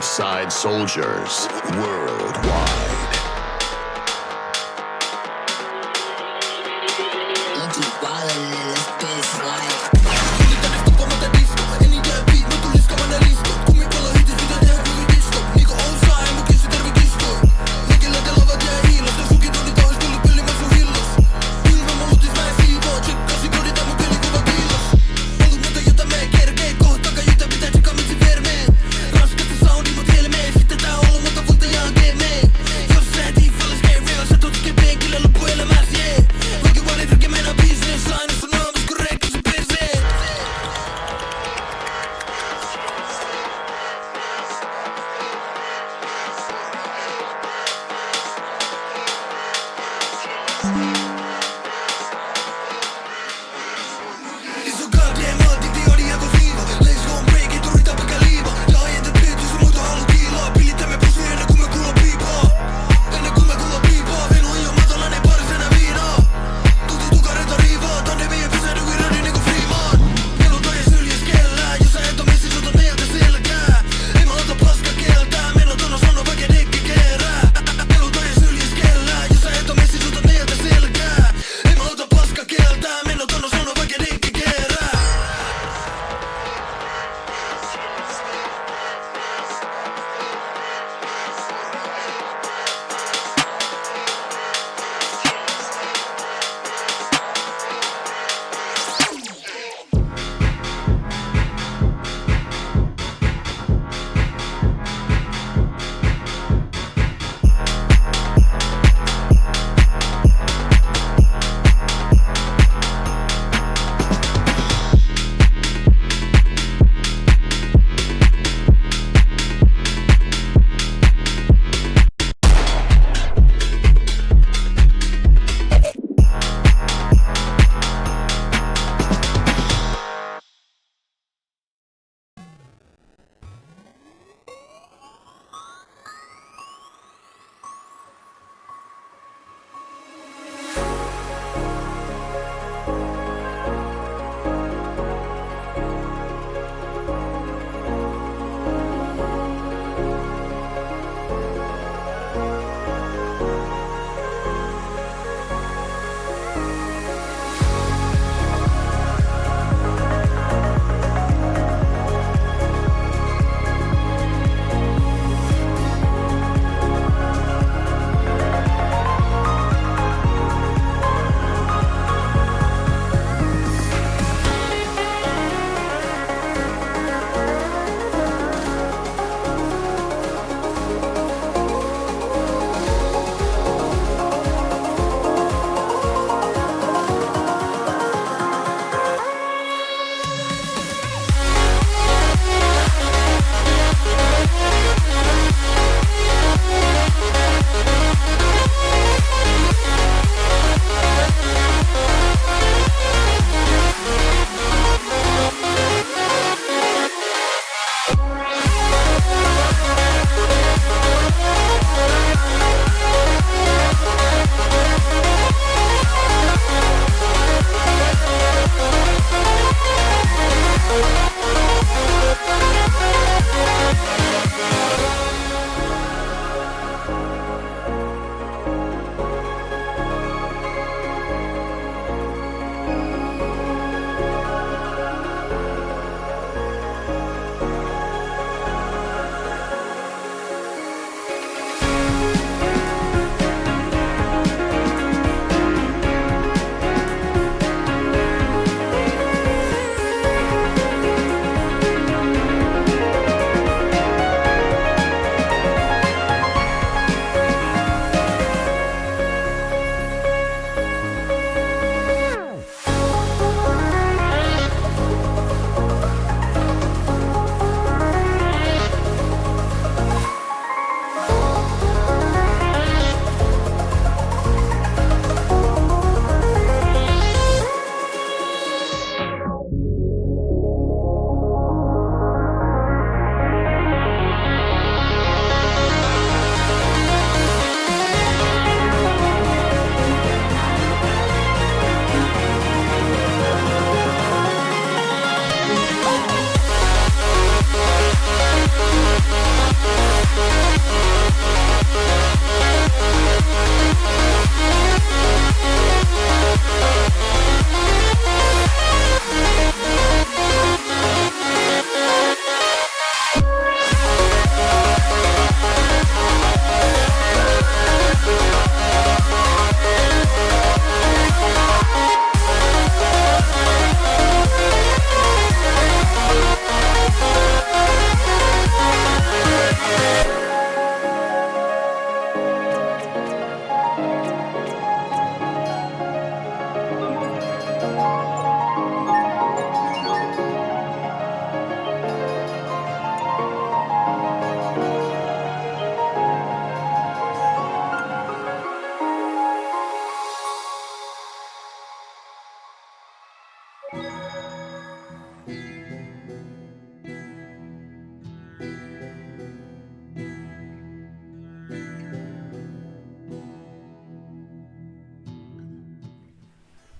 Northside soldiers worldwide. Loki, Wildin in this bitch life.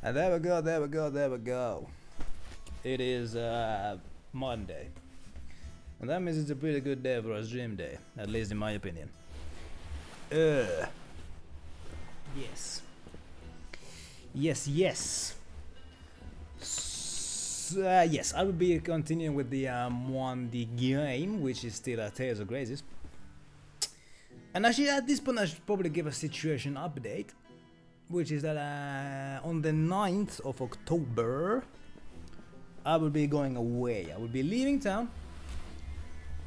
And there we go, there we go, there we go. It is Monday. And that means it's a pretty good day for a stream day, at least in my opinion. Yes. Yes, yes. Yes, I will be continuing with the the game, which is still Tales of Graces. And actually, at this point, I should probably give a situation update, which is that on the 9th of October, I will be going away. I will be leaving town.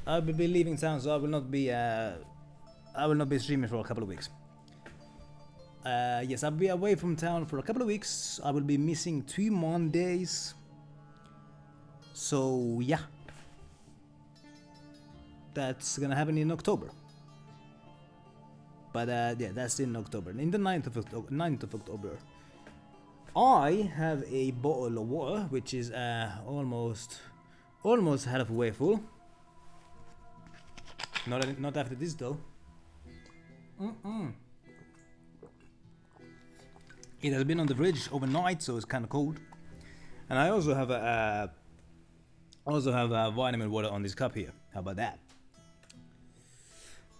I will be leaving town, so I will not be streaming for a couple of weeks. Yes, I'll be away from town for a couple of weeks. I will be missing 2 Mondays. So yeah, that's gonna happen in October. But yeah, that's in October. In the 9th of October, I have a bottle of water, which is almost halfway full. Not after this though. It has been on the fridge overnight, so it's kind of cold. And I also have a vitamin water on this cup here. How about that?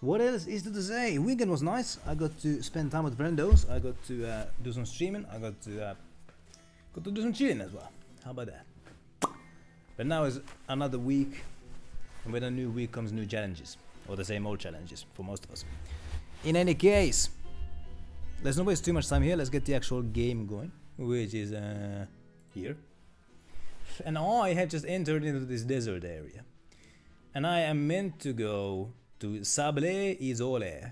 What else is there to say? Weekend was nice. I got to spend time with friendos. I got to do some streaming. I got to do some chilling as well. How about that? But now is another week, and with a new week comes new challenges, or the same old challenges for most of us. In any case, let's not waste too much time here. Let's get the actual game going, which is here. And I have just entered into this desert area, and I am meant to go to Sable Isole,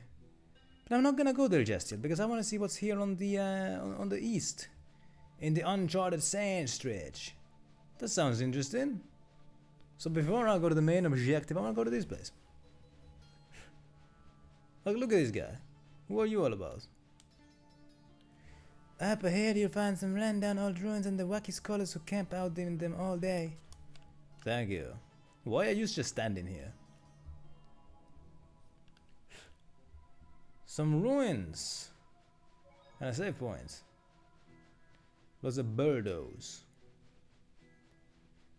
but I'm not gonna go there just yet because I want to see what's here on the east, in the uncharted sand stretch. That sounds interesting. So before I go to the main objective, I want to go to this place. Like, look at this guy. Who are you all about? Up ahead you'll find some rundown old ruins and the wacky scholars who camp out in them all day. Thank you. Why are you just standing here? Some ruins and a save point. Lots of birdos.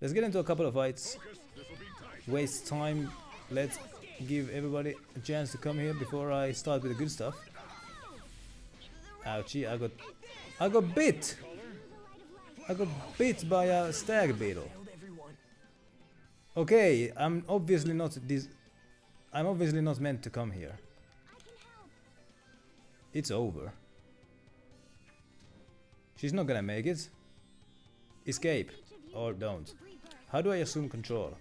Let's get into a couple of fights. Waste time. Let's give everybody a chance to come here before I start with the good stuff. Ouchie, I got bit. I got bit by a stag beetle. Okay, I'm obviously not meant to come here. It's over. She's not gonna make it. Escape. Or don't. How do I assume control?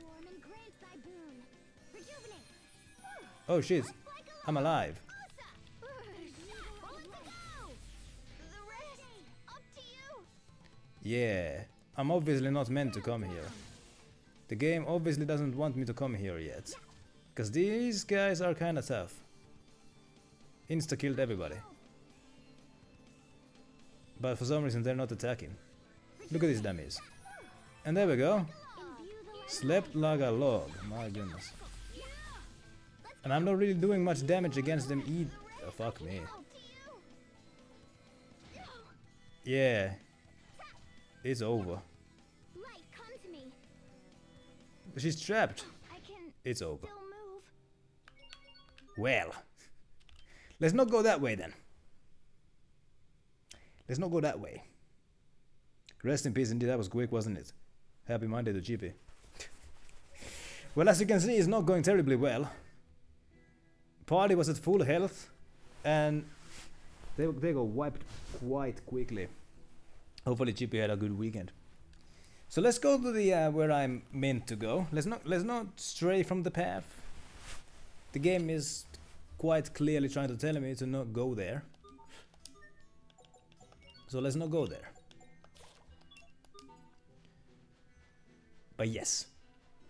Oh shit. I'm alive. Yeah. I'm obviously not meant to come here. The game obviously doesn't want me to come here yet. Because these guys are kinda tough. Insta-killed everybody. But for some reason they're not attacking. Look at these dummies. And there we go. Slept like a log. My goodness. And I'm not really doing much damage against them either. Oh, fuck me. Yeah. It's over. She's trapped. It's over. Well. Let's not go that way then. Let's not go that way. Rest in peace indeed, that was quick, wasn't it? Happy Monday to GP. Well, as you can see, it's not going terribly well. Party was at full health, and they got wiped quite quickly. Hopefully GP had a good weekend. So let's go to the where I'm meant to go. Let's not stray from the path. The game is quite clearly trying to tell me to not go there. So let's not go there. But yes,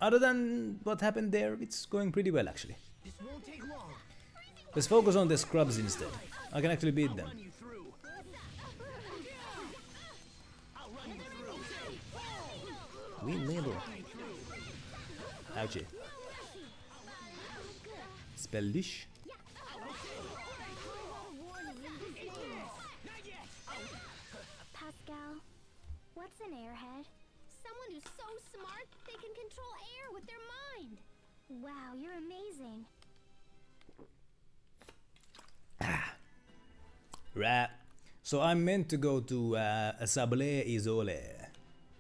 other than what happened there, it's going pretty well actually. Let's focus on the scrubs instead. I can actually beat them. Win level. Ouchie. Spellish. Pascal, what's an airhead? Someone who's so smart they can control air with their mind. Wow, you're amazing. Right. So I'm meant to go to Sablé Isole.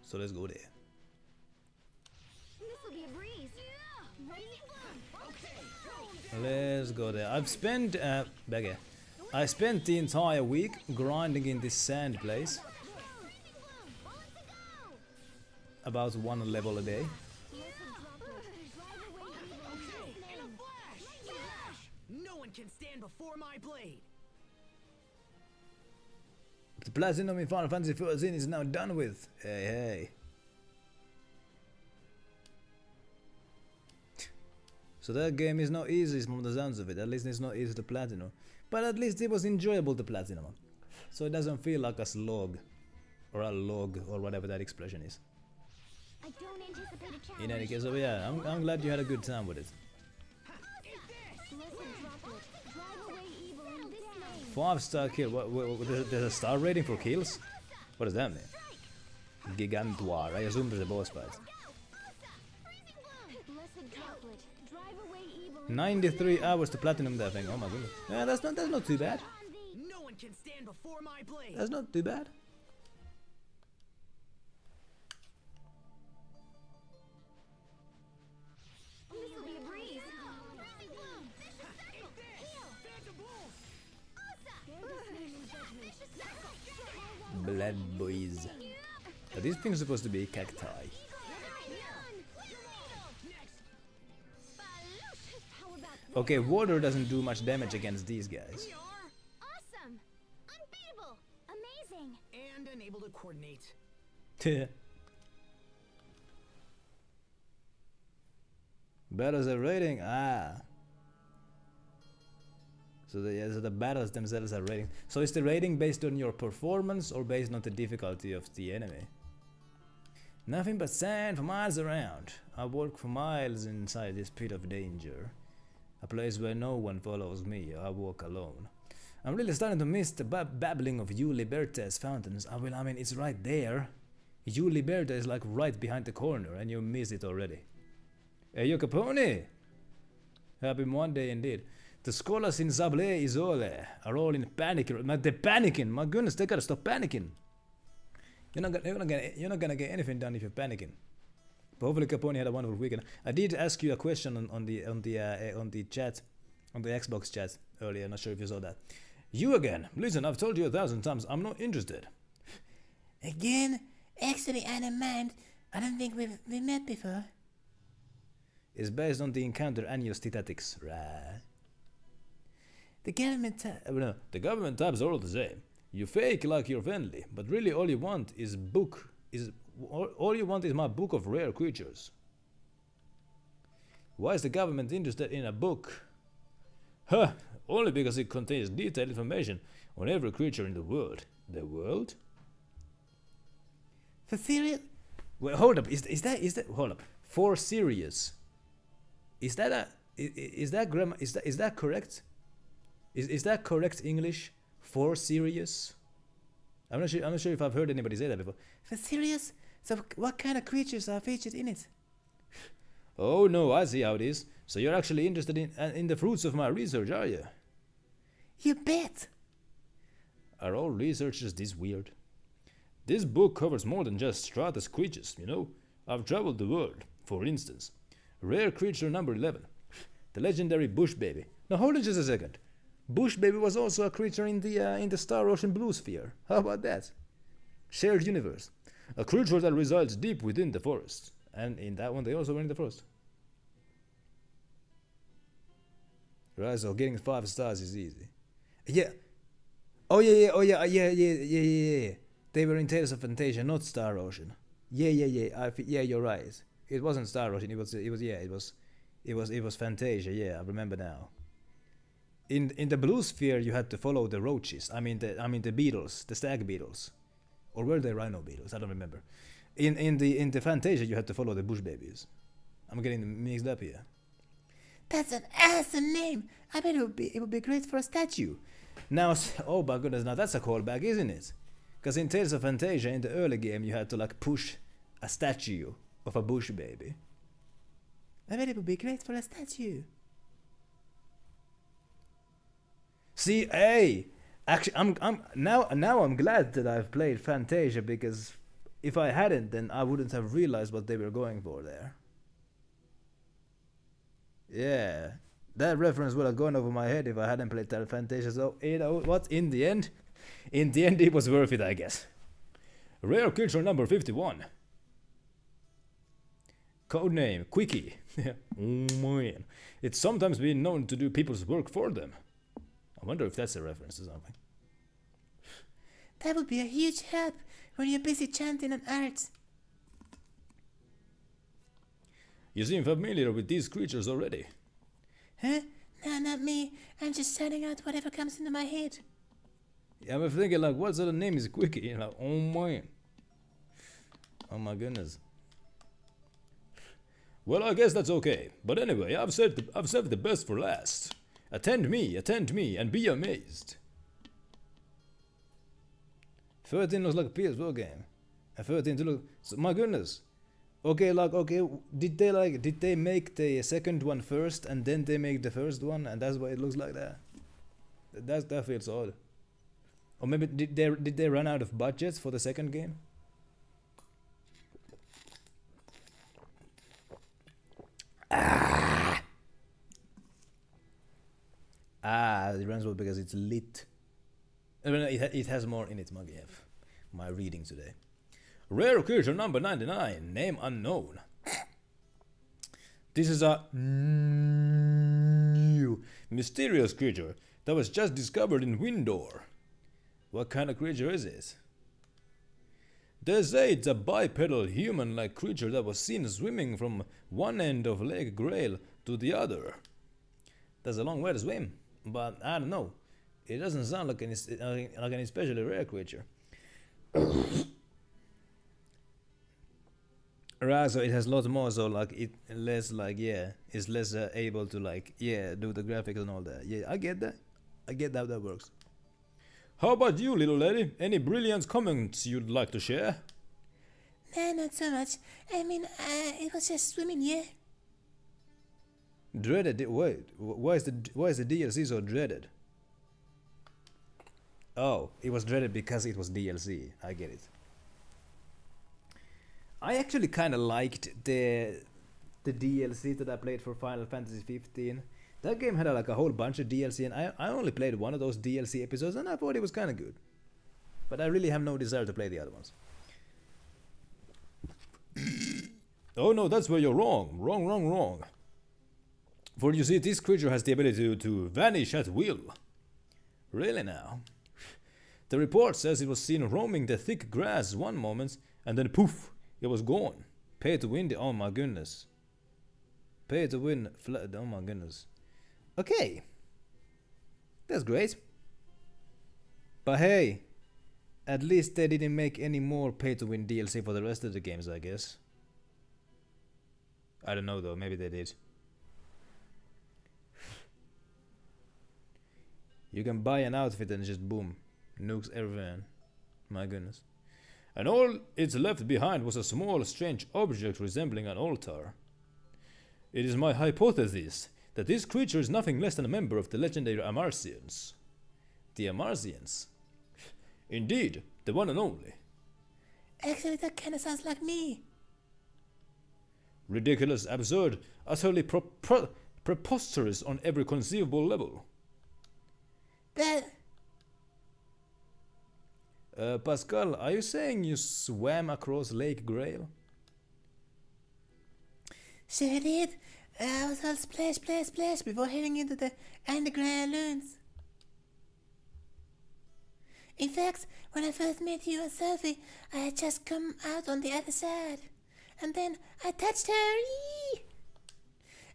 So let's go there. This'll be a breeze. Let's go there. I've spent Begge. I spent the entire week grinding in this sand place. About 1 level a day. No one can stand before my blade. The platinum in Final Fantasy XIV is now done with. Hey, hey. So that game is not easy from the sounds of it. At least it's not easy to platinum. But at least it was enjoyable to platinum. So it doesn't feel like a slog. Or a log, or whatever that expression is. I don't anticipate a challenge. In any case, so yeah, I'm glad you had a good time with it. Blessed droplet, drive away evil in this name. 5-star kill. What, there's a star rating for kills? What does that mean? Gigantoire. I assume there's a boss fight. Blessed droplet, drive away evil in 93 hours to platinum that thing. Oh my goodness. Yeah, that's not too bad. No one can stand before my blade. That's not too bad. This'll be a breeze. Blood boys. Are these things supposed to be cacti? Okay, water doesn't do much damage against these guys. Awesome! Unbeatable! Amazing! And unable to coordinate. Battles are rating. So the battles themselves are rating. So is the rating based on your performance or based on the difficulty of the enemy? Nothing but sand for miles around. I walk for miles inside this pit of danger. A place where no one follows me. I walk alone. I'm really starting to miss the babbling of You Libertas fountains. I mean, it's right there. You Liberta is like right behind the corner and you miss it already. Hey, yo Capone! Happy Monday indeed. The scholars in Sablé Isole are all in panic. They're panicking. My goodness, they gotta stop panicking. You're not gonna get anything done if you're panicking. But hopefully Capone had a wonderful weekend. I did ask you a question on the chat, on the Xbox chat earlier. Not sure if you saw that. You again? Listen, I've told you 1,000 times. I'm not interested. Again? Actually, I don't mind. I don't think we met before. It's based on the encounter and your statistics, right? The government the government tabs are all the same. You fake like you're friendly, but really all you want is all you want is my book of rare creatures. Why is the government interested in a book? Huh, only because it contains detailed information on every creature in the world. The world? For serious? Wait, hold up. Is that hold up. For serious. Is that grammar? Is that correct? Is that correct English? For serious? I'm not sure if I've heard anybody say that before. For serious? So what kind of creatures are featured in it? Oh no, I see how it is. So you're actually interested in the fruits of my research, are you? You bet. Are all researchers this weird? This book covers more than just Stratus creatures, you know? I've traveled the world. For instance, rare creature number 11, the legendary bush baby. Now hold on just a second. Bush baby was also a creature in the Star Ocean Blue Sphere. How about that? Shared universe. A creature that resides deep within the forest. And in that one they also were in the forest. Right, so getting 5 stars is easy. Yeah. Oh yeah. They were in Tales of Fantasia, not Star Ocean. Yeah. You're right. It wasn't Star Ocean. It was Fantasia. Yeah, I remember now. In the Blue Sphere, you had to follow the roaches. I mean the beetles, the stag beetles, or were they rhino beetles? I don't remember. In the Fantasia, you had to follow the bush babies. I'm getting them mixed up here. That's an awesome name. I bet it would be great for a statue. Now, oh my goodness, now that's a callback, isn't it? Because in Tales of Fantasia, in the early game, you had to like push a statue of a bush baby. I bet it would be great for a statue. See, hey, actually, I'm glad that I've played Fantasia, because if I hadn't, then I wouldn't have realized what they were going for there. Yeah, that reference would have gone over my head if I hadn't played that Fantasia. So you know what? In the end, it was worth it, I guess. Rare creature number 51. Codename Quickie. Oh man, it's sometimes been known to do people's work for them. I wonder if that's a reference to something. That would be a huge help when you're busy chanting on art. You seem familiar with these creatures already. Huh? No, not me. I'm just shouting out whatever comes into my head. Yeah, I'm thinking like, what sort of name is Quickie? You know, oh man. Oh my goodness. Well, I guess that's okay. But anyway, I've saved the best for last. Attend me, and be amazed. 13 looks like a PS4 game. And 13 to look. So, my goodness. Okay, like, okay, did they make the second one first and then they make the first one, and that's why it looks like that? That feels odd. Or maybe did they run out of budgets for the second game? It runs well because it's lit. I mean, it has more in it, Muggy. My reading today. Rare creature number 99, name unknown. This is a new mysterious creature that was just discovered in Windor. What kind of creature is it? They say it's a bipedal human-like creature that was seen swimming from one end of Lake Grail to the other. That's a long way to swim, but I don't know. It doesn't sound like an especially rare creature. Right, so it has lots more, so like it less like it's less able to like do the graphics and all that. Yeah, I get that. I get how that works. How about you, little lady? Any brilliant comments you'd like to share? Nah, not so much. I mean, it was just swimming, yeah. Dreaded? Wait, why is the DLC so dreaded? Oh, it was dreaded because it was DLC. I get it. I actually kind of liked the DLC that I played for Final Fantasy 15. That game had like a whole bunch of DLC, and I only played one of those DLC episodes, and I thought it was kind of good. But I really have no desire to play the other ones. Oh no, that's where you're wrong. Wrong. For you see, this creature has the ability to vanish at will. Really now? The report says it was seen roaming the thick grass one moment, and then poof, it was gone. Pay to win oh my goodness. Pay to win oh my goodness. Okay. That's great. But hey, at least they didn't make any more pay to win DLC for the rest of the games, I guess. I don't know though, maybe they did. You can buy an outfit and just boom, nukes everyone. My goodness. And all it's left behind was a small, strange object resembling an altar. It is my hypothesis that this creature is nothing less than a member of the legendary Amarcians. The Amarcians? Indeed, the one and only. Actually, that kinda sounds like me. Ridiculous, absurd, utterly preposterous on every conceivable level. That... Pascal, are you saying you swam across Lake Grail? Sure did. I was all splash before heading into the underground lagoons. In fact, when I first met you and Sophie, I had just come out on the other side. And then I touched her. Eee!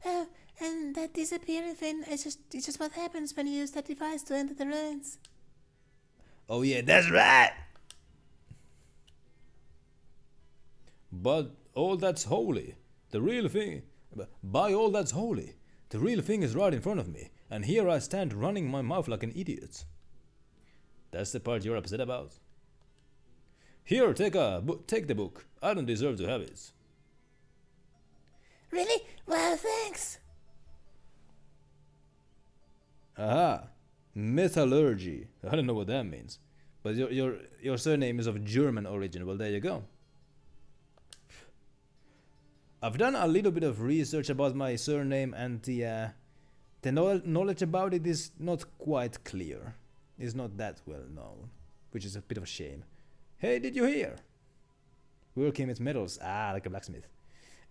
Oh, and that disappearing thing is just what happens when you use that device to enter the ruins. Oh yeah, that's right! But all that's holy, the real thing, by all that's holy, the real thing is right in front of me, and here I stand running my mouth like an idiot. That's the part you're upset about? Here, take the book. I don't deserve to have it. Really? Wow, thanks. Aha, metallurgy. I don't know what that means, but your surname is of German origin. Well, there you go. I've done a little bit of research about my surname, and the knowledge about it is not quite clear. It's not that well known, which is a bit of a shame. Hey, did you hear? Working with metals, like a blacksmith.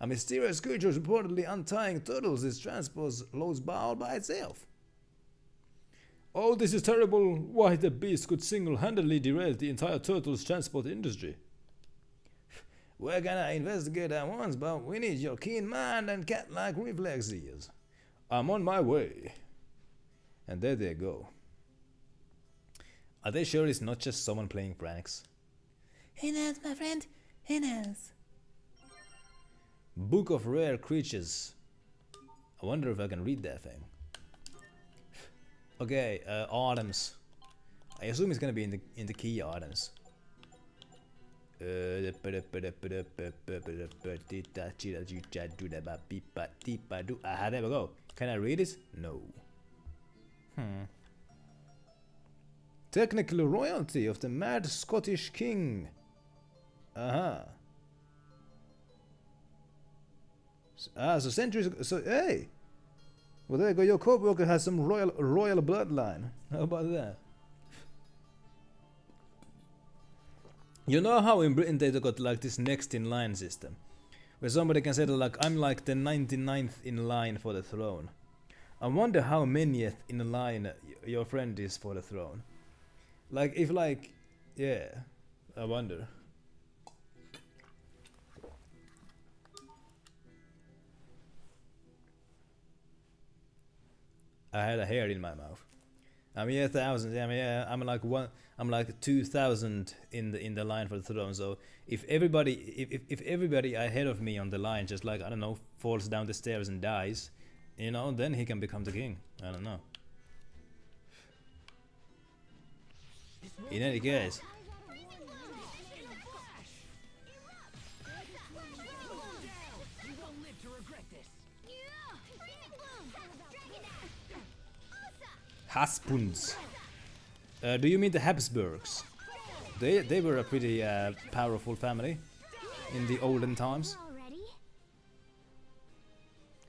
A mysterious creature is reportedly untying turtles is transports loads all by itself. Oh, this is terrible. Why the beast could single-handedly derail the entire turtles transport industry. We're gonna investigate at once, but we need your keen mind and cat-like reflexes. I'm on my way. And there they go. Are they sure it's not just someone playing pranks? Who knows, my friend? Who knows? Book of Rare Creatures. I wonder if I can read that thing. Okay, items. I assume it's gonna be in the key items. Ah, there we go. Can I read it? No. Technical royalty of the mad Scottish king. So centuries ago, so hey! Well, there you go, your co-worker has some royal bloodline. How about that? You know how in Britain they got like this next in line system? Where somebody can say that, like, I'm like the 99th in line for the throne. I wonder how manyth in line your friend is for the throne. Like, if like, yeah, I wonder. I had a hair in my mouth. I'm 1,000. I'm like one. I'm like 2,000 in the line for the throne. So if everybody ahead of me on the line just, like, I don't know, falls down the stairs and dies, you know, then he can become the king. I don't know. In any case. Haspuns. Do you mean the Habsburgs? They were a pretty powerful family in the olden times.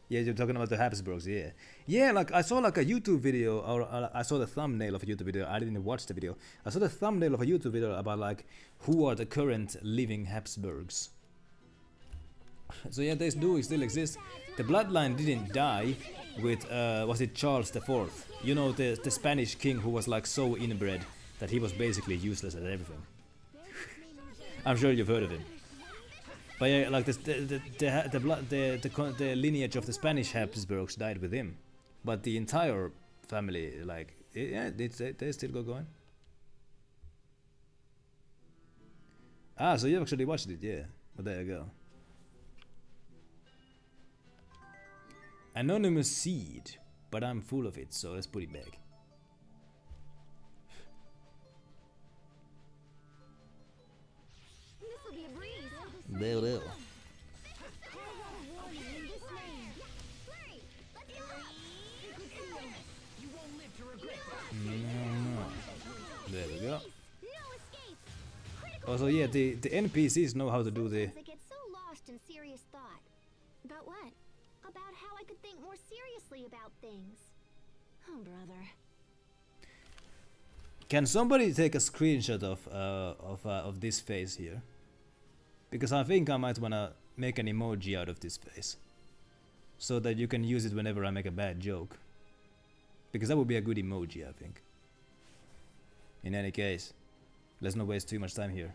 Yeah, you're talking about the Habsburgs, yeah. Yeah, like I saw like a YouTube video, or I saw the thumbnail of a YouTube video. I didn't watch the video. I saw the thumbnail of a YouTube video about like who are the current living Habsburgs. So yeah, they do still exist. The bloodline didn't die with was it Charles IV? You know, the Spanish king who was like so inbred that he was basically useless at everything. I'm sure you've heard of him. But yeah, like the lineage of the Spanish Habsburgs died with him, but the entire family, like, yeah, they still go going. Ah, so you actually watched it, yeah. Well, there you go. Anonymous seed, but I'm full of it, so let's put it back. Well. There we go. Also, yeah, the NPCs know how to do the. I get so lost in serious thought. About what? About how I could think more seriously about things. Oh, brother. Can somebody take a screenshot of this face here? Because I think I might wanna make an emoji out of this face, so that you can use it whenever I make a bad joke. Because that would be a good emoji, I think. In any case, let's not waste too much time here.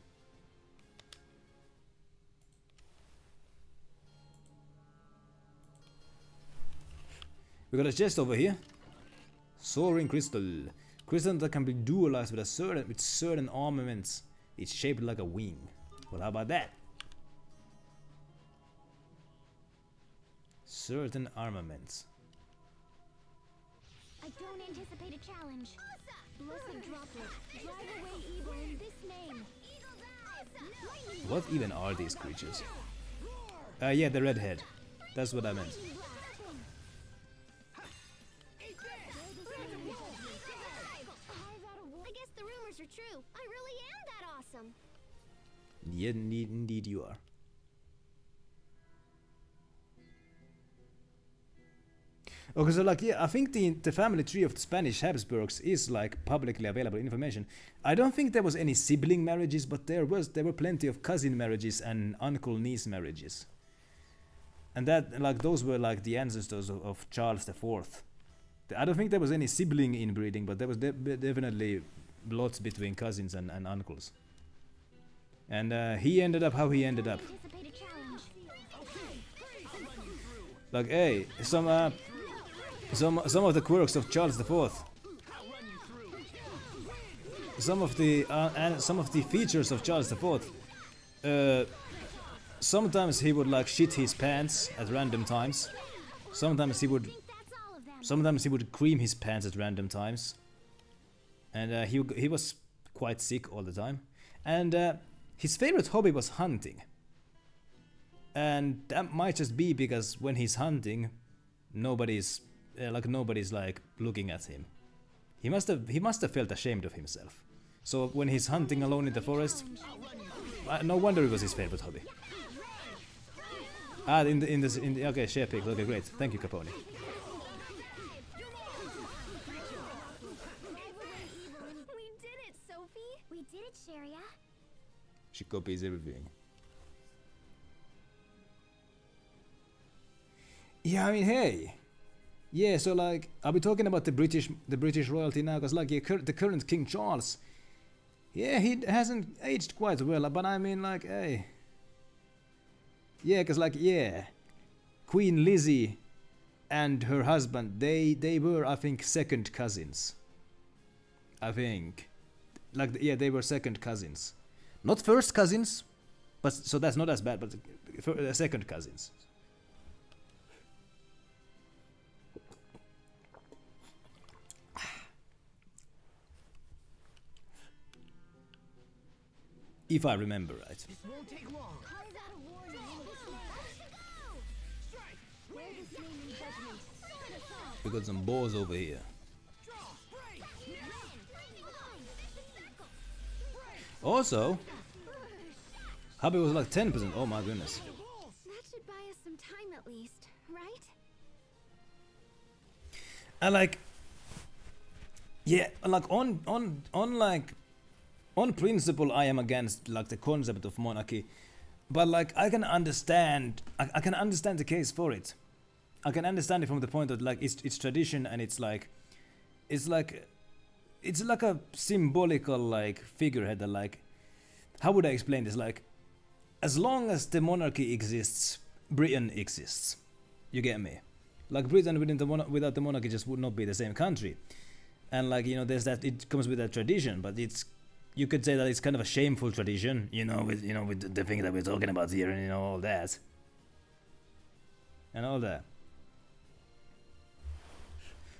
We got a chest over here. Soaring crystal. Crystal that can be dualized with certain armaments. It's shaped like a wing. Well, how about that? certain armaments. I don't anticipate a challenge. Blessed droplet, drive away evil in this name. What even are these creatures? Yeah, the redhead. That's what I meant. I guess the rumors are true. I really am that awesome. Yeah, indeed you are. Okay, so like, yeah, I think the family tree of the Spanish Habsburgs is like publicly available information. I don't think there was any sibling marriages, but there were plenty of cousin marriages and uncle-niece marriages. And that, like, those were like the ancestors of Charles IV. I don't think there was any sibling inbreeding, but there was definitely lots between cousins and uncles. And he ended up how he ended up. Anticipate a challenge. Like, hey, some of the quirks of Charles IV. Some of the features of Charles IV. Sometimes he would like shit his pants at random times. Sometimes he would cream his pants at random times. And he was quite sick all the time. And his favorite hobby was hunting. And that might just be because when he's hunting, nobody's like looking at him. He must have felt ashamed of himself. So when he's hunting alone in the forest, no wonder it was his favorite hobby. Ah, okay, share pick. Okay, great. Thank you, Capone. We did it, Sophie. We did it, Sharia. She copies everything. Yeah, I mean, hey. Yeah, so like, are we talking about the British royalty now? Because like, yeah, the current King Charles, yeah, he hasn't aged quite well. But I mean, like, hey. Yeah, because like, yeah, Queen Lizzie and her husband, they were, I think, second cousins. I think, like, yeah, they were second cousins, not first cousins, but so that's not as bad. But second cousins. If I remember right. This won't take long. We got some balls over here. Also, Hubby was like 10%. Oh my goodness. That should buy us some time at least, right? And like, yeah, like on principle, I am against like the concept of monarchy, but like I can understand the case for it. I can understand it from the point of like it's tradition and it's like a symbolical like figurehead that like, how would I explain this? Like, as long as the monarchy exists, Britain exists. You get me? Like Britain without the monarchy just would not be the same country. And like, you know, there's that, it comes with that tradition, but you could say that it's kind of a shameful tradition, with the thing that we're talking about here, and all that. And all that.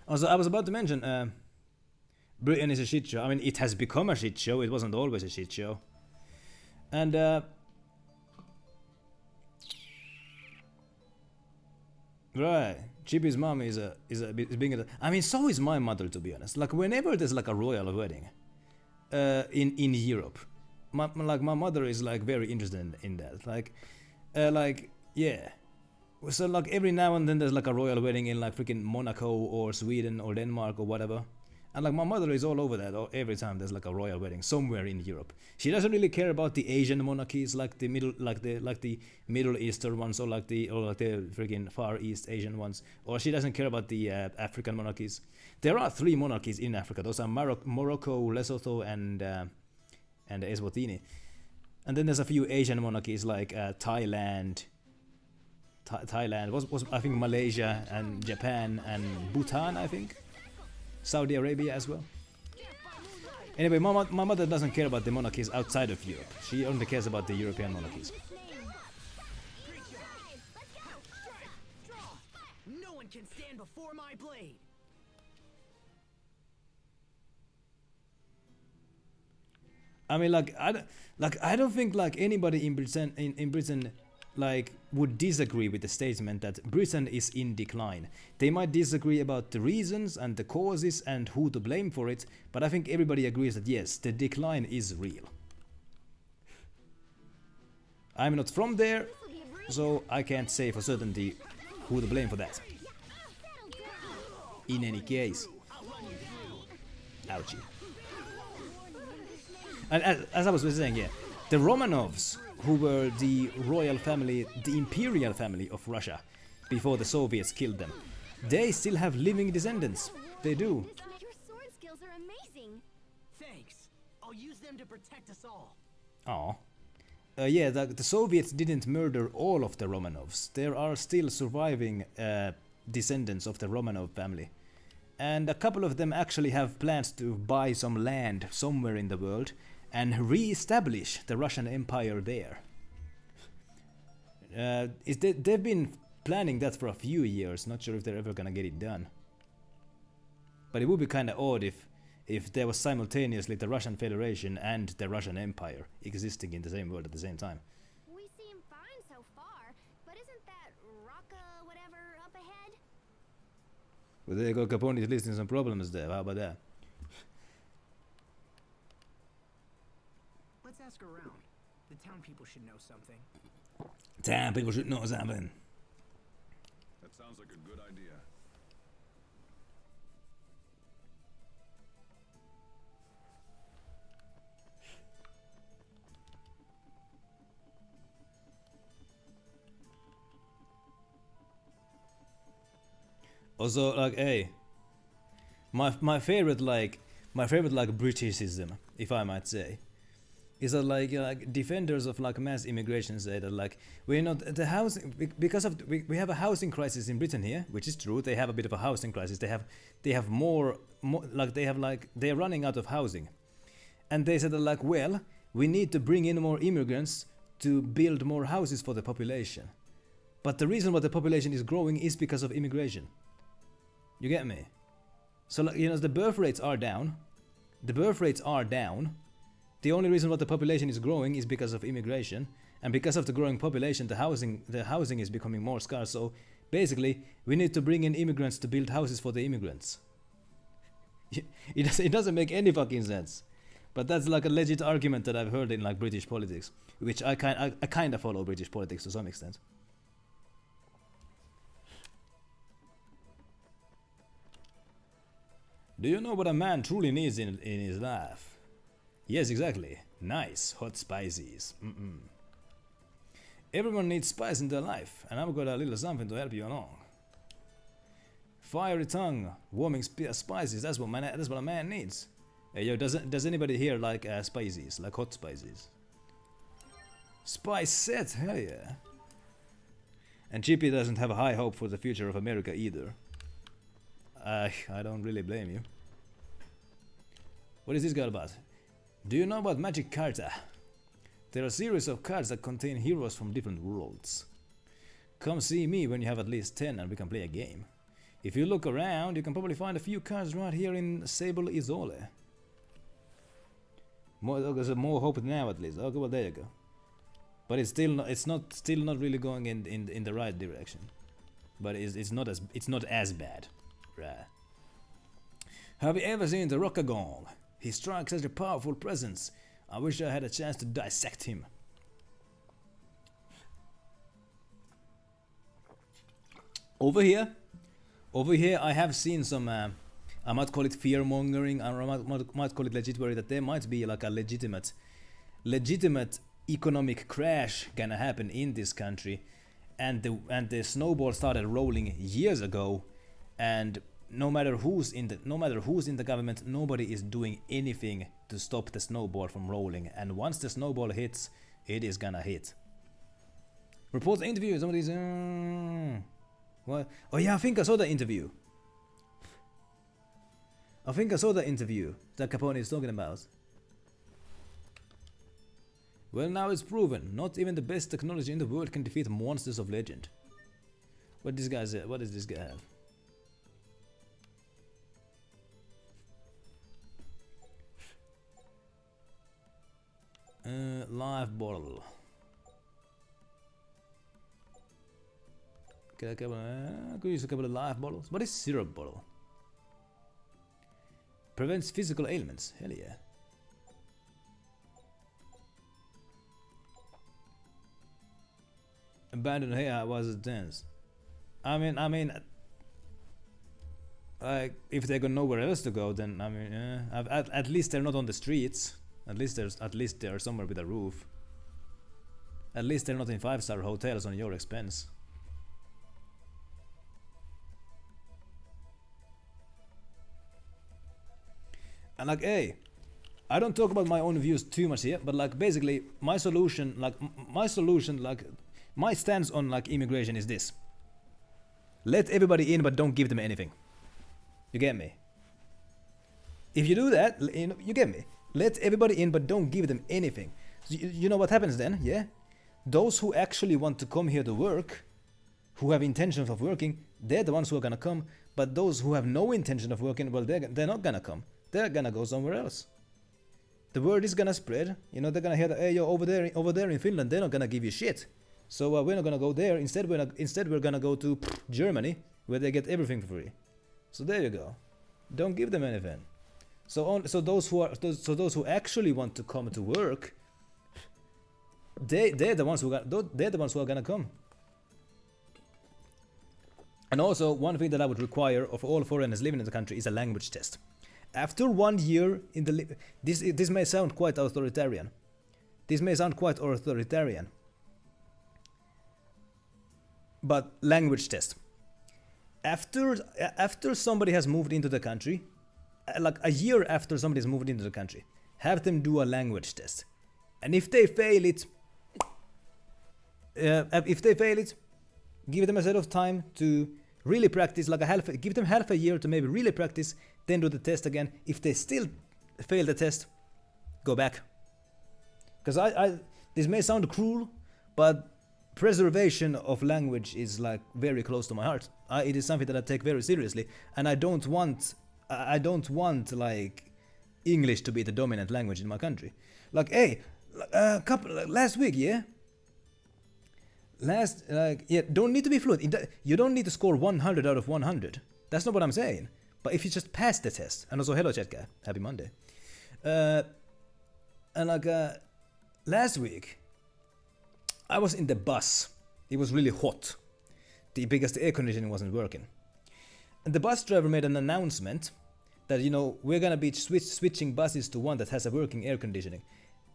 Also, I was about to mention, Britain is a shit show. I mean, it has become a shit show. It wasn't always a shit show. And right, Chippy's mom is being. I mean, so is my mother, to be honest. Like whenever there's like a royal wedding, in Europe, my mother is like very interested in that. Like yeah. So like every now and then there's like a royal wedding in like freaking Monaco or Sweden or Denmark or whatever. And like my mother is all over that every time there's like a royal wedding somewhere in Europe. She doesn't really care about the Asian monarchies like the Middle Eastern ones or like the freaking Far East Asian ones, or she doesn't care about the African monarchies. There are 3 monarchies in Africa. Those are Morocco, Lesotho, and Eswatini. And then there's a few Asian monarchies like Thailand. Thailand was I think Malaysia and Japan and Bhutan, I think. Saudi Arabia as well. Anyway, my mother doesn't care about the monarchies outside of Europe. She only cares about the European monarchies. one can stand before my blade. I mean, I don't think like anybody in Britain like would disagree with the statement that Britain is in decline. They might disagree about the reasons and the causes and who to blame for it, but I think everybody agrees that yes, the decline is real. I'm not from there, so I can't say for certainty who to blame for that. In any case. Ouchie. And as I was saying, yeah, the Romanovs, who were the royal family, the imperial family of Russia, before the Soviets killed them, they still have living descendants. They do. Your sword skills are amazing. Thanks. I'll use them to protect us all. Aw. Yeah, the Soviets didn't murder all of the Romanovs. There are still surviving descendants of the Romanov family. And a couple of them actually have plans to buy some land somewhere in the world and re-establish the Russian Empire there. They've been planning that for a few years, not sure if they're ever gonna get it done. But it would be kinda odd if there was simultaneously the Russian Federation and the Russian Empire existing in the same world at the same time. We seem fine so far, but isn't that Rocka whatever up ahead? Well, there you go, Capone's listing some problems there, how about that? Let's ask around. The town people should know something. Damn, people should know something. That sounds like a good idea. Also, like, hey, my favorite Britishism, if I might say, is that like defenders of like mass immigration say that like we're not the housing because of we have a housing crisis in Britain here, which is true. They have a bit of a housing crisis. They have more like they're running out of housing, and they said that like, well, we need to bring in more immigrants to build more houses for the population. But the reason why the population is growing is because of immigration. You get me? So like, you know, the birth rates are down. The birth rates are down. The only reason why the population is growing is because of immigration, and because of the growing population, the housing is becoming more scarce. So basically, we need to bring in immigrants to build houses for the immigrants. It doesn't make any fucking sense, but that's like a legit argument that I've heard in like British politics, which I kind of follow British politics to some extent. Do you know what a man truly needs in his life? Yes, exactly. Nice, hot spices. Everyone needs spice in their life, and I've got a little something to help you along. Fiery tongue, warming spices, that's what a man needs. Hey, yo, does anybody here like spices, like hot spices? Spice set, hell yeah. And Chippy doesn't have a high hope for the future of America either. I don't really blame you. What is this guy about? Do you know about Magic Carta? There are a series of cards that contain heroes from different worlds. Come see me when you have at least 10 and we can play a game. If you look around, you can probably find a few cards right here in Sable Isole. There's more hope now at least. Okay, well there you go. But it's still not really going in the right direction. But it's not as bad. Right. Have you ever seen the Rockagong? He strikes such a powerful presence. I wish I had a chance to dissect him. Over here I have seen some, I might call it fear-mongering, or I might call it legit worry that there might be like a legitimate economic crash gonna happen in this country, and the snowball started rolling years ago, and no matter who's in the government, nobody is doing anything to stop the snowball from rolling. And once the snowball hits, it is gonna hit. Reports the interview. Somebody's what? Oh yeah, I think I saw the interview. that Capone is talking about. Well, now it's proven. Not even the best technology in the world can defeat monsters of legend. What does this guy have? Live bottle. Could use a couple of live bottles. What is syrup bottle? Prevents physical ailments. Hell yeah. Abandoned here was a dance. I mean, like if they got nowhere else to go, then I mean, at least they're not on the streets. At least they're somewhere with a roof. At least they're not in 5-star hotels on your expense. And like, hey, I don't talk about my own views too much here, but like basically my solution, my stance on like immigration is this: let everybody in, but don't give them anything. You get me? If you do that, you get me. Let everybody in, but don't give them anything. So you know what happens then? Yeah, those who actually want to come here to work, who have intentions of working, they're the ones who are gonna come. But those who have no intention of working, well, they're not gonna come. They're gonna go somewhere else. The word is gonna spread. You know, they're gonna hear that, hey, yo, over there in Finland, they're not gonna give you shit. So we're not gonna go there. Instead, we're gonna go to Germany, where they get everything for free. So there you go. Don't give them anything. So those who actually want to come to work, they're the ones who are gonna come. And also, one thing that I would require of all foreigners living in the country is a language test. After 1 year in the this may sound quite authoritarian. But language test. After somebody has moved into the country, like a year after somebody's moved into the country, have them do a language test. And if they fail it, give them a set of time to really practice, like give them half a year to maybe really practice, then do the test again. If they still fail the test, go back. Because this may sound cruel, but preservation of language is like very close to my heart. It is something that I take very seriously, and I don't want like English to be the dominant language in my country. Like, hey, last week, yeah. Don't need to be fluent. You don't need to score 100 out of 100. That's not what I'm saying. But if you just pass the test, and also hello chat guy, happy Monday. And like last week, I was in the bus. It was really hot, because the air conditioning wasn't working. And the bus driver made an announcement that, you know, we're gonna be switching buses to one that has a working air conditioning.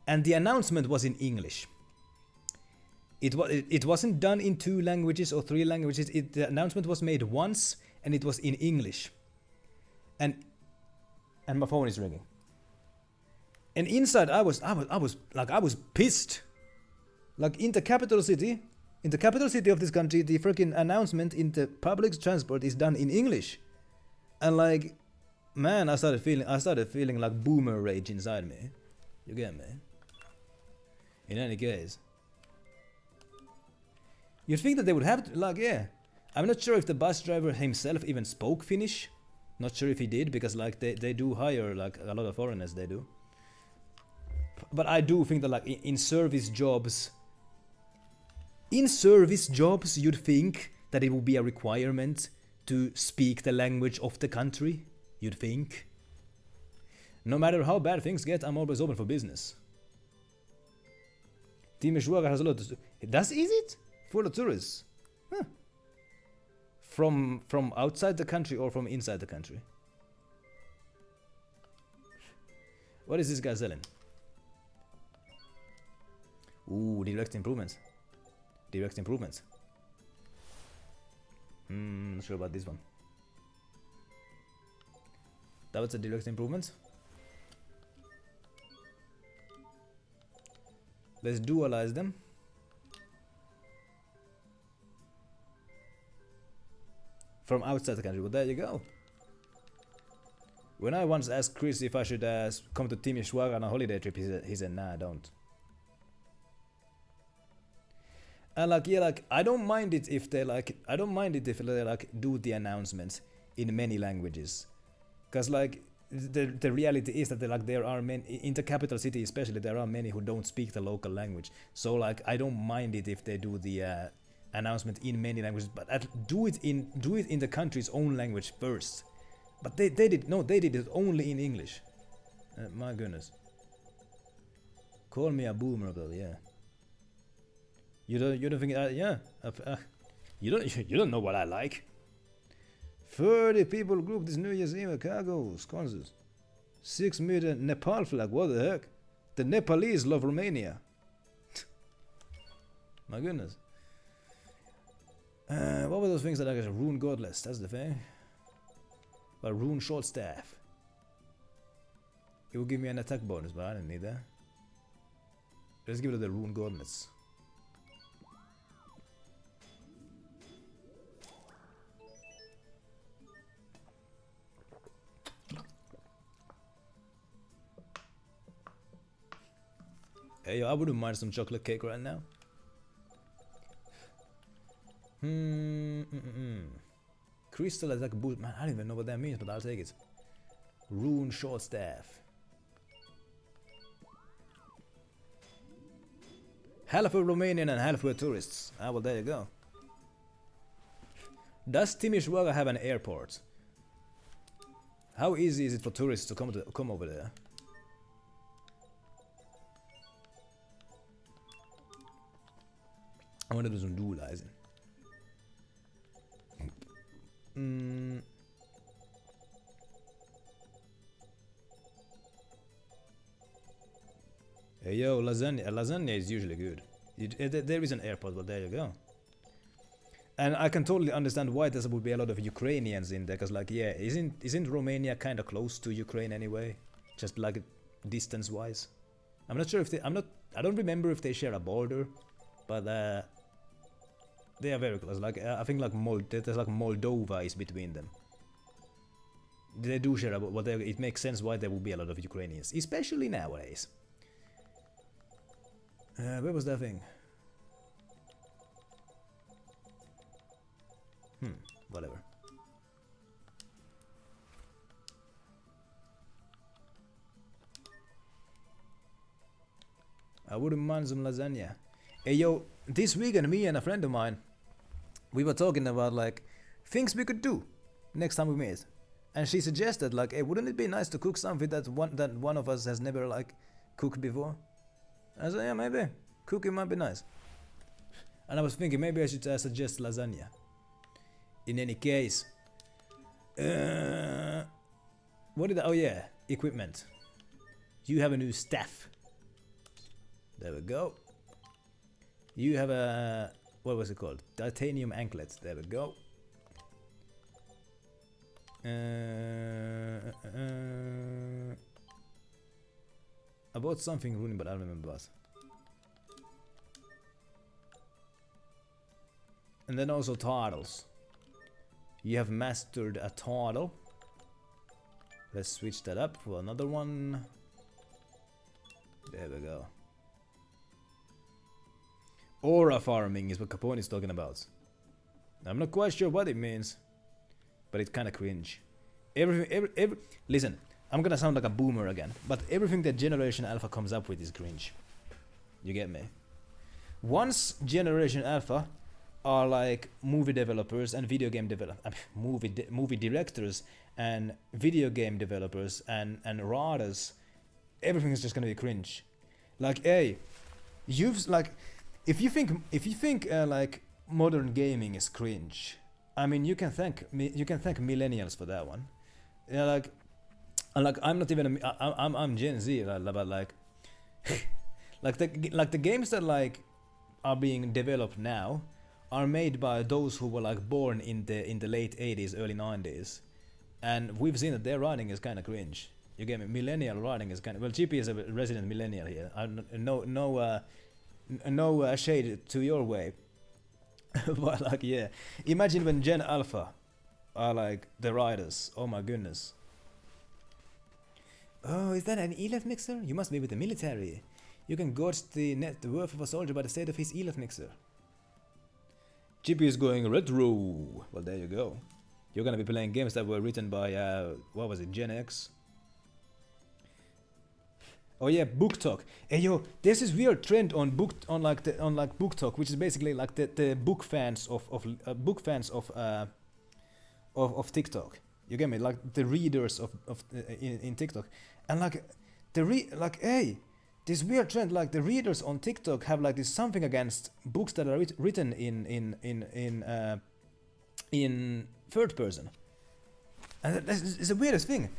And the announcement was in English. It wasn't done in 2 languages or 3 languages. The announcement was made once, and it was in English. And my phone is ringing. And inside I was pissed. Like in the capital city of this country, the freaking announcement in the public transport is done in English. And like, man, I started feeling like boomer rage inside me. You get me? In any case, you'd think that they would have to, like, yeah. I'm not sure if the bus driver himself even spoke Finnish. Not sure if he did, because like they do hire like a lot of foreigners, they do. But I do think that like in service jobs, you'd think that it would be a requirement to speak the language of the country. You'd think. No matter how bad things get, I'm always open for business. Team Sugar has a lot to do. Is it? For the tourists? Huh. From outside the country or from inside the country? What is this guy selling? Ooh, direct improvements. Not sure about this one. That was a direct improvement. Let's dualize them. From outside the country, well, there you go. When I once asked Chris if I should come to Team Ishwara on a holiday trip, he said, nah, don't. And like, yeah, like, I don't mind it if they do the announcements in many languages. Cause like, the reality is that there are many in the capital city, especially there are many who don't speak the local language. So like I don't mind it if they do the announcement in many languages, but do it in the country's own language first. But they did it only in English. My goodness. Call me a boomer, though. Yeah. You don't think yeah. You don't know what I like. 30 people group this New Year's Eve at Chicago, Wisconsin. 6 meter Nepal flag. What the heck? The Nepalese love Romania. My goodness. What were those things that I got? Rune Godless. That's the thing. But Rune Short Staff. It will give me an attack bonus, but I didn't need that. Let's give it the Rune Godless. Hey, I wouldn't mind some chocolate cake right now. Crystal attack boost. Man, I don't even know what that means, but I'll take it. Rune Short Staff. Half a Romanian and half were tourists. Ah, well, there you go. Does Timișoara have an airport? How easy is it for tourists to come over there? I want to do some dualizing. Hey yo, lasagna is usually good. There is an airport, but there you go. And I can totally understand why there would be a lot of Ukrainians in there, cause like yeah, isn't Romania kind of close to Ukraine anyway? Just like distance-wise. I'm not sure if I don't remember if they share a border, but they are very close. Like I think like there's like Moldova is between them. They do share a border, but it makes sense why there would be a lot of Ukrainians, especially nowadays. Where was that thing? Whatever. I wouldn't mind some lasagna. Hey yo, this weekend me and a friend of mine, we were talking about like things we could do next time we meet. And she suggested like, hey, wouldn't it be nice to cook something that one of us has never like cooked before? I said, yeah, maybe. Cooking might be nice. And I was thinking maybe I should suggest lasagna. In any case, what did I, oh yeah, equipment. You have a new staff. There we go. You have a, what was it called? Titanium anklet. There we go. I bought something running, but I don't remember what. And then also turtles. You have mastered a turtle. Let's switch that up for another one. There we go. Aura farming is what Capone is talking about. I'm not quite sure what it means, but it's kind of cringe. Listen, I'm gonna sound like a boomer again, but everything that Generation Alpha comes up with is cringe. You get me? Once Generation Alpha are like movie developers and video game movie directors and video game developers and writers, everything is just gonna be cringe. Like, hey, you've like, if you think like modern gaming is cringe, I mean you can thank millennials for that one. Yeah, like I'm not even I'm Gen Z, but like like the games that like are being developed now are made by those who were like born in the late 80s, early 90s, and we've seen that their writing is kind of cringe. You get me? Millennial writing is kind of, well, GP is a resident millennial here. No shade to your way, but like yeah, imagine when Gen Alpha are like the writers. Oh my goodness. Oh, is that an ELF mixer? You must be with the military. You can gauge the net worth of a soldier by the state of his ELF mixer. GP is going retro. Well, there you go. You're gonna be playing games that were written by what was it, Gen X? Oh yeah, book talk. Hey yo, there's this weird trend on book talk, which is basically like the book fans of TikTok. You get me? Like the readers of in TikTok, and like hey, this weird trend, like the readers on TikTok have like this something against books that are written in third person, and it's the weirdest thing.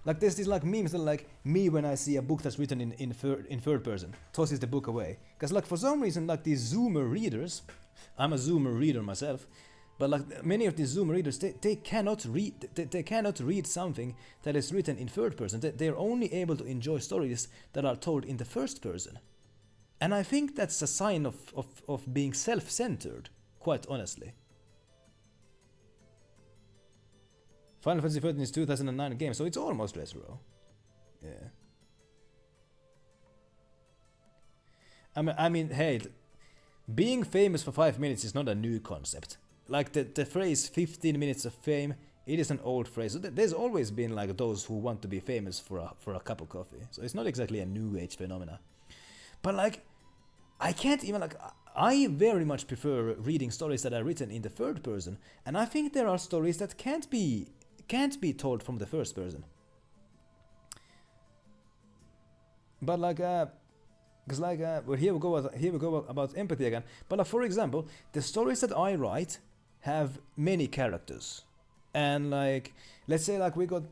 Like there's these like memes that like me when I see a book that's written in third person tosses the book away, because like for some reason like these Zoomer readers, I'm a Zoomer reader myself, but like many of these Zoomer readers they cannot read something that is written in third person. They're only able to enjoy stories that are told in the first person, and I think that's a sign of being self-centered, quite honestly. Final Fantasy XIII is 2009 game, so it's almost retro. Yeah. I mean, hey, being famous for 5 minutes is not a new concept. Like the phrase 15 minutes of fame, it is an old phrase. So there's always been like those who want to be famous for a cup of coffee. So it's not exactly a new age phenomena. But like, I can't even like, I very much prefer reading stories that are written in the third person, and I think there are stories that can't be told from the first person. But like, because like, well, here we go about empathy again. But like, for example, the stories that I write have many characters, and like, let's say like we got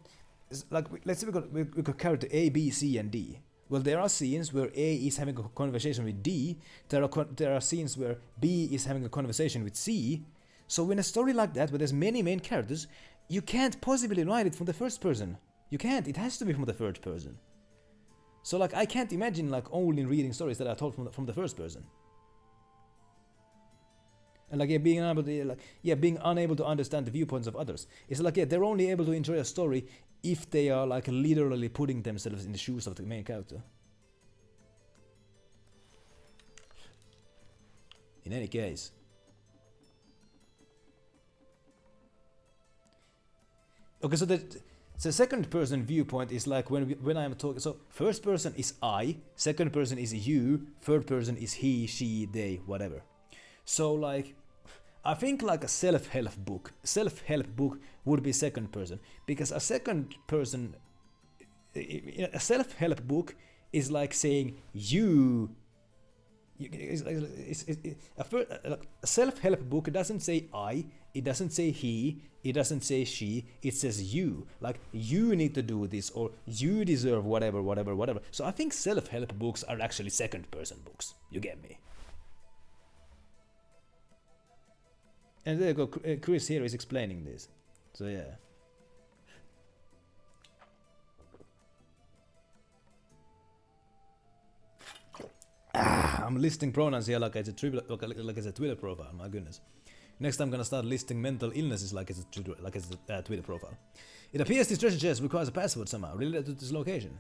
character A, B, C, and D. Well, there are scenes where A is having a conversation with D. There are scenes where B is having a conversation with C. So in a story like that, where there's many main characters, you can't possibly write it from the first person. You can't. It has to be from the third person. So like, I can't imagine like only reading stories that are told from the first person. And like, being unable to understand the viewpoints of others. It's like, they're only able to enjoy a story if they are like literally putting themselves in the shoes of the main character. In any case. Okay, so the second person viewpoint is like when I'm talking. So first person is I, second person is you, third person is he, she, they, whatever. So like, I think like a self-help book would be second person, because a self-help book is like saying you. A self-help book doesn't say I, it doesn't say he, it doesn't say she, it says you. Like, you need to do this, or you deserve whatever. So I think self-help books are actually second-person books. You get me? And there you go, Chris here is explaining this. So yeah. I'm listing pronouns here like it's a Twitter profile. My goodness. Next I'm gonna start listing mental illnesses like it's a Twitter profile. It appears this treasure chest requires a password somehow related to this location.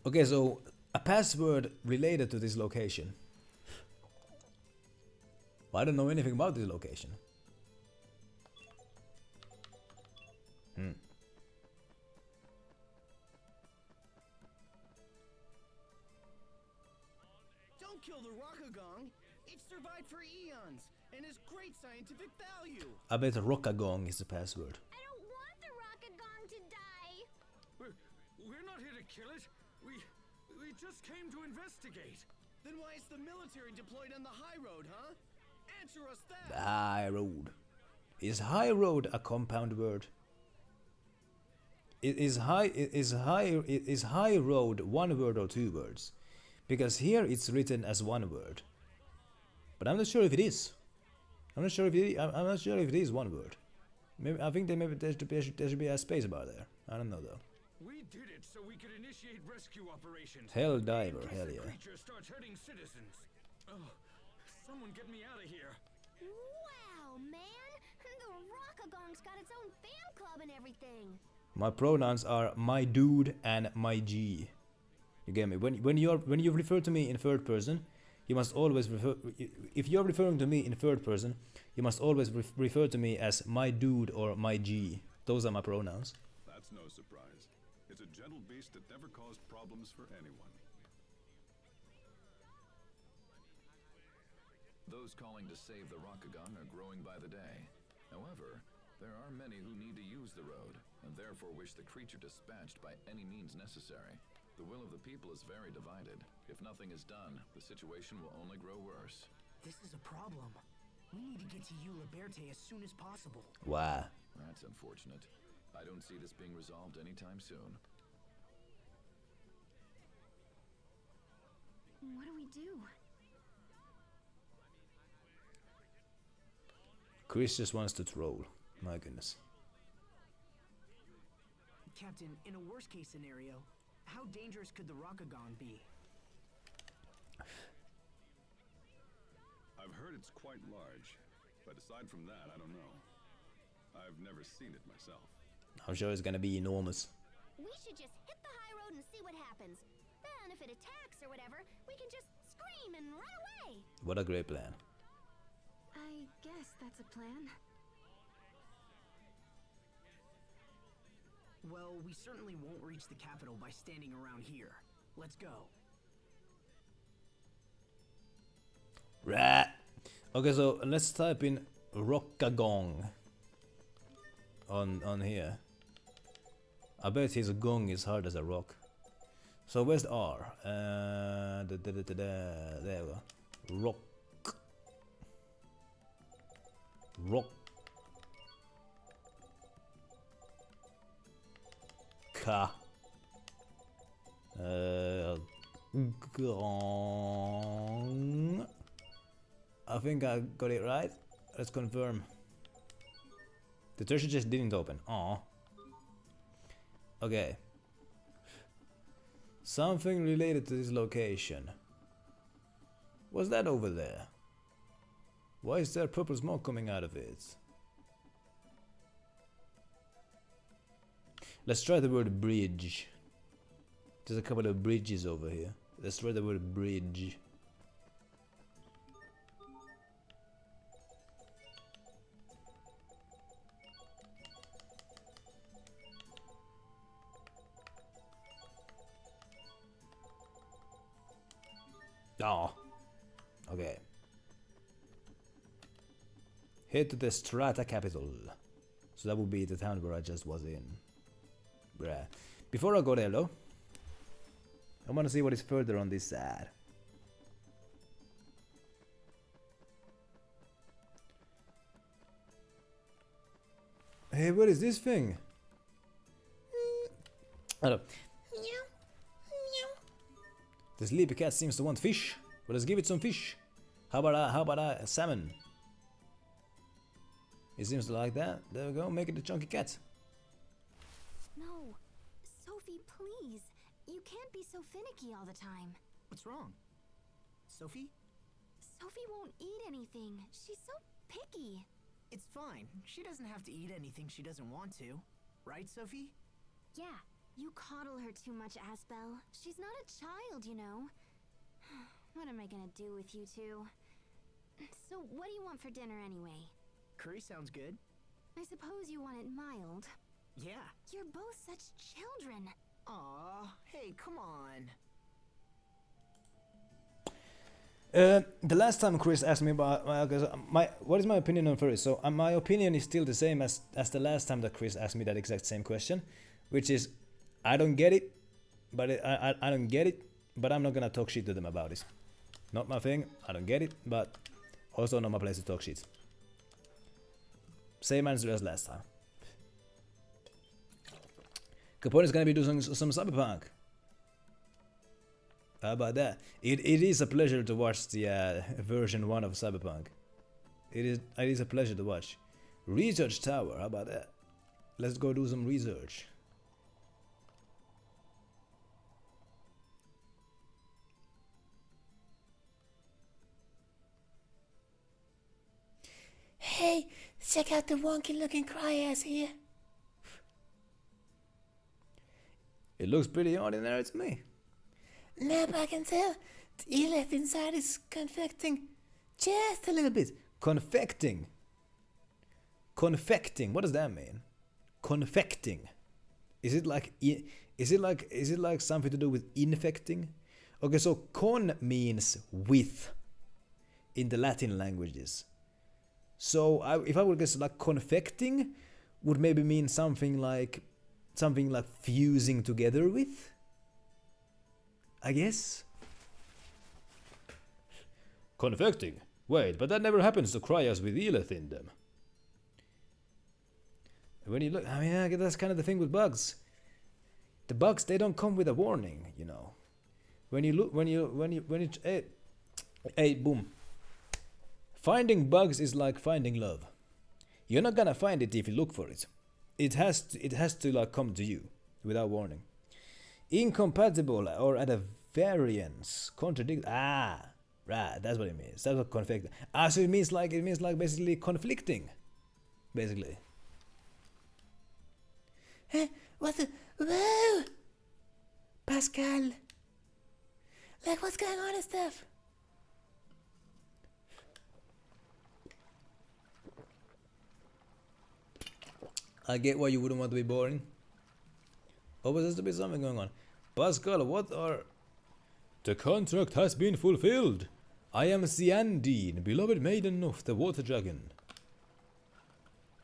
Okay, so a password related to this location. Well, I don't know anything about this location. Don't kill the Rockagong. It survived for eons and has great scientific value. I bet Rockagong is the password. I don't want the Rockagong to die. We're not here to kill it. We just came to investigate. Then why is the military deployed on the high road, huh? Answer us that. The high road. Is high road a compound word? Is high road one word or two words? Because here it's written as one word. But I'm not sure if it is. I'm not sure if it is one word. Maybe I think there should be a space bar there. I don't know though. We did it so we could initiate rescue operations. Hell diver, In case hell the yeah. creature starts hurting citizens. Oh, someone get me out of here. Wow, man! The Rockagong's got its own fan club and everything. My pronouns are my dude and my G. You get me? When you refer to me in third person, you must always refer. If you're referring to me in third person, you must always refer to me as my dude or my G. Those are my pronouns. That's That's no surprise. It's a gentle beast that never caused problems for anyone. Those calling to save the Rokugan are growing by the day. However, there are many who need to use the road, and therefore wish the creature dispatched by any means necessary. The will of the people is very divided. If nothing is done, the situation will only grow worse. This is a problem. We need to get to HiiLLOS as soon as possible. Wow. That's unfortunate. I don't see this being resolved anytime soon. What do we do? Chris just wants to troll. My goodness. Captain, in a worst case scenario, how dangerous could the Rokugan be? I've heard it's quite large, but aside from that, I don't know. I've never seen it myself. I'm sure it's gonna be enormous. We should just hit the high road and see what happens. Then if it attacks or whatever, we can just scream and run away. What a great plan. I guess that's a plan. Well, we certainly won't reach the capital by standing around here. Let's go. Right. Okay, so let's type in Rockagong on here. I bet his gong is hard as a rock. So where's the R? There we go. Rock. Rock. Ka. Gong. I think I got it right. Let's confirm. The treasure just didn't open. Aw. Okay. Something related to this location. What's that over there? Why is there purple smoke coming out of it? Let's try the word bridge. There's a couple of bridges over here. Let's try the word bridge. Oh. Okay. Head to the Strata capital. So that would be the town where I just was in. Bruh. Before I go there though, I want to see what is further on this side. Hey, what is this thing? Hello. The sleepy cat seems to want fish. Well, let's give it some fish. How about a salmon? It seems to like that. There we go. Make it a chunky cat. No. Sophie, please. You can't be so finicky all the time. What's wrong? Sophie? Sophie won't eat anything. She's so picky. It's fine. She doesn't have to eat anything she doesn't want to. Right, Sophie? Yeah. You coddle her too much, Asbel. She's not a child, you know. What am I gonna do with you two? So, what do you want for dinner anyway? Curry sounds good. I suppose you want it mild. Yeah. You're both such children. Aw, hey, come on. The last time Chris asked me about what is my opinion on furries? So my opinion is still the same as the last time that Chris asked me that exact same question, which is I don't get it, but I don't get it, but I'm not gonna talk shit to them about it. Not my thing. I don't get it, but also not my place to talk shit. Same answer as last time. Capone is gonna be doing some cyberpunk. How about that? It is a pleasure to watch the version 1 of Cyberpunk. It is a pleasure to watch. Research Tower, how about that? Let's go do some research. Hey, check out the wonky looking cry-ass here. It looks pretty ordinary to me. No, but I can tell the elect inside is confecting just a little bit. Confecting. Confecting. What does that mean? Confecting. Is it like is it like something to do with infecting? Okay, so con means with in the Latin languages. So if I would guess like confecting would maybe mean something like fusing together with, I guess. Confecting? Wait, but that never happens to cryas with Elith in them. When you look, I mean, I guess that's kind of the thing with bugs. The bugs, they don't come with a warning, you know. When you look, hey, boom. Finding bugs is like finding love. You're not gonna find it if you look for it. It has to like come to you without warning. Incompatible or at a variance, contradict. Ah, right. That's what it means. That's what conflict. Ah, so it means like basically conflicting, basically. Huh? What's the... Whoa! Pascal. Like, what's going on and stuff? I get why you wouldn't want to be boring. Always has to be something going on. Pascal, what are... The contract has been fulfilled. I am Siandine, beloved maiden of the water dragon.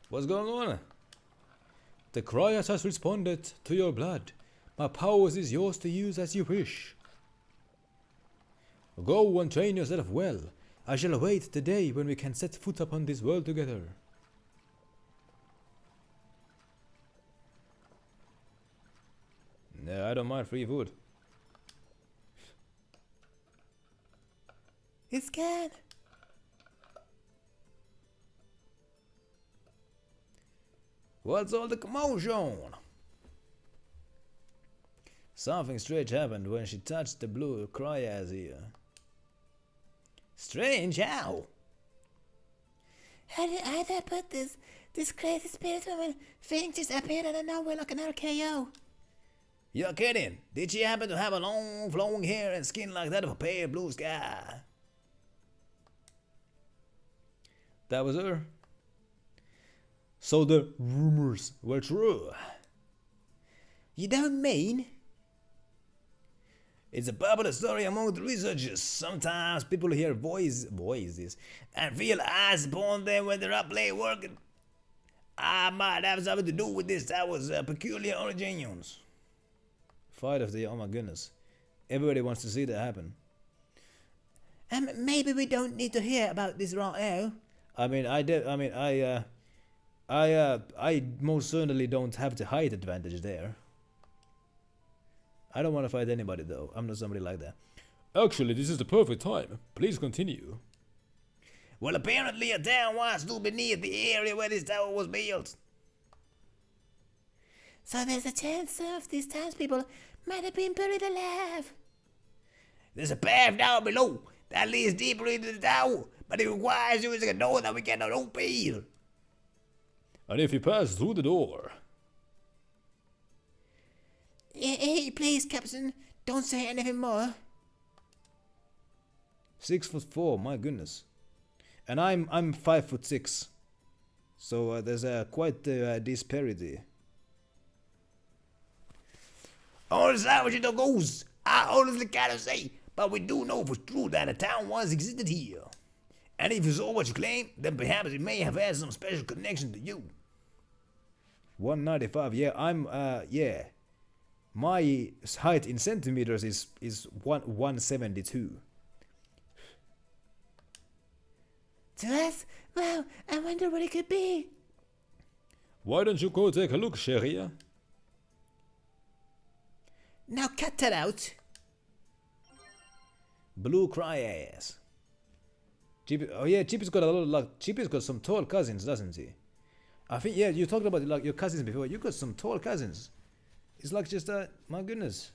What's going on? The Cryas has responded to your blood. My powers is yours to use as you wish. Go and train yourself well. I shall await the day when we can set foot upon this world together. No, I don't mind free food. It's good. What's all the commotion? Something strange happened when she touched the blue Cryas ear. Strange how? How did I put this crazy spirit woman thing just appeared out of nowhere like an RKO? You're kidding. Did she happen to have a long flowing hair and skin like that of a pale blue sky? That was her. So the rumors were true. You don't mean? It's a popular story among the researchers. Sometimes people hear voices and feel eyes upon them when they're up late working. I might have something to do with this. That was peculiar origins. Fight of the, oh my goodness. Everybody wants to see that happen. Maybe we don't need to hear about this right now. I most certainly don't have the height advantage there. I don't want to fight anybody though. I'm not somebody like that. Actually, this is the perfect time. Please continue. Well, apparently a town was still beneath the area where this tower was built. So there's a chance some of these townspeople might have been buried alive. There's a path down below that leads deeper into the tower, but it requires using a door that we cannot open. And if you pass through the door... Hey, please, Captain, don't say anything more. 6'4", my goodness. And I'm 5'6". So there's quite a disparity. All the what it goes, I honestly cannot say, but we do know for true that a town once existed here. And if you saw what you claim, then perhaps it may have had some special connection to you. 195, yeah, yeah. My height in centimeters is 172. To us? Wow, I wonder what it could be. Why don't you go take a look, Cheria? Now cut that out. Blue Cryas. Oh yeah, Chippy's got a lot of luck. Chippy's got some tall cousins, doesn't he? I think, yeah, you talked about like your cousins before. You got some tall cousins. It's like just my goodness.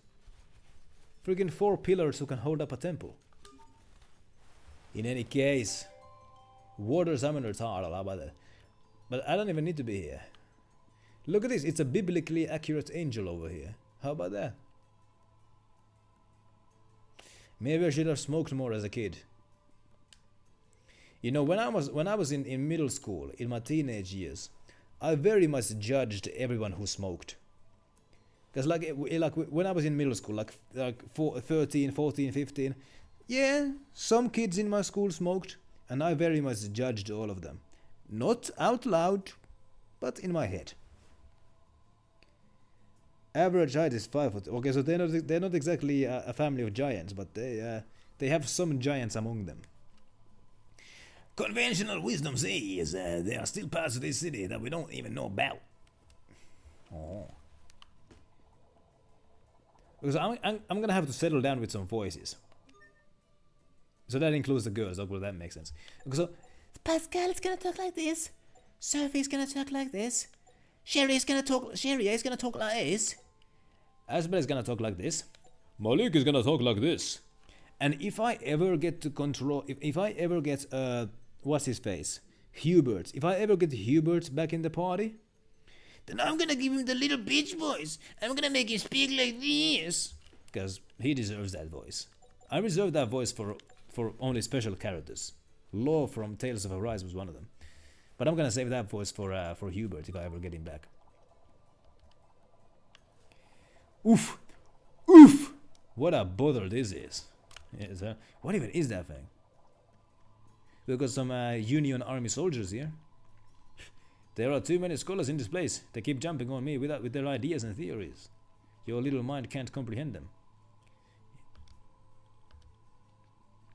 Friggin' 4 pillars who can hold up a temple. In any case, water summoners are all about that. But I don't even need to be here. Look at this, it's a biblically accurate angel over here. How about that? Maybe I should have smoked more as a kid. You know, when I was in middle school, in my teenage years, I very much judged everyone who smoked. Because when I was in middle school, like 13, 14, 15, yeah, some kids in my school smoked, and I very much judged all of them. Not out loud, but in my head. Average height is 5 foot. Okay, so they're not exactly a family of giants, but they have some giants among them. Conventional wisdom says there are still parts of this city that we don't even know about. Oh. Because I'm gonna have to settle down with some voices. So that includes the girls. Okay, that makes sense. So Pascal is gonna talk like this. Sophie's gonna talk like this. Sherry is gonna talk like this. Asbel is gonna talk like this. Malik is gonna talk like this. And if I ever get to control, if I ever get what's his face, Hubert. If I ever get Hubert back in the party, then I'm gonna give him the little bitch voice. I'm gonna make him speak like this, because he deserves that voice. I reserve that voice for only special characters. Law from Tales of Arise was one of them. But I'm gonna save that voice for Hubert if I ever get him back. Oof! Oof! What a bother this is. Yes, what even is that thing? We've got some Union Army soldiers here. There are too many scholars in this place. They keep jumping on me with their ideas and theories. Your little mind can't comprehend them.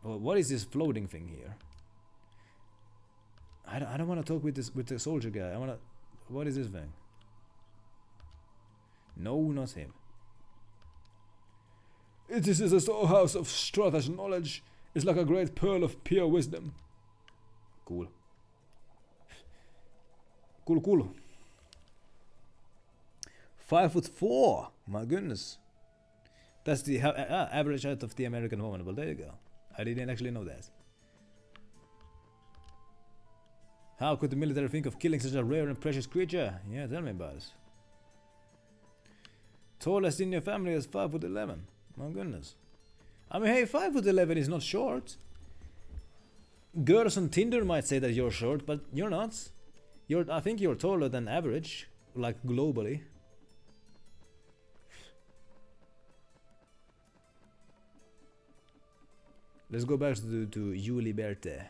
Oh, what is this floating thing here? I don't want to talk with the soldier guy. I want to. What is this thing? No, not him. It is a storehouse of Strata's knowledge. It's like a great pearl of pure wisdom. Cool. Cool. 5'4". My goodness. That's the average height of the American woman. Well, there you go. I didn't actually know that. How could the military think of killing such a rare and precious creature? Yeah, tell me about it. Tallest in your family is 5'11". My goodness. I mean, hey, 5'11" is not short. Girls on Tinder might say that you're short, but you're not. I think you're taller than average, like globally. Let's go back to Julie Berthe.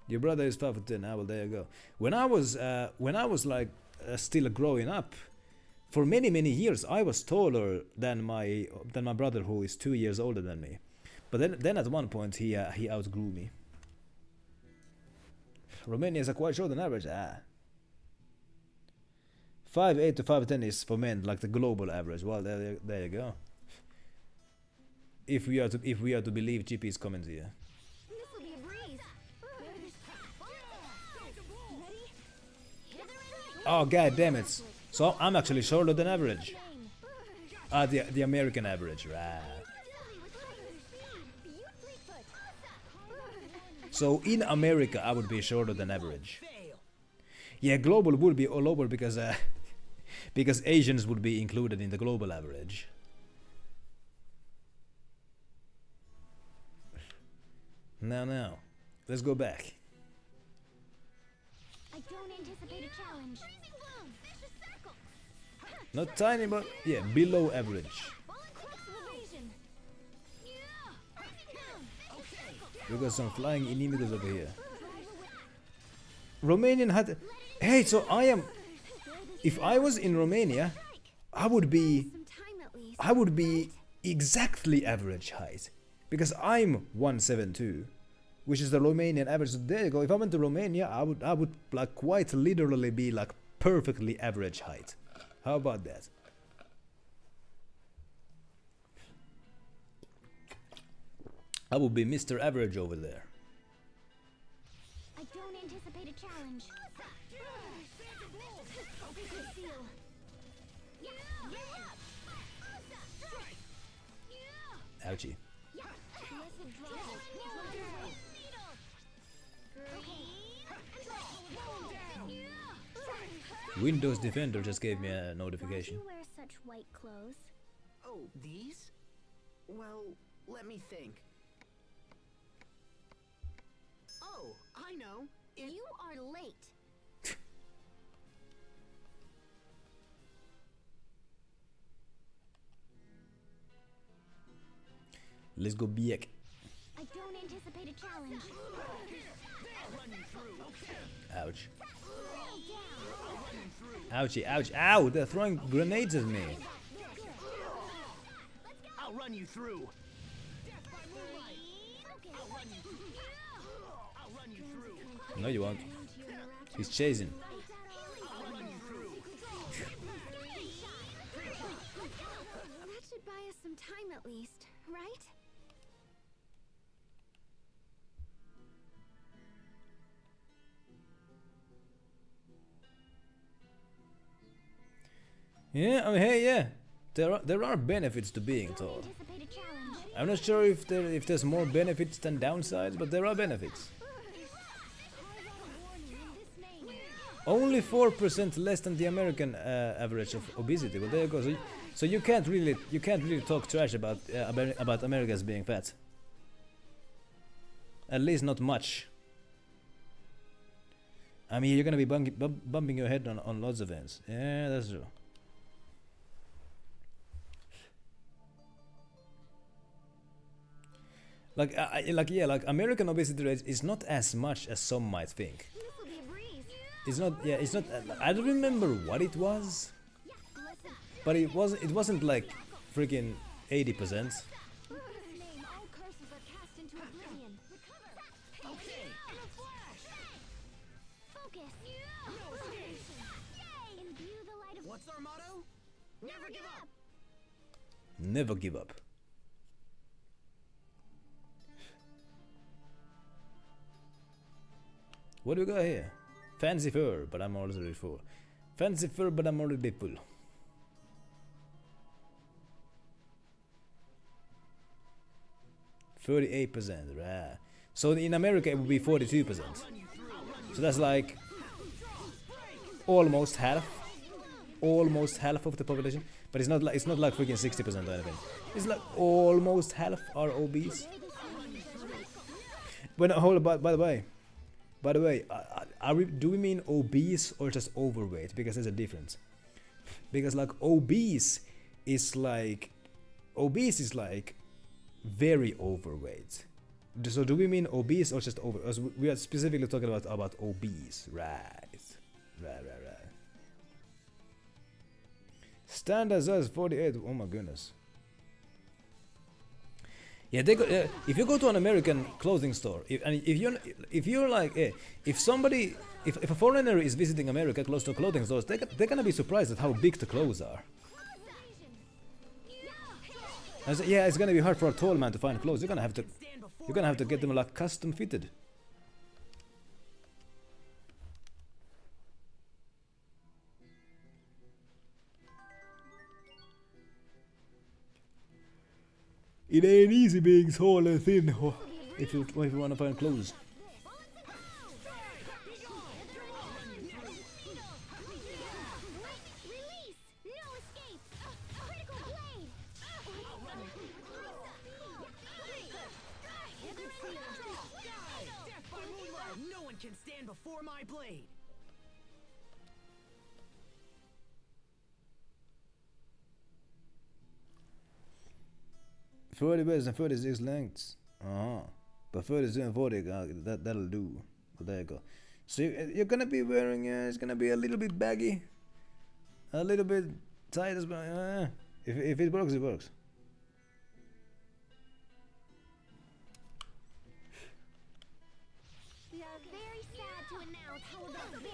Your brother is 5'10". Ah, well, there you go. When I was like still growing up, for many years, I was taller than my brother, who is 2 years older than me. But then at one point he outgrew me. Romania is quite short on average. 5'8" to 5'10" is for men like the global average. Well, there you go. If we are to believe GP's comments here. This'll be a breeze. Oh, god damn it. So I'm actually shorter than average. The American average, right. So in America I would be shorter than average. Yeah, global would be all over because because Asians would be included in the global average. Now, let's go back. I don't anticipate a challenge. Not tiny, but yeah, below average. We got some flying enemies over here. Romanian had. Hey, so I am. If I was in Romania, I would be exactly average height, because I'm 172, which is the Romanian average. So there you go. If I went to Romania, I would like quite literally be like perfectly average height. How about that? I would be Mr. Average over there. I don't anticipate a challenge. Ouchie. Windows Defender just gave me a notification. Why do you wear such white clothes? Oh, these? Well, let me think. Oh, I know. You are late. Let's go back. I don't anticipate a challenge. Ouch. Ouchie, ouch, ow! They're throwing grenades at me. I'll run you through. No, you won't. He's chasing. That should buy us some time at least, right? Yeah, I mean, hey, yeah. There are benefits to being tall. I'm not sure if there's more benefits than downsides, but there are benefits. Only 4% less than the American average of obesity. Well, there you go. So you can't really talk trash about Americans being fat. At least not much. I mean, you're gonna be bumping your head on lots of ends. Yeah, that's true. Like American obesity rate is not as much as some might think. It's not. Yeah, it's not. I don't remember what it was, but it wasn't like freaking 80%. What's our motto? Never give up. Never give up. What do we got here? Fancy fur, but I'm already full. Fancy fur, but I'm already full. %, right? So in America it would be 42%. So that's like almost half of the population. But it's not like freaking 60% or anything. It's like almost half are obese. But hold on, by the way, do we mean obese or just overweight? Because there's a difference. Because like obese is like very overweight. So do we mean obese or just over? We are specifically talking about obese, right? Standard size 48. Oh my goodness. Yeah, if you go to an American clothing store, if a foreigner is visiting America close to clothing stores, they're gonna be surprised at how big the clothes are. And so, yeah, it's gonna be hard for a tall man to find clothes. You're gonna have to get them like custom fitted. It ain't easy being tall and thin if you want to find clothes. No one can stand before my blade. $40 base and 36 lengths. But 32 and 40, that'll do. But there you go. So you're gonna be wearing, it's gonna be a little bit baggy, a little bit tight as well. If it works, it works. We are very sad to announce how about this.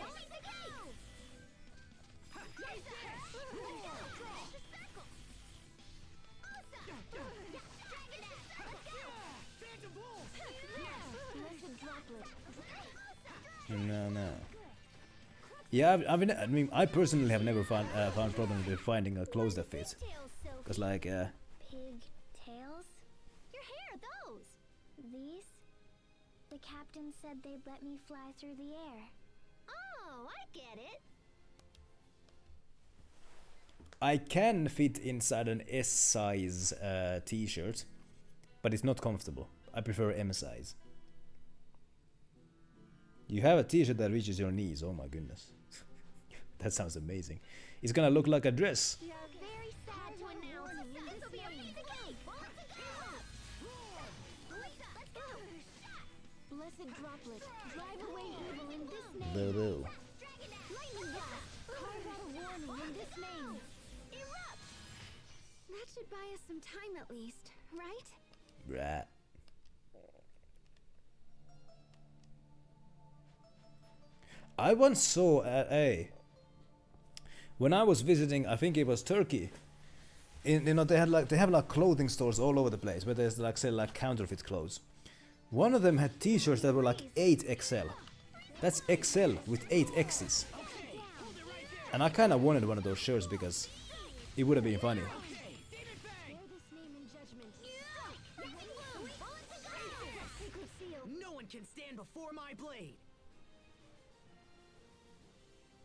No. Yeah, I mean, I personally have never found problems with finding a clothes that fits. Cause like, Pigtails? Your hair, those! These? The captain said they'd let me fly through the air. Oh, I get it. I can fit inside an S size t-shirt, but it's not comfortable. I prefer M size. You have a t-shirt that reaches your knees. Oh my goodness. That sounds amazing. It's gonna look like a dress. We are very sad to announce this will be a Blessed droplet, drive away evil in this name. Boo boo. Lightning blast, carve out a warning in this name. Erupt! That should buy us some time at least, right? Right. I once saw when I was visiting, I think it was Turkey. They have like clothing stores all over the place where there's like sell like counterfeit clothes. One of them had T-shirts that were like 8XL. That's XL with 8 X's. And I kind of wanted one of those shirts because it would have been funny. No one can stand before my blade.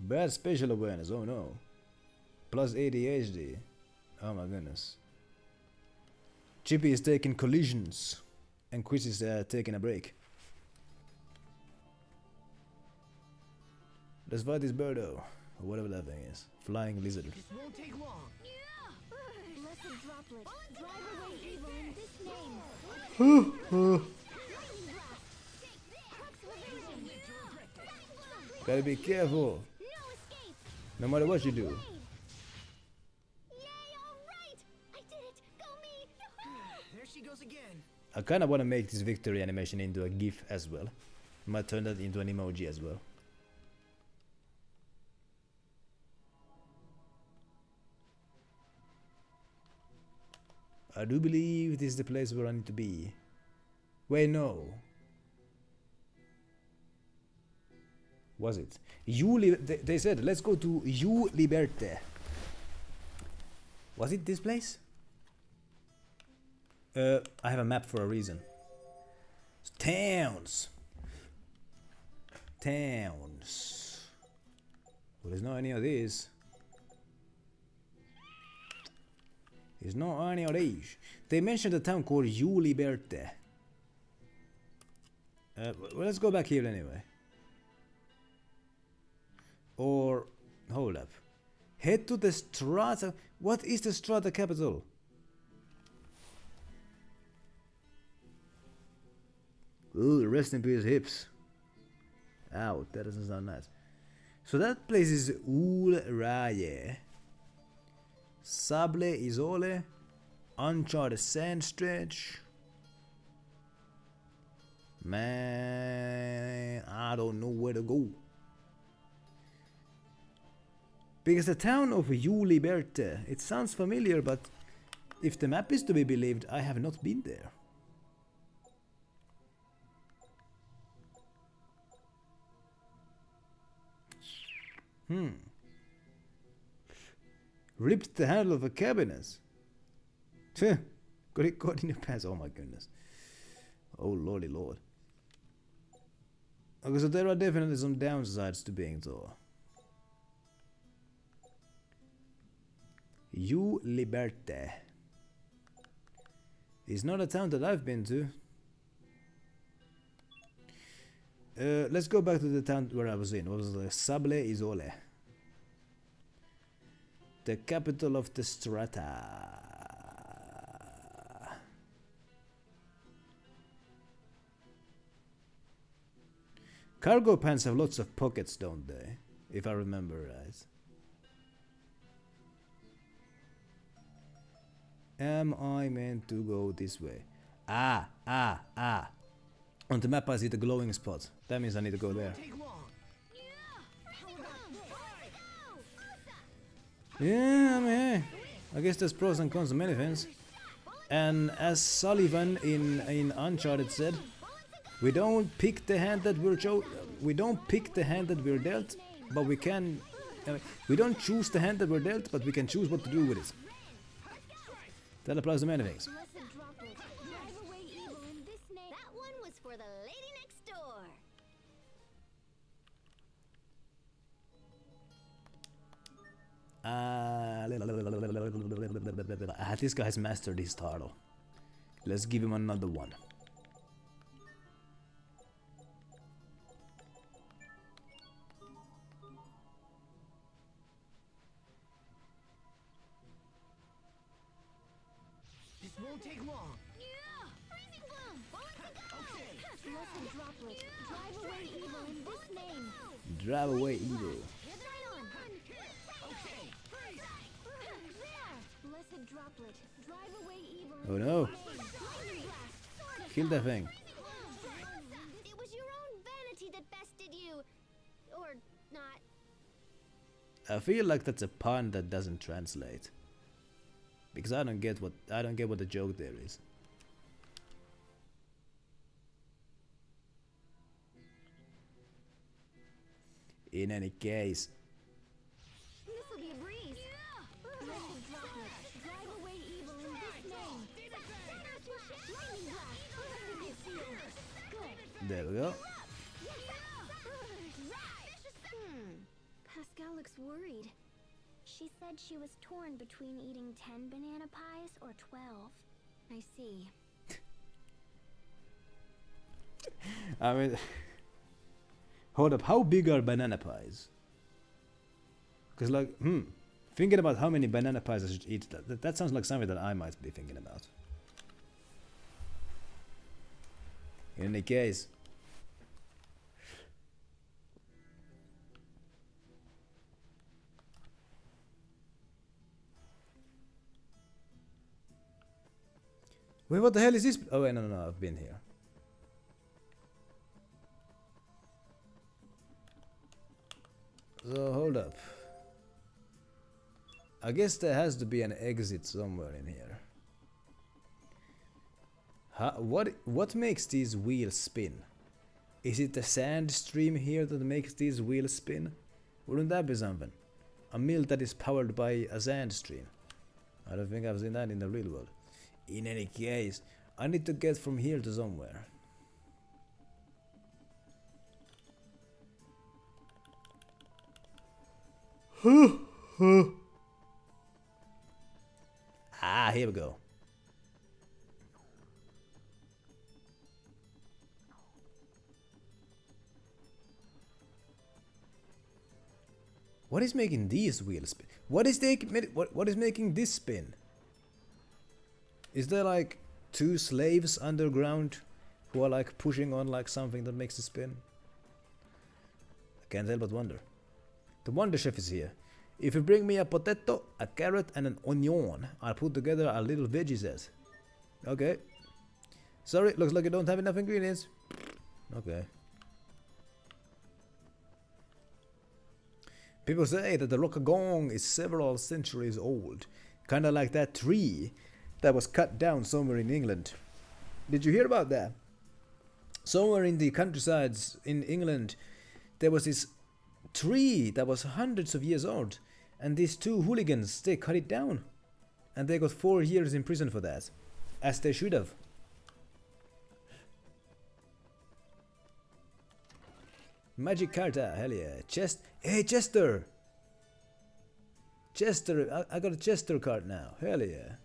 Bad spatial awareness, oh no. Plus ADHD. Oh my goodness. Chippy is taking collisions. And Quiz is taking a break. Let's fight this birdo. Or whatever that thing is. Flying lizard. This won't take long. Blessed droplet, drive away evil in this name. Gotta be careful. No escape. No matter what you do. Yay, all right. I did it. Go me. There she goes again. I kinda wanna make this victory animation into a GIF as well. Might turn that into an emoji as well. I do believe this is the place where I need to be. Wait, no. Was it? They said, let's go to You Liberte. Was it this place? I have a map for a reason. Towns. Towns. Well, there's not any of these. There's not any of these. They mentioned a town called You Liberte. Well, let's go back here anyway. Or, hold up. Head to the Strata. What is the Strata capital? Ooh, rest in peace, hips. Ow, that doesn't sound nice. So that place is Ulraye. Sable Isole. Uncharted Sand Stretch. Man, I don't know where to go. Because the town of You Liberte, it sounds familiar, but if the map is to be believed, I have not been there. Ripped the handle of a cabinet. Got it caught in your pants. Oh my goodness. Oh lordy lord. Okay, so there are definitely some downsides to being Thor. You Liberte is not a town that I've been to. Let's go back to the town where I was in. What was it? Sable Isole. The capital of the Strata. Cargo pants have lots of pockets, don't they? If I remember right. Am I meant to go this way? Ah. On the map I see the glowing spot. That means I need to go there. Take long. Yeah, I mean, I guess there's pros and cons to many things. And as Sullivan in Uncharted said, we don't pick the hand that we're dealt, but we can. We don't choose the hand that we're dealt, but we can choose what to do with it. That applies to many things. Blessed droplet, drive away evil in this name. That one was for the lady next door. This guy has mastered his title. Let's give him another one. This won't take long. Freezing bloom. Blessed droplet, in this name. Drive away evil. Hit right on. Okay. There. Blessed droplet. Drive away evil. Oh no. Lightning blast. Kill that thing. It was your own vanity that bested you. Or not. I feel like that's a pun that doesn't translate. Because I don't get what the joke there is. In any case, This'll be a breeze. Blessed droplet. Drive away evil in this name. Lightning blast. Good. there we go. Pascal looks worried. She said she was torn between eating 10 banana pies or 12. I see. I mean, hold up, how big are banana pies? Because like, thinking about how many banana pies I should eat, that sounds like something that I might be thinking about. In any case, wait, what the hell is this? Oh wait, no, I've been here. So hold up. I guess there has to be an exit somewhere in here. What makes these wheels spin? Is it the sand stream here that makes these wheels spin? Wouldn't that be something? A mill that is powered by a sand stream. I don't think I've seen that in the real world. In any case, I need to get from here to somewhere. Ah, here we go. What is making these wheels spin? What is making this spin? Is there like two slaves underground who are like pushing on like something that makes it spin? I can't help but wonder. The Wonder Chef is here. If you bring me a potato, a carrot and an onion, I'll put together a little veggie set. Okay. Sorry, looks like you don't have enough ingredients. Okay. People say that the Rockagong is several centuries old. Kinda like that tree that was cut down somewhere in England. Did you hear about that? Somewhere in the countrysides in England, there was this tree that was hundreds of years old, and these two hooligans, they cut it down, and they got 4 years in prison for that, as they should have. Magic Carta, hell yeah. Hey Chester! Chester, I got a Chester card now, hell yeah.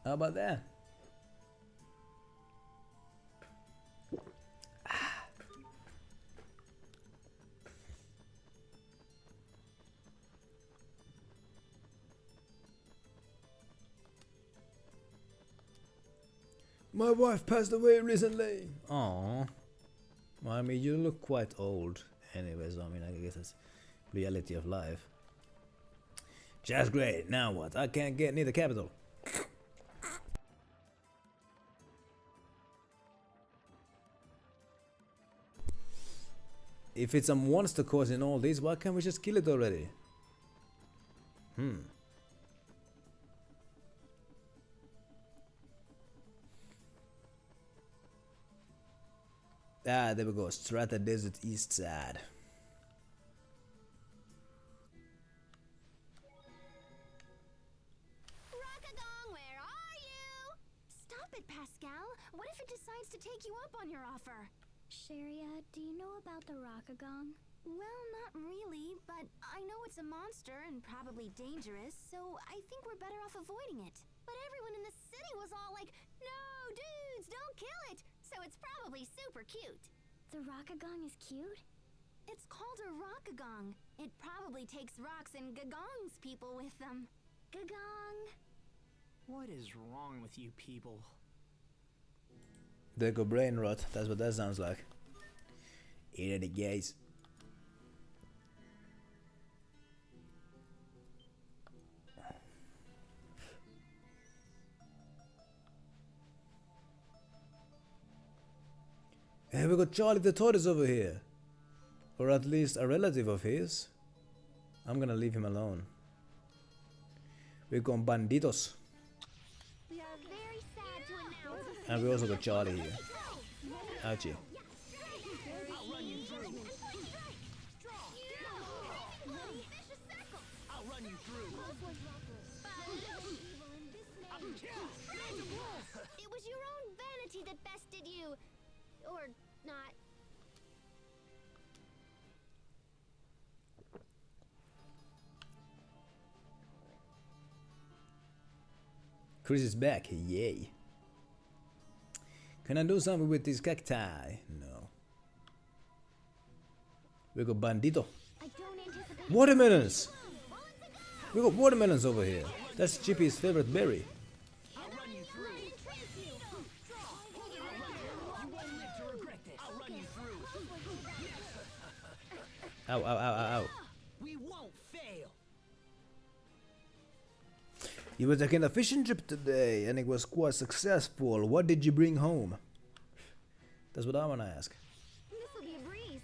How about that? My wife passed away recently. Aww. Well, I mean, you look quite old. Anyways, I mean, I guess that's reality of life. Just great. Now what? I can't get near the capital. If it's a monster causing all this, why can't we just kill it already? Ah, there we go. Strata Desert East Side. Rockagong, where are you? Stop it, Pascal. What if it decides to take you up on your offer? Sharia, do you know about the Rockagong? Well, not really, but I know it's a monster and probably dangerous, so I think we're better off avoiding it. But everyone in the city was all like, no, dudes, don't kill it! So it's probably super cute. The Rockagong is cute? It's called a Rockagong. It probably takes rocks and gagongs people with them. Gagong. What is wrong with you people? There go brain rot. That's what that sounds like. In any case. Hey, we got Charlie the Tortoise over here. Or at least a relative of his. I'm gonna leave him alone. We got Banditos. We are very sad to announce. And we also got Charlie here. Ouchie. I'll run you through. I'll run you through. It was your own vanity that bested you. Or not. Chris is back, yay. Can I do something with this cacti? No. We got Bandito. I don't anticipate. Watermelons! We got watermelons over here. That's Chippy's favorite berry. I'll run you through. You won't live to regret this. I'll run you through. Ow, ow, ow, ow, ow. We won't fail. You were taking a fishing trip today and it was quite successful. What did you bring home? That's what I want to ask. This will be a breeze.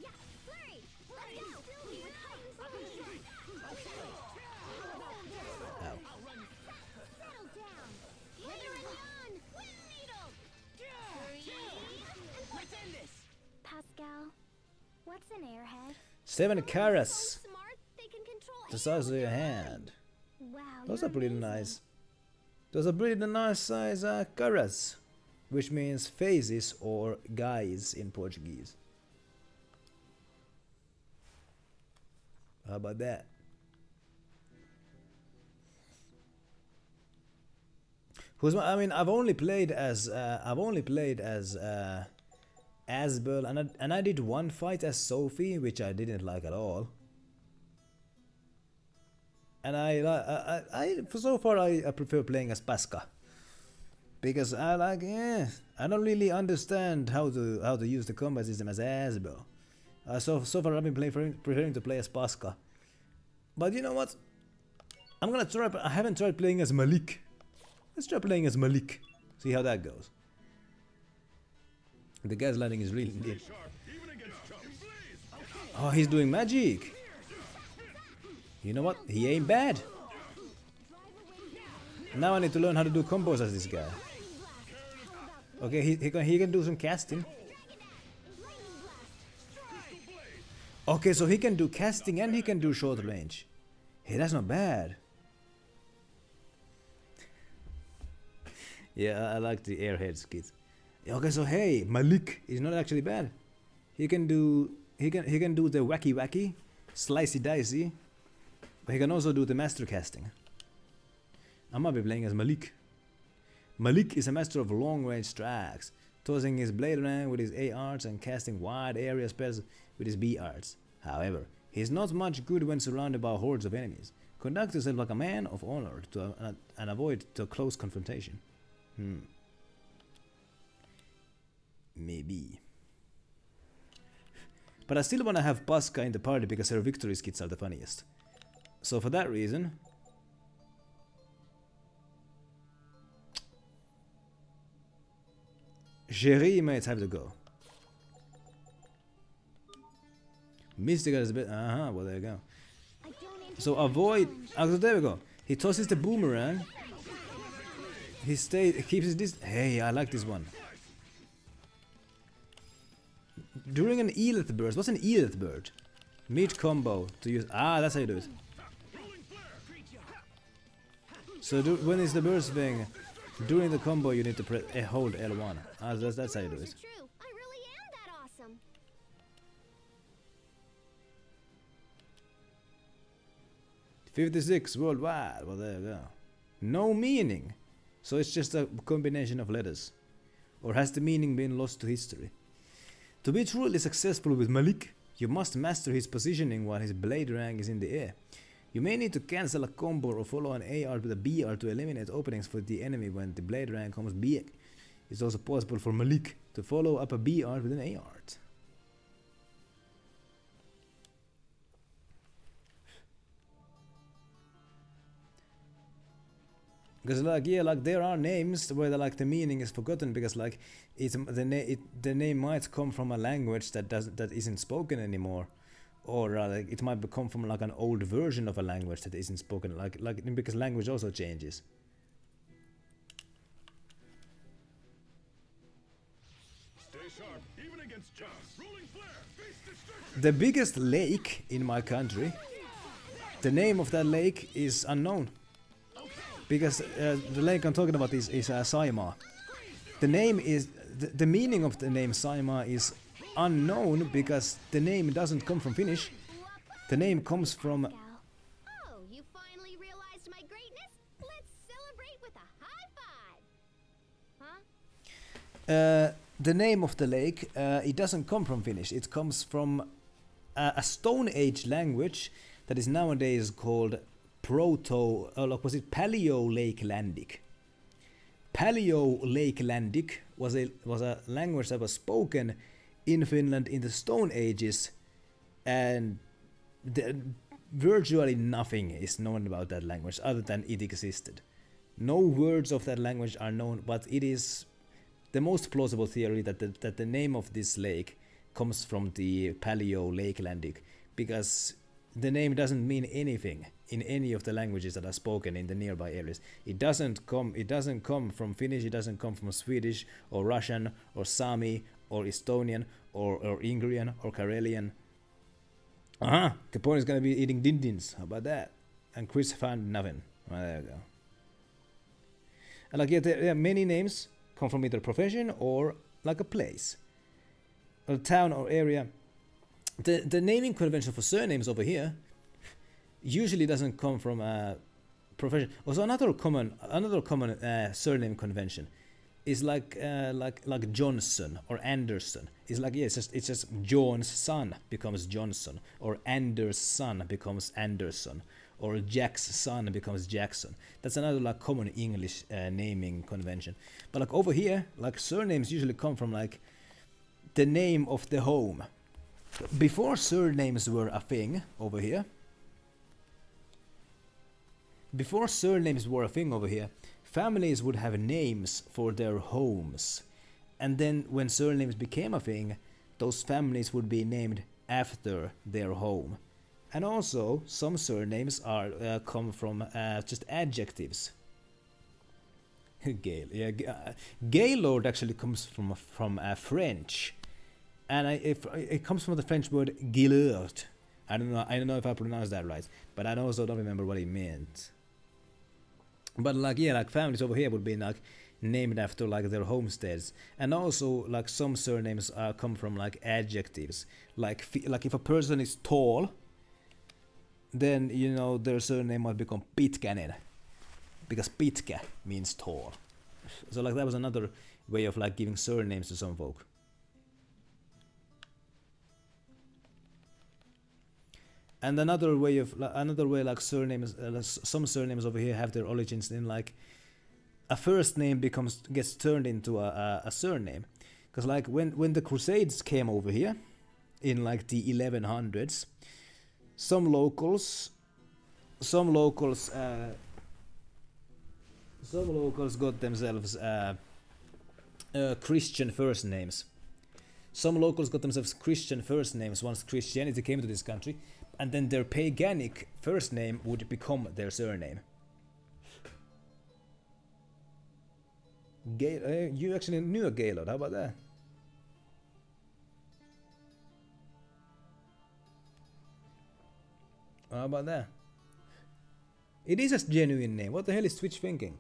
Yeah, flurry. Let's go. Ow. Settle down. Hither and yon. Wind needle. Let's end this. Pascal, what's an airhead? 7 carats. So smart, they can control The size of your hand. Wow, Those you're are pretty amazing. nice. Those are pretty nice size carats. Which means faces or guys in Portuguese. How about that? I mean, I've only played as Asbel, and I did one fight as Sophie, which I didn't like at all. And I so far I prefer playing as Pasca, because I don't really understand how to use the combat system as Asbel. So far I've been preferring to play as Pasca. But you know what? I'm gonna try. I haven't tried playing as Malik. Let's try playing as Malik. See how that goes. The gaslighting is really deep. Oh, he's doing magic. You know what? He ain't bad. Now I need to learn how to do combos as this guy. Okay, he can do some casting. Okay, so he can do casting and he can do short range. Hey, that's not bad. Yeah, I like the airhead skit. Okay, so hey, Malik is not actually bad. He can do the wacky, slicey dicey, but he can also do the master casting. I might be playing as Malik. Malik is a master of long range strikes, tossing his blade around with his A arts and casting wide area spells with his B arts. However, he is not much good when surrounded by hordes of enemies. Conduct yourself like a man of honor and avoid the close confrontation. Maybe. But I still want to have Pasca in the party because her victory skits are the funniest. So for that reason... Jerry might have to go. Mystical is a bit... well there you go. So avoid... so there we go. He tosses the boomerang. He keeps his distance. Hey, I like this one. During an Elith burst. What's an Elith burst? Mid combo to use. That's how you do it. So when it's the burst thing, during the combo you need to hold L1. That's how you do it. True. I really am that awesome. 56 worldwide. Well, there you go. No meaning. So it's just a combination of letters. Or has the meaning been lost to history? To be truly successful with Malik, you must master his positioning while his blade rank is in the air. You may need to cancel a combo or follow an A art with a B art to eliminate openings for the enemy when the blade rank comes big. It's also possible for Malik to follow up a B art with an A art. Because like yeah, like there are names where the meaning is forgotten because like the name might come from a language that isn't spoken anymore, or like it might come from like an old version of a language that isn't spoken, like because language also changes. Stay sharp, even against chance. Rolling flare, face destruction. The biggest lake in my country, the name of that lake is unknown. Because the lake I'm talking about is Saimaa. The name is the meaning of the name Saimaa is unknown because the name doesn't come from Finnish. The name comes from. Oh, you finally realized my greatness? Let's celebrate with a high five. Huh? The name of the lake it doesn't come from Finnish. It comes from a Stone Age language that is nowadays called Paleo-Lakelandic. Paleo-Lakelandic was a language that was spoken in Finland in the Stone Ages, and virtually nothing is known about that language other than it existed. No words of that language are known, but it is the most plausible theory that the name of this lake comes from the Paleo-Lakelandic, because the name doesn't mean anything in any of the languages that are spoken in the nearby areas. It doesn't come from Finnish, it doesn't come from Swedish or Russian or Sami or Estonian or Ingrian or Karelian. Capone is gonna be eating dindins. How about that? And Chris found nothing. Well, there you go. And like yeah, many names come from either profession or like a place, a town or area. The naming convention for surnames over here usually doesn't come from a profession. Also, another common surname convention is like Johnson or Anderson. It's like yeah, it's just John's son becomes Johnson, or Anders' son becomes Anderson, or Jack's son becomes Jackson. That's another like common English naming convention. But like over here, like surnames usually come from like the name of the home. Before surnames were a thing over here, families would have names for their homes. And then when surnames became a thing, those families would be named after their home. And also, some surnames are come from just adjectives. Gaylord actually comes from French. And it comes from the French word Gaylord. I don't know if I pronounced that right, but I also don't remember what it meant. But like yeah, like families over here would be like named after like their homesteads, and also like some surnames come from like adjectives. Like if a person is tall, then you know their surname might become Pitkänen, because Pitkä means tall. So like that was another way of like giving surnames to some folk. And another way like surnames, some surnames over here have their origins in like a first name gets turned into a surname, because like when the Crusades came over here in like the 1100s, some locals got themselves Christian first names. Some locals got themselves Christian first names once Christianity came to this country. And then their paganic first name would become their surname. You actually knew a Gaylord, how about that? How about that? It is a genuine name. What the hell is Twitch thinking?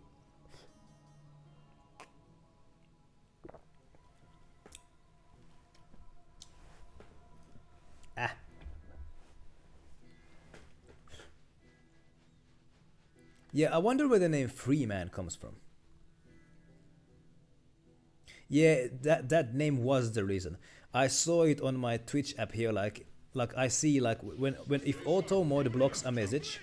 Yeah, I wonder where the name Freeman comes from. Yeah, that name was the reason. I saw it on my Twitch app here, like I see like when if auto mode blocks a message,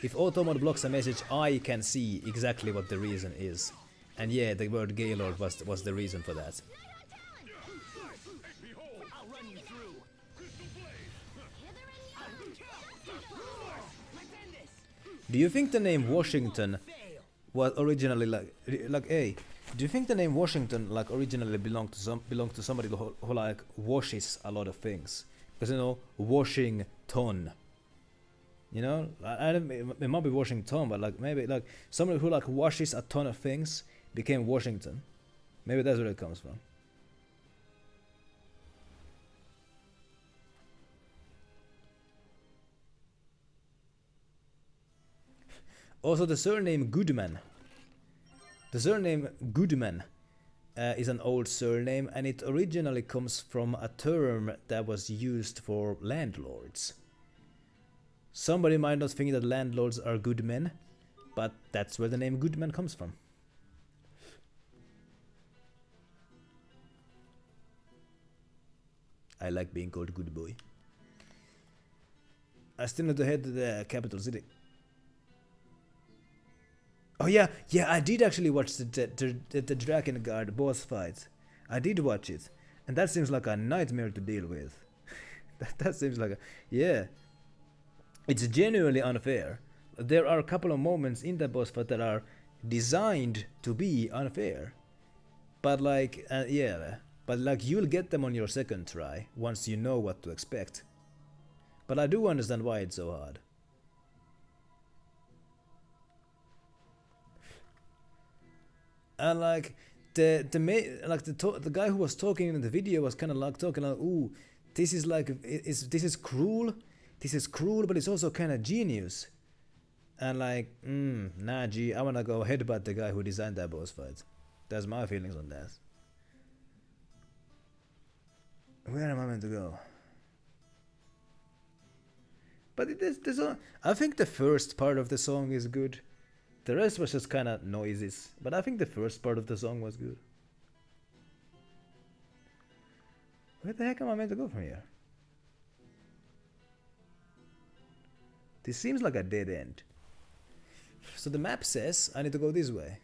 if automod blocks a message, I can see exactly what the reason is. And yeah, the word Gaylord was the reason for that. I'll run you through. Do you think the name Washington was originally like hey? Do you think the name Washington like originally belonged to somebody who like washes a lot of things? Because you know Washington. You know, it might be Washington, but like maybe like somebody who like washes a ton of things became Washington. Maybe that's where it comes from. Also, the surname Goodman. The surname Goodman is an old surname, and it originally comes from a term that was used for landlords. Somebody might not think that landlords are good men, but that's where the name Goodman comes from. I like being called good boy. I still need to head to the capital city. Oh yeah, I did actually watch the Drakengard boss fight. I did watch it, and that seems like a nightmare to deal with. that seems like a yeah. It's genuinely unfair. There are a couple of moments in the boss fight that are designed to be unfair, but like yeah, but like you'll get them on your second try once you know what to expect. But I do understand why it's so hard. And like the guy who was talking in the video was kind of like talking like, ooh, this is cruel. This is cruel, but it's also kind of genius. And like, nah, gee, I wanna go headbutt the guy who designed that boss fight. That's my feelings on that. Where am I meant to go? But I think the first part of the song is good. The rest was just kind of noises, but I think the first part of the song was good. Where the heck am I meant to go from here? This seems like a dead end. So the map says I need to go this way.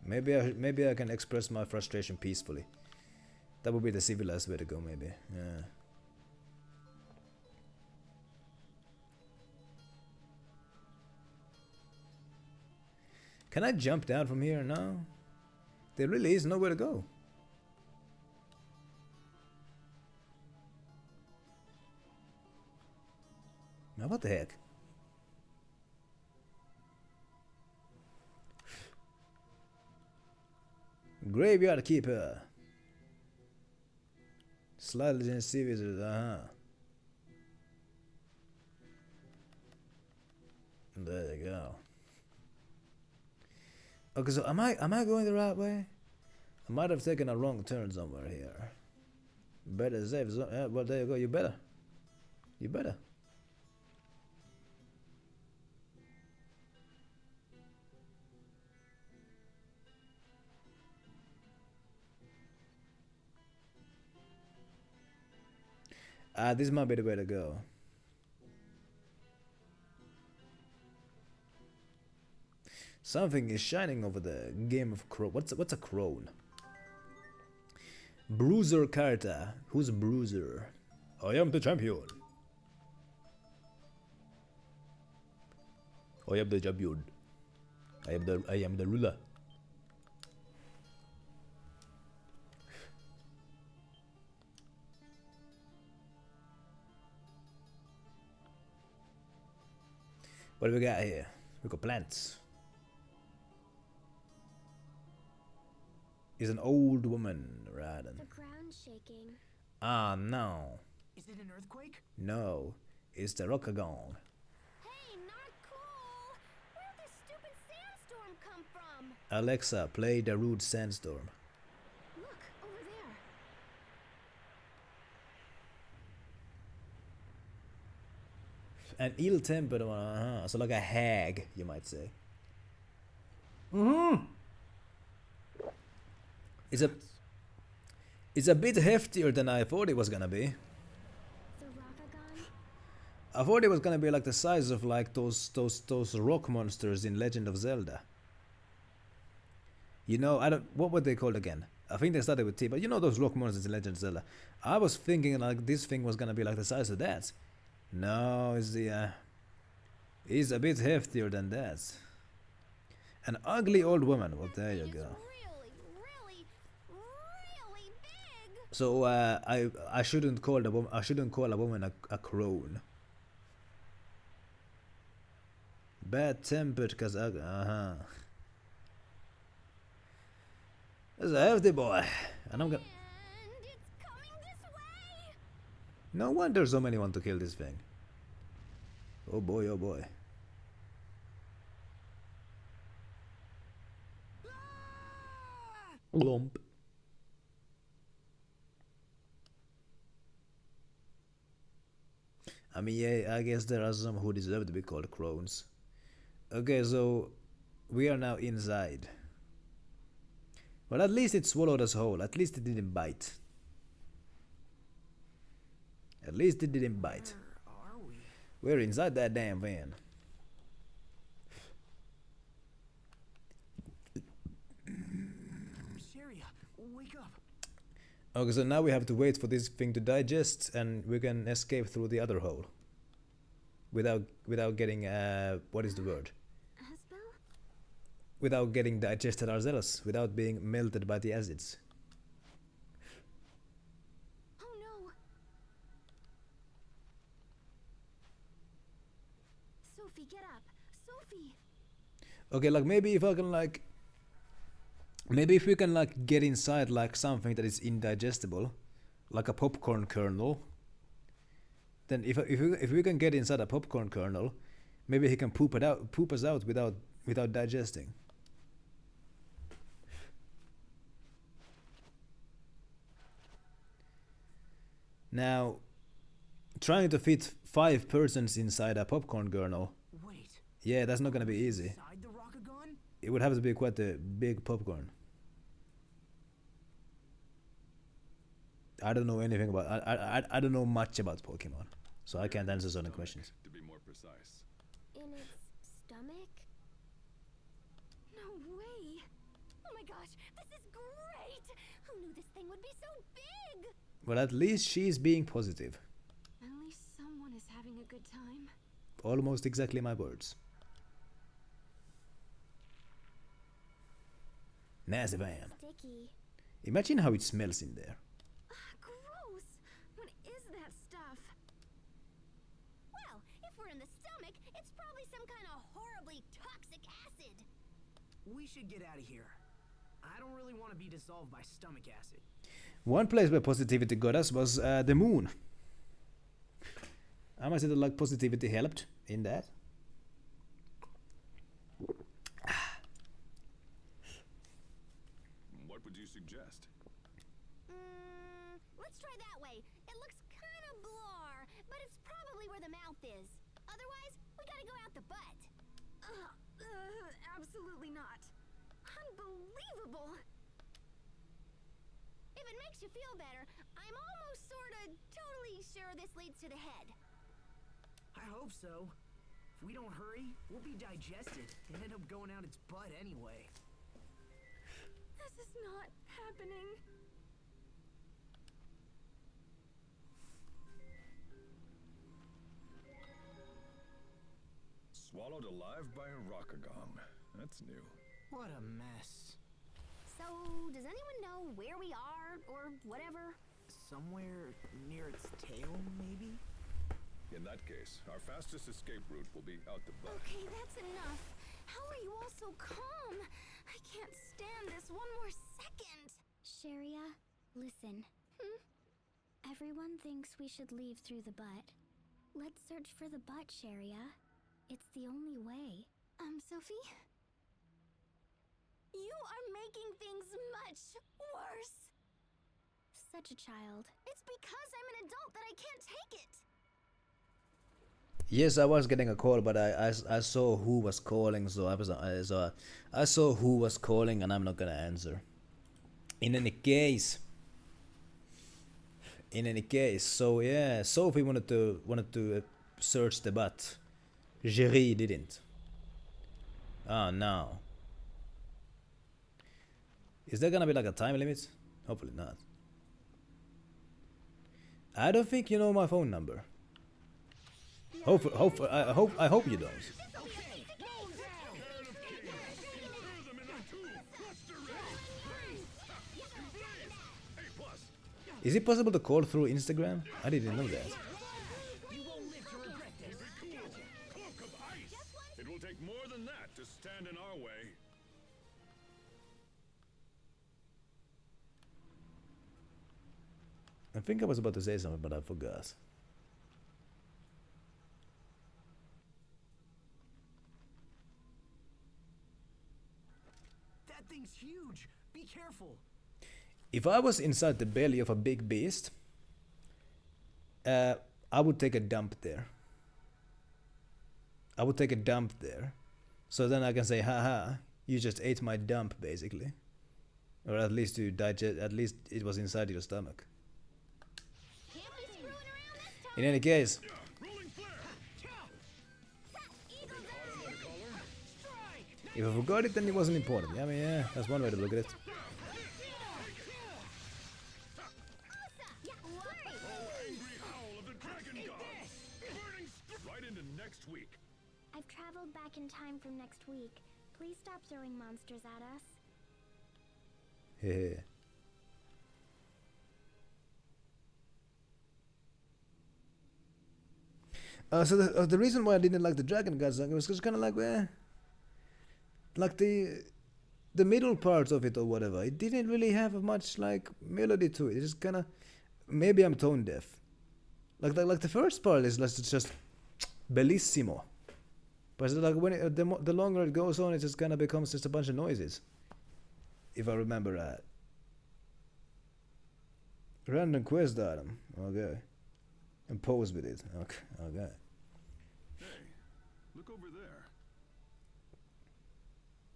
Maybe I can express my frustration peacefully. That would be the civilized way to go, maybe. Yeah. Can I jump down from here? No. There really is nowhere to go. Now what the heck? Graveyard Keeper. Slightly serious, There you go. Okay, so am I going the right way? I might have taken a wrong turn somewhere here. Better save. Yeah, well, there you go. You better. This might be the way to go. Something is shining over the game of crow. What's a crone? Bruiser Carta. Who's Bruiser? I am the champion. I am the champion. I am the ruler. What do we got here? We got plants. Is an old woman riding. The ground's shaking. Ah, no. Is it an earthquake? No, it's the Rockagong. Hey, not cool! Where'd this stupid sandstorm come from? Alexa, play the Rude Sandstorm. Look, over there. An ill-tempered one, so like a hag, you might say. It's a bit heftier than I thought it was gonna be. I thought it was gonna be like the size of like those rock monsters in Legend of Zelda. You know, I don't. What were they called again? I think they started with T, but you know those rock monsters in Legend of Zelda. I was thinking like this thing was gonna be like the size of that. No, it's a bit heftier than that. An ugly old woman. Well, there you go. Really big. So I shouldn't call a woman a crone. Bad tempered cause ugly. That's a hefty boy, and I'm gonna. And it's coming this way. No wonder so many want to kill this thing. Oh boy, oh boy. Glomp. I mean, yeah, I guess there are some who deserve to be called crones. Okay, so we are now inside. But at least it swallowed us whole. At least it didn't bite. At least it didn't bite. Where are we? We're inside that damn van. Sharia, wake up. Okay, so now we have to wait for this thing to digest, and we can escape through the other hole. Without getting what is the word? Asbel? Without getting digested ourselves, without being melted by the acids. Oh no. Sophie, get up. Sophie. Okay, like maybe if I can like. Maybe if we can like get inside like something that is indigestible, like a popcorn kernel. Then if we can get inside a popcorn kernel, maybe he can poop us out without digesting. Now, trying to fit 5 persons inside a popcorn kernel, Wait. yeah, that's not gonna be easy. Inside the Rokagon? It would have to be quite a big popcorn. I don't know anything about. I don't know much about Pokemon, so I can't answer certain questions. To be more precise. In its stomach? No way. Oh my gosh, this is great. Who knew this thing would be so big? But at least she's being positive. At least someone is having a good time. Almost exactly my words. Nasty van. Sticky. Imagine how it smells in there. Gross. What is that stuff? Well, if we're in the stomach, it's probably some kind of horribly toxic acid. We should get out of here. I don't really want to be dissolved by stomach acid. One place where positivity got us was the moon. I must say that like positivity helped in that. What would you suggest? Let's try that way. It looks kind of blar, but it's probably where the mouth is. Otherwise, we gotta go out the butt. Absolutely not. Unbelievable. If it makes you feel better, I'm almost sorta totally sure this leads to the head. I hope so. If we don't hurry, we'll be digested and end up going out its butt anyway. This is not happening. Swallowed alive by a Rokagon. That's new. What a mess. So, does anyone know where we are, or whatever? Somewhere near its tail, maybe? In that case, our fastest escape route will be out the butt. Okay, that's enough. How are you all so calm? I can't stand this one more second. Sharia, listen. Everyone thinks we should leave through the butt. Let's search for the butt, Sharia. It's the only way. Sophie? You are making things much worse. Such a child. It's because I'm an adult that I can't take it. Yes, I was getting a call, but I saw who was calling, so I saw who was calling, and I'm not gonna answer. In any case, so yeah, Sophie wanted to searched the butt. Jerry didn't. Oh no. Is there gonna be like a time limit? Hopefully not. I don't think you know my phone number. I hope you don't. Is it possible to call through Instagram? I didn't know that. It will take more than that to stand in our way. I think I was about to say something, but I forgot. That thing's huge. Be careful. If I was inside the belly of a big beast, I would take a dump there. I would take a dump there. So then I can say, haha, you just ate my dump, basically. Or at least you digest, at least it was inside your stomach. In any case, if I forgot it, then it wasn't important. I mean, yeah, that's one way to look at it. I've traveled back in time from next week. Please stop throwing monsters at us. Hehe. So the reason why I didn't like the Dragon God song was just kind of like, like the middle part of it or whatever. It didn't really have much like melody to it. It's just kind of, maybe I'm tone deaf. Like the first part is just bellissimo, but it's like when the longer it goes on, it just kind of becomes just a bunch of noises. If I remember right. Random quest item. Okay. And pose with it. Okay. Hey, look over there.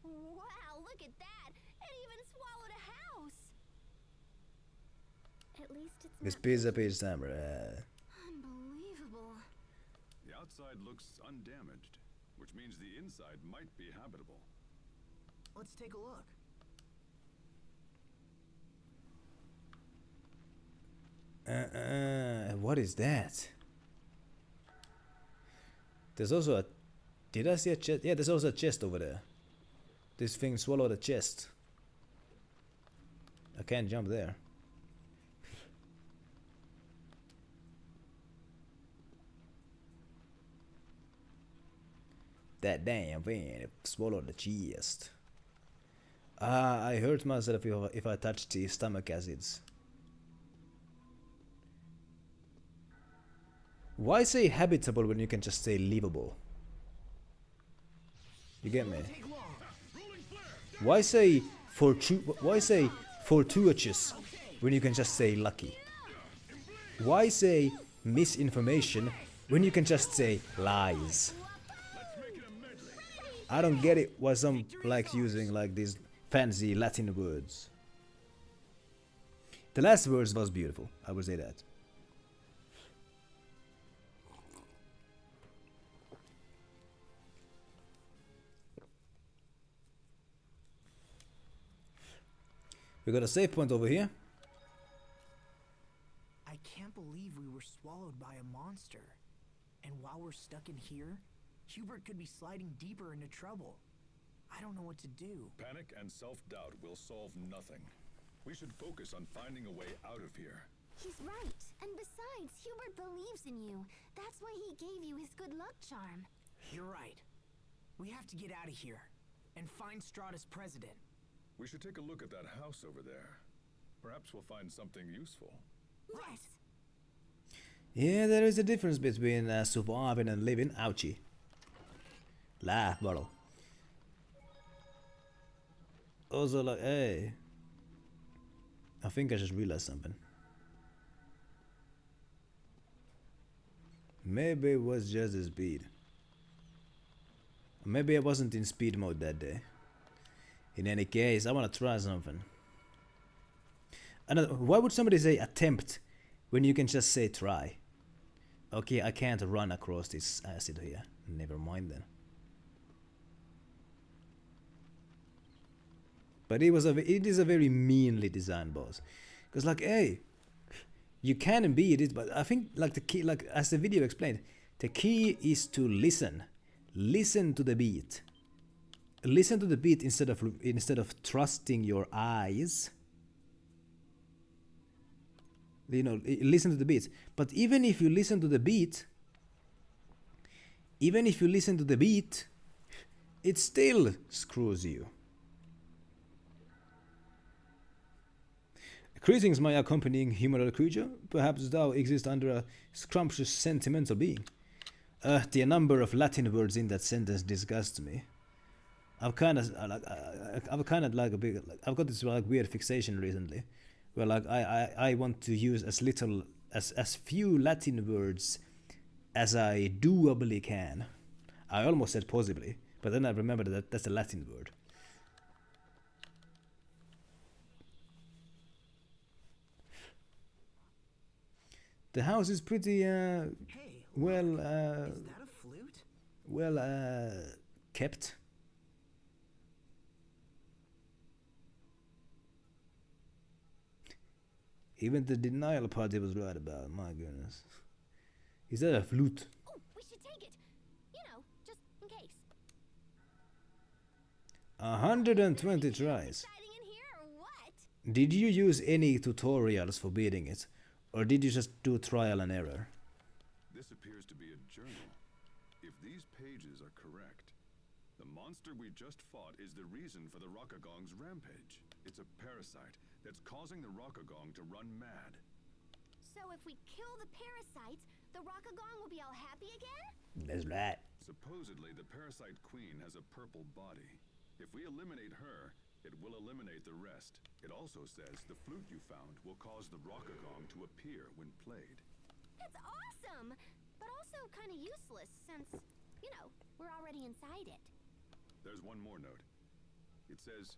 Wow, look at that! It even swallowed a house! At least it's Miss not Pizza Page Samurai. unbelievable. The outside looks undamaged, which means the inside might be habitable. Let's take a look. What is that? There's also a... Did I see a chest? Yeah, there's also a chest over there. This thing swallowed a chest. I can't jump there. That damn thing, it swallowed the chest. Ah, I hurt myself if I touched the stomach acids. Why say habitable when you can just say livable? You get me? Why say fortuitous when you can just say lucky? Why say misinformation when you can just say lies? I don't get it why some like using like these fancy Latin words. The last words was beautiful, I would say that. We got a save point over here. I can't believe we were swallowed by a monster. And while we're stuck in here, Hubert could be sliding deeper into trouble. I don't know what to do. Panic and self-doubt will solve nothing. We should focus on finding a way out of here. He's right. And besides, Hubert believes in you. That's why he gave you his good luck charm. You're right. We have to get out of here and find Strata's president. We should take a look at that house over there. Perhaps we'll find something useful. Yes. Yeah, there is a difference between surviving and living. Ouchie. Laugh bottle. Also like, hey. I think I just realized something. Maybe it was just the speed. Maybe I wasn't in speed mode that day. In any case, I want to try something. Why would somebody say attempt when you can just say try? Okay, I can't run across this acid here. Never mind then. But it is a very meanly designed boss. Cause like, hey, you can beat it, but I think like the key, like as the video explained, the key is to listen. Listen to the beat. Listen to the beat instead of trusting your eyes. You know, listen to the beat. But even if you listen to the beat, it still screws you. Greetings, my accompanying humanoid creature. Perhaps thou exist under a scrumptious sentimental being. The number of Latin words in that sentence disgusts me. I've got this like weird fixation recently, where like I want to use as few Latin words as I doably can. I almost said possibly, but then I remembered that that's a Latin word. The house is pretty Hey, well is that a flute? kept. Even the denial party was right about. My goodness, is that a flute? Oh, we should take it. You know, just in case. 120 tries. Exciting in here or what? Did you use any tutorials for beating it, or did you just do trial and error? This appears to be a journal. If these pages are correct, the monster we just fought is the reason for the Rockagong's rampage. It's a parasite that's causing the Rockagong to run mad. So if we kill the parasites, the Rockagong will be all happy again? That's right. Supposedly, the parasite queen has a purple body. If we eliminate her, it will eliminate the rest. It also says the flute you found will cause the Rockagong to appear when played. That's awesome! But also kind of useless since, you know, we're already inside it. There's one more note. It says,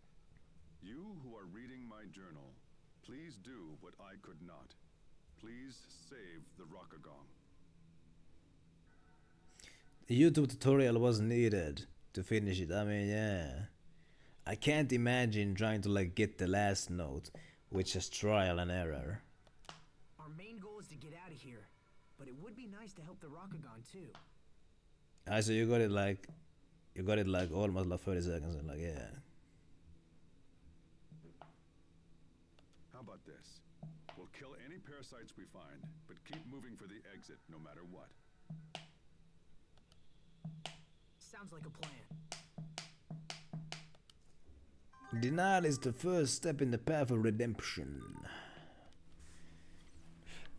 "You who are reading my journal, please do what I could not. Please save the Rockagong." The YouTube tutorial was needed to finish it. I mean, yeah. I can't imagine trying to like get the last note, which is trial and error. Our main goal is to get out of here, but it would be nice to help the Rockagong too. So you got it like almost like 30 seconds and like, yeah. How about this? We'll kill any parasites we find, but keep moving for the exit no matter what. Sounds like a plan. Denial is the first step in the path of redemption.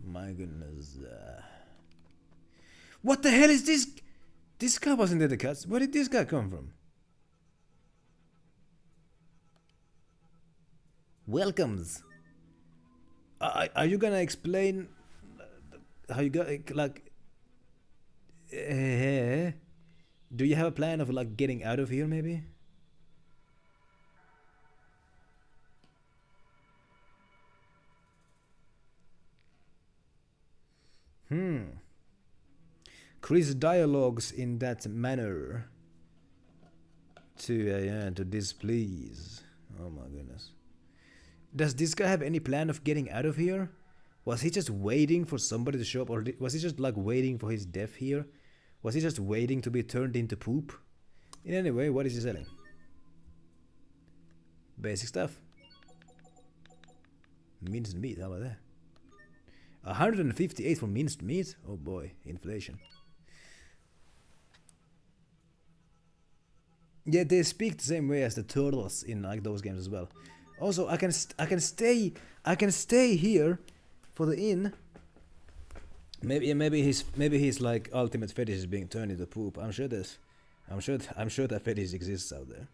My goodness. What the hell is this? This guy wasn't in the cuts. Where did this guy come from? Welcomes. Are you gonna explain how you got like? Do you have a plan of like getting out of here, maybe? Chris dialogues in that manner to displease. Oh my goodness. Does this guy have any plan of getting out of here? Was he just waiting for somebody to show up, or was he just like waiting for his death here? Was he just waiting to be turned into poop? In any way, what is he selling? Basic stuff. Minced meat, how about that? 158 for minced meat? Oh boy, inflation. Yeah, they speak the same way as the turtles in like those games as well. Also, I can stay here for the inn. Maybe his like ultimate fetish is being turned into poop. I'm sure that fetish exists out there.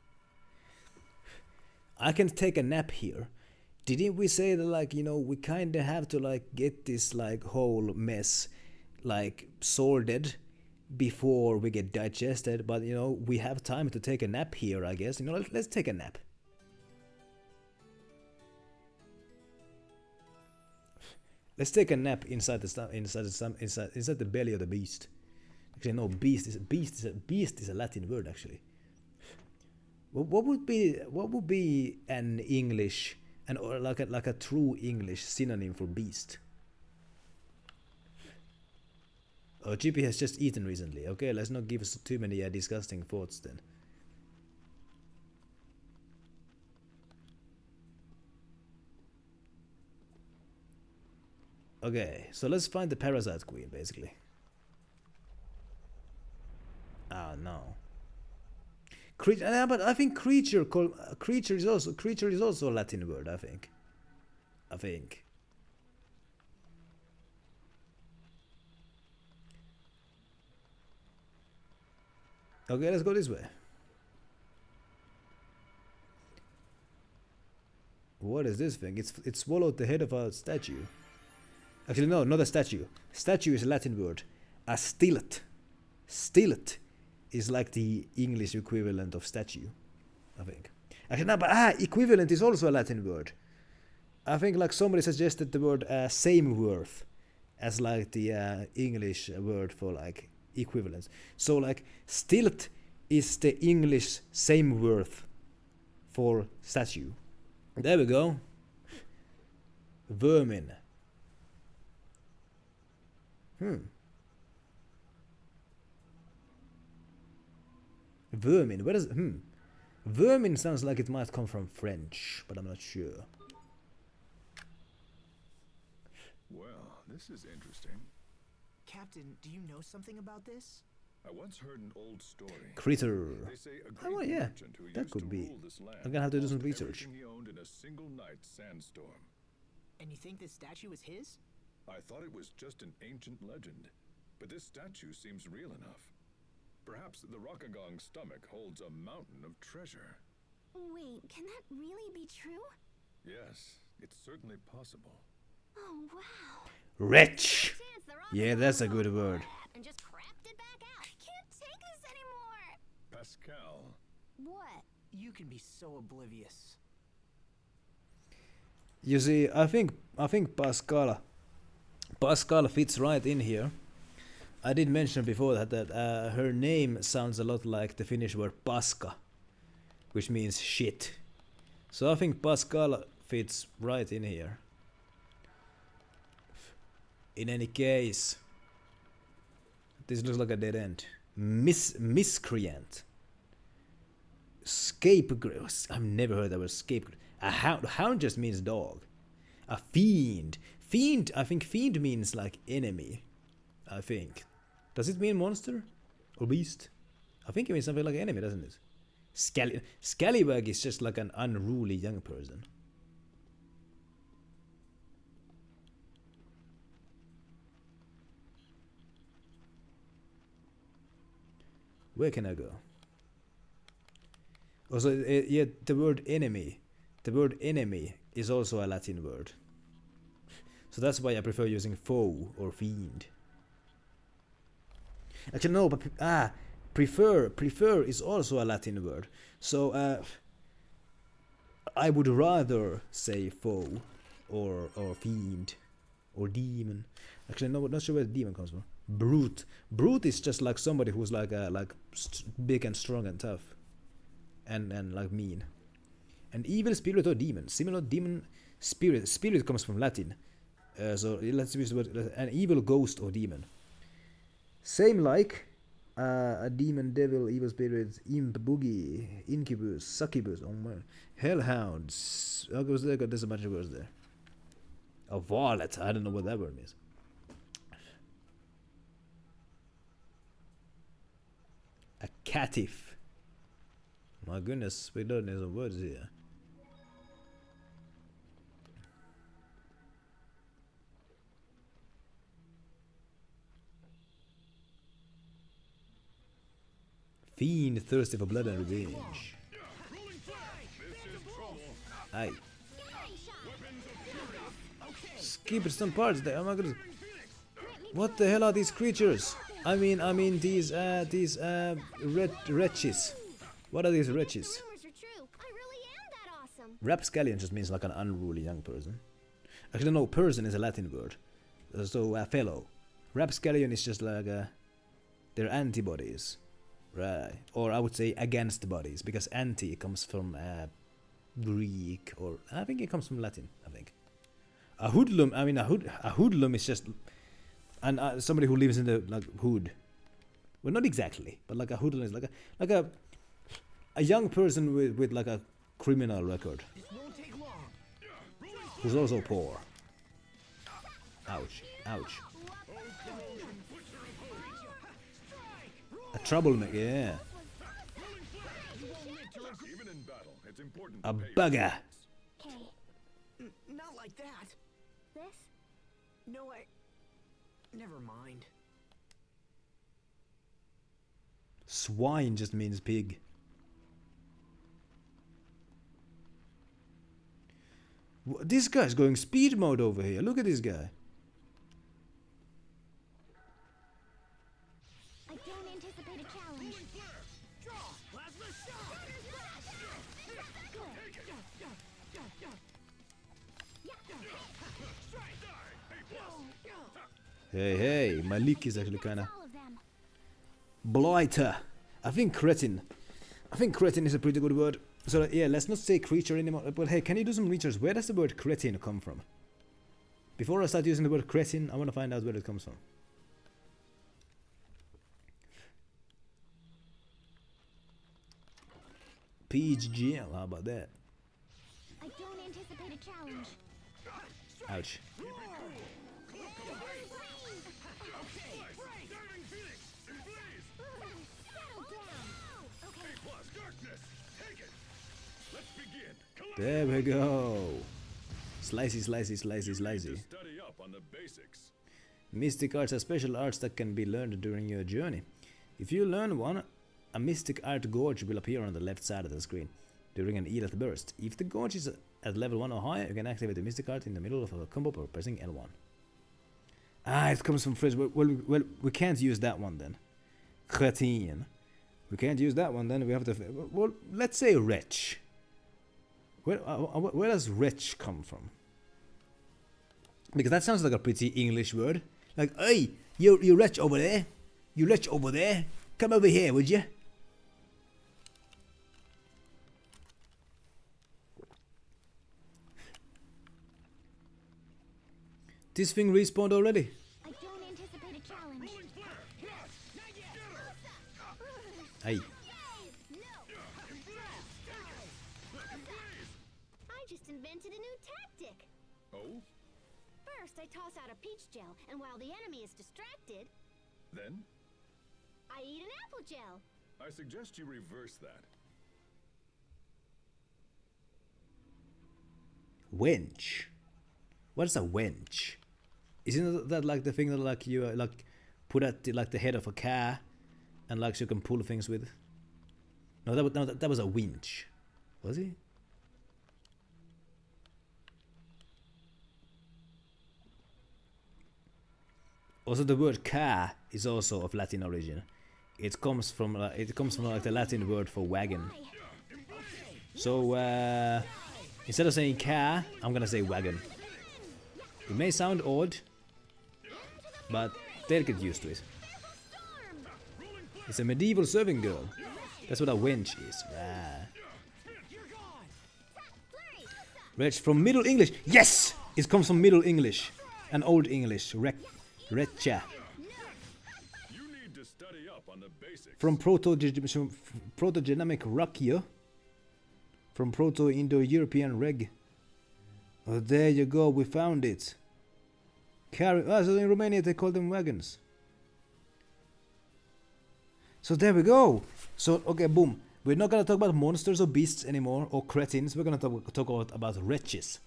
I can take a nap here. Didn't we say that like, you know, we kind of have to like get this like whole mess like sorted before we get digested, but you know, we have time to take a nap here, I guess. You know, let's take a nap. Let's take a nap inside the belly of the beast. Actually, no, beast is a Latin word actually. What would be an English or like a true English synonym for beast? Oh, GP has just eaten recently. Okay, let's not give us too many disgusting thoughts then. Okay, so let's find the parasite queen basically. Ah no. But I think creature is also a Latin word. I think. Okay, let's go this way. What is this thing? It swallowed the head of a statue. Actually, no, not a statue. Statue is a Latin word. A stilt. Stilt is like the English equivalent of statue, I think. Actually, no, but equivalent is also a Latin word. I think like somebody suggested the word same worth as like the English word for like equivalence. So like stilt is the English same worth for statue. There we go. Vermin. Vermin. Where does Vermin sounds like it might come from French, but I'm not sure. Well, this is interesting. Captain, do you know something about this? I once heard an old story. Critter. They say a Oh great yeah, merchant who that used could to be. rule this land I'm gonna have to do some lost research. everything he owned in a single night sandstorm. And you think this statue is his? I thought it was just an ancient legend, but this statue seems real enough. Perhaps the Rockagong's stomach holds a mountain of treasure. Wait, can that really be true? Yes, it's certainly possible. Oh, wow. Wretch. Chance the Yeah, that's a good word. and just crapped it back out. I can't take this anymore. Pascal. What? You can be so oblivious. You see, I think Pascal fits right in here. I did mention before that her name sounds a lot like the Finnish word paska, which means shit. So I think Pascal fits right in here. In any case, this looks like a dead end. Miscreant. Scapegoat. I've never heard that word scapegoat. A hound just means dog. A fiend. Fiend, I think fiend means like enemy. I think. Does it mean monster? Or beast? I think it means something like enemy, doesn't it? Scallywag is just like an unruly young person. Where can I go? Also, yeah, the word enemy. The word enemy is also a Latin word. So that's why I prefer using foe or fiend. Actually, no, but prefer is also a Latin word. So I would rather say foe or fiend or demon. Actually, no, not sure where the demon comes from. Brute. Brute is just like somebody who's like big and strong and tough, and like mean. An evil spirit or demon. Similar demon spirit. Spirit comes from Latin. So let's use the word an evil ghost or demon. Same like a demon, devil, evil spirit, imp, boogie, incubus, succubus, oh man, hellhounds. Okay, there's a bunch of words there. A varlet. I don't know what that word means. A catif. My goodness, we don't need some words here. Fiend thirsty for blood and revenge. Aye. Skip some parts there. Oh my goodness. What the hell are these creatures? I mean these wretches. What are these wretches? Rumors are true. I really am that awesome. Rapscallion just means like an unruly young person. Actually, no, person is a Latin word. So, fellow. Rapscallion is just like they're antibodies. Right. Or I would say against bodies, because anti comes from Greek, or I think it comes from Latin, I think. A hoodlum, I mean a hoodlum is just somebody who lives in the like hood. Well, not exactly, but like a hoodlum is like a young person with like a criminal record. Who's also poor. Ouch, ouch. A troublemaker, yeah. Even in battle, it's important A to pay bugger. Okay. Not like that. This? No, never mind. Swine just means pig. This guy's going speed mode over here. Look at this guy. I don't anticipate a challenge. Hey, my leak is actually kinda All of them. blighter. I think cretin is a pretty good word. So yeah, let's not say creature anymore. But hey, can you do some research? Where does the word cretin come from? Before I start using the word cretin, I want to find out where it comes from. PHGL, how about that? I don't anticipate a challenge. Ouch. There we go. Slicey, slicey, slicey, slicey. study up on the basics. Mystic arts are special arts that can be learned during your journey. If you learn one, a mystic art gorge will appear on the left side of the screen during an elite burst. If the gorge is at level 1 or higher, you can activate the mystic art in the middle of a combo by pressing L1. Ah, it comes from phrase. Well, we can't use that one then. Cretin. We can't use that one then. We have to. Well, let's say wretch. Where does wretch come from? Because that sounds like a pretty English word. Like, hey, you wretch over there. You wretch over there. Come over here, would you? This thing respawned already. I don't anticipate a challenge. Hey. I just invented a new tactic. Oh? First, I toss out a peach gel, and while the enemy is distracted, Then? I eat an apple gel. I suggest you reverse that. Wench. What is a wench? Isn't that like the thing that like you like put at the head of a car, and like so you can pull things with? No, that was a winch. Was it? Also, the word car is also of Latin origin. It comes from like the Latin word for wagon. So instead of saying car, I'm gonna say wagon. It may sound odd, but they'll get used to it. It's a medieval serving girl. That's what a wench is. Wretch from Middle English. Yes! It comes from Middle English and Old English. Retcha. You need to study up on the basics. From Proto-Germanic Rakio. From Proto-Indo-European Reg. Oh, there you go, we found it. So in Romania they call them wagons. So there we go. So, okay, boom. We're not gonna talk about monsters or beasts anymore, or cretins. We're gonna talk about wretches.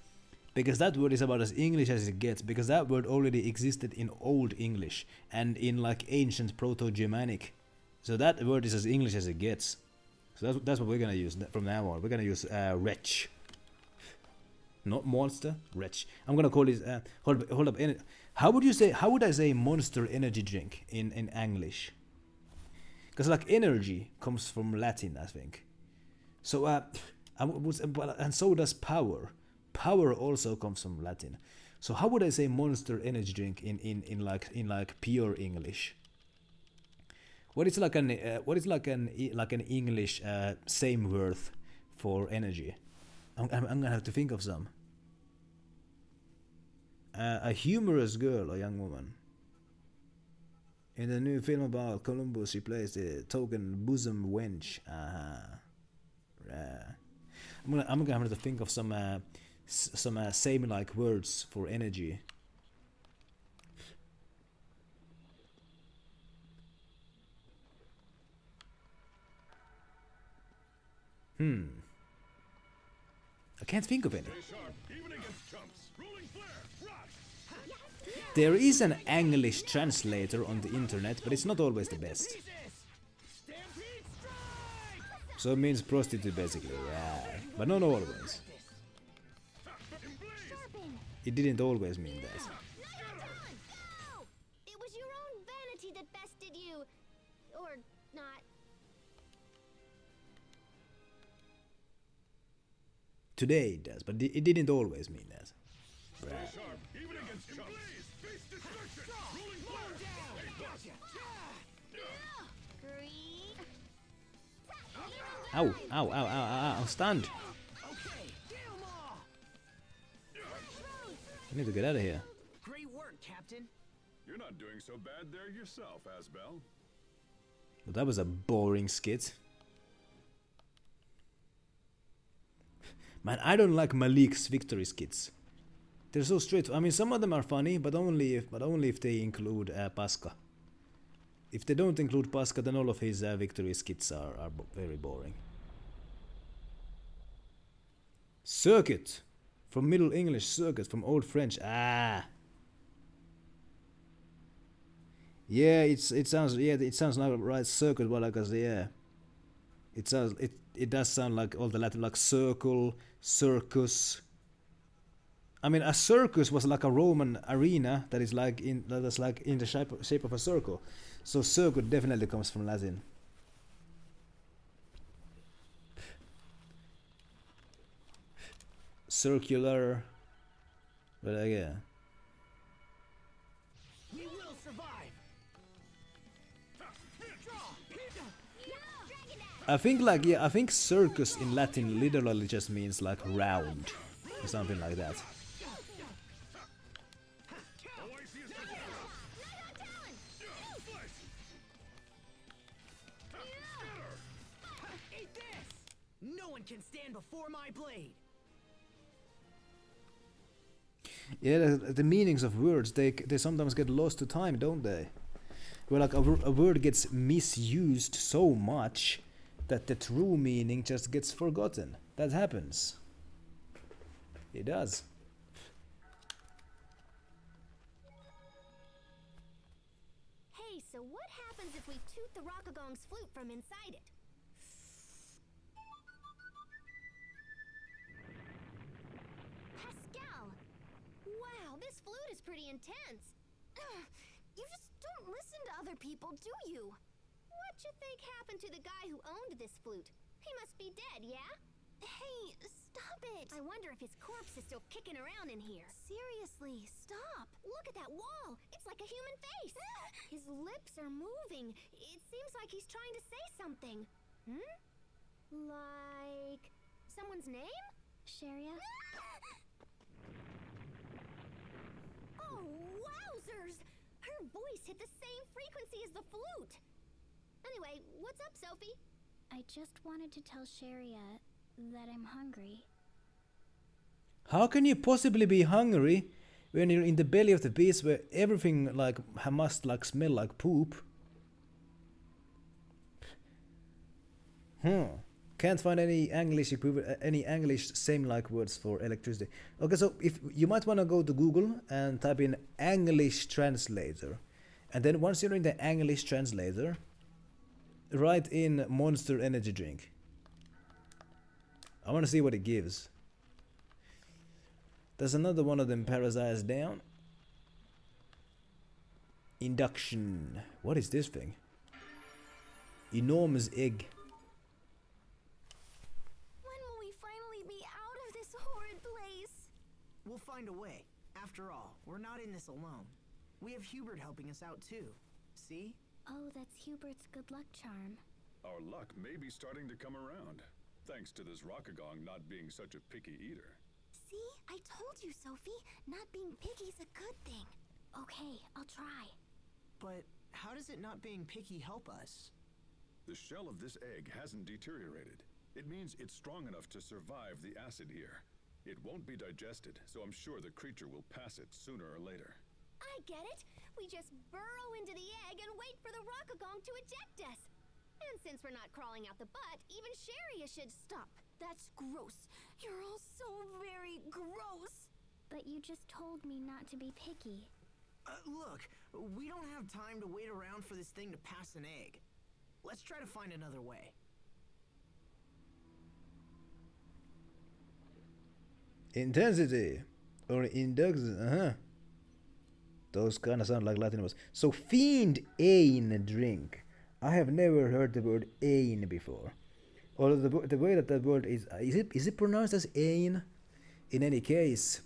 Because that word is about as English as it gets, because that word already existed in Old English and in like ancient Proto-Germanic. So that word is as English as it gets. So that's what we're gonna use from now on. We're gonna use wretch. Not monster, wretch. I'm gonna call it, hold up. How would I say monster energy drink in English? Because like energy comes from Latin, I think. So, and so does power. Power also comes from Latin. So how would I say monster energy drink in like pure English? What is like an English same word for energy? I'm gonna have to think of some. A humorous girl or young woman. In the new film about Columbus, she plays the token bosom wench. I'm gonna have to think of some same like words for energy. I can't think of any. There is an English translator on the internet, but it's not always the best. So it means prostitute basically, yeah. But not always. It didn't always mean that. No! It was your own vanity that bested you. Or not. Today it does, but it didn't always mean that. Ow, ow, ow, ow, ow, I'm stunned. I need to get out of here. Great work, Captain. You're not doing so bad there yourself, Asbel. But that was a boring skit. Man, I don't like Malik's victory skits. They're so straight. I mean, some of them are funny, but only if they include Pasca. If they don't include Pasca, then all of his victory skits are very boring. Circuit, from Middle English circuit, from Old French. Ah. Yeah, it sounds like right circuit, but like yeah. It does sound like all the Latin, like circle, circus. I mean, a circus was like a Roman arena that is like in the shape of a circle. So circuit definitely comes from Latin. Circular, but yeah. We will survive. I think circus in Latin literally just means like round or something like that. No one can stand before my blade. Yeah, the meanings of words, they sometimes get lost to time, don't they? Where like a word gets misused so much that the true meaning just gets forgotten. That happens. It does. Hey, so what happens if we toot the Rockagong's flute from inside it? Pascal! Wow, this flute is pretty intense. Ugh, you just don't listen to other people, do you? What you think happened to the guy who owned this flute? He must be dead, yeah? Hey, stop it! I wonder if his corpse is still kicking around in here. Seriously, stop! Look at that wall! It's like a human face! His lips are moving. It seems like he's trying to say something. Hmm? Like... someone's name? Sharia? Oh, wowzers! Her voice hit the same frequency as the flute! Anyway, what's up, Sophie? I just wanted to tell Sharia that I'm hungry. How can you possibly be hungry when you're in the belly of the beast where everything like must like smell like poop? Can't find any English same like words for electricity. Okay, so if you might want to go to Google and type in English translator, and then once you're in the English translator, write in Monster Energy Drink. I want to see what it gives. There's another one of them parasites down. Induction. What is this thing? Enormous egg. When will we finally be out of this horrid place? We'll find a way. After After all, we're not in this alone. We have Hubert helping us out too. See? Oh, that's Hubert's good luck charm. Our luck may be starting to come around, thanks to this Rockagong not being such a picky eater. See? I told you, Sophie. Not being picky's a good thing. Okay, I'll try. But how does it not being picky help us? The shell of this egg hasn't deteriorated. It means it's strong enough to survive the acid here. It won't be digested, so I'm sure the creature will pass it sooner or later. I get it. We just burrow into the egg and wait for the Rockagong to eject us. And since we're not crawling out the butt, even Sharia should stop. That's gross. You're all so very gross. But you just told me not to be picky. Look, we don't have time to wait around for this thing to pass an egg. Let's try to find another way. Intensity or indux, those kind of sound like Latin words. So fiend ain drink. I have never heard the word ain before. Or the way that word is it pronounced as ain? In any case,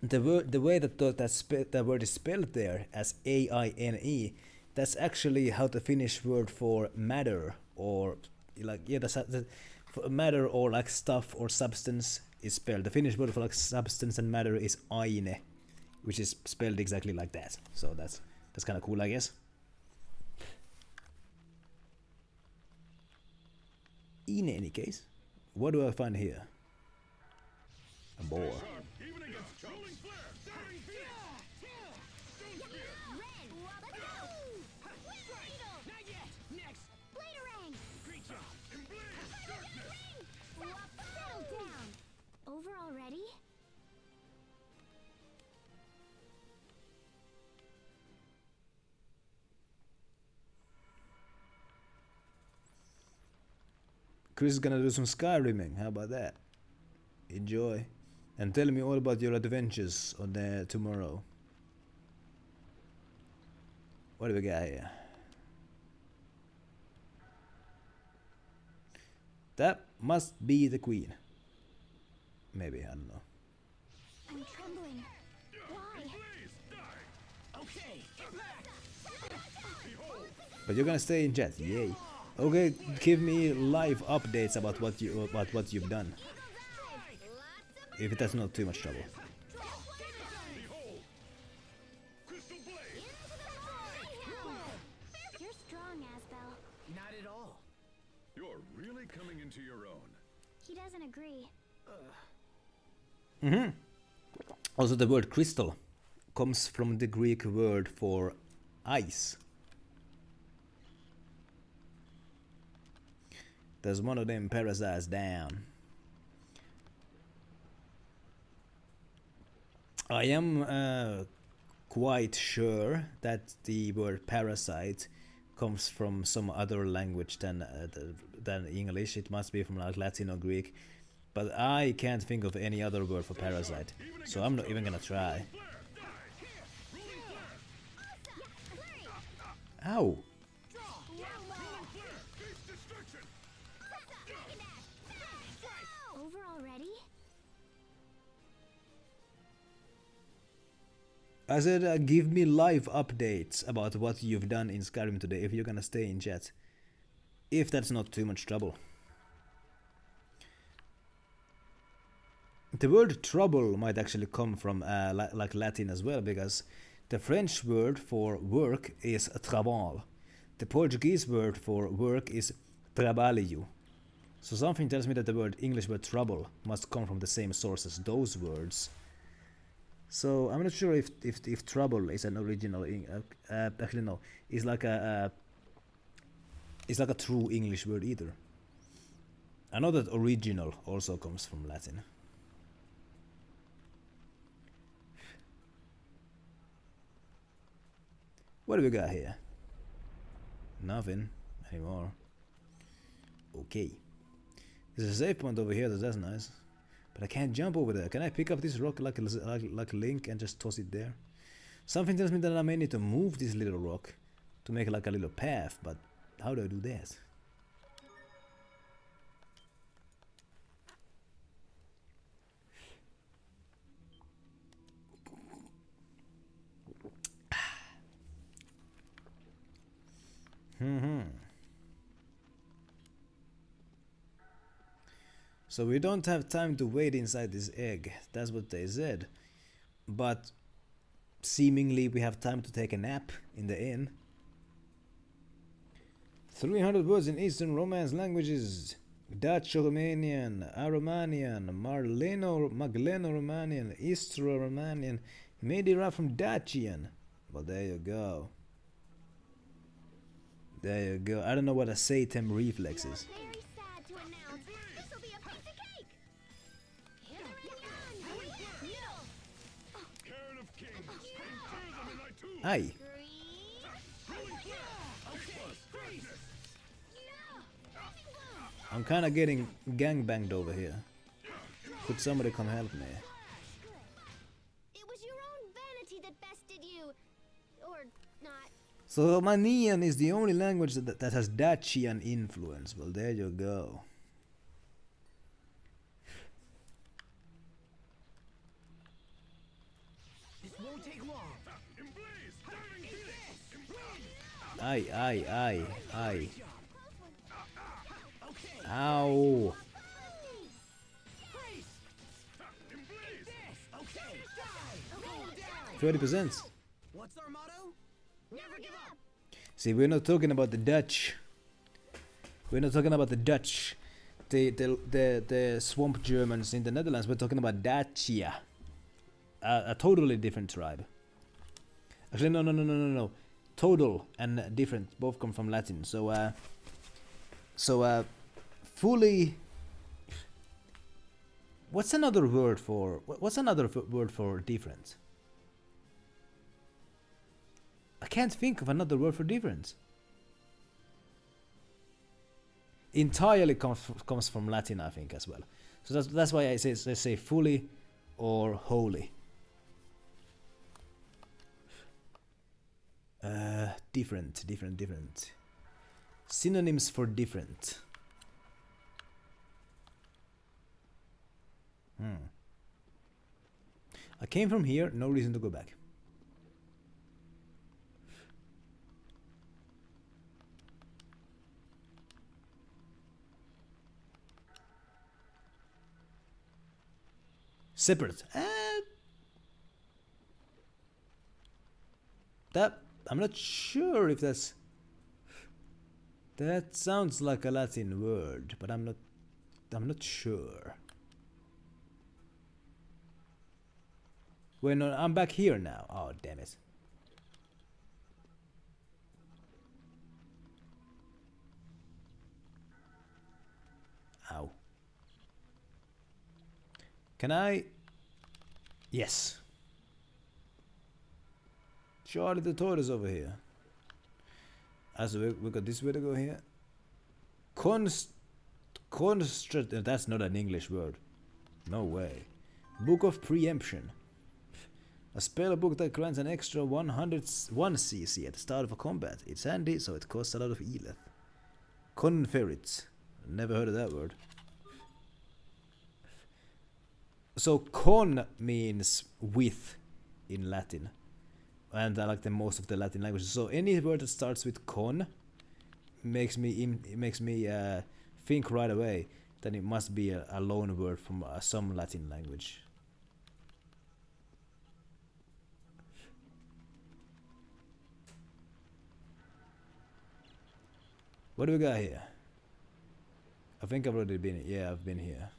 the way that that word is spelled there as AINE, that's actually how the Finnish word for matter, or like matter or like stuff or substance is spelled. The Finnish word for like substance and matter is aine, which is spelled exactly like that. So that's kind of cool, I guess. In any case, what do I find here? A boar. Over already? Chris is gonna do some Skyriming. How about that? Enjoy. And tell me all about your adventures on there tomorrow. What do we got here? That must be the queen. Maybe, I don't know. I'm trembling. Why? Okay, get back! But you're gonna stay in chat, yay. Okay, give me live updates about what you've done. If that's not too much trouble. You're strong, Asbel. Not at all. You're really coming into your own. He doesn't agree. Also, the word crystal comes from the Greek word for ice. There's one of them parasites down. I am quite sure that the word parasite comes from some other language than English. It must be from like Latin or Greek. But I can't think of any other word for parasite, so I'm not even gonna try. Ow! Over already? I said give me live updates about what you've done in Skyrim today if you're gonna stay in chat. If that's not too much trouble. The word trouble might actually come from like Latin as well, because the French word for work is travail. The Portuguese word for work is trabalho. So something tells me that the word English word trouble must come from the same source as those words. So I'm not sure if trouble is an original. Actually no, it's like a true English word either. I know that original also comes from Latin. What do we got here? Nothing anymore. Okay. There's a save point over here, that's nice. But I can't jump over there. Can I pick up this rock like Link and just toss it there? Something tells me that I may need to move this little rock to make like a little path, but how do I do that? So we don't have time to wait inside this egg. That's what they said. But seemingly we have time to take a nap in the inn. 300 words in Eastern Romance languages. Dutch Romanian, Aromanian, Magleno Romanian, Istro Romanian, may derive from Dacian. Well, there you go. There you go. I don't know what a Satem reflex is. Very sad to announce this will be a piece of cake. Cairn of Kings, confer them in thy tomb. Aye. I'm kinda getting gangbanged over here. Could somebody come help me? It was your own vanity that bested you. Or not. So Romanian is the only language that has Dacian influence. Well, there you go. This won't take long. Aye. Ow. 30%. What's our motto? Never give up. See, we're not talking about the Dutch. We're not talking about the Dutch. The swamp Germans in the Netherlands. We're talking about Dacia. A totally different tribe. Actually, no. Total and different. Both come from Latin. So fully. What's another word for different? I can't think of another word for different. Entirely comes from Latin, I think, as well. So that's why I say fully or wholly. Different. Synonyms for different. I came from here, no reason to go back. Separate. That I'm not sure if that's. That sounds like a Latin word, but I'm not sure. Wait, no, I'm back here now. Oh, damn it. Ow. Can I? Yes. Charlie the tortoise over here. So we got this way to go here. That's not an English word. No way. Book of Preemption. A spell book that grants an extra 101 CC at the start of a combat. It's handy, so it costs a lot of ELF. Conferit. Never heard of that word. So con means with in Latin. And I like the most of the Latin languages. So any word that starts with con makes me think right away that it must be a loan word from some Latin language. What do we got here? I think I've already been here. Yeah, I've been here.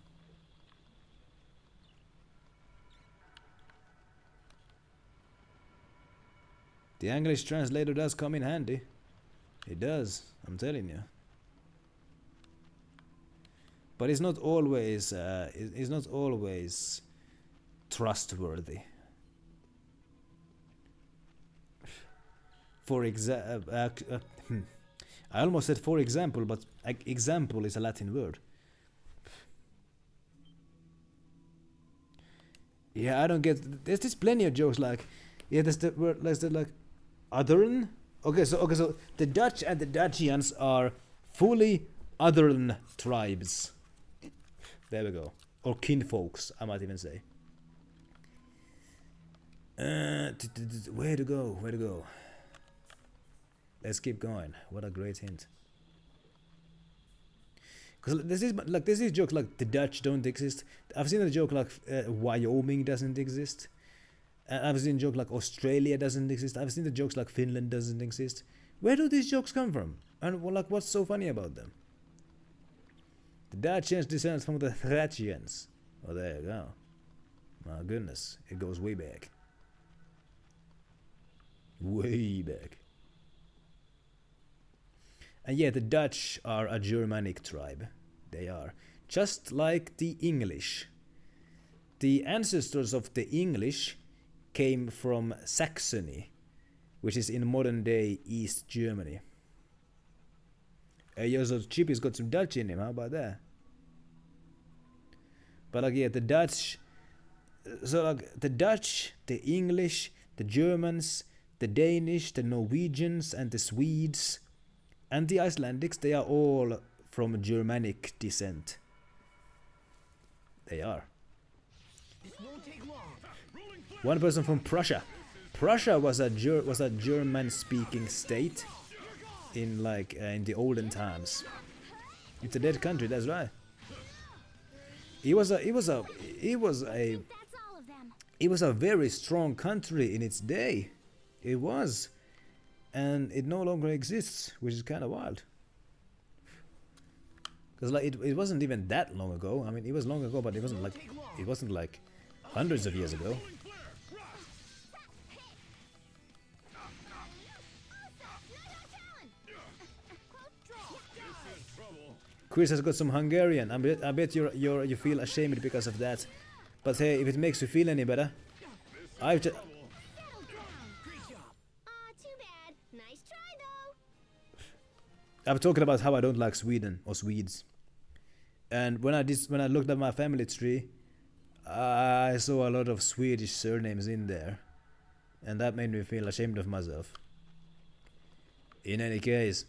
The English translator does come in handy. It does, I'm telling you. But it's not always trustworthy. For I almost said for example, but example is a Latin word. Yeah, I don't get. There's plenty of jokes like, yeah, there's the word like Othern. Okay, so the Dutch and the Dacians are fully Othern tribes. There we go. Or kinfolks, I might even say. Where to go? Let's keep going. What a great hint. Because this is joke like the Dutch don't exist. I've seen a joke like Wyoming doesn't exist. I've seen a joke like Australia doesn't exist. I've seen the jokes like Finland doesn't exist. Where do these jokes come from? And like, what's so funny about them? The Dutchians descend from the Thracians. Oh, there you go. My goodness, it goes way back. Way back. And yeah, the Dutch are a Germanic tribe. They are. Just like the English. The ancestors of the English came from Saxony, which is in modern day East Germany. Yo, so Chippy's got some Dutch in him, how about that? But like, yeah, the Dutch, so like the Dutch, the English, the Germans, the Danish, the Norwegians, and the Swedes, and the Icelandics, they are all from Germanic descent. They are. One person from Prussia. Prussia was a German-speaking state in like in the olden times. It's a dead country, that's right. It was a very strong country in its day. It was, and it no longer exists, which is kind of wild. Because like it wasn't even that long ago. I mean, it was long ago, but it wasn't like hundreds of years ago. Chris has got some Hungarian. I bet you feel ashamed because of that. But hey, if it makes you feel any better, I've just. Too bad. Nice try though. I'm talking about how I don't like Sweden or Swedes. And when I looked at my family tree, I saw a lot of Swedish surnames in there, and that made me feel ashamed of myself. In any case,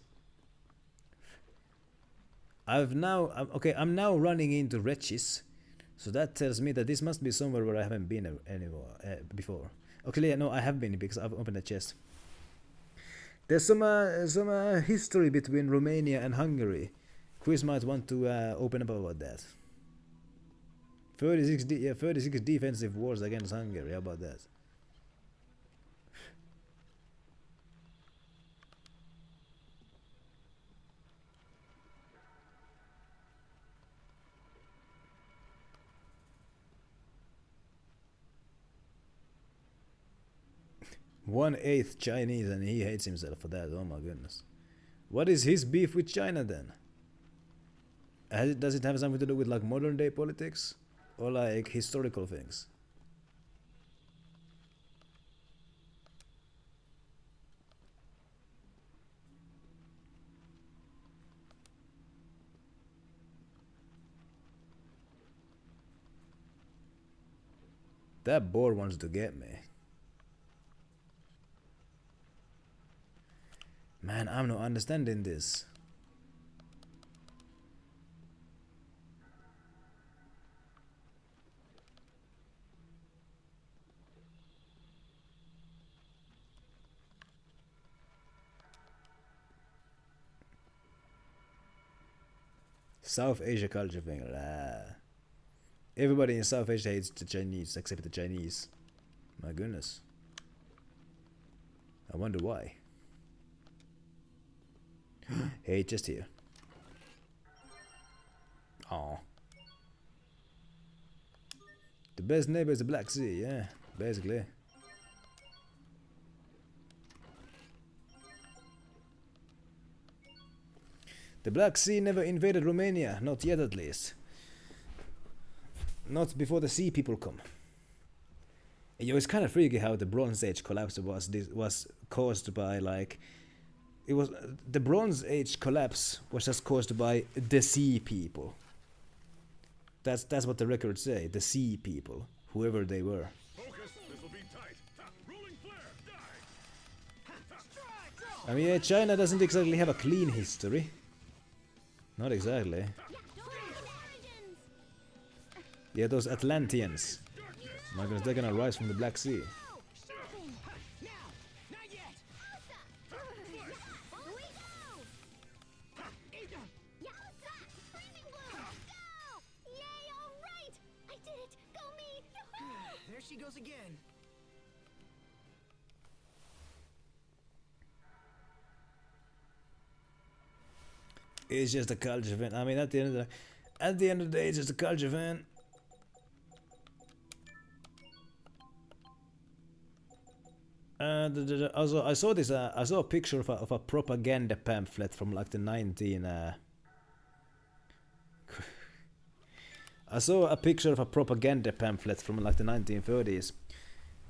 I'm now running into wretches, so that tells me that this must be somewhere where I haven't been anymore before. Okay, yeah, no, I have been because I've opened a chest. There's some history between Romania and Hungary. Chris might want to open up about that. 36 defensive wars against Hungary. How about that? One-eighth Chinese, and he hates himself for that. Oh my goodness. What is his beef with China then? Does it have something to do with like modern day politics? Or like historical things? That boar wants to get me. Man, I'm not understanding this. South Asia culture thing. Everybody in South Asia hates the Chinese except the Chinese. My goodness. I wonder why. Hey, just here. Aw. The best neighbor is the Black Sea, yeah, basically. The Black Sea never invaded Romania, not yet at least. Not before the sea people come. Yo, it's kind of freaky how the Bronze Age collapse was caused by like. It was the Bronze Age collapse was just caused by the sea people. That's what the records say. The sea people, whoever they were. Focus. This will be tight. Rolling flare. Die. I mean, yeah, China doesn't exactly have a clean history. Not exactly. Yeah, those Atlanteans. My goodness, they're gonna rise from the Black Sea. goes again. It's just a culture fan. I mean, at the end of the day, it's just a culture fan. Also, I saw this. I saw a picture of a propaganda pamphlet from like the 19. I saw a picture of a propaganda pamphlet from like the 1930s,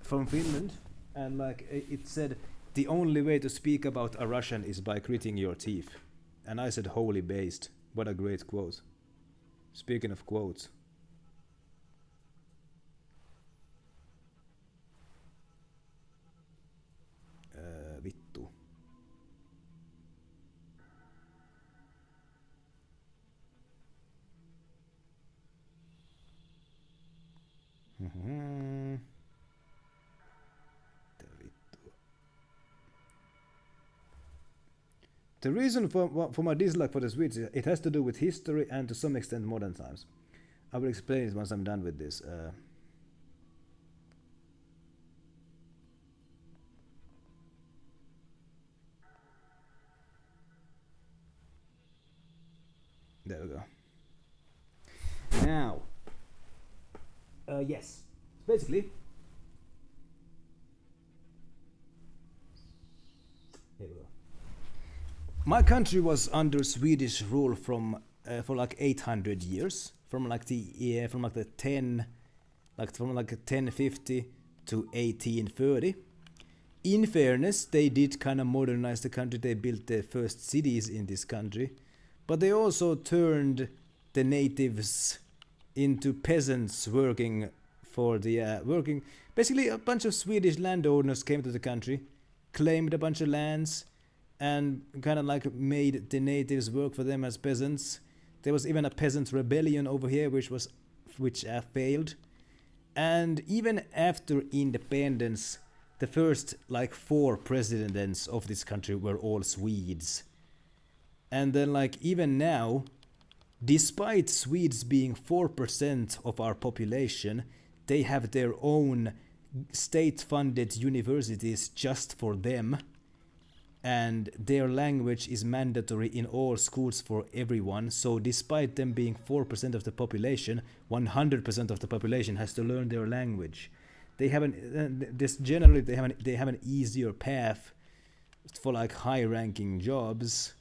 from Finland, and like it said, the only way to speak about a Russian is by gritting your teeth. And I said, holy based. What a great quote. Speaking of quotes. Vittu. The reason for my dislike for the Swedes, it has to do with history and to some extent modern times. I will explain it once I'm done with this. There we go. Now, yes, basically, here we go. My country was under Swedish rule from for like 800 years, from like the 1050 to 1830. In fairness, they did kind of modernize the country. They built the first cities in this country, but they also turned the natives into peasants working for the Basically, a bunch of Swedish landowners came to the country, claimed a bunch of lands, and kind of like made the natives work for them as peasants. There was even a peasant rebellion over here, which failed. And even after independence, the first like 4 presidents of this country were all Swedes. And then like even now, despite Swedes being 4% of our population, they have their own state-funded universities just for them. And their language is mandatory in all schools for everyone. So despite them being 4% of the population, 100% of the population has to learn their language. They have they have an easier path for like high-ranking jobs,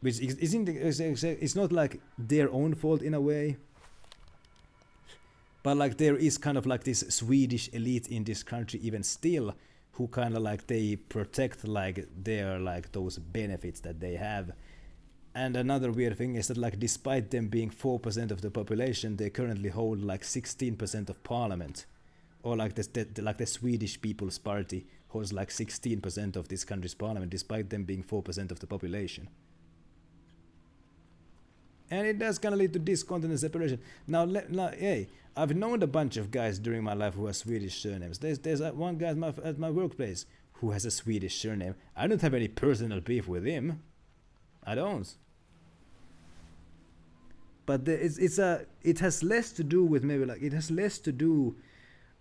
which it's not like their own fault in a way. But like there is kind of like this Swedish elite in this country even still, who kind of like they protect like their like those benefits that they have. And another weird thing is that like despite them being 4% of the population, they currently hold like 16% of parliament, or like the Swedish People's Party holds like 16% of this country's parliament, despite them being 4% of the population. And it does kind of lead to discontent and separation. Now, hey, I've known a bunch of guys during my life who have Swedish surnames. There's one guy at my workplace who has a Swedish surname. I don't have any personal beef with him. I don't. But it has less to do with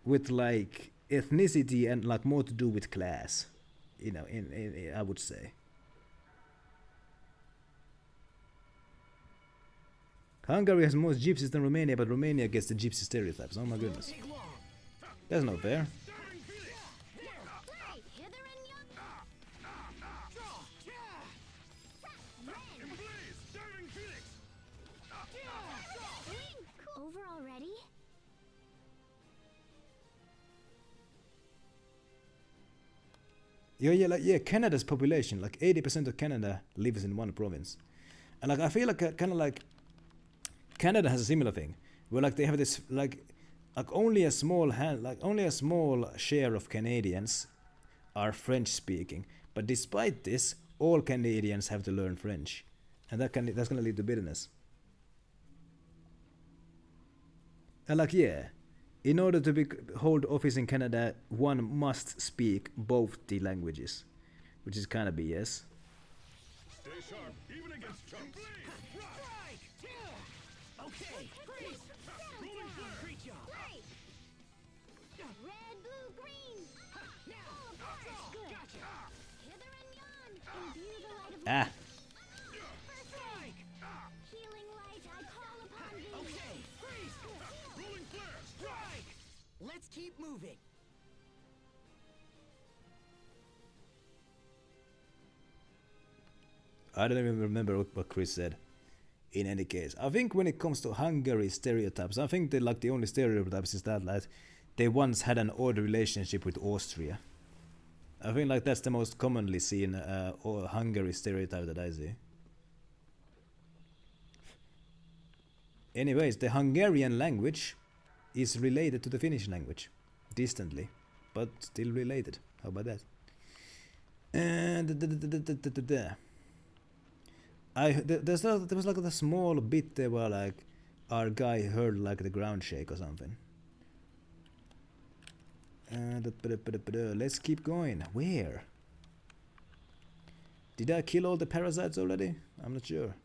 with like ethnicity and like more to do with class. You know, I would say. Hungary has more gypsies than Romania, but Romania gets the gypsy stereotypes. Oh my goodness. That's not fair. Over already? Yeah, Canada's population, like 80% of Canada lives in one province. And like I feel like kind of like Canada has a similar thing, where like they have this like only a small share of Canadians are French speaking, but despite this, all Canadians have to learn French, and that's gonna lead to bitterness. And like in order to hold office in Canada, one must speak both the languages, which is kind of BS. Stay sharp, even against chumps. Okay, freeze! Rolling flare! Great job! Red blue, green. All apart. Good. Hither and yon. Imbue the light of Ah. First strike. Healing light, I call upon thee. Okay, freeze! Rolling flare, strike! Let's keep moving. I don't even remember what Chris said. In any case, I think when it comes to Hungary stereotypes, I think like the only stereotypes is that like they once had an odd relationship with Austria. I think like that's the most commonly seen Hungary stereotype that I see. Anyways, the Hungarian language is related to the Finnish language, distantly, but still related. How about that? And there was like a small bit there where like our guy heard like the ground shake or something. Let's keep going. Where? Did I kill all the parasites already? I'm not sure.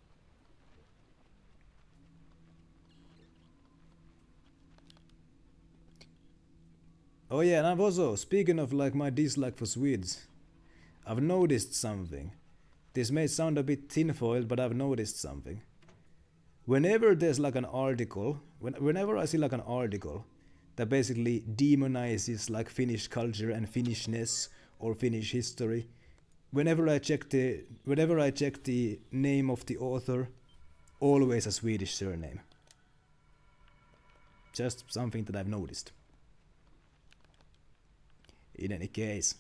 Oh yeah, and I've also, speaking of like my dislike for Swedes, I've noticed something. This may sound a bit tinfoiled, but I've noticed something. Whenever there's like an article, whenever I see like an article that basically demonizes like Finnish culture and Finnishness or Finnish history, whenever I check the name of the author, always a Swedish surname. Just something that I've noticed. In any case.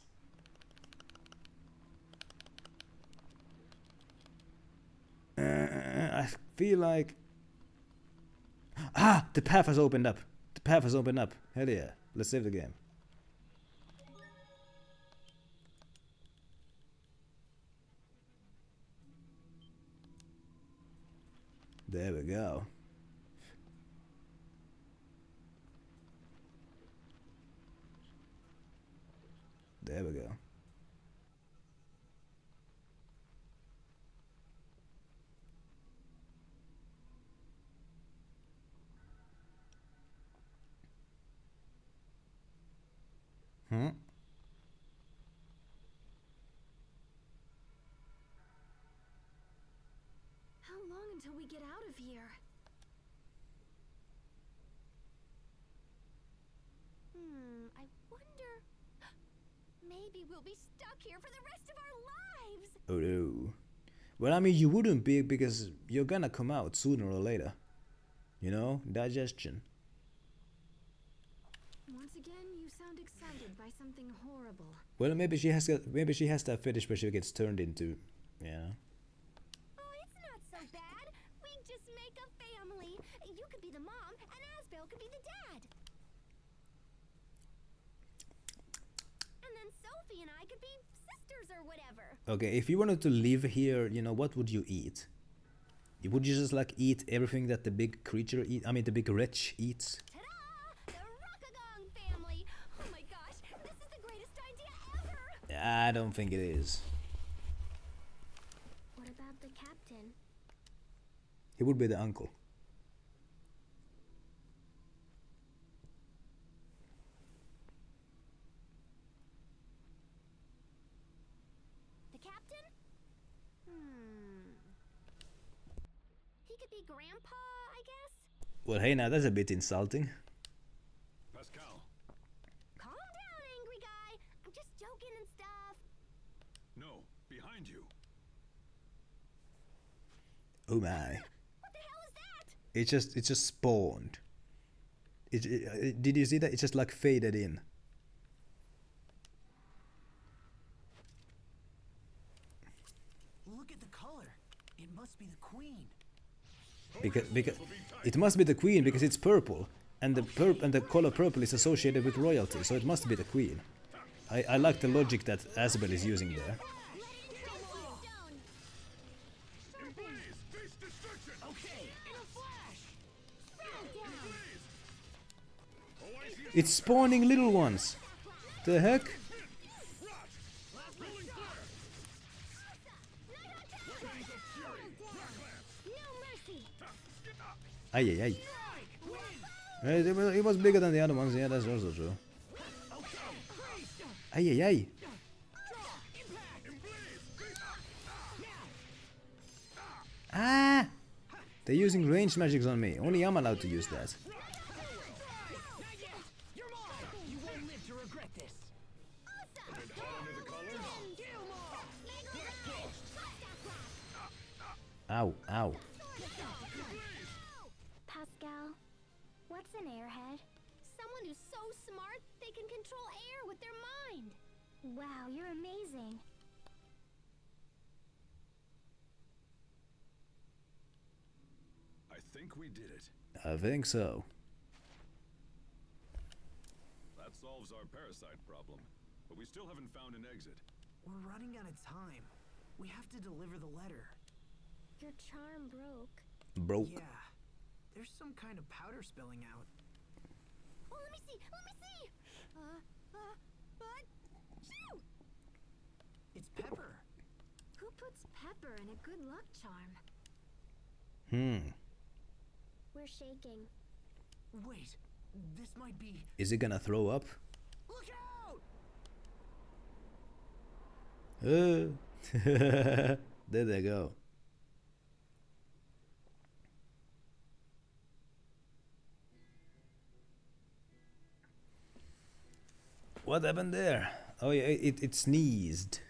I feel like... Ah! The path has opened up. The path has opened up. Hell yeah. Let's save the game. There we go. There we go. How long until we get out of here? I wonder... Maybe we'll be stuck here for the rest of our lives! Oh no. Well, I mean, you wouldn't be because you're gonna come out sooner or later. You know, digestion. Once again, you sound excited by something horrible. Well, maybe she has that fetish where she gets turned into, yeah. Oh, it's not so bad. We just make a family. You could be the mom, and Asbel could be the dad. And then Sophie and I could be sisters or whatever. Okay, if you wanted to live here, you know, what would you eat? Would you just like eat everything that the big creature eat? I mean, the big wretch eats? Ta-da! The Rockagong family. Oh my gosh, this is the greatest idea ever. I don't think it is. What about the captain? He would be the uncle. The captain? He could be Grandpa, I guess? Well, hey, now that's a bit insulting. Pascal. Calm down, angry guy. I'm just joking and stuff. No, behind you. Oh my! What the hell is that? It just spawned. Did you see that? It just like faded in. Look at the color. It must be the queen. Because it must be the queen because it's purple, and the color purple is associated with royalty, so it must be the queen. I like the logic that Asbel is using there. It's spawning little ones. The heck? Ay ay ay. It was bigger than the other ones, yeah, that's also true. Ay, ay, ay. Ah! They're using ranged magics on me. Only I'm allowed to use that. Ow, ow. Pascal, what's an airhead? Someone who's so smart they can control air with their mind. Wow, you're amazing. I think we did it. I think so. That solves our parasite problem. But we still haven't found an exit. We're running out of time. We have to deliver the letter. Your charm broke. Broke. Yeah. There's some kind of powder spilling out. Oh, let me see. Let me see. What? Shoo! It's pepper. Who puts pepper in a good luck charm? We're shaking. Wait. This might be... Is it gonna throw up? Look out! There they go. What happened there? Oh yeah, it sneezed.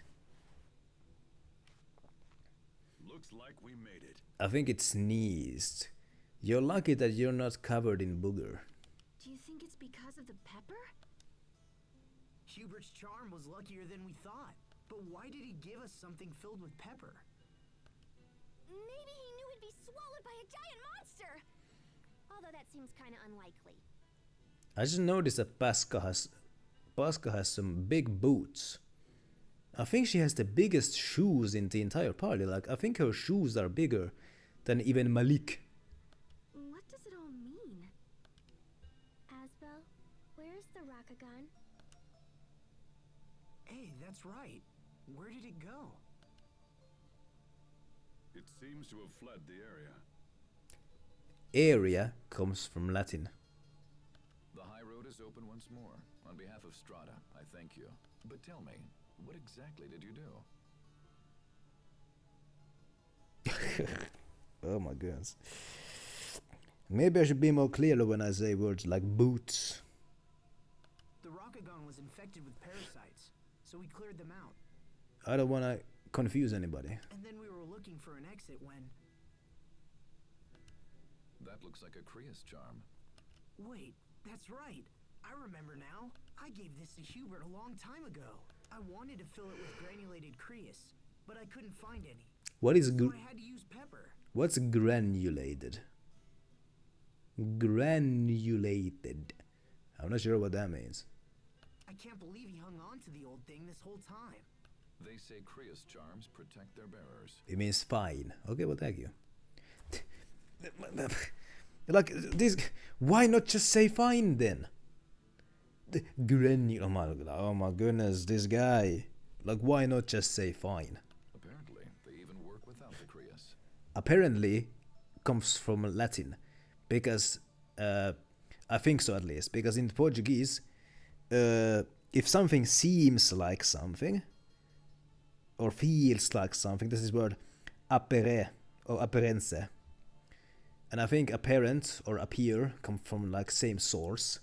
Looks like we made it. I think it sneezed. You're lucky that you're not covered in booger. Do you think it's because of the pepper? Hubert's charm was luckier than we thought. But why did he give us something filled with pepper? Maybe he knew he'd be swallowed by a giant monster. Although that seems kind of unlikely. I just noticed that Pasca has some big boots. I think she has the biggest shoes in the entire party. Like, I think her shoes are bigger than even Malik. What does it all mean? Asbel, where's the Rakugan? Hey, that's right. Where did it go? It seems to have fled the area. Area comes from Latin. The high road is open once more. On behalf of Strata, I thank you. But tell me, what exactly did you do? Oh my goodness. Maybe I should be more clear when I say words like boots. The Rakugan was infected with parasites, so we cleared them out. I don't want to confuse anybody. And then we were looking for an exit when... That looks like a Krius charm. Wait, that's right. I remember now. I gave this to Hubert a long time ago. I wanted to fill it with granulated Krius, but I couldn't find any. What is So I had to use pepper. what's granulated? Granulated. I'm not sure what that means. I can't believe he hung on to the old thing this whole time. They say Krius charms protect their bearers. It means fine. Okay, well, thank you. Like this, why not just say fine then? Oh my goodness, this guy. Like, why not just say fine? Apparently, they even work without the Krius. Apparently, comes from Latin, because I think so at least. Because in Portuguese, if something seems like something or feels like something, this is word apere or apparence. And I think apparent or appear come from like same source.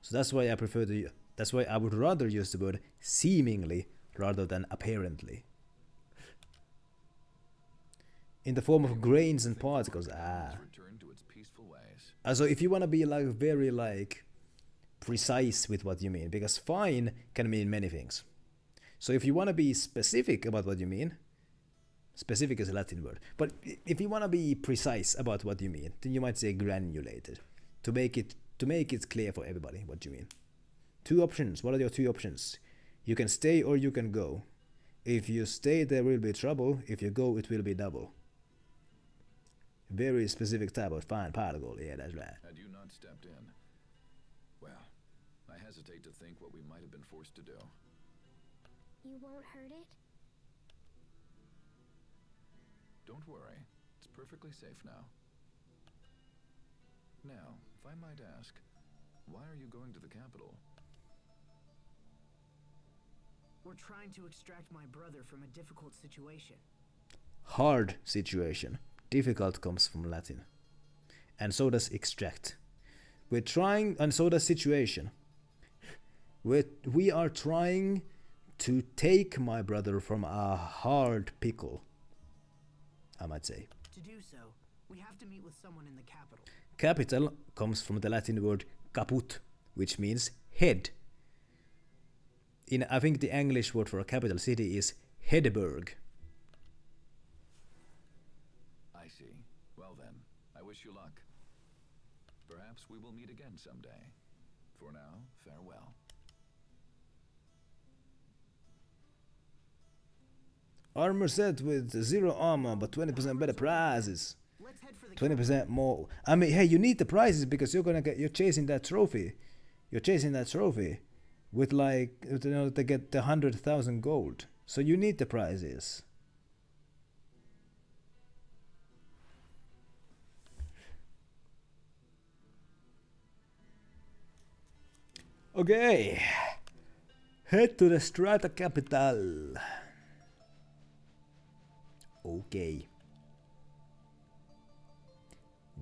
So that's why I prefer to. That's why I would rather use the word seemingly rather than apparently. In the form of grains and particles. Return to its peaceful ways. Also, if you want to be like very like precise with what you mean, because fine can mean many things. So if you want to be specific about what you mean, specific is a Latin word. But if you want to be precise about what you mean, then you might say granulated to make it clear for everybody what you mean. Two options. What are your two options? You can stay or you can go. If you stay, there will be trouble. If you go, it will be double. Very specific type of fine particle. Yeah, that's right. Had you not stepped in, well, I hesitate to think what we might have been forced to do. You won't hurt it? Don't worry, it's perfectly safe now. Now, if I might ask, why are you going to the capital? We're trying to extract my brother from a difficult situation. Hard situation. Difficult comes from Latin. And so does extract. We're trying, and so does situation. We are trying to take my brother from a hard pickle, I might say. To do so, we have to meet with someone in the capital. Capital comes from the Latin word caput, which means head. I think the English word for a capital city is Hedberg. I see. Well then, I wish you luck. Perhaps we will meet again someday. For now, farewell. Armor set with 0 armor, but 20% better prizes. 20% more. I mean, hey, you need the prizes because you're chasing that trophy. You're chasing that trophy with like, you know, to get the 100,000 gold. So you need the prizes. Okay. Head to the Strata capital. Okay.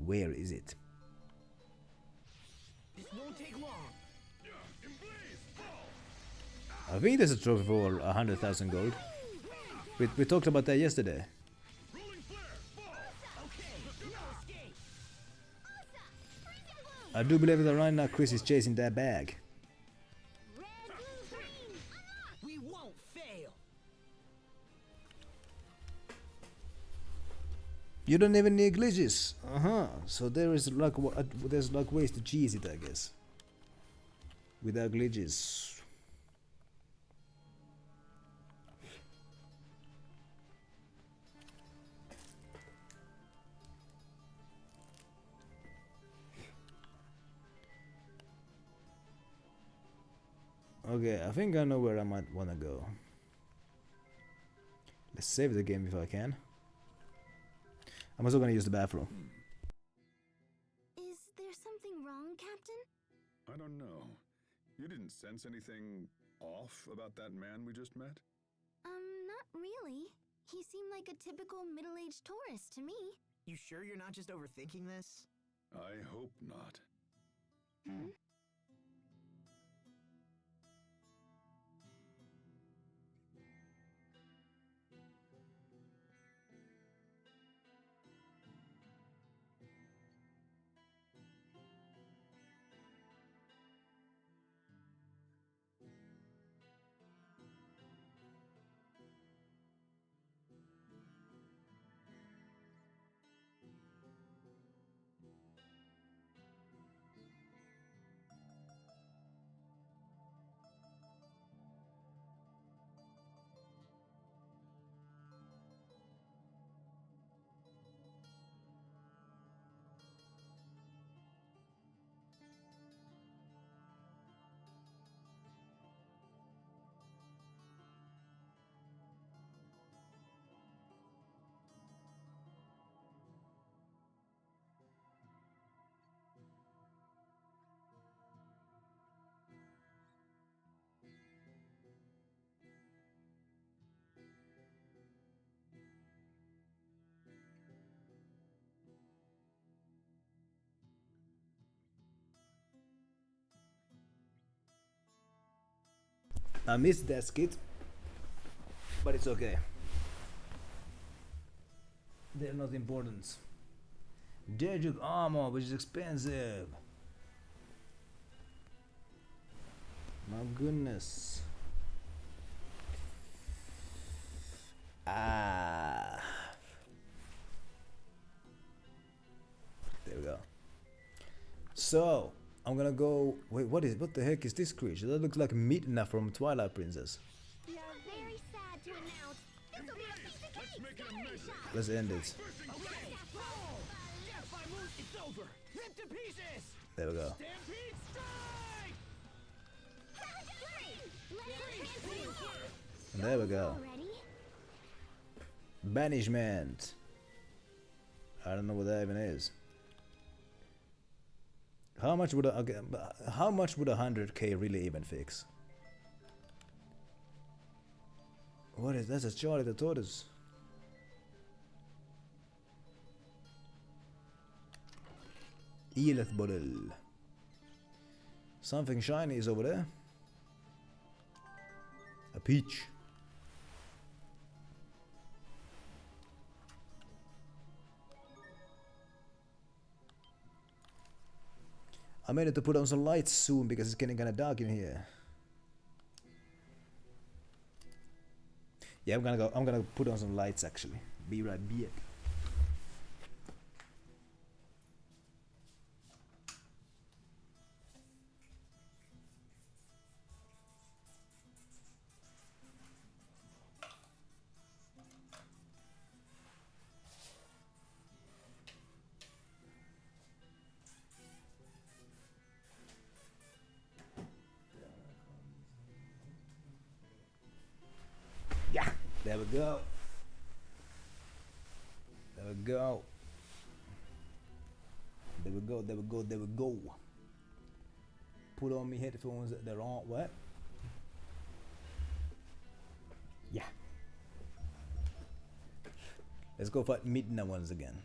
Where is it? This won't take long. I think there's a trophy for 100,000 gold. We talked about that yesterday. I do believe that right now Chris is chasing that bag. We won't fail. You don't even need glitches. So there's like ways to cheese it, I guess. Without glitches. Okay, I think I know where I might wanna go. Let's save the game if I can. I'm also gonna use the bathroom. Is there something wrong, Captain? I don't know. You didn't sense anything off about that man we just met? Not really. He seemed like a typical middle-aged tourist to me. You sure you're not just overthinking this? I hope not. I missed that skit, but it's okay. They're not important. Dejuk armor, which is expensive. My goodness. Ah. There we go. So, I'm gonna go. Wait, what the heck is this creature? That looks like Midna from Twilight Princess. We are very sad to announce this will be a piece of cake. Let's end it. It's over. Rip to pieces. There we go. Stampede strike! And there we go. Banishment. I don't know what that even is. How much would 100k really even fix? What is that? That's Charlie the tortoise. Elith bottle. Something shiny is over there. A peach. I made it to put on some lights soon because it's getting kinda dark in here. Yeah, I'm gonna put on some lights actually. Be right back. Yeah, there we go. There we go. There we go, there we go, there we go. Put on me headphones that aren't wet. Yeah. Let's go fight midnight ones again.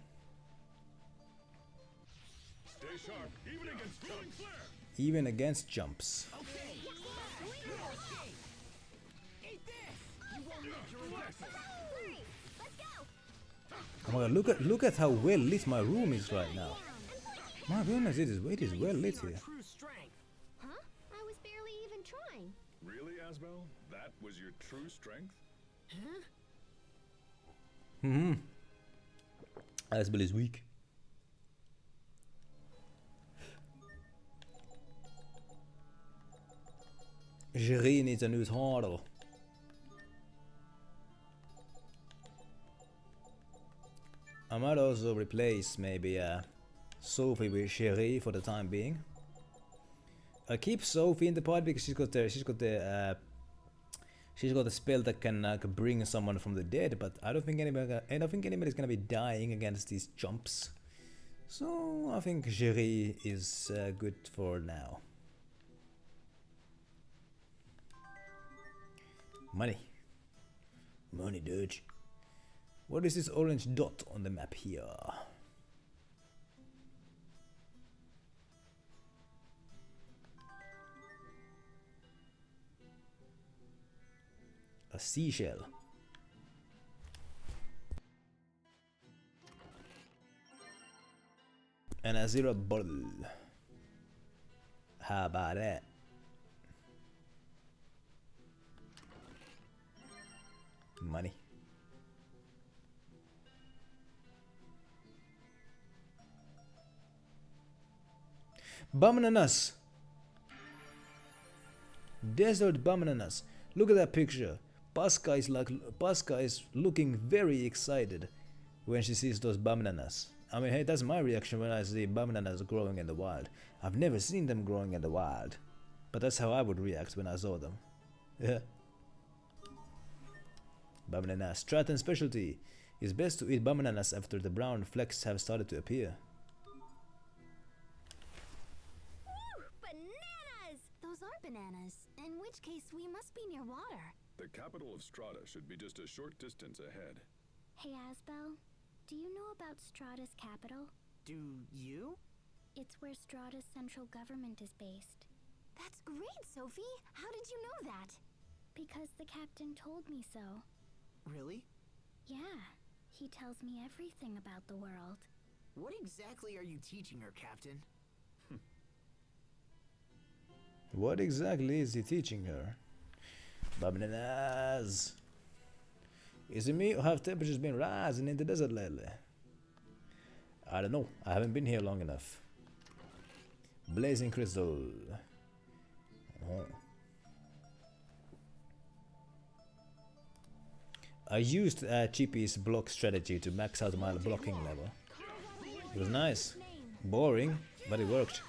Stay sharp, even against jumps. Even against jumps. Oh my god, look at how well lit my room is right now. My goodness, it is well lit here. Huh? I was barely even trying. Really, Asbel? That was your true strength? Asbel is weak. Jerry needs a new title. I might also replace maybe Sophie with Cherie for the time being. I keep Sophie in the pod because she's got the spell that can bring someone from the dead, but I don't think anybody's gonna be dying against these jumps. So I think Cherie is good for now. Money, Dodge. What is this orange dot on the map here? A seashell. And a zero bottle. How about that? Money. Bananas. Desert bananas. Look at that picture. Pasca is looking very excited when she sees those bananas. I mean, hey, that's my reaction when I see bananas growing in the wild. I've never seen them growing in the wild, but that's how I would react when I saw them. Yeah. Bananas. Stratton specialty. It's best to eat bananas after the brown flecks have started to appear. Those are bananas, in which case we must be near water. The capital of Strata should be just a short distance ahead. Hey Asbel, do you know about Strata's capital? Do you? It's where Strata's central government is based. That's great, Sophie! How did you know that? Because the captain told me so. Really? Yeah, he tells me everything about the world. What exactly are you teaching her, Captain? What exactly is he teaching her? Bananas. Is it me or have temperatures been rising in the desert lately? I don't know. I haven't been here long enough. Blazing crystal. Oh. I used Chippy's block strategy to max out my blocking level. It was nice. Boring, but it worked.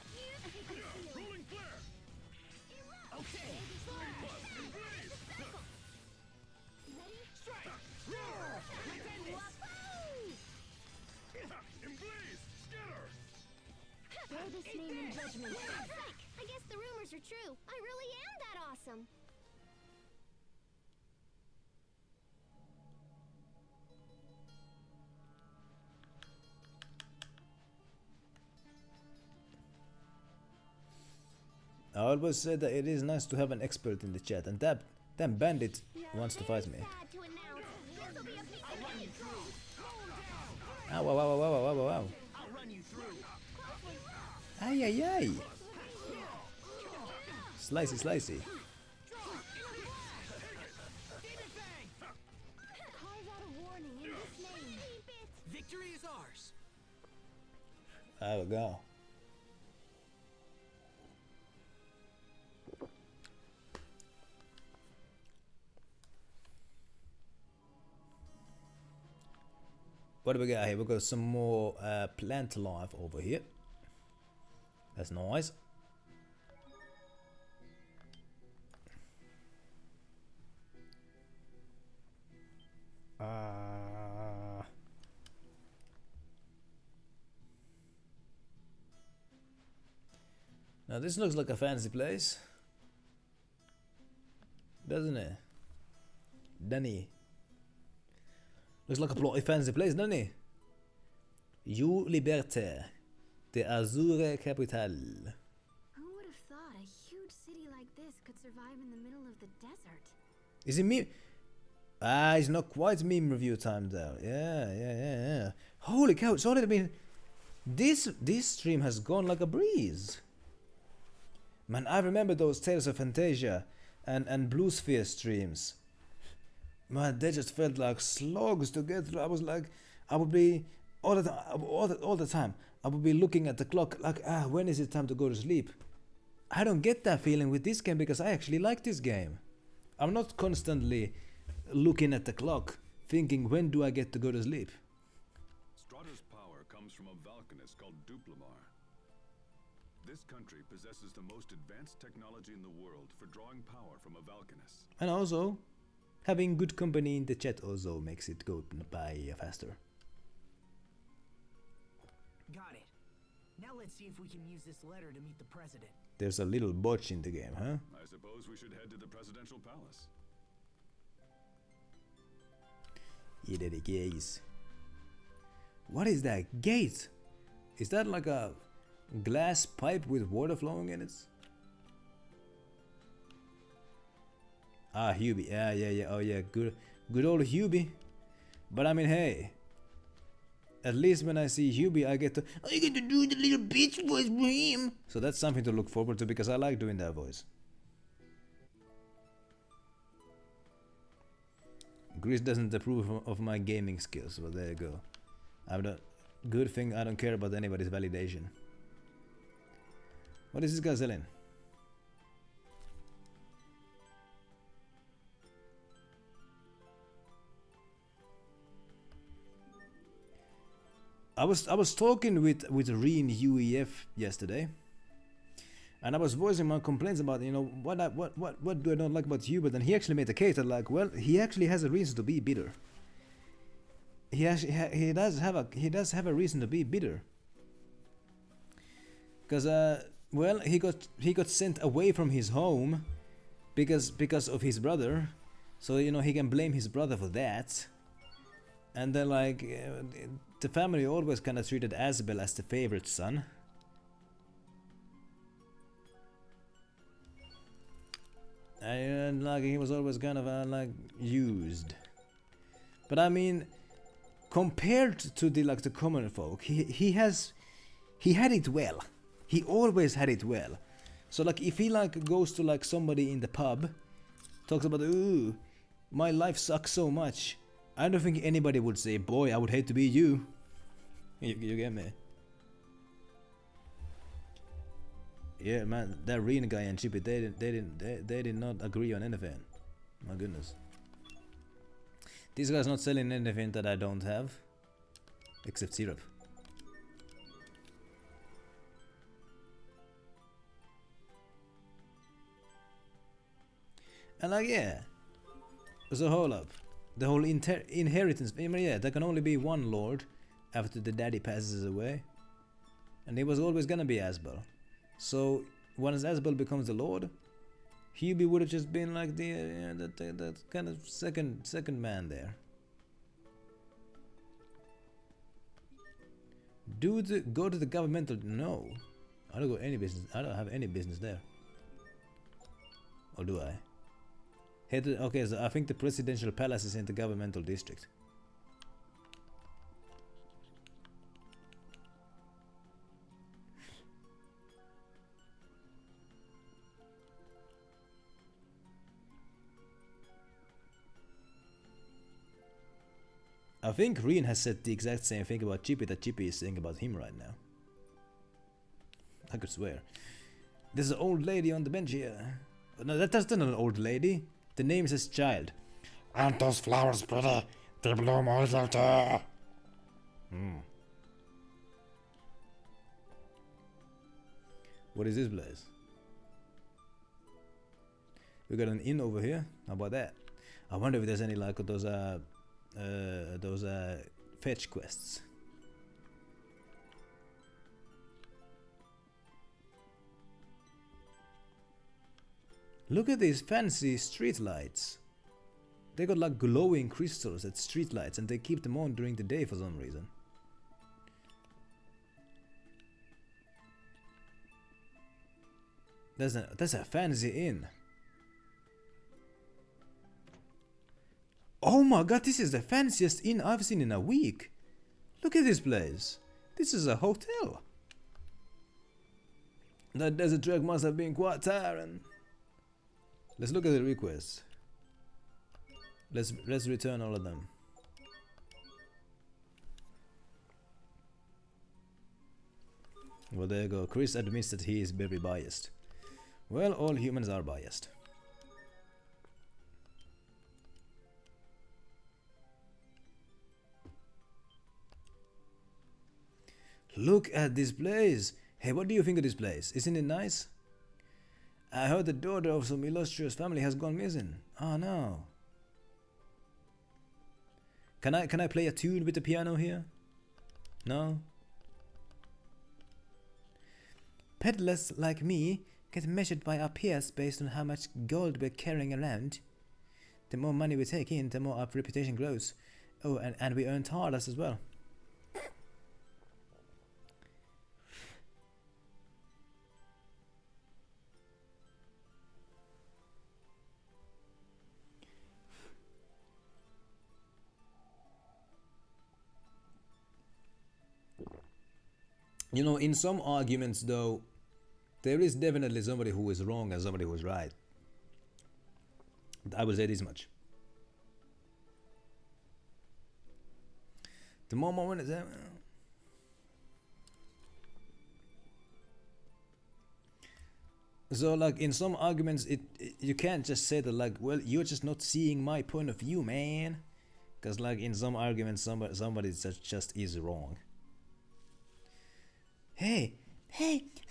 I guess the rumors are true. I really am that awesome. always say that it is nice to have an expert in the chat, and that damn bandit wants to fight me. Sad to announce, this'll be a piece of cake. Ow, ow, ow, ow, ow, ow, ow, ow. I'll run you through. Ay, ay, ay. Slicey, slicey. Carve out a warning in this name. Victory is ours. There we go. What do we got here? We got some more plant life over here. That's nice. Now this looks like a fancy place, doesn't it? Danny. Looks like a bloody fancy place, doesn't it? You Liberté, the Azure Capital. Who would have thought a huge city like this could survive in the middle of the desert? Is it meme? Ah, it's not quite meme review time though. Yeah. Holy cow! It's already been. This stream has gone like a breeze. Man, I remember those Tales of Fantasia and Blue Sphere streams. Man, they just felt like slogs to get through. I was like, I would be all the time. I would be looking at the clock like, when is it time to go to sleep? I don't get that feeling with this game because I actually like this game. I'm not constantly looking at the clock thinking, when do I get to go to sleep? Strata's power comes from a Valkanist called Duplamar. This country possesses the most advanced technology in the world for drawing power from a Valkanist. And also, having good company in the chat also makes it go by faster. Got it. Now let's see if we can use this letter to meet the president. There's a little botch in the game, huh? I suppose we should head to the presidential palace. Yeah, the gates. What is that gate? Is that like a glass pipe with water flowing in it? Ah, Hubie. Yeah. Oh yeah, good old Hubie. But I mean, hey, at least when I see Hubie, I get to do the little bitch voice for him. So that's something to look forward to because I like doing that voice. Gris doesn't approve of my gaming skills, but there you go. I'm the good thing I don't care about anybody's validation. What is this guy selling? I was talking with Reen UEF yesterday, and I was voicing my complaints about, you know, what do I not like about Hubert, and he actually made a case that, like, well, he actually has a reason to be bitter. He does have a reason to be bitter. Because well, he got sent away from his home because of his brother, so you know he can blame his brother for that. And then like the family always kind of treated Asbel as the favorite son. And like he was always kind of like used. But I mean, compared to the common folk, he had it well. He always had it well. So like if he like goes to like somebody in the pub, talks about, ooh, my life sucks so much, I don't think anybody would say, boy, I would hate to be you. You get me? Yeah, man, that Reen guy and Chippy, they did not agree on anything. My goodness. This guy's not selling anything that I don't have, except syrup. And like, yeah, so hold up, the whole inheritance, I mean, yeah, there can only be one lord after the daddy passes away, and it was always gonna be Asbel. So once Asbel becomes the lord, Hubie would have just been like the kind of second man there. Go to the governmental? No, I don't go any business. I don't have any business there. Or do I? Okay, so I think the presidential palace is in the governmental district. I think Reen has said the exact same thing about Chippy that Chippy is saying about him right now. I could swear. There's an old lady on the bench here. No, that's not an old lady. The name says child. Aren't those flowers pretty? They bloom all winter. What is this place? We got an inn over here. How about that? I wonder if there's any like those fetch quests. Look at these fancy street lights. They got like glowing crystals at street lights, and they keep them on during the day for some reason. That's a fancy inn. Oh my god, this is the fanciest inn I've seen in a week. Look at this place. This is a hotel. That desert trek must have been quite tiring. Let's look at the requests. Let's return all of them. Well, there you go. Chris admits that he is very biased. Well, all humans are biased. Look at this place. Hey, what do you think of this place? Isn't it nice? I heard the daughter of some illustrious family has gone missing. Oh no. Can I play a tune with the piano here? No? Peddlers like me get measured by our peers based on how much gold we're carrying around. The more money we take in, the more our reputation grows. Oh, and we earn TARDIS as well. You know, in some arguments though, there is definitely somebody who is wrong and somebody who is right. I will say this much. The more moment is there. So like in some arguments you can't just say that like, well, you're just not seeing my point of view, man. Because like in some arguments somebody just is wrong. Hey,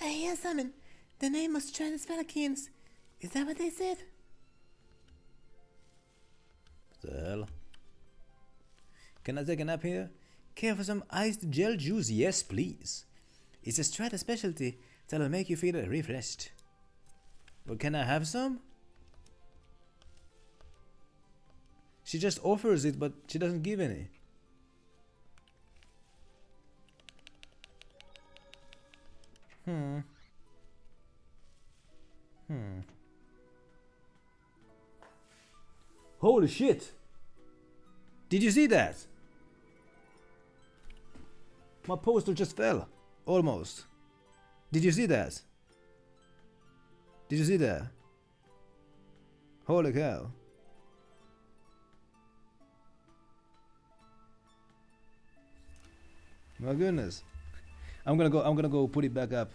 I hear something. The name was Chinese Valkyries. Is that what they said? What the hell? Can I take a nap here? Care for some iced gel juice? Yes, please. It's a strata specialty that'll make you feel refreshed. But can I have some? She just offers it, but she doesn't give any. Holy shit! Did you see that? My poster just fell. Almost. Did you see that? Did you see that? Holy cow. My goodness. I'm gonna go put it back up.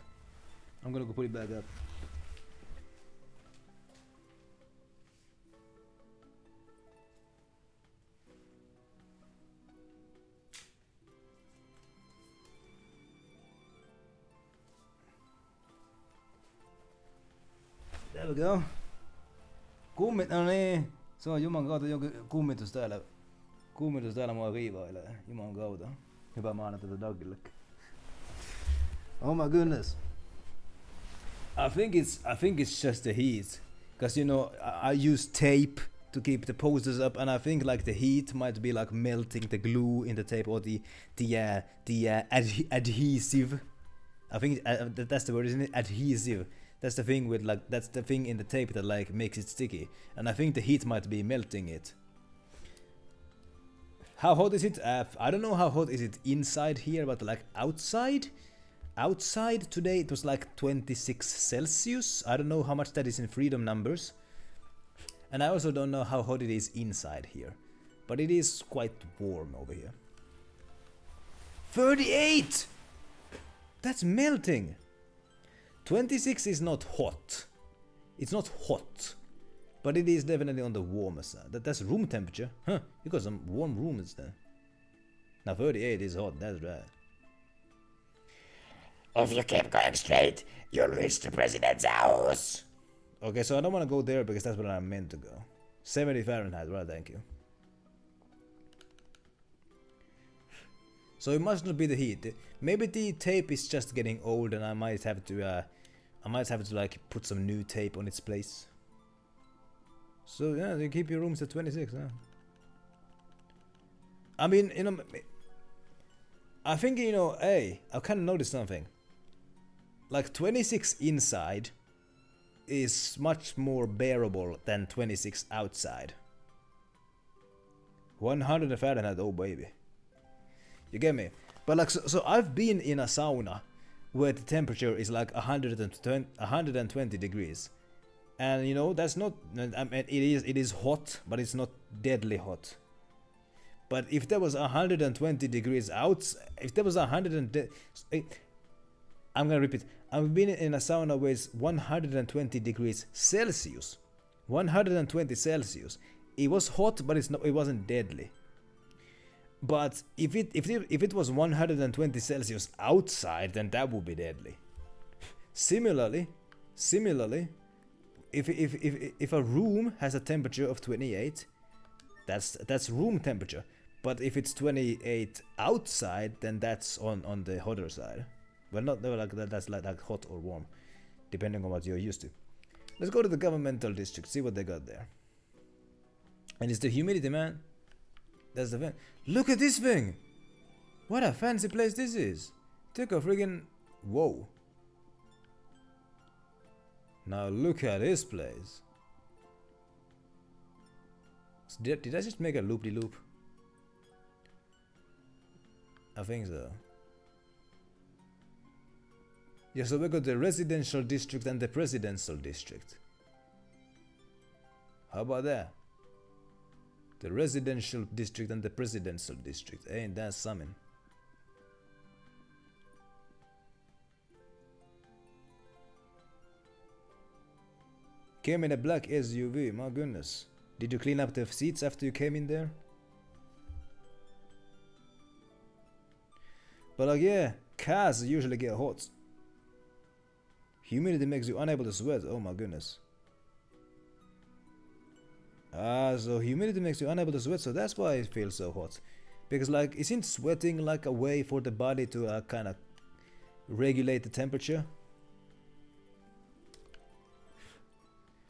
There we go. No niin. Se on Juman kautta joku kummitus täällä. Kummitus täällä mua riivailee. Juman kautta. Hyvää maanantaita Dogille. Oh my goodness. I think it's just the heat. Cause you know, I use tape to keep the posters up, and I think like the heat might be like melting the glue in the tape or the adhesive. I think that's the word, isn't it? Adhesive. That's the thing with like that's the thing in the tape that like makes it sticky, and I think the heat might be melting it. How hot is it? I don't know how hot is it inside here, but like outside today it was like 26 Celsius. I don't know how much that is in freedom numbers, and I also don't know how hot it is inside here, but it is quite warm over here. 38! That's melting! 26 is not hot. It's not hot. But it is definitely on the warmer side. That's room temperature. Huh, you got some warm rooms there. Now 38 is hot, that's right. If you keep going straight, you'll reach the president's house. Okay, so I don't want to go there because that's where I'm meant to go. 70 Fahrenheit, right, thank you. So it must not be the heat. Maybe the tape is just getting old and I might have to like put some new tape on its place. So yeah, you keep your rooms at 26, huh? I mean, you know, I think, you know, hey, I've kind of noticed something. Like 26 inside is much more bearable than 26 outside. 100 Fahrenheit, oh baby. You get me? But like, so I've been in a sauna where the temperature is like 120 degrees. And you know, that's not, I mean, it is hot, but it's not deadly hot. But if there was 120 degrees out, if there was I'm gonna repeat. I've been in a sauna where it's 120 degrees Celsius. 120 Celsius. It was hot, but it wasn't deadly. But if it was 120 Celsius outside, then that would be deadly. Similarly, if a room has a temperature of 28, that's room temperature. But if it's 28 outside, then that's on the hotter side. Well, not like that. That's like hot or warm, depending on what you're used to. Let's go to the governmental district, see what they got there. And it's the humidity, man. That's the thing. Look at this thing! What a fancy place this is! Take a friggin' whoa! Now look at this place. Did I just make a loop-de-loop? I think so. Yeah, so we got the residential district and the presidential district. How about that? The residential district and the presidential district. Ain't that something? Came in a black SUV, my goodness. Did you clean up the seats after you came in there? But like, yeah, cars usually get hot. Humidity makes you unable to sweat, oh my goodness. So humidity makes you unable to sweat, so that's why it feels so hot. Because like, isn't sweating like a way for the body to kind of regulate the temperature?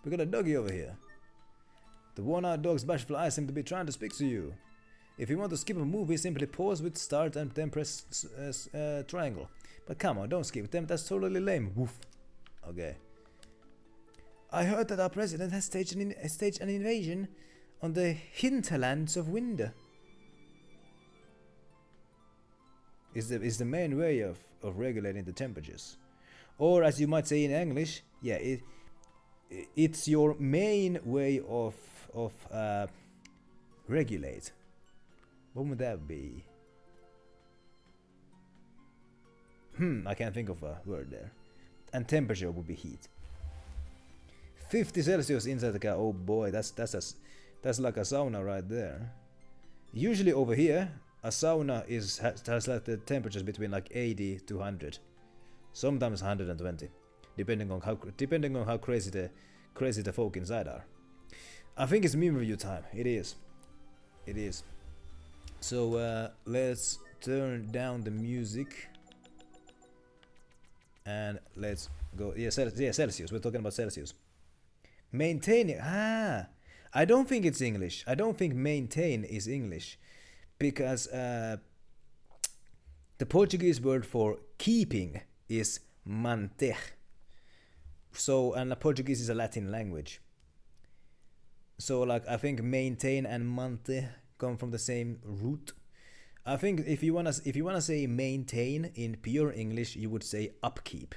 We got a doggy over here. The worn-out dog's bashful eyes seem to be trying to speak to you. If you want to skip a movie, simply pause with start and then press triangle. But come on, don't skip them, that's totally lame. Woof. Okay. I heard that our president has staged an invasion on the hinterlands of Wind. Is the main way of regulating the temperatures. Or as you might say in English, yeah, it's your main way of regulate. What would that be? I can't think of a word there. And temperature would be heat. 50 Celsius inside the car. Oh boy, that's like a sauna right there. Usually over here, a sauna has like the temperatures between like 80 to 100. Sometimes 120, depending on how crazy the folk inside are. I think it's meme review time. It is. So let's turn down the music and let's go. Yeah, Celsius. We're talking about Celsius. Maintaining. I don't think it's English. I don't think maintain is English, because the Portuguese word for keeping is manter. So, and Portuguese is a Latin language. So, like, I think maintain and mante come from the same root. I think if you wanna say maintain in pure English, you would say upkeep.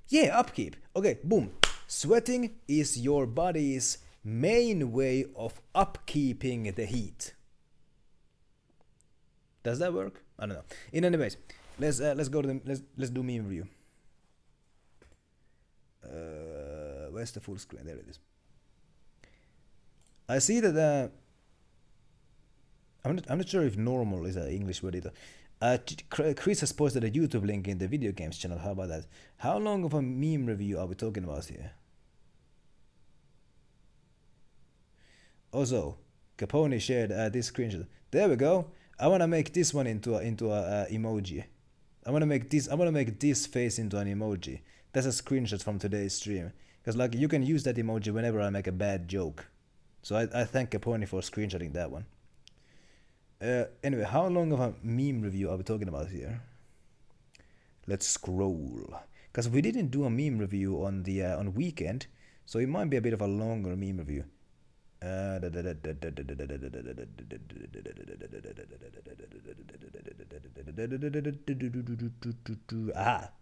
Yeah, upkeep. Okay, boom. Sweating is your body's main way of upkeeping the heat. Does that work? I don't know. In any case, let's go to the let's do meme review. Where's the full screen? There it is. I see that I'm not sure if normal is an English word either. Chris has posted a YouTube link in the video games channel. How about that? How long of a meme review are we talking about here? Also, Capone shared this screenshot. There we go. I wanna make this one into a emoji. I wanna make this face into an emoji. That's a screenshot from today's stream. Cause like you can use that emoji whenever I make a bad joke. So I thank Capone for screenshotting that one. Anyway, how long of a meme review are we talking about here? Let's scroll. Cause we didn't do a meme review on the on weekend, so it might be a bit of a longer meme review. Ah, there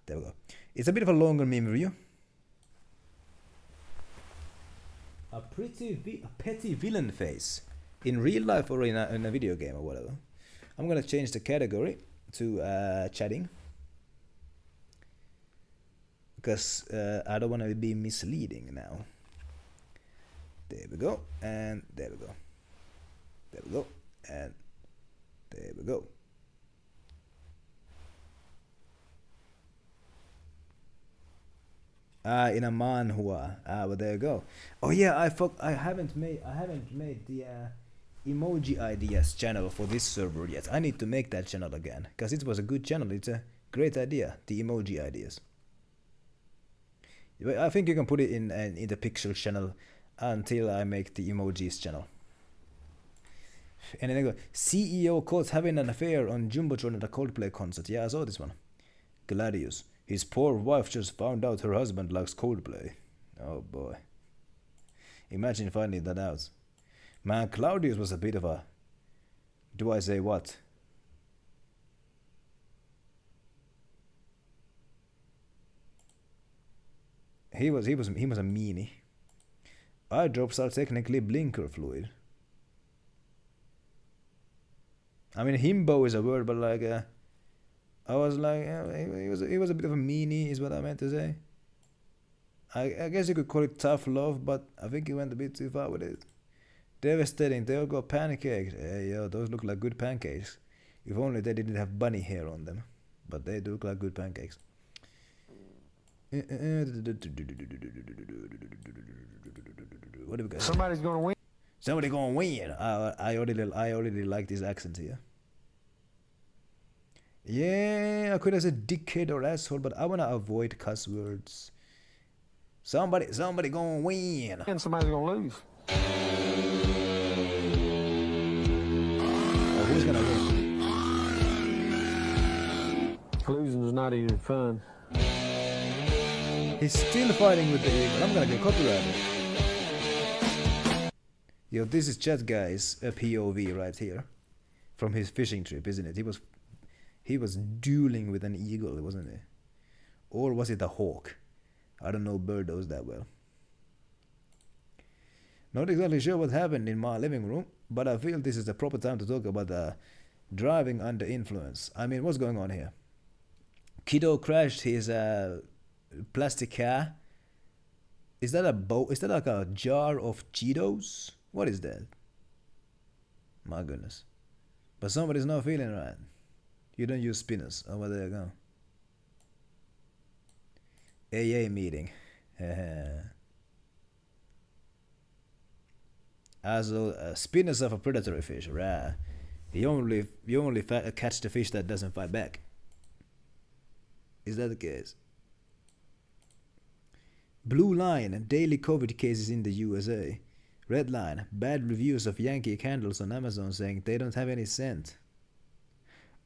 we go. It's a bit of a longer meme review. A petty villain face. In real life or in a video game or whatever. I'm gonna change the category to chatting. Because I don't wanna be misleading now. There we go, and there we go. There we go, and there we go. In a manhua. Well there you go. Oh yeah, I haven't made the emoji ideas channel for this server yet. I need to make that channel again, because it was a good channel. It's a great idea, the emoji ideas. I think you can put it in the pixel channel until I make the emojis channel. And then I go, CEO caught having an affair on Jumbotron at a Coldplay concert. Yeah, I saw this one. Gladius. His poor wife just found out her husband likes Coldplay. Oh boy. Imagine finding that out. Man, Claudius was a bit of a... Do I say what? He was a meanie. Eye drops are technically blinker fluid. I mean, himbo is a word, but like, I was like, he was a bit of a meanie, is what I meant to say. I guess you could call it tough love, but I think he went a bit too far with it. Devastating, they all got pancakes. Hey, yo, those look like good pancakes. If only they didn't have bunny hair on them. But they do look like good pancakes. What do we got? Somebody's gonna win. Somebody gonna win. I already like this accent here. Yeah, I could have said dickhead or asshole, but I wanna avoid cuss words. Somebody gonna win. And somebody's gonna lose. Oh, who's gonna win? Losing's not even fun. He's still fighting with the eagle. I'm gonna get copyrighted. Yo, this is chat guys, a POV right here. From his fishing trip, isn't it? He was dueling with an eagle, wasn't he? Or was it a hawk? I don't know birdos that well. Not exactly sure what happened in my living room, but I feel this is the proper time to talk about driving under influence. I mean, what's going on here? Kiddo crashed his plastic car. Is that a boat? Is that like a jar of Cheetos? What is that? My goodness. But somebody's not feeling right. You don't use spinners. Oh, well, there you go. AA meeting. Also, spinners are for predatory fish, right? You only catch the fish that doesn't fight back. Is that the case? Blue line, daily COVID cases in the USA. Red line, bad reviews of Yankee candles on Amazon saying they don't have any scent.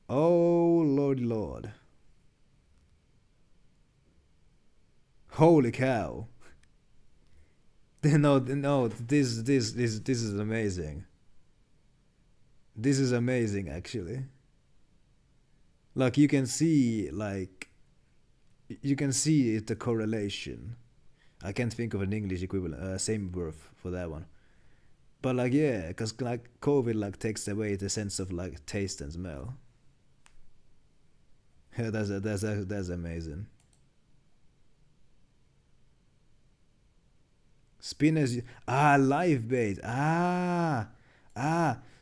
Oh, lordy lord. Holy cow. No, this is amazing. This is amazing, actually. Like, you can see, the correlation. I can't think of an English equivalent, same word for that one. But like, yeah, because like COVID like takes away the sense of like taste and smell. Yeah, that's amazing. Spinners, live bait.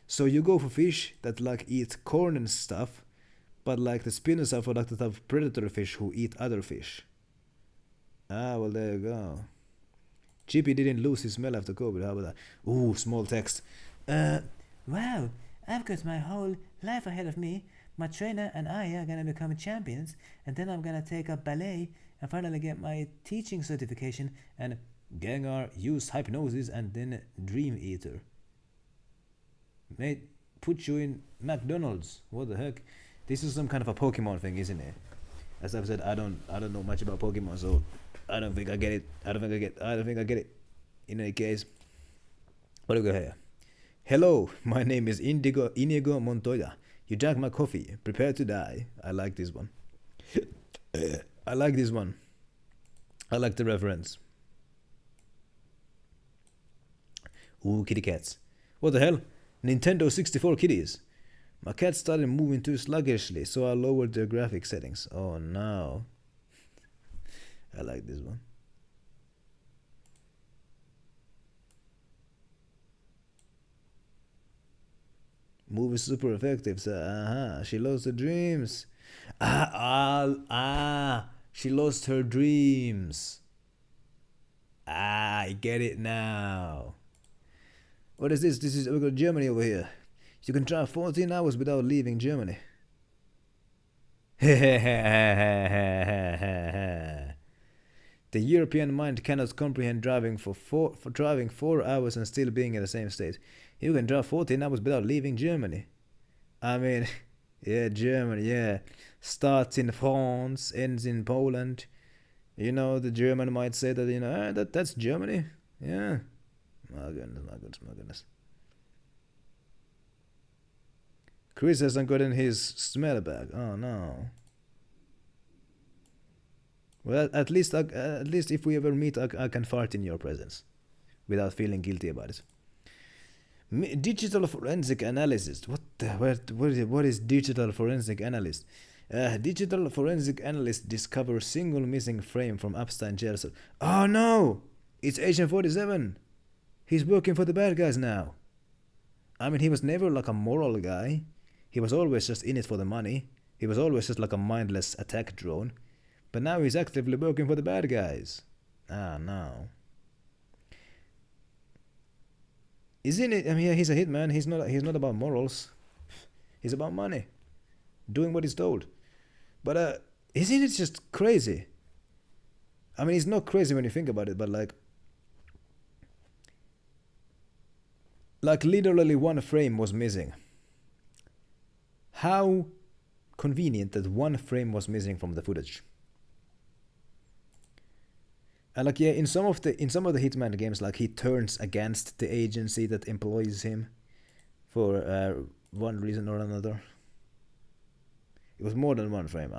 So you go for fish that like eat corn and stuff, but like the spinners are for like the type of predator fish who eat other fish. Well, there you go. Chippy didn't lose his smell after COVID. How about that? Ooh, small text. Wow, I've got my whole life ahead of me. My trainer and I are gonna become champions, and then I'm gonna take up ballet and finally get my teaching certification and Gengar use hypnosis and then Dream Eater. Mate, put you in McDonald's. What the heck? This is some kind of a Pokemon thing, isn't it? As I've said, I don't know much about Pokemon, so I don't think I get it. I don't think I get it. In any case, what do we got here? Hello, my name is Inigo Montoya. You drank my coffee. Prepare to die. I like this one. I like this one. I like the reference. Ooh, kitty cats. What the hell? Nintendo 64 kitties. My cat started moving too sluggishly, so I lowered the graphic settings. Oh no. I like this one. Movie super effective. So, she lost her dreams. She lost her dreams. I get it now. What is this? We got Germany over here. You can drive 14 hours without leaving Germany. The European mind cannot comprehend driving for driving 4 hours and still being in the same state. You can drive 14 hours without leaving Germany. I mean, yeah, Germany, yeah. Starts in France, ends in Poland. You know, the German might say that, you know, that's Germany. Yeah. My goodness. Chris hasn't gotten his smell back. Oh no. Well, at least if we ever meet, I can fart in your presence, without feeling guilty about it. Digital forensic analysis. What is digital forensic analyst? Digital forensic analyst discovers single missing frame from Epstein jail cell. Oh no! It's Agent 47. He's working for the bad guys now. I mean, he was never like a moral guy. He was always just in it for the money. He was always just like a mindless attack drone. But now he's actively working for the bad guys. No. Isn't it? I mean, yeah, he's a hitman. He's not about morals. He's about money. Doing what he's told. But isn't it just crazy? I mean, it's not crazy when you think about it, but like literally one frame was missing. How convenient that one frame was missing from the footage. And like, yeah, in some of the Hitman games, like, he turns against the agency that employs him for one reason or another. It was more than one frame.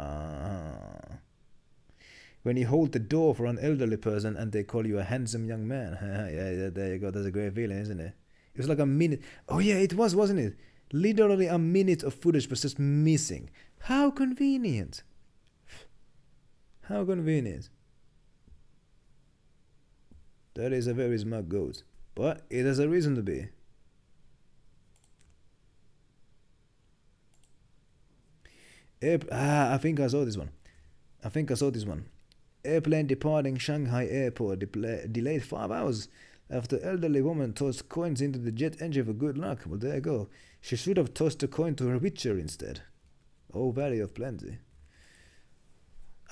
When you hold the door for an elderly person and they call you a handsome young man. Yeah, there you go. That's a great feeling, isn't it? It was like a minute. Oh yeah, it was, wasn't it? Literally a minute of footage was just missing. How convenient. How convenient. That is a very smart goat. But it has a reason to be. I think I saw this one. Airplane departing Shanghai airport delayed 5 hours after elderly woman tossed coins into the jet engine for good luck. Well, there you go. She should have tossed a coin to her witcher instead. Oh, valley of plenty.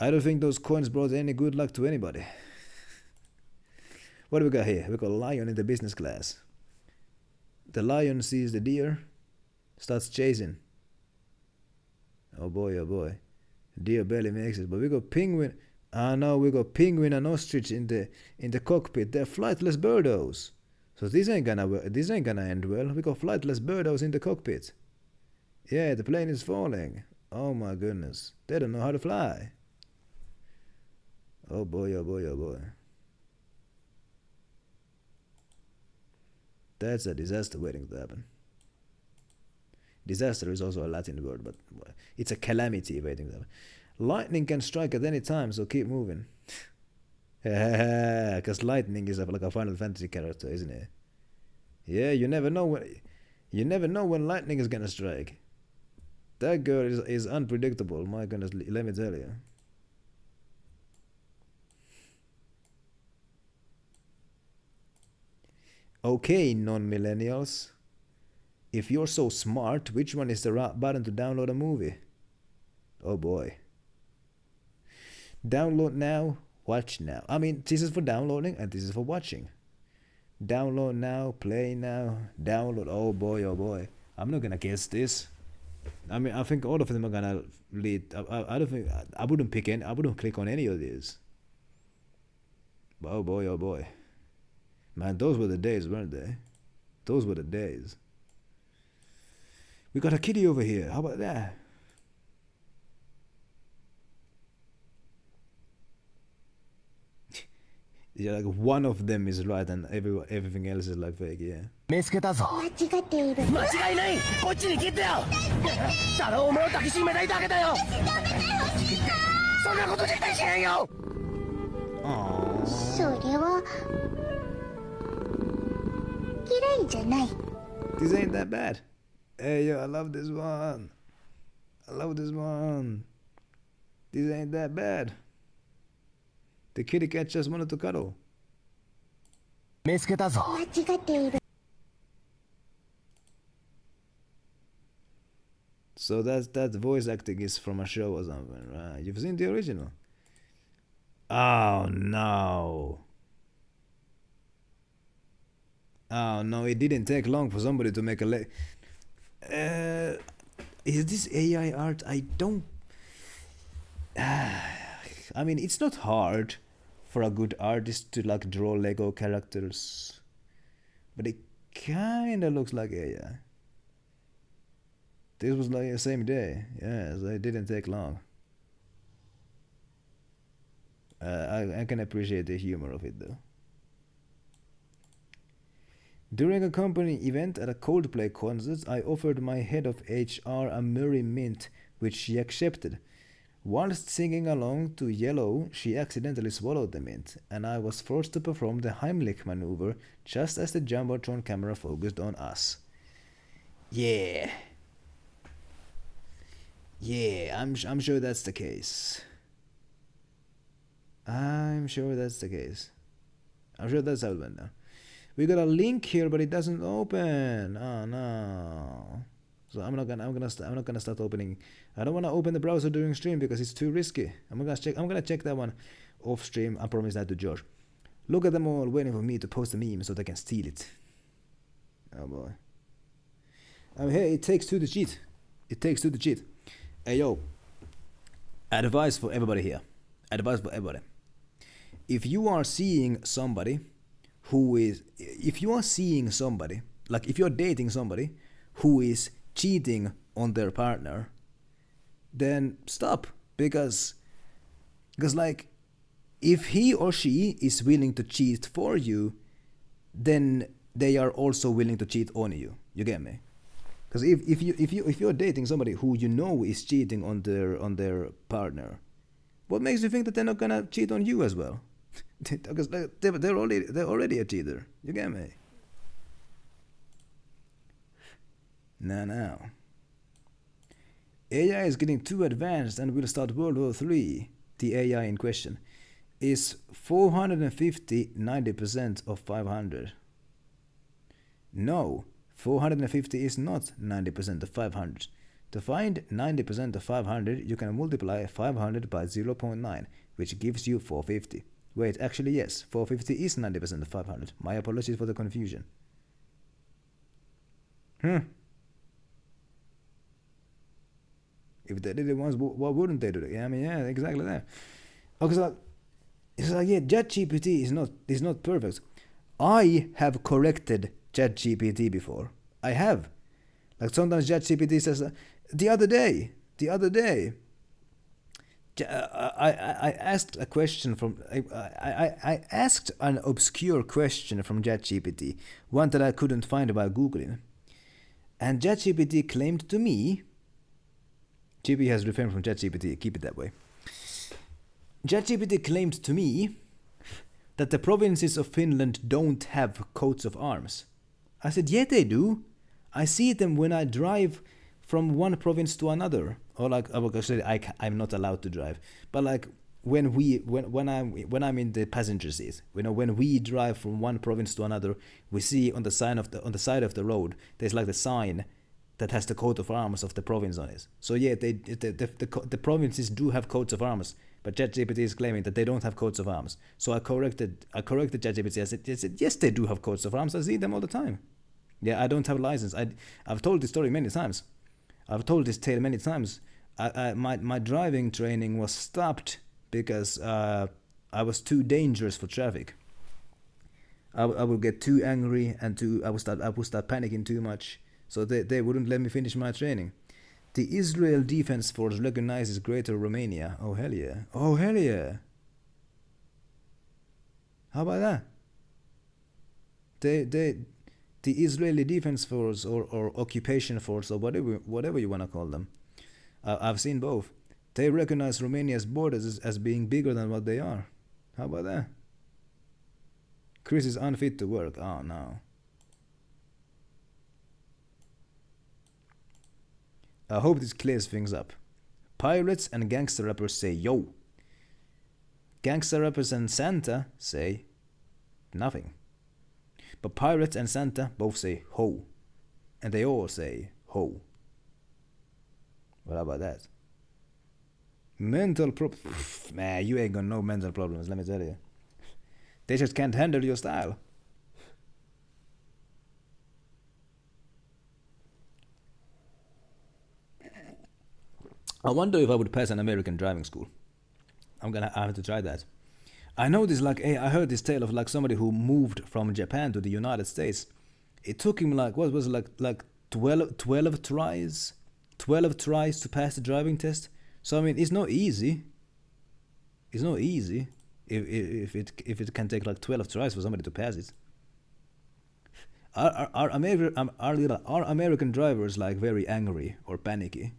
I don't think those coins brought any good luck to anybody. What do we got here? We got a lion in the business class. The lion sees the deer, starts chasing. Oh boy. Deer barely makes it. But we got penguin. Ah no, we got penguin and ostrich in the cockpit. They're flightless birdos. So this ain't gonna end well. We got flightless birdos in the cockpit. Yeah, the plane is falling. Oh my goodness. They don't know how to fly. Oh boy, oh boy, oh boy. That's a disaster waiting to happen. Disaster is also a Latin word, but it's a calamity waiting to happen. Lightning can strike at any time, so keep moving. Because lightning is like a Final Fantasy character, isn't it? Yeah, you never know when lightning is gonna strike. That girl is unpredictable. My goodness, let me tell you. Okay, non-millennials. If you're so smart, which one is the right button to download a movie? Oh boy. Download now, watch now. I mean, this is for downloading and this is for watching. Download now, play now, download. Oh boy, oh boy. I'm not gonna guess this. I mean, I think all of them are gonna lead. I don't think I wouldn't pick any. I wouldn't click on any of these. Oh boy, oh boy. Man, those were the days, weren't they? Those were the days. We got a kitty over here. How about that? Yeah, like one of them is right and everything else is like fake, yeah. 見つけたぞ。間違っている。間違いない。こっちに来てよ。太郎お前を抱きしめたいだけだよ。そんなこと絶対しないよ。それは嫌いじゃない。This ain't that bad. Hey yo, I love this one. I love this one. This ain't that bad. The kitty cat just wanted to cuddle. 見つけたぞ。間違っている。So that voice acting is from a show or something, right? You've seen the original? Oh no. Oh no, it didn't take long for somebody to make a is this AI art? I don't... I mean, it's not hard for a good artist to like draw Lego characters, but it kinda looks like AI. This was like the same day, yeah, so it didn't take long. I can appreciate the humor of it though. During a company event at a Coldplay concert, I offered my head of HR a Murray Mint, which she accepted. Whilst singing along to HiiLLO, she accidentally swallowed the mint, and I was forced to perform the Heimlich maneuver just as the Jumbotron camera focused on us. Yeah. Yeah, I'm sure that's the case. I'm sure that's the case. I'm sure that's how it went down. We got a link here, but it doesn't open. Oh no. So I'm not gonna start opening. I don't wanna open the browser during stream because it's too risky. I'm gonna check that one off stream. I promise that to George. Look at them all waiting for me to post a meme so they can steal it. Oh boy. Hey, it takes two to cheat. It takes two to cheat. Hey yo. Advice for everybody here. Advice for everybody. If you are seeing somebody if you are seeing somebody, like if you're dating somebody who is cheating on their partner, then stop, because like if he or she is willing to cheat for you, then they are also willing to cheat on you. You get me? Because if you're dating somebody who you know is cheating on their partner, what makes you think that they're not gonna cheat on you as well? Because they're already a cheater. You get me? Now. AI is getting too advanced and will start World War III. The AI in question is 450 90% of 500. No, 450 is not 90% of 500. To find 90% of 500, you can multiply 500 by 0.9, which gives you 450. Wait, actually yes, 450 is 90% of 500. My apologies for the confusion. If they did it once, why wouldn't they do it? Yeah, I mean, yeah, exactly that. Okay, so It's like, yeah, ChatGPT is not perfect. I have corrected ChatGPT before. I have. Like sometimes ChatGPT says, the other day, I asked a question from I asked an obscure question from ChatGPT, one that I couldn't find by googling, and ChatGPT claimed to me. GB has refrained from ChatGPT. Keep it that way. ChatGPT claimed to me that the provinces of Finland don't have coats of arms. I said, yeah, they do. I see them when I drive from one province to another. Or like, I'm not allowed to drive. But like when I'm in the passenger seat, when we drive from one province to another, we see on the side of the road, there's like the sign that has the coat of arms of the province on it. So yeah, the provinces do have coats of arms, but ChatGPT is claiming that they don't have coats of arms. So I corrected ChatGPT. I said, yes, they do have coats of arms. I see them all the time. Yeah, I don't have a license. I've told this story many times. I've told this tale many times. My driving training was stopped because I was too dangerous for traffic. I would get too angry and I would start panicking too much. So they wouldn't let me finish my training. The Israel Defense Force recognizes Greater Romania. Oh hell yeah. Oh hell yeah. How about that? The Israeli Defense Force or Occupation Force or whatever you want to call them. I've seen both. They recognize Romania's borders as being bigger than what they are. How about that? Chris is unfit to work. Oh no. I hope this clears things up. Pirates and gangster rappers say yo. Gangster rappers and Santa say nothing. But pirates and Santa both say ho. And they all say ho. What about that? Mental problems. Man, you ain't got no mental problems, let me tell you. They just can't handle your style. I wonder if I would pass an American driving school. I have to try that. I know this, like, hey, I heard this tale of like somebody who moved from Japan to the United States. It took him like, what was it, like 12 tries? 12 tries to pass the driving test. So I mean, it's not easy. It's not easy if it can take like 12 tries for somebody to pass it. Are American drivers like very angry or panicky?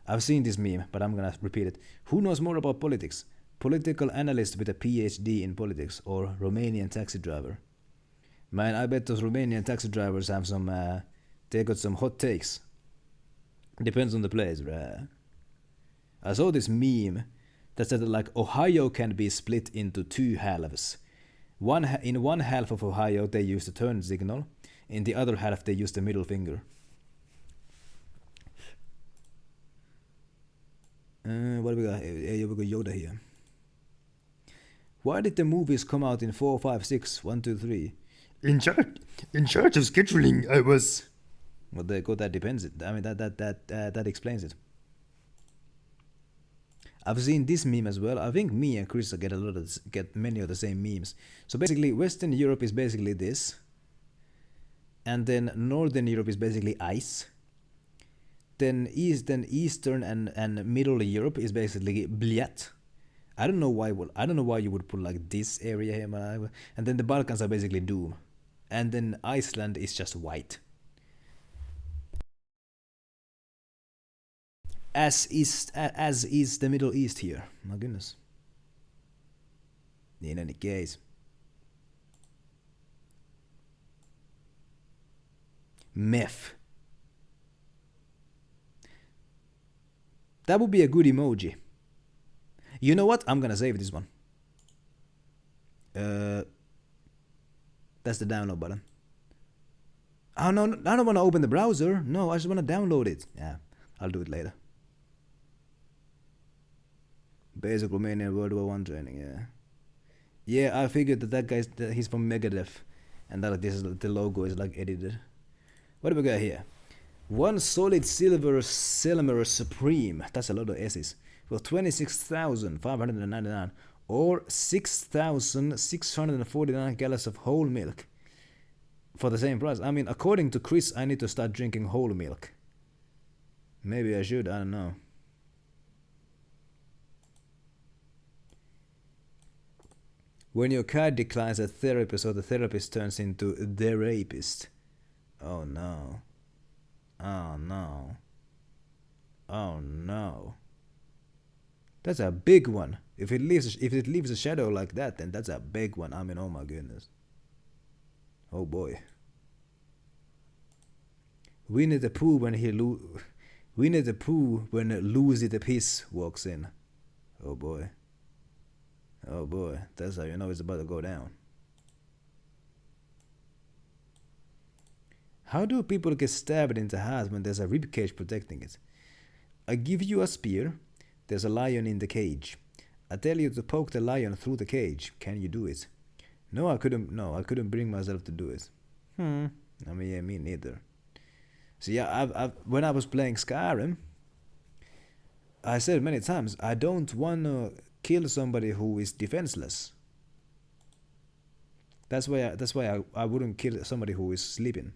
I've seen this meme, but I'm gonna repeat it. Who knows more about politics? Political analyst with a PhD in politics or Romanian taxi driver? Man, I bet those Romanian taxi drivers have some, they got some hot takes. Depends on the place, right? I saw this meme that said that like Ohio can be split into two halves. In one half of Ohio they use the turn signal, in the other half they use the middle finger. What do we got? We got Yoda here. Why did the movies come out in 4, 5, 6, 1, 2, 3? In charge of scheduling, I was. Well, that depends. I mean, that explains it. I've seen this meme as well. I think me and Chris get many of the same memes. So basically, Western Europe is basically this, and then Northern Europe is basically ice. Then Eastern and Middle Europe is basically Bliat. I don't know why you would put like this area here, and then the Balkans are basically Doom, and then Iceland is just white. As is the Middle East here. My goodness. In any case. Meth. That would be a good emoji. You know what? I'm gonna save this one. That's the download button. Oh no, I don't want to open the browser. No, I just want to download it. Yeah, I'll do it later. Basic Romanian World War I training, yeah. Yeah, I figured that he's from Megadeth, and that the logo is like edited. What do we got here? One solid silver Selmer Supreme. That's a lot of S's. For 26,599. or 6,649 gallons of whole milk for the same price. I mean, according to Chris, I need to start drinking whole milk. Maybe I should, I don't know. When your cat declines at therapy, so the therapist turns into the rapist. Oh no. Oh no. Oh no. That's a big one. If it leaves a shadow like that, then that's a big one. I mean, oh my goodness. Oh boy. Winnie the Pooh when Winnie the Pooh when Lucy the Piss walks in. Oh boy. Oh boy. That's how you know it's about to go down. How do people get stabbed in the heart when there's a ribcage protecting it? I give you a spear. There's a lion in the cage. I tell you to poke the lion through the cage. Can you do it? No, I couldn't. No, I couldn't bring myself to do it. I mean, yeah, me neither. So yeah, when I was playing Skyrim, I said many times I don't wanna kill somebody who is defenseless. That's why I wouldn't kill somebody who is sleeping.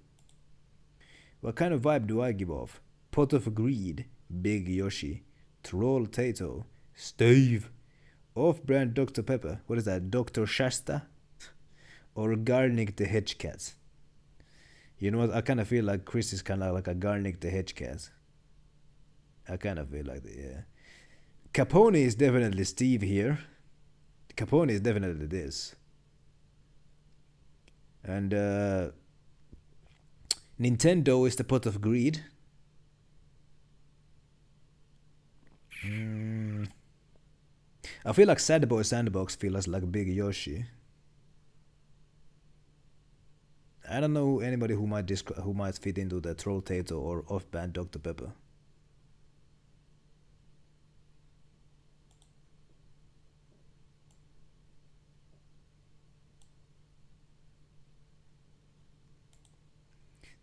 What kind of vibe do I give off? Pot of Greed, Big Yoshi, Troll Tato, Steve, Off-brand Dr. Pepper, what is that, Dr. Shasta? Or Garnick the Hedge Cat? You know what, I kind of feel like Chris is kind of like a Garnick the Hedge Cat. I kind of feel like that, yeah. Capone is definitely Steve here. Capone is definitely this. And Nintendo is the Pot of Greed. I feel like Sad Boy Sandbox feels like Big Yoshi. I don't know anybody who might fit into the Troll Tato or Off-brand Dr. Pepper.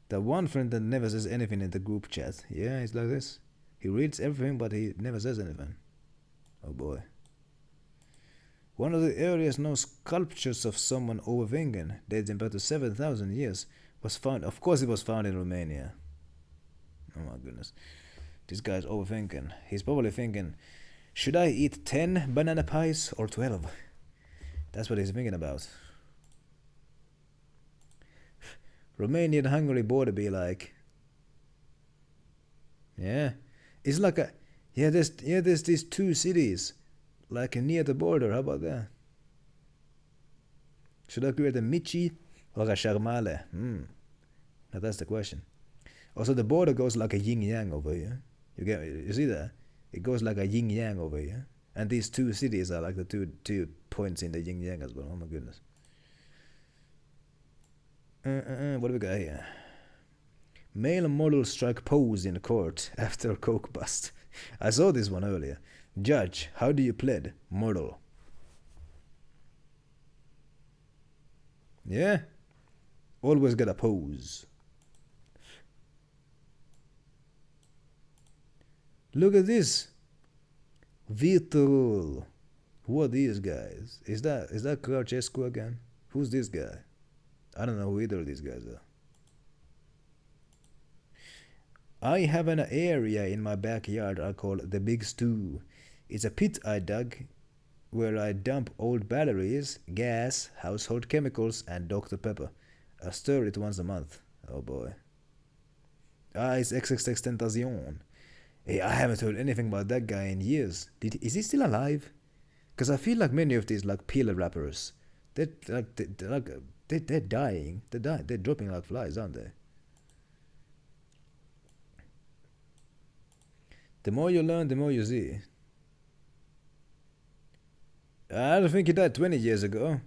The one friend that never says anything in the group chat. Yeah, it's like this. He reads everything, but he never says anything. Oh boy. One of the earliest known sculptures of someone overthinking, dating back to 7,000 years, was found. Of course, it was found in Romania. Oh my goodness. This guy's overthinking. He's probably thinking, should I eat 10 banana pies or 12? That's what he's thinking about. Romanian-Hungary border be like. Yeah. It's like a. Yeah, there's these two cities. Like near the border, how about that? Should I create a Michi or a Sharmale? Now that's the question. Also, the border goes like a yin-yang over here. You see that? It goes like a yin-yang over here. And these two cities are like the two points in the yin-yang as well. Oh my goodness. What do we got here? Male model strike pose in court after coke bust. I saw this one earlier. Judge, how do you plead? Model. Yeah. Always gotta pose. Look at this. Vitor. Who are these guys? Is that Ceausescu again? Who's this guy? I don't know who either of these guys are. I have an area in my backyard I call the Big Stew. It's a pit I dug where I dump old batteries, gas, household chemicals, and Dr. Pepper. I stir it once a month. Oh boy. It's XXXTentacion. Hey, I haven't heard anything about that guy in years. Is he still alive? Because I feel like many of these like pill rappers, they're dying. They're dropping like flies, aren't they? The more you learn, the more you see. I don't think he died 20 years ago.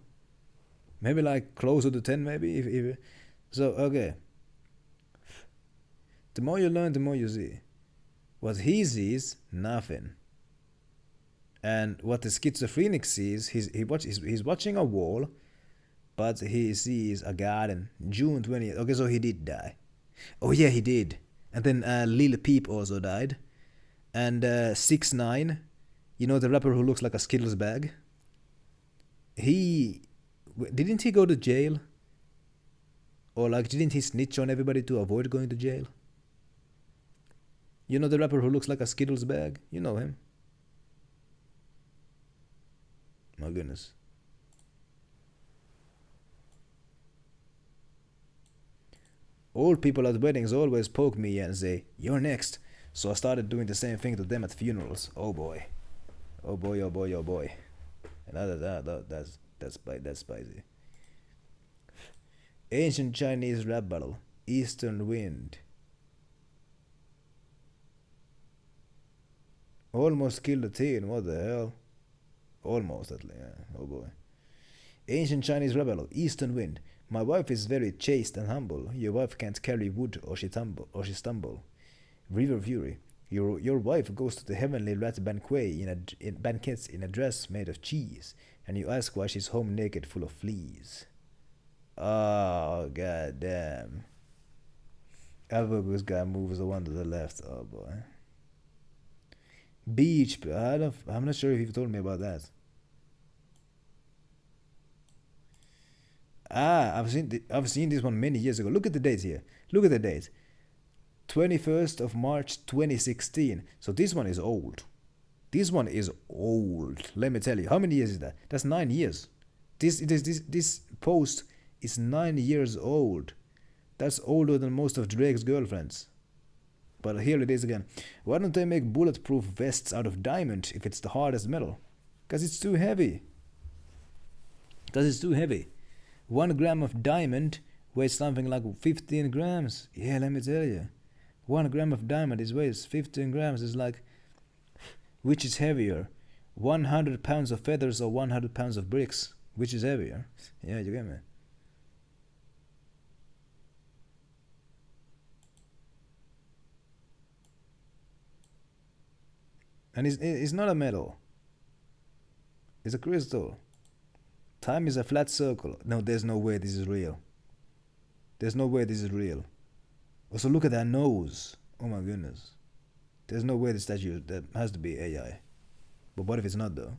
Maybe like closer to 10 maybe. If so, okay. The more you learn, the more you see. What he sees, nothing. And what the schizophrenic sees, he's watching a wall, but he sees a garden. June 20th. Okay, so he did die. Oh yeah, he did. And then Lil Peep also died. And 6ix9ine, you know the rapper who looks like a Skittles bag? Didn't he go to jail? Or like, didn't he snitch on everybody to avoid going to jail? You know the rapper who looks like a Skittles bag? You know him. My goodness. Old people at weddings always poke me and say, "You're next." So I started doing the same thing to them at funerals. Oh boy. Oh boy, oh boy, oh boy. That's spicy. Ancient Chinese rap battle. Eastern Wind. Almost killed a teen. What the hell? Almost at least. Yeah. Oh boy. Ancient Chinese rap battle. Eastern Wind. My wife is very chaste and humble. Your wife can't carry wood or she stumble. River Fury. Your wife goes to the heavenly rat banquet in banquets in a dress made of cheese, and you ask why she's home naked full of fleas. Oh god damn. Albagus guy moves the one to the left. Oh boy. Beach. I'm not sure if you've told me about that. I've seen this one many years ago. Look at the dates here. Look at the date. 21st of March 2016. So this one is old. This one is old. Let me tell you. How many years is that? That's 9 years. This post is 9 years old. That's older than most of Drake's girlfriends. But here it is again. Why don't they make bulletproof vests out of diamond if it's the hardest metal? Because it's too heavy. 1 gram of diamond weighs something like 15 grams. Yeah, let me tell you. 1 gram of diamond weighs 15 grams. Is like, which is heavier? 100 pounds of feathers or 100 pounds of bricks? Which is heavier? Yeah, you get me. And it's not a metal. It's a crystal. Time is a flat circle. No, there's no way this is real. There's no way this is real. Also, look at that nose. Oh my goodness. There's no way the statue, that has to be AI. But what if it's not though?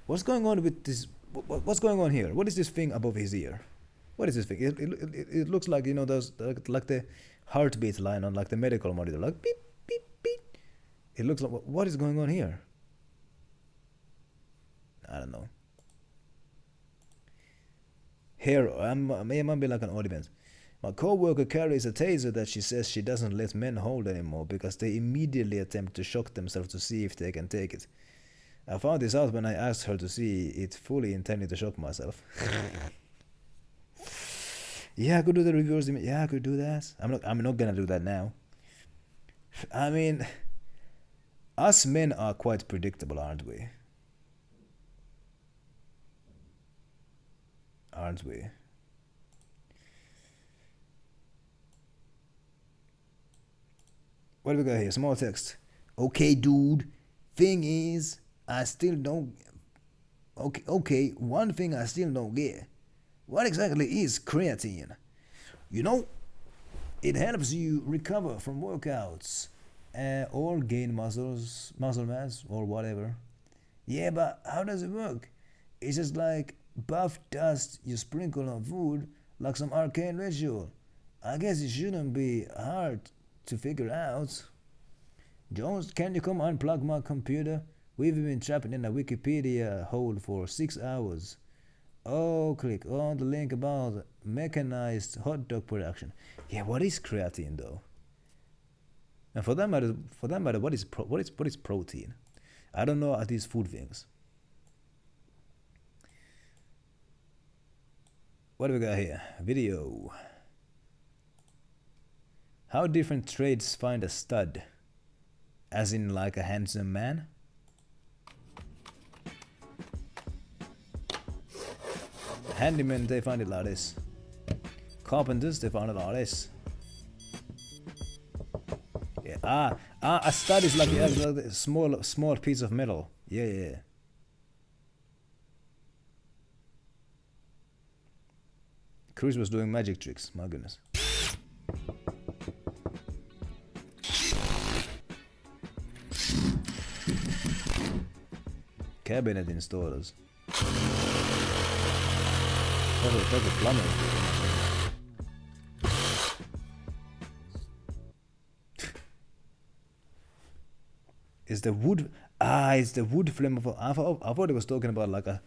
What's going on with this? What's going on here? What is this thing above his ear? What is this thing? It looks like, you know, those like the heartbeat line on like the medical monitor, like beep beep beep. It looks like, what is going on here? I don't know. Here, it might be like an audience. My co-worker carries a taser that she says she doesn't let men hold anymore because they immediately attempt to shock themselves to see if they can take it. I found this out when I asked her to see it, fully intending to shock myself. Yeah, I could do the reverse image. Yeah, I could do that. I'm not gonna do that now. I mean, us men are quite predictable, aren't we? Aren't we? What do we got here? Small text. Okay, dude. Thing is, I still don't... Okay, one thing I still don't get. What exactly is creatine? You know, it helps you recover from workouts. Or gain muscle mass, or whatever. Yeah, but how does it work? It's just like buff dust you sprinkle on food, like some arcane ritual. I guess it shouldn't be hard to figure out. Jones, can you come unplug my computer? We've been trapped in a Wikipedia hole for 6 hours. Oh, click on the link about mechanized hot dog production. Yeah, what is creatine though? And for that matter, what is protein? I don't know these food things. What do we got here? Video. How different trades find a stud? As in like a handsome man? Handymen, they find it like this. Carpenters, they find it like this. Yeah. A stud is like a small piece of metal. Yeah. Chris was doing magic tricks, my goodness. Cabinet installers. That's a plumber. Is the wood? It's the wood flame of. I thought it was talking about like a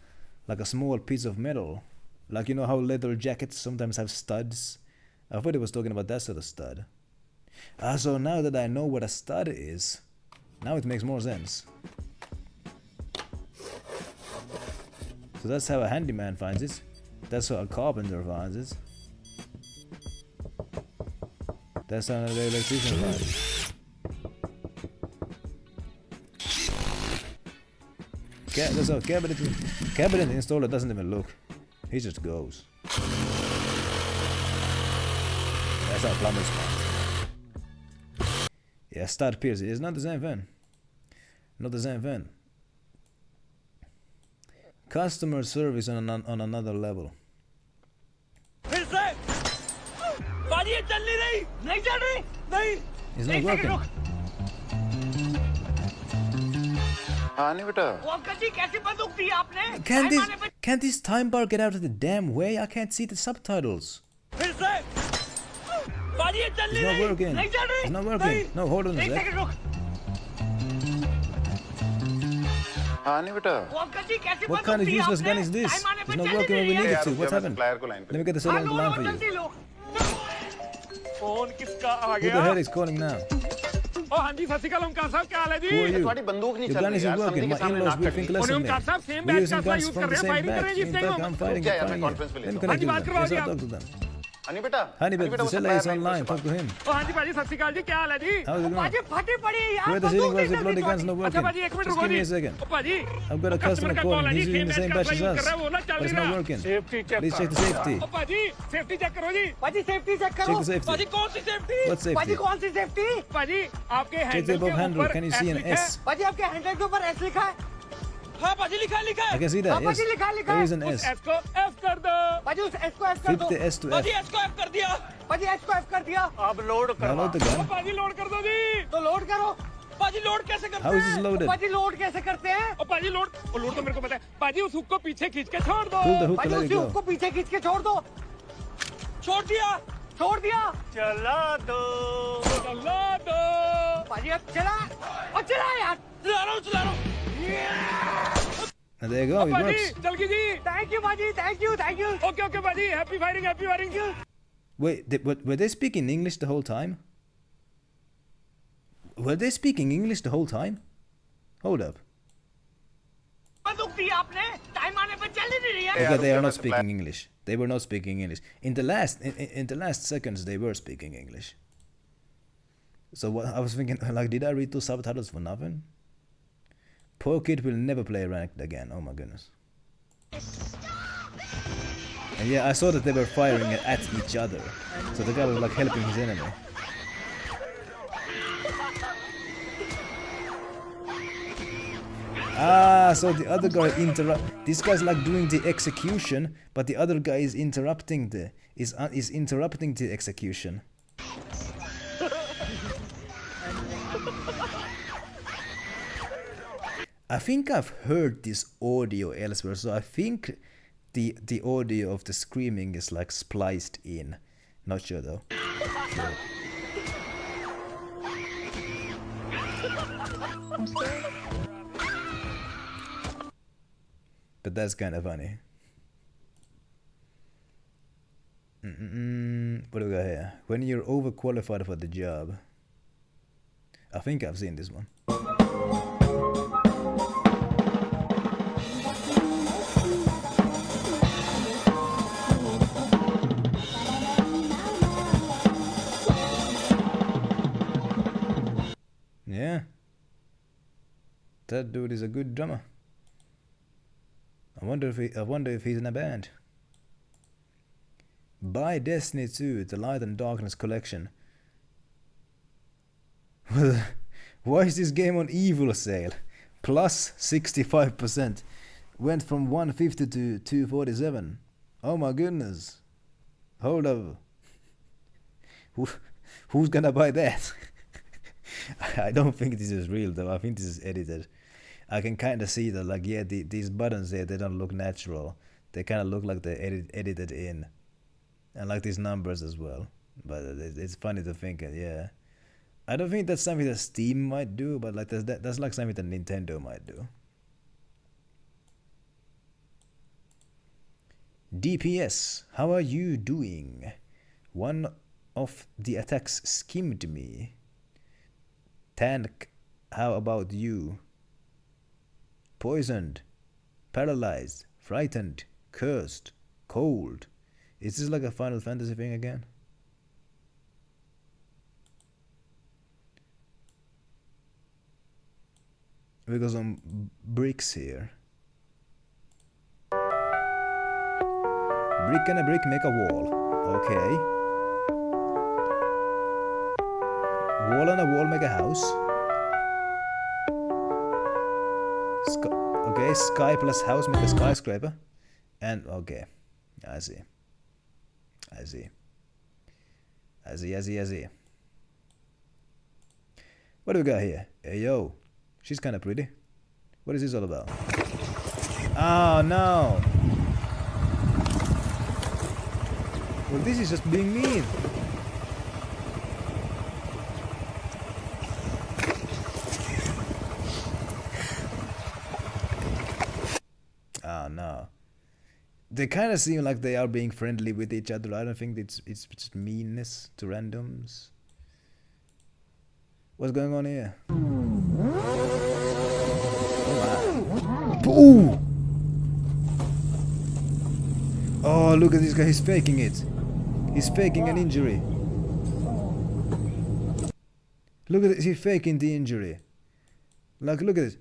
small piece of metal, like you know how leather jackets sometimes have studs. I thought it was talking about that sort of stud. So now that I know what a stud is, now it makes more sense. So that's how a handyman finds it. That's how a carpenter finds it. That's how the electrician finds it. That's how cabinet installer doesn't even look. He just goes. That's how plumbers find it. Yeah, stud pierce. It's not the same thing. Not the same thing. Customer service on another level. It's not working. Can't this time bar get out of the damn way? I can't see the subtitles. It's not working. It's not working. No, hold on a sec. What kind of useless gun is this? It's not working when we need it to. What's happened? Let me get the seller on the line for you. Who the hell is calling now? Who are you? Your gun isn't working. My in-laws will think less of me. We're using guns from the same batch. In fact, I'm fighting here. Let me connect you with them. Yes, I'll talk to them. Honey beta, the seller is online. Talk to him. How's it going? Where the ceiling was the bloody guns not working. Just give me a second. I've got a customer calling. He's using the same batch as us, but it's not working. Please check the safety. Check the safety. What safety? Check the above handle. Can you see an S? I can see that, yes. There is an S. Flip the S to F. Now load the gun. How is this loaded? Pull the hook and let it go. And there you go, it works. Thank you, Baji. Thank you. Okay, Baji. Happy firing. Wait, were they speaking English the whole time? Were they speaking English the whole time? Hold up. Okay, they are not speaking English. They were not speaking English. In the last seconds, they were speaking English. So what I was thinking, like, did I read those subtitles for nothing? Poor kid will never play ranked again. Oh my goodness. And yeah, I saw that they were firing at each other. So the guy was like helping his enemy. So the other guy this guy's like doing the execution, but the other guy is interrupting the execution. I think I've heard this audio elsewhere, so I think the audio of the screaming is like spliced in. Not sure though. Sure. But that's kind of funny. What do we got here? When you're overqualified for the job. I think I've seen this one. Yeah. That dude is a good drummer. I wonder if he's in a band. Buy Destiny 2, the Light and Darkness collection. Why is this game on evil sale? Plus 65%. Went from 150 to 247. Oh my goodness. Hold up. Who's gonna buy that? I don't think this is real though. I think this is edited. I can kind of see that, like, yeah, these buttons here, they don't look natural. They kind of look like they're edited in. And like these numbers as well. But it's funny to think, yeah. I don't think that's something that Steam might do, but like that's like something that Nintendo might do. DPS, how are you doing? One of the attacks skimmed me. Tank, how about you? Poisoned, paralyzed, frightened, cursed, cold. Is this like a Final Fantasy thing again? We got some bricks here. Brick and a brick make a wall. Okay. Wall and a wall make a house. Okay, sky plus house make a skyscraper. And okay. I see. I see. I see, I see, I see. What do we got here? Hey, yo. She's kind of pretty. What is this all about? Oh, no. Well, this is just being mean. Oh, no. They kind of seem like they are being friendly with each other. I don't think it's just meanness to randoms. What's going on here? Oh, oh, look at this guy. He's faking it. He's faking an injury. Look at this. He's faking the injury. Like, look at it.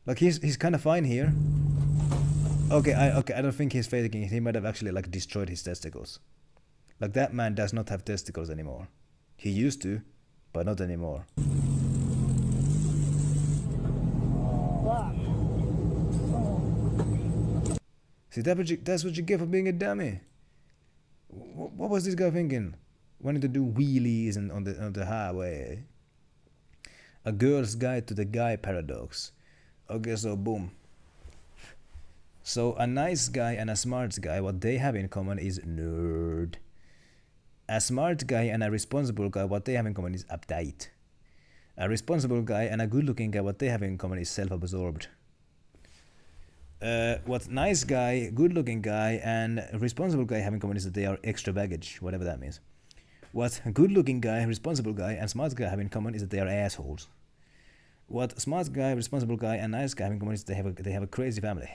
Like, he's kind of fine here. Okay, I don't think he's faking it. He might have actually like destroyed his testicles. Like, that man does not have testicles anymore. He used to, but not anymore. See, that's what you get for being a dummy. What was this guy thinking? Wanting to do wheelies on the highway. A girl's guide to the guy paradox. Okay, so boom. So a nice guy and a smart guy, what they have in common is nerd. A smart guy and a responsible guy, what they have in common is uptight. A responsible guy and a good-looking guy, what they have in common is self-absorbed. What nice guy, good-looking guy, and responsible guy have in common is that they are extra baggage, whatever that means. What good-looking guy, responsible guy, and smart guy have in common is that they are assholes. What smart guy, responsible guy, and nice guy have in common is that they have a crazy family.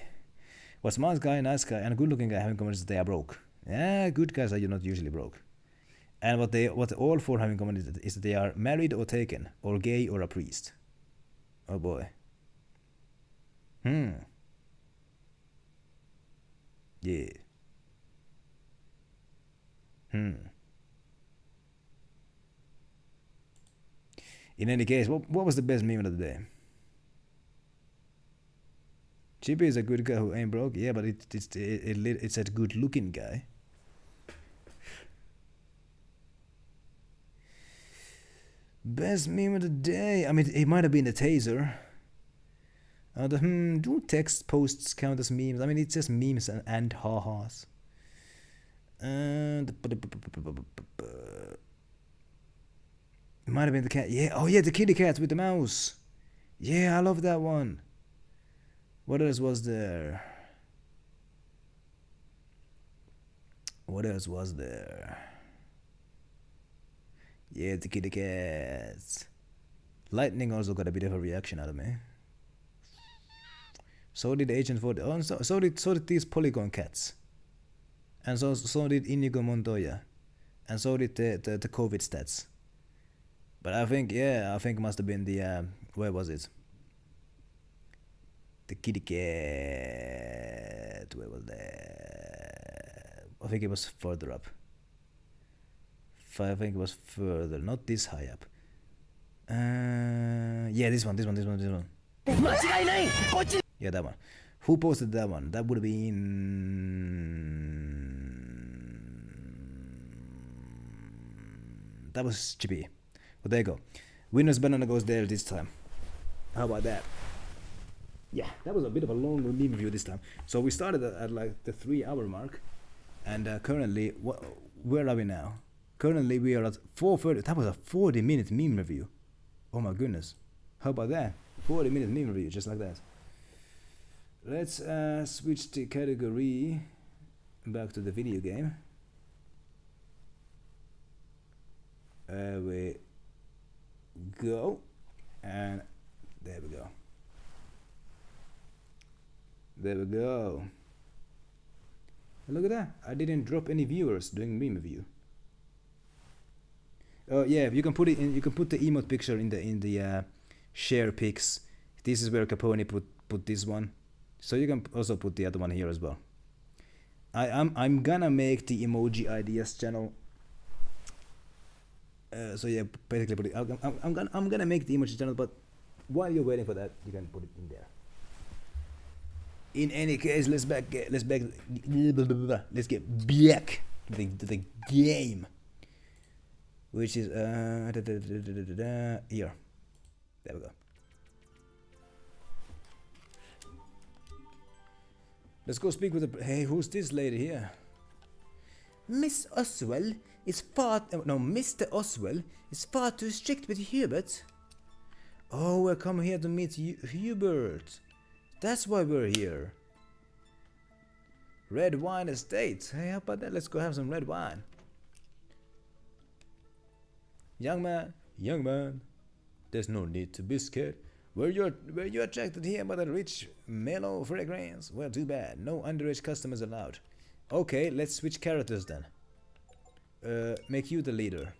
What smart guy, nice guy, and good-looking guy have in common is that they are broke. Yeah, good guys are not usually broke. And what all four have in common is that they are married or taken, or gay or a priest. Oh boy. Yeah. In any case, what was the best meme of the day? Chippy is a good guy who ain't broke. Yeah, but it's a good-looking guy. Best meme of the day. I mean, it might have been the taser. Do text posts count as memes? I mean, it's just memes and ha-has. It might have been the cat. Yeah. Oh yeah, the kitty cat with the mouse. Yeah, I love that one. What else was there? What else was there? Yeah, the kitty cats. Lightning also got a bit of a reaction out of me. So did Agent 40. Oh, so did these Polygon cats. And so did Inigo Montoya. And so did the COVID stats. But I think it must have been the where was it? The kitty cat. Where was that? I think it was further up. I think it was further, not this high up. Yeah, this one. Yeah, that one. Who posted that one? That would have been... That was Chippy. Well, there you go. Winner's banana goes there this time. How about that? Yeah, that was a bit of a long meme review this time. So we started at like the 3-hour mark, and currently, where are we now? Currently we are at 4:30. That was a 40-minute meme review. Oh my goodness. How about that? 40-minute meme review, just like that. Let's switch the category back to the video game. We go, and there we go. There we go. And look at that! I didn't drop any viewers doing meme review. Oh yeah, you can put it in. You can put the emote picture in the share pics. This is where Capone put this one. So you can also put the other one here as well. I'm gonna make the emoji ideas channel. So yeah, basically put it. I'm gonna make the emoji channel, but while you're waiting for that, you can put it in there. In any case, let's get back to the game, which is here. There we go. Let's go speak with the. Hey, who's this lady here? Miss Oswell is far. No, Mr. Oswell is far too strict with Hubert. Oh, we're coming here to meet Hubert. That's why we're here. Red wine estate. Hey, how about that? Let's go have some red wine. Young man, there's no need to be scared. Were you attracted here by the rich, mellow fragrance? Well, too bad. No underage customers allowed. Okay, let's switch characters then. Make you the leader.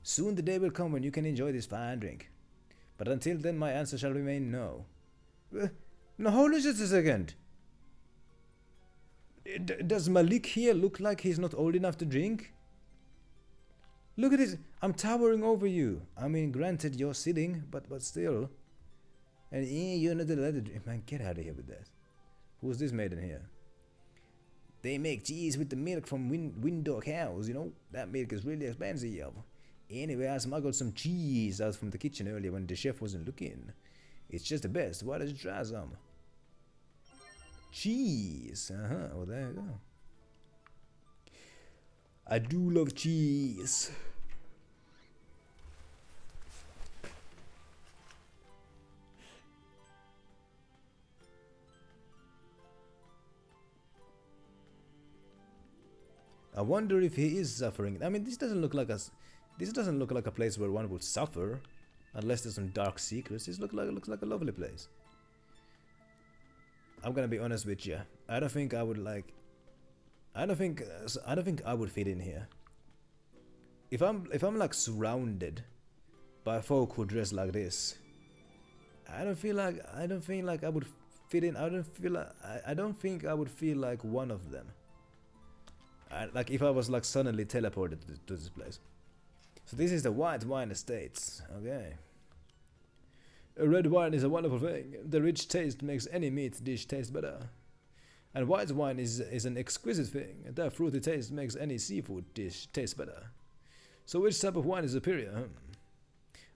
Soon the day will come when you can enjoy this fine drink. But until then, my answer shall remain no. Now hold on just a second. Does Malik here look like he's not old enough to drink? Look at this. I'm towering over you. I mean, granted, you're sitting, but still. And you're not allowed to drink. Man, get out of here with that. Who's this maiden here? They make cheese with the milk from window cows, you know. That milk is really expensive. Anyway, I smuggled some cheese out from the kitchen earlier when the chef wasn't looking. It's just the best. Why don't you try some? Cheese. Well, there you go. I do love cheese. I wonder if he is suffering. I mean, this doesn't look like a place where one would suffer, unless there's some dark secrets. This looks like a lovely place. I'm gonna be honest with you. I don't think I would fit in here. If I'm like surrounded by folk who dress like this, I don't feel like I would fit in. I don't think I would feel like one of them. Like if I was like suddenly teleported to this place. So this is the white wine estates. Okay. A red wine is a wonderful thing. The rich taste makes any meat dish taste better. And white wine is an exquisite thing. That fruity taste makes any seafood dish taste better. So which type of wine is superior?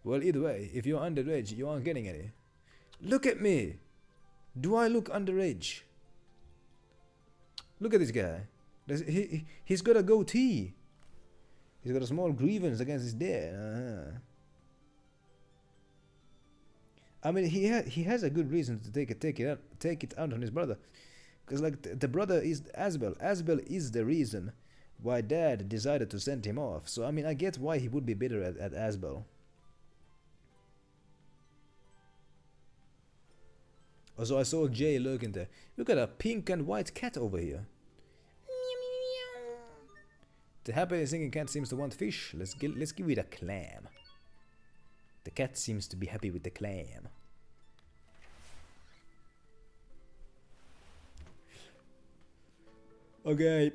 Well, either way, if you're underage, you aren't getting any. Look at me! Do I look underage? Look at this guy. He's got a goatee. He's got a small grievance against his dad. I mean, he has a good reason to take it out on his brother, because like the brother is Asbel. Asbel is the reason why Dad decided to send him off. So I mean, I get why he would be bitter at Asbel. Also, I saw Jay lurking there. Look at a pink and white cat over here. The happy singing cat seems to want fish. Let's give it a clam. The cat seems to be happy with the clam. Okay.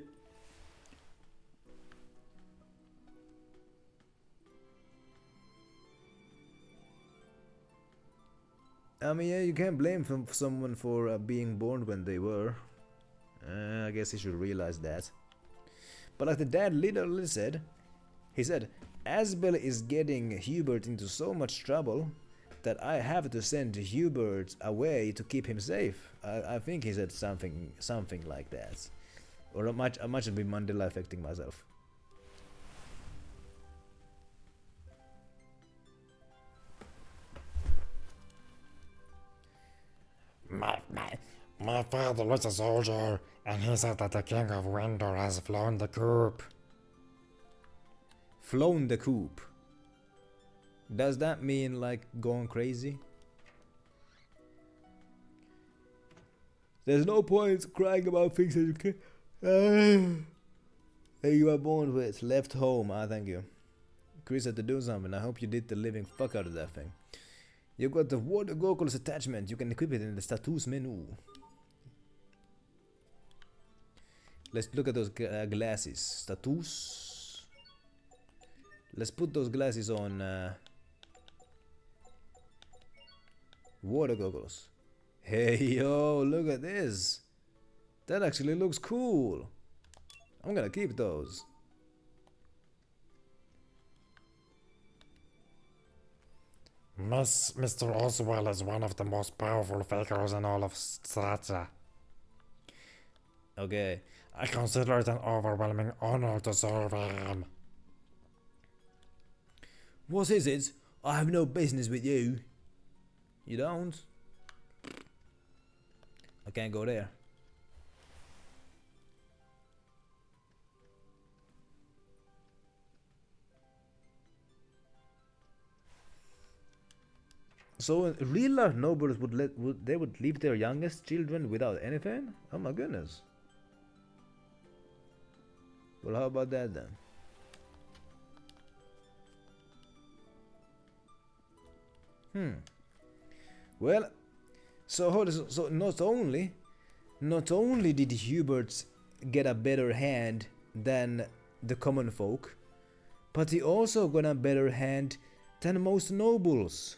I mean, yeah, you can't blame someone for being born when they were. I guess he should realize that. But like the dad literally said, he said, Asbel is getting Hubert into so much trouble that I have to send Hubert away to keep him safe. I think he said something like that. Or I might be Mandela affecting myself. My father was a soldier, and he said that the King of Winter has flown the coop. Flown the coop. Does that mean like going crazy? There's no point crying about things that you can't. Hey, you are born with. Left home. Thank you. Chris had to do something. I hope you did the living fuck out of that thing. You've got the water goggles attachment. You can equip it in the status menu. Let's look at those glasses. Status. Let's put those glasses on water goggles. Hey yo, look at this. That actually looks cool. I'm gonna keep those. Mr. Oswell is one of the most powerful fakers in all of Strata. Okay. I consider it an overwhelming honor to serve him. What is it? I have no business with you. You don't? I can't go there. So real life nobles would leave their youngest children without anything? Oh my goodness. Well, how about that then? Well, so not only did Hubert get a better hand than the common folk, but he also got a better hand than most nobles.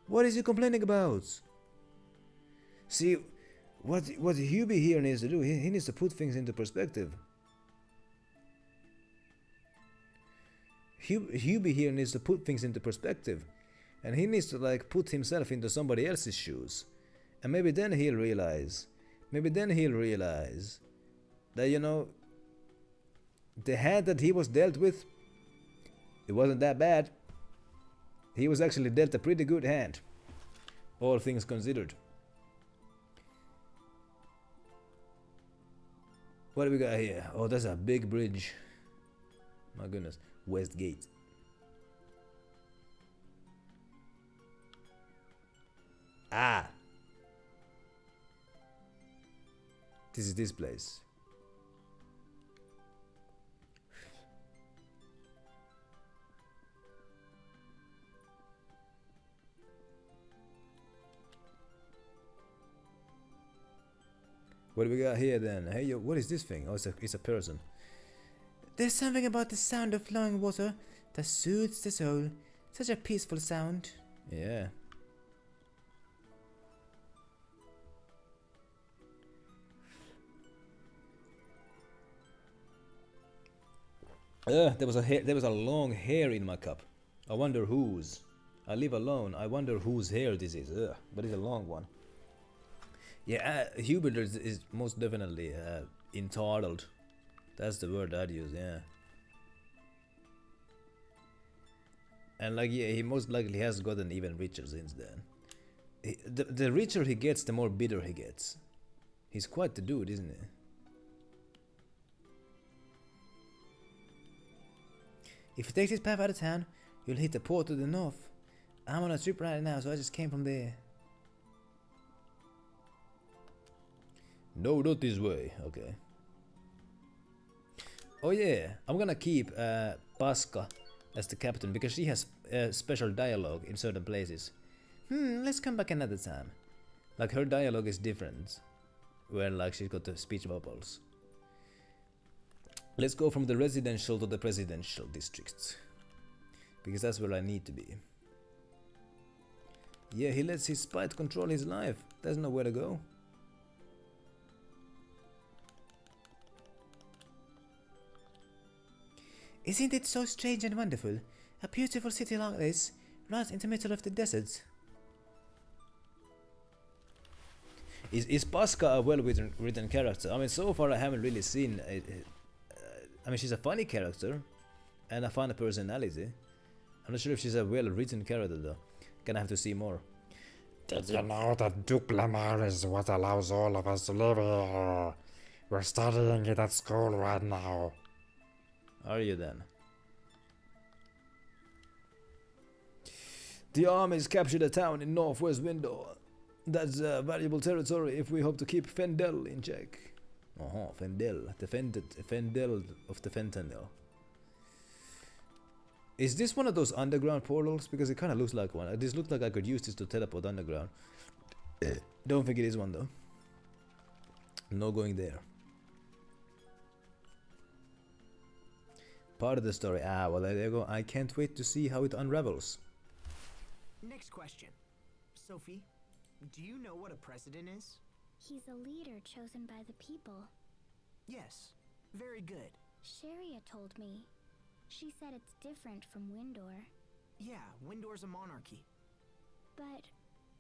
What is he complaining about? See, what Hubie here needs to do, he needs to put things into perspective. Hubie here needs to put things into perspective. And he needs to like put himself into somebody else's shoes. And maybe then he'll realize that, you know, the hand that he was dealt with, it wasn't that bad. He was actually dealt a pretty good hand, all things considered. What do we got here? Oh, that's a big bridge. My goodness. West Gate. Ah! This is this place. What do we got here then? Hey, yo, what is this thing? Oh, it's a person. There's something about the sound of flowing water that soothes the soul. Such a peaceful sound. Yeah. There was a long hair in my cup. I wonder whose. I live alone. I wonder whose hair this is. But it's a long one. Yeah, Hubert is most definitely entitled. That's the word I'd use, yeah. And like, yeah, he most likely has gotten even richer since then. The richer he gets, the more bitter he gets. He's quite the dude, isn't he? If you take this path out of town, you'll hit the port to the north. I'm on a trip right now, so I just came from there. No, not this way. Okay. Oh yeah, I'm gonna keep Pasca as the captain because she has special dialogue in certain places. Let's come back another time. Like her dialogue is different, where like she's got the speech bubbles. Let's go from the residential to the presidential districts, because that's where I need to be. Yeah, he lets his spite control his life. There's nowhere to go. Isn't it so strange and wonderful? A beautiful city like this, Right in the middle of the desert. Is Pasca a well-written character? I mean, so far I haven't really seen. I mean, she's a funny character, and a fun personality. I'm not sure if she's a well-written character though. Gonna have to see more. Did you know that Duplamar is what allows all of us to live here? We're studying it at school right now. Are you then? The armies captured a town in northwest Window. That's valuable territory if we hope to keep Fendel in check. Fendel. Fendel of the Fentanyl. Is this one of those underground portals? Because it kind of looks like one. This looks like I could use this to teleport underground. Don't think it is one though. No going there. Part of the story. Ah, well there you go. I can't wait to see how it unravels. Next question. Sophie, do you know what a president is? He's a leader chosen by the people. Yes. Very good. Sharia told me. She said it's different from Windor. Yeah, Windor's a monarchy. But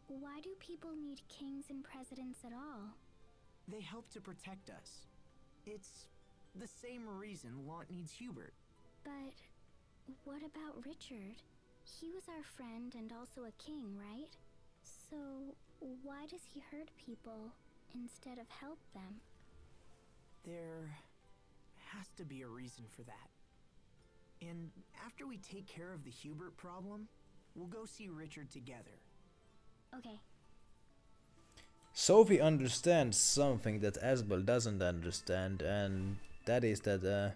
why do people need kings and presidents at all? They help to protect us. It's the same reason Lant needs Hubert. But what about Richard? He was our friend and also a king, right? So why does he hurt people instead of help them? There has to be a reason for that. And after we take care of the Hubert problem, we'll go see Richard together. Okay. Sophie understands something that Asbel doesn't understand, and that is that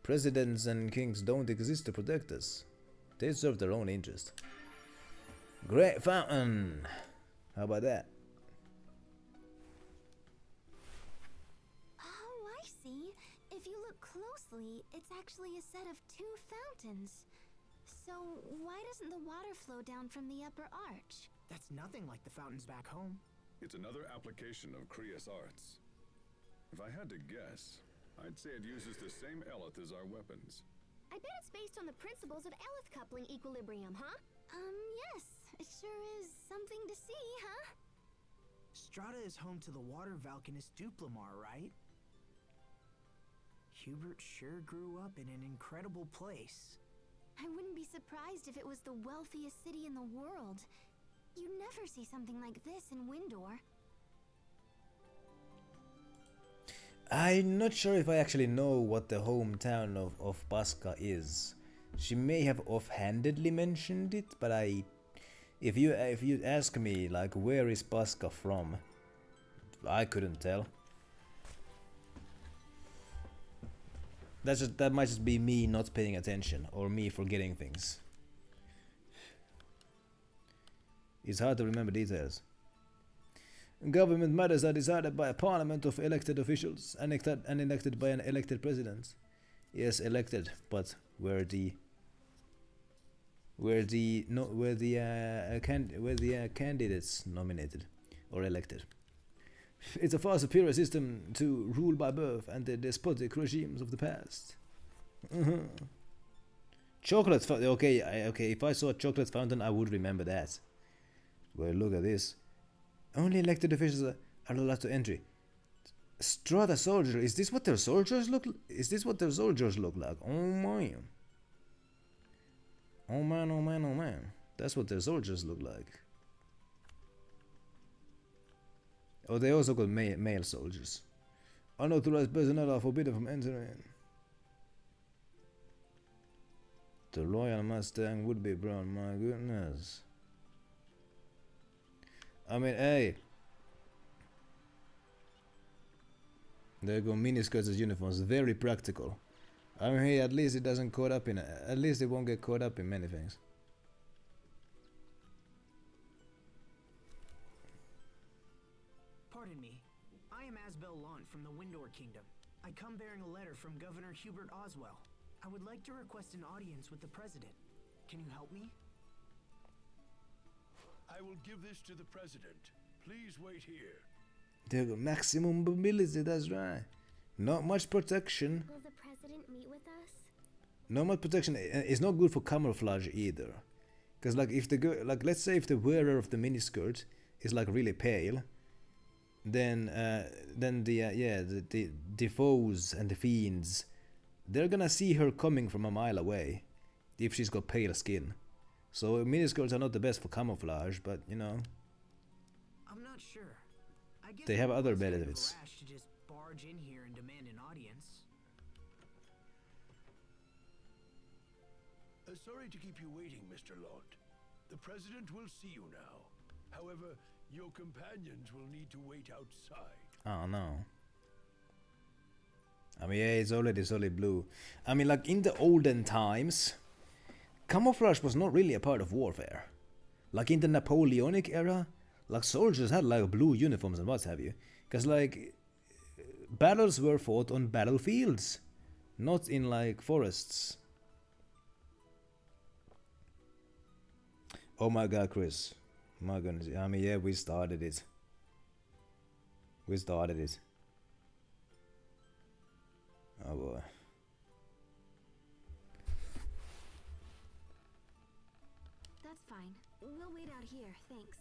presidents and kings don't exist to protect us. They serve their own interest. Great fountain! How about that? Oh, I see. If you look closely, it's actually a set of two fountains. So why doesn't the water flow down from the upper arch? That's nothing like the fountains back home. It's another application of Kriya's arts. If I had to guess, I'd say it uses the same Eleth as our weapons. I bet it's based on the principles of Eleth coupling equilibrium, huh? Yes. It sure is something to see, huh? Strata is home to the water Valkanist Duplamar, right? Hubert sure grew up in an incredible place. I wouldn't be surprised if it was the wealthiest city in the world. You never see something like this in Windor. I'm not sure if I actually know what the hometown of Pasca is. She may have offhandedly mentioned it, but if you ask me like where is Pasca from, I couldn't tell. That might just be me not paying attention or me forgetting things. It's hard to remember details. Government matters are decided by a parliament of elected officials and elected by an elected president. Yes, elected, but where the candidates nominated or elected. It's a far superior system to rule by birth and the despotic regimes of the past. Chocolate fountain. Okay, if I saw a chocolate fountain, I would remember that. Well, look at this. Only elected officials are allowed to entry. Strata soldier. Is this what their soldiers look? Is this what their soldiers look like? Oh man. Oh man. Oh man. Oh man. That's what their soldiers look like. Oh, they also got male soldiers. Unauthorized personnel are forbidden from entering. The Royal Mustang would be brown. My goodness. I mean, hey. There go miniskirts as uniforms. Very practical. I mean, hey, at least it doesn't caught up in. At least it won't get caught up in many things. Pardon me. I am Asbel Lant from the Windor Kingdom. I come bearing a letter from Governor Hubert Oswell. I would like to request an audience with the President. Can you help me? I will give this to the President. Please wait here. There go maximum mobility, that's right. Not much protection. Will the President meet with us? Not much protection. It's not good for camouflage either. Because like if the girl, like let's say if the wearer of the miniskirt is like really pale, then the foes and the fiends, they're gonna see her coming from a mile away if she's got pale skin. So miniskirts are not the best for camouflage, but you know, I'm not sure. I guess they have other it's kind of benefits. rash to just barge in here and demand an audience. Sorry to keep you waiting, Mr. Lott. The President will see you now. However, your companions will need to wait outside. Oh no. I mean, yeah, it's already solid blue. I mean, like in the olden times, camouflage was not really a part of warfare. Like in the Napoleonic era, like soldiers had like blue uniforms and what have you. Because like battles were fought on battlefields, not in like forests. Oh my god, Chris. My goodness. I mean, yeah, we started it. We started it. Oh boy. That's fine. We'll wait out here, thanks.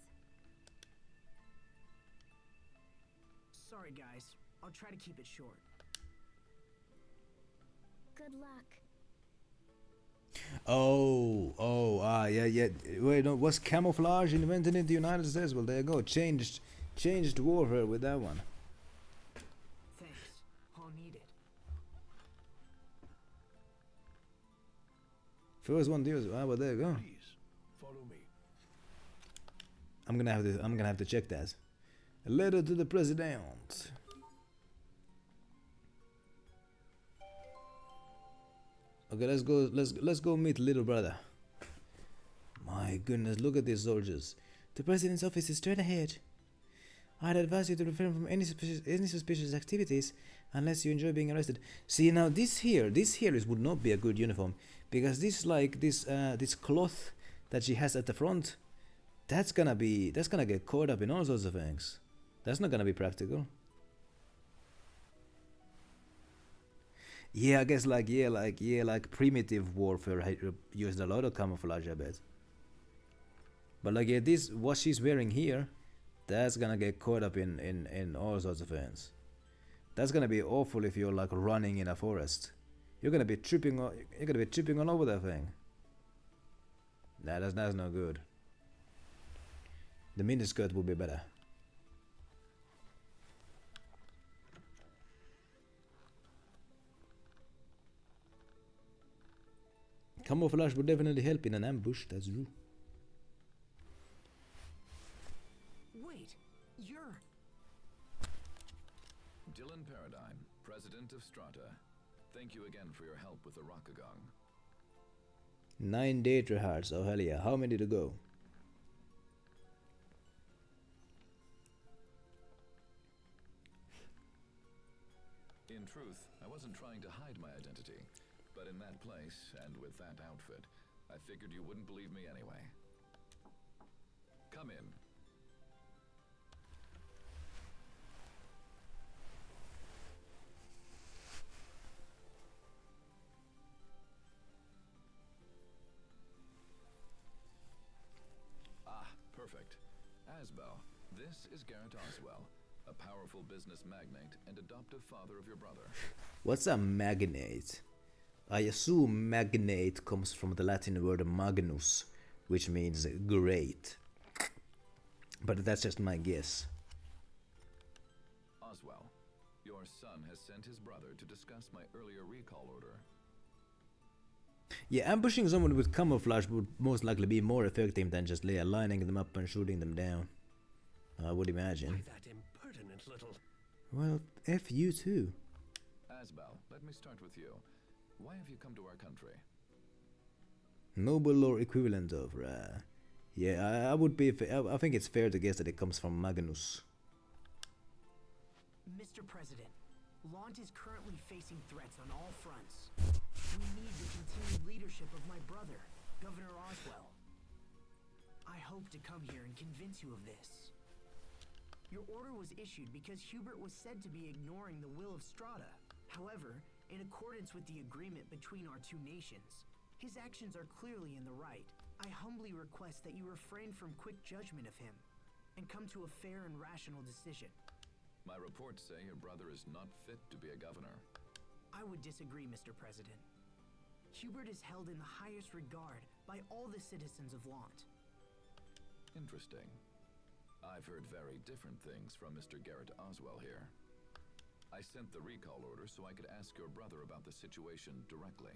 Sorry, guys. I'll try to keep it short. Good luck. Yeah. Wait, no, was camouflage invented in the United States? Well, there you go. Changed warfare with that one. Thanks. I'll need it. First one to use. Ah, well, there you go. Please, follow me. I'm gonna have to check that. A letter to the president. Okay, let's go meet little brother. My goodness, look at these soldiers. The president's office is straight ahead. I'd advise you to refrain from any suspicious activities unless you enjoy being arrested. See, now this here would not be a good uniform, because this cloth that she has at the front, that's gonna get caught up in all sorts of things. That's not gonna be practical. Yeah, I guess like primitive warfare used a lot of camouflage, I bet. But like, yeah, this what she's wearing here, that's gonna get caught up in all sorts of things. That's gonna be awful if you're like running in a forest. You're gonna be tripping all over that thing. Nah, that's no good. The miniskirt would be better. Camouflage would definitely help in an ambush, that's true. Wait, you're... Dylan Paradigm, President of Strata. Thank you again for your help with the Rockagong. 9 data hearts, oh hell yeah. How many to go? In truth, I wasn't trying to hide my identity. But in that place, and with that outfit, I figured you wouldn't believe me anyway. Come in. Ah, perfect. Asbel, this is Garrett Oswell, a powerful business magnate and adoptive father of your brother. What's a magnate? I assume magnate comes from the Latin word magnus, which means great. But that's just my guess. Oswell, your son has sent his brother to discuss my earlier recall order. Yeah, ambushing someone with camouflage would most likely be more effective than just lining them up and shooting them down. I would imagine. Why, that impertinent little... Well, F you too. Asbel, let me start with you. Why have you come to our country? Noble or equivalent of, yeah, I think it's fair to guess that it comes from Magnus. Mr. President, Lant is currently facing threats on all fronts. We need the continued leadership of my brother, Governor Oswell. I hope to come here and convince you of this. Your order was issued because Hubert was said to be ignoring the will of Strata. However, in accordance with the agreement between our two nations, his actions are clearly in the right. I humbly request that you refrain from quick judgment of him and come to a fair and rational decision. My reports say your brother is not fit to be a governor. I would disagree, Mr. President. Hubert is held in the highest regard by all the citizens of Lant. Interesting. I've heard very different things from Mr. Garrett Oswell here. I sent the recall order so I could ask your brother about the situation directly.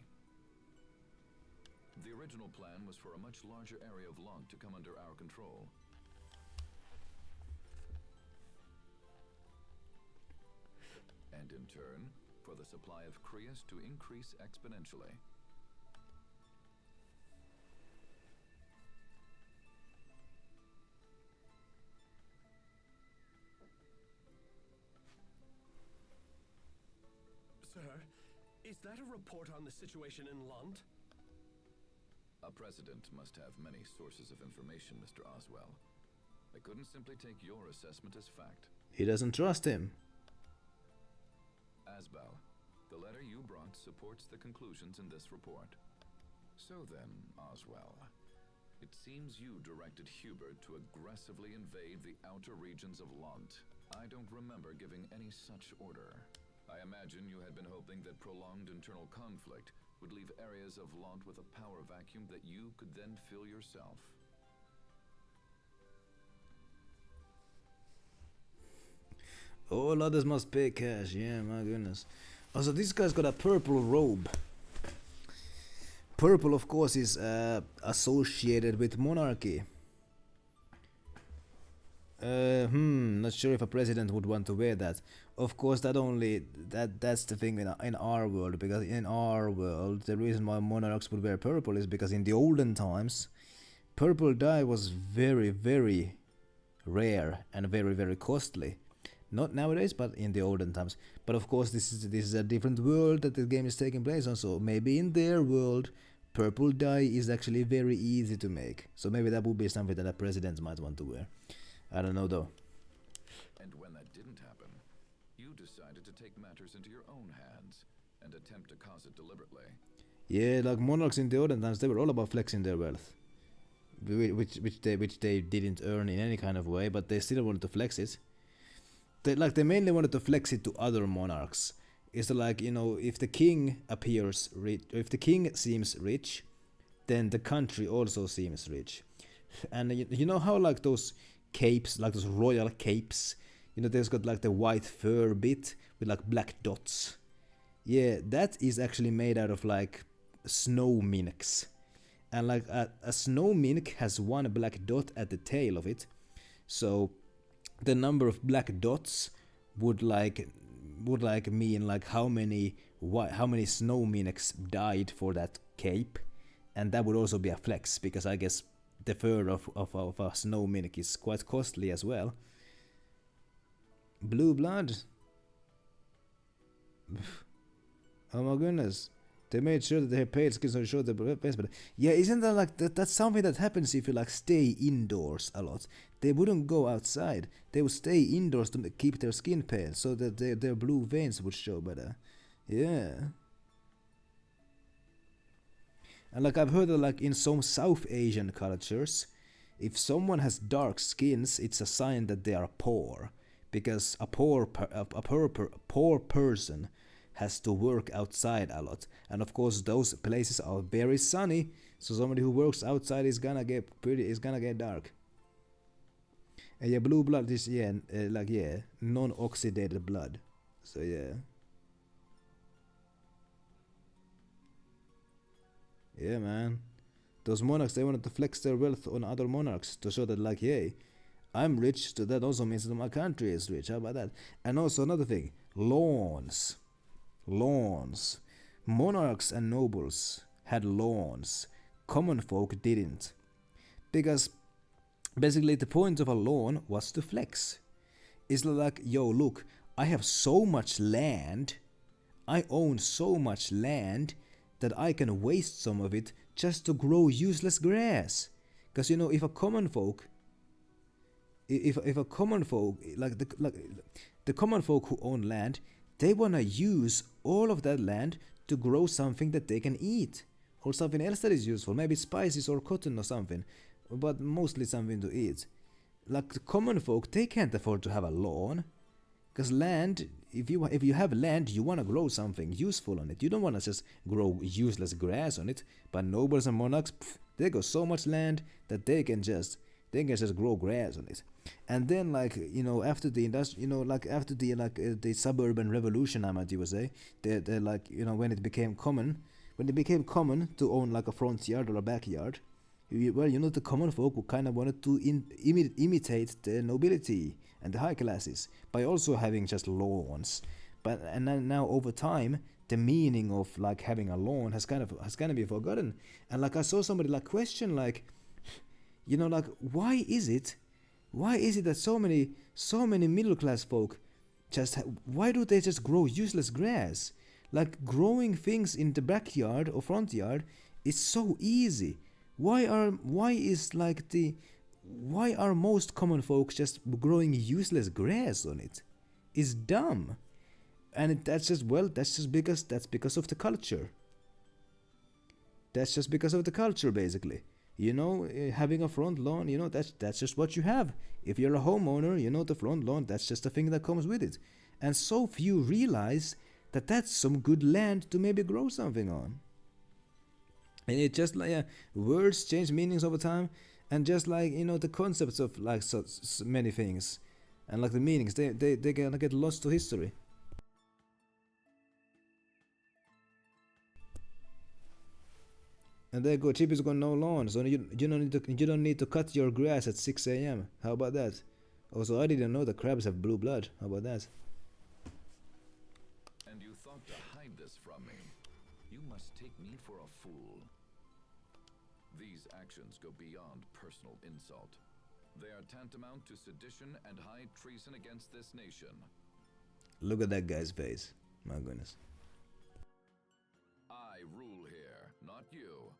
The original plan was for a much larger area of Lant to come under our control. And in turn, for the supply of Creus to increase exponentially. Sir, is that a report on the situation in Lant? A president must have many sources of information, Mr. Oswell. I couldn't simply take your assessment as fact. He doesn't trust him. Asbel, the letter you brought supports the conclusions in this report. So then, Oswell, it seems you directed Hubert to aggressively invade the outer regions of Lant. I don't remember giving any such order. I imagine you had been hoping that prolonged internal conflict would leave areas of Lant with a power vacuum that you could then fill yourself. All others must pay cash, yeah, my goodness. Also, this guy's got a purple robe. Purple, of course, is associated with monarchy. Not sure if a president would want to wear that. Of course, that's the thing in our world, because in our world, the reason why monarchs would wear purple is because in the olden times, purple dye was very, very rare and very, very costly. Not nowadays, but in the olden times. But of course, this is a different world that the game is taking place on. So maybe in their world, purple dye is actually very easy to make. So maybe that would be something that a president might want to wear. I don't know though. And when that didn't happen, you decided to take matters into your own hands and attempt to cause it deliberately. Yeah, like monarchs in the olden times, they were all about flexing their wealth, which they didn't earn in any kind of way, but they still wanted to flex it. They mainly wanted to flex it to other monarchs. It's like, you know, if the king appears rich, if the king seems rich, then the country also seems rich. And you know how like those capes, like those royal capes, you know, there's got like the white fur bit with like black dots. Yeah, that is actually made out of like snow minks. And like a snow mink has one black dot at the tail of it. So the number of black dots would mean like how many snow minks died for that cape, and that would also be a flex, because I guess the fur of a snow mink is quite costly as well. Blue blood. Oh my goodness. They made sure that their pale skin so showed the best, but yeah, isn't that like that's something that happens if you like stay indoors a lot? They wouldn't go outside. They would stay indoors to keep their skin pale, so that their blue veins would show better. Yeah. And like I've heard that like in some South Asian cultures, if someone has dark skins, it's a sign that they are poor, because a poor person has to work outside a lot, and of course those places are very sunny, so somebody who works outside is gonna get dark. And yeah, blue blood is non-oxidated blood. So yeah. Yeah, man. Those monarchs, they wanted to flex their wealth on other monarchs to show that like, hey, I'm rich, so that also means that my country is rich. How about that? And also another thing, lawns. Monarchs and nobles had lawns. Common folk didn't. Because basically the point of a lawn was to flex. It's like, yo, look, I have so much land, I own so much land that I can waste some of it just to grow useless grass. Because you know, if a common folk, like the common folk who own land, they wanna use all of that land to grow something that they can eat. or something else that is useful, maybe spices or cotton or something, but mostly something to eat. Like the common folk, they can't afford to have a lawn, because land, if you have land, you want to grow something useful on it. You don't want to just grow useless grass on it. But nobles and monarchs, they got so much land that they can just grow grass on it. And then, like, you know, after the the suburban revolution, I might say, they like, you know, when it became common to own like a front yard or a backyard, well, you know, the common folk who kind of wanted to imitate the nobility and the high classes by also having just lawns. But and then now over time, the meaning of like having a lawn has kind of been forgotten. And like I saw somebody like question, like, you know, like, why is it that so many middle class folk why do they just grow useless grass? Like, growing things in the backyard or front yard is so easy. Why are most common folk just growing useless grass on it? It's dumb. And that's just because of the culture. That's just because of the culture, basically. You know, having a front lawn, you know, that's just what you have. If you're a homeowner, you know, the front lawn, that's just a thing that comes with it. And so few realize that that's some good land to maybe grow something on. And it just like, words change meanings over time, and just like, you know, the concepts of like so many things, and like the meanings, they gonna get lost to history. And there you go, Chippy's got no lawn, so you don't need to cut your grass at 6 a.m. How about that? Also, I didn't know the crabs have blue blood. How about that? And you thought to hide this from me? You must take me for a fool. These actions go beyond personal insult. They are tantamount to sedition and high treason against this nation. Look at that guy's face. My goodness. I rule here, not you.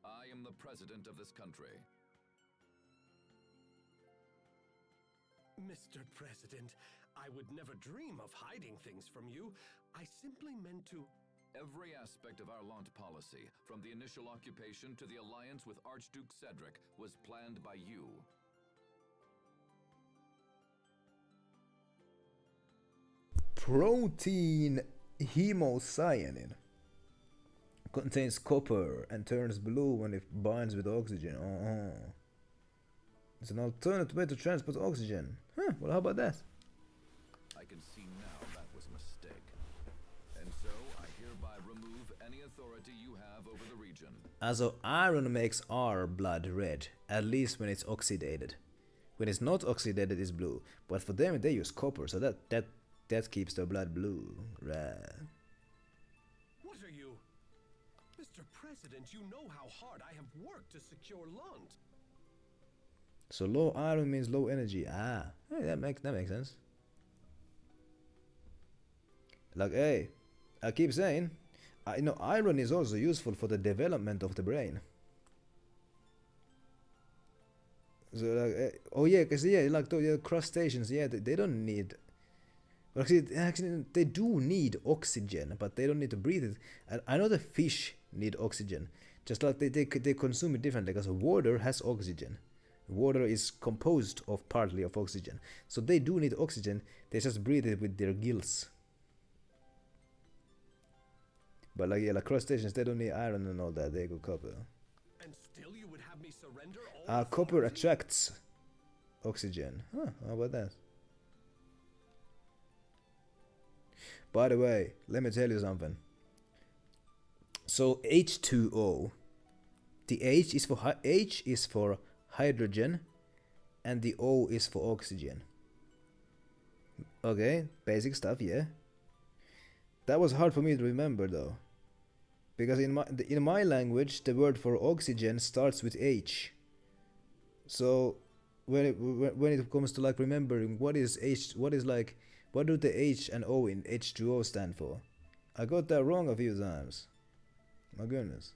I am the president of this country. Mr. President, I would never dream of hiding things from you. I simply meant to... Every aspect of our launch policy, from the initial occupation to the alliance with Archduke Cedric, was planned by you. Protein hemocyanin contains copper and turns blue when it binds with oxygen. It's an alternate way to transport oxygen. Huh, well, how about that? I can see now that was a mistake. And so, I hereby remove any authority you have over the region. Also, iron makes our blood red, at least when it's oxidated. When it's not oxidated, it's blue. But for them, they use copper, so that keeps the blood blue. Right. What are you? Mr. President, you know how hard I have worked to secure Lund. So low iron means low energy. Ah, hey, that makes sense. Like, hey, I keep saying, you know, iron is also useful for the development of the brain. So like, oh yeah, cause yeah, like the crustaceans, yeah, they don't need. Well, actually, they do need oxygen, but they don't need to breathe it. And I know the fish need oxygen, just like they consume it differently, because water has oxygen. Water is composed of partly of oxygen, so they do need oxygen. They just breathe it with their gills. But like, yeah, like crustaceans, they don't need iron and all that. They go copper. And still you would have me surrender all Copper attracts oxygen. Huh, how about that? By the way, let me tell you something. So H2O, the H is for hydrogen, and the O is for oxygen. Okay, basic stuff, yeah. That was hard for me to remember though, because in my language the word for oxygen starts with H. So when it comes to like remembering what do the H and O in H2O stand for, I got that wrong a few times. My goodness.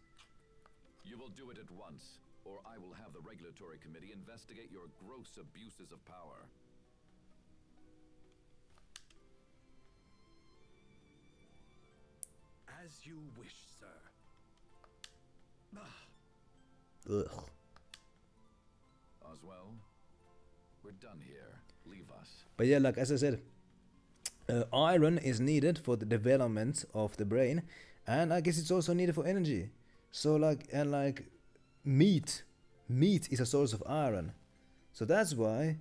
You will do it at once, or I will have the regulatory committee investigate your gross abuses of power. As you wish, sir. Ugh. Oswell, we're done here. Leave us. But yeah, like as I said, iron is needed for the development of the brain, and I guess it's also needed for energy. So like meat is a source of iron. So that's why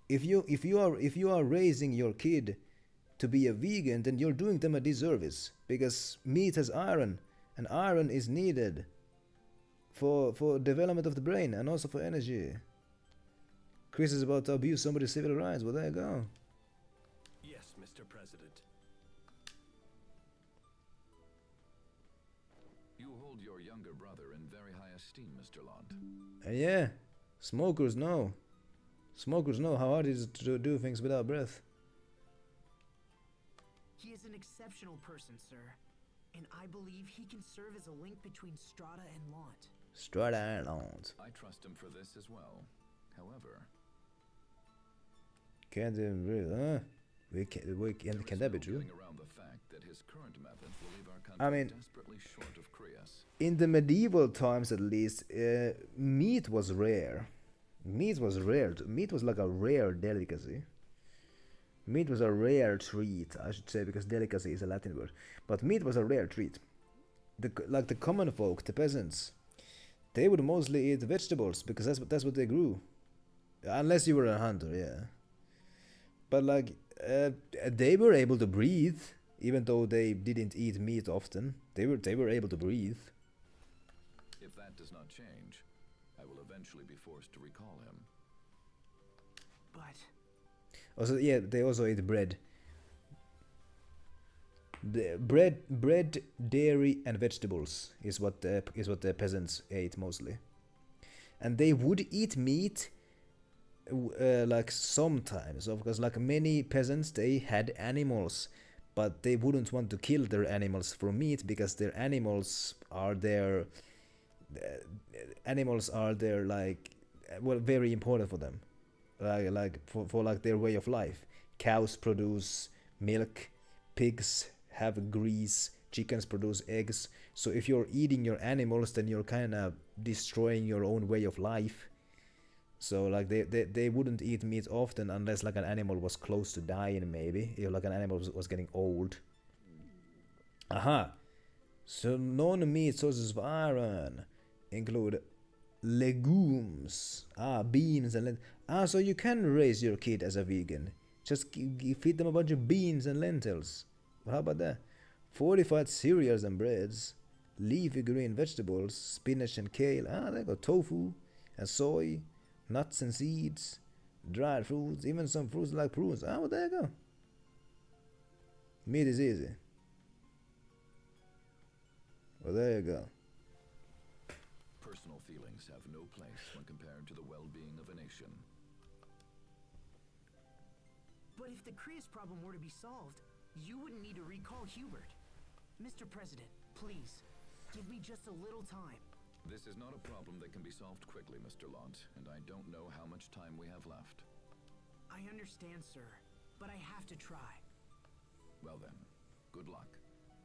if you are raising your kid to be a vegan, then you're doing them a disservice, because meat has iron, and iron is needed for development of the brain and also for energy. Chris is about to abuse somebody's civil rights. Well, there you go. Yes, Mr. President. You hold your younger brother in very high esteem, Mr. Lont. Yeah, smokers know. Smokers know how hard it is to do things without breath. He is an exceptional person, sir. And I believe he can serve as a link between Strata and Lant. Strata and Lant. I trust him for this as well. However, can that be true? around the fact that his current methods will leave our I country mean, desperately short of Krias. in the medieval times at least, meat was rare. Meat was rare. Meat was like a rare delicacy. Meat was a rare treat, I should say, because delicacy is a Latin word. But meat was a rare treat. Like the common folk, the peasants, they would mostly eat vegetables because that's what they grew. Unless you were a hunter, yeah. But like, they were able to breathe, even though they didn't eat meat often. They were able to breathe. If that does not change, I will eventually be forced to recall him. But Also, yeah, they also eat bread. The bread, dairy, and vegetables is what the peasants ate mostly. And they would eat meat, like sometimes, because like many peasants, they had animals, but they wouldn't want to kill their animals for meat because their animals are their like, well, very important for them. Like for like their way of life. Cows produce milk, pigs have grease, chickens produce eggs. So if you're eating your animals, then you're kind of destroying your own way of life. So like they wouldn't eat meat often unless like an animal was close to dying, maybe, if like an animal was getting old. Aha. So non-meat sources of iron include legumes, beans and so you can raise your kid as a vegan. Just feed them a bunch of beans and lentils. Well, how about that? Fortified cereals and breads, leafy green vegetables, spinach and kale. They got tofu and soy, nuts and seeds, dried fruits, even some fruits like prunes. Well, there you go. Meat is easy. Well, there you go. Personal feelings have no place when compared to the well-being of a nation. But if the Krias problem were to be solved, you wouldn't need to recall Hubert. Mr. President, please, give me just a little time. This is not a problem that can be solved quickly, Mr. Lant, and I don't know how much time we have left. I understand, sir, but I have to try. Well then, good luck,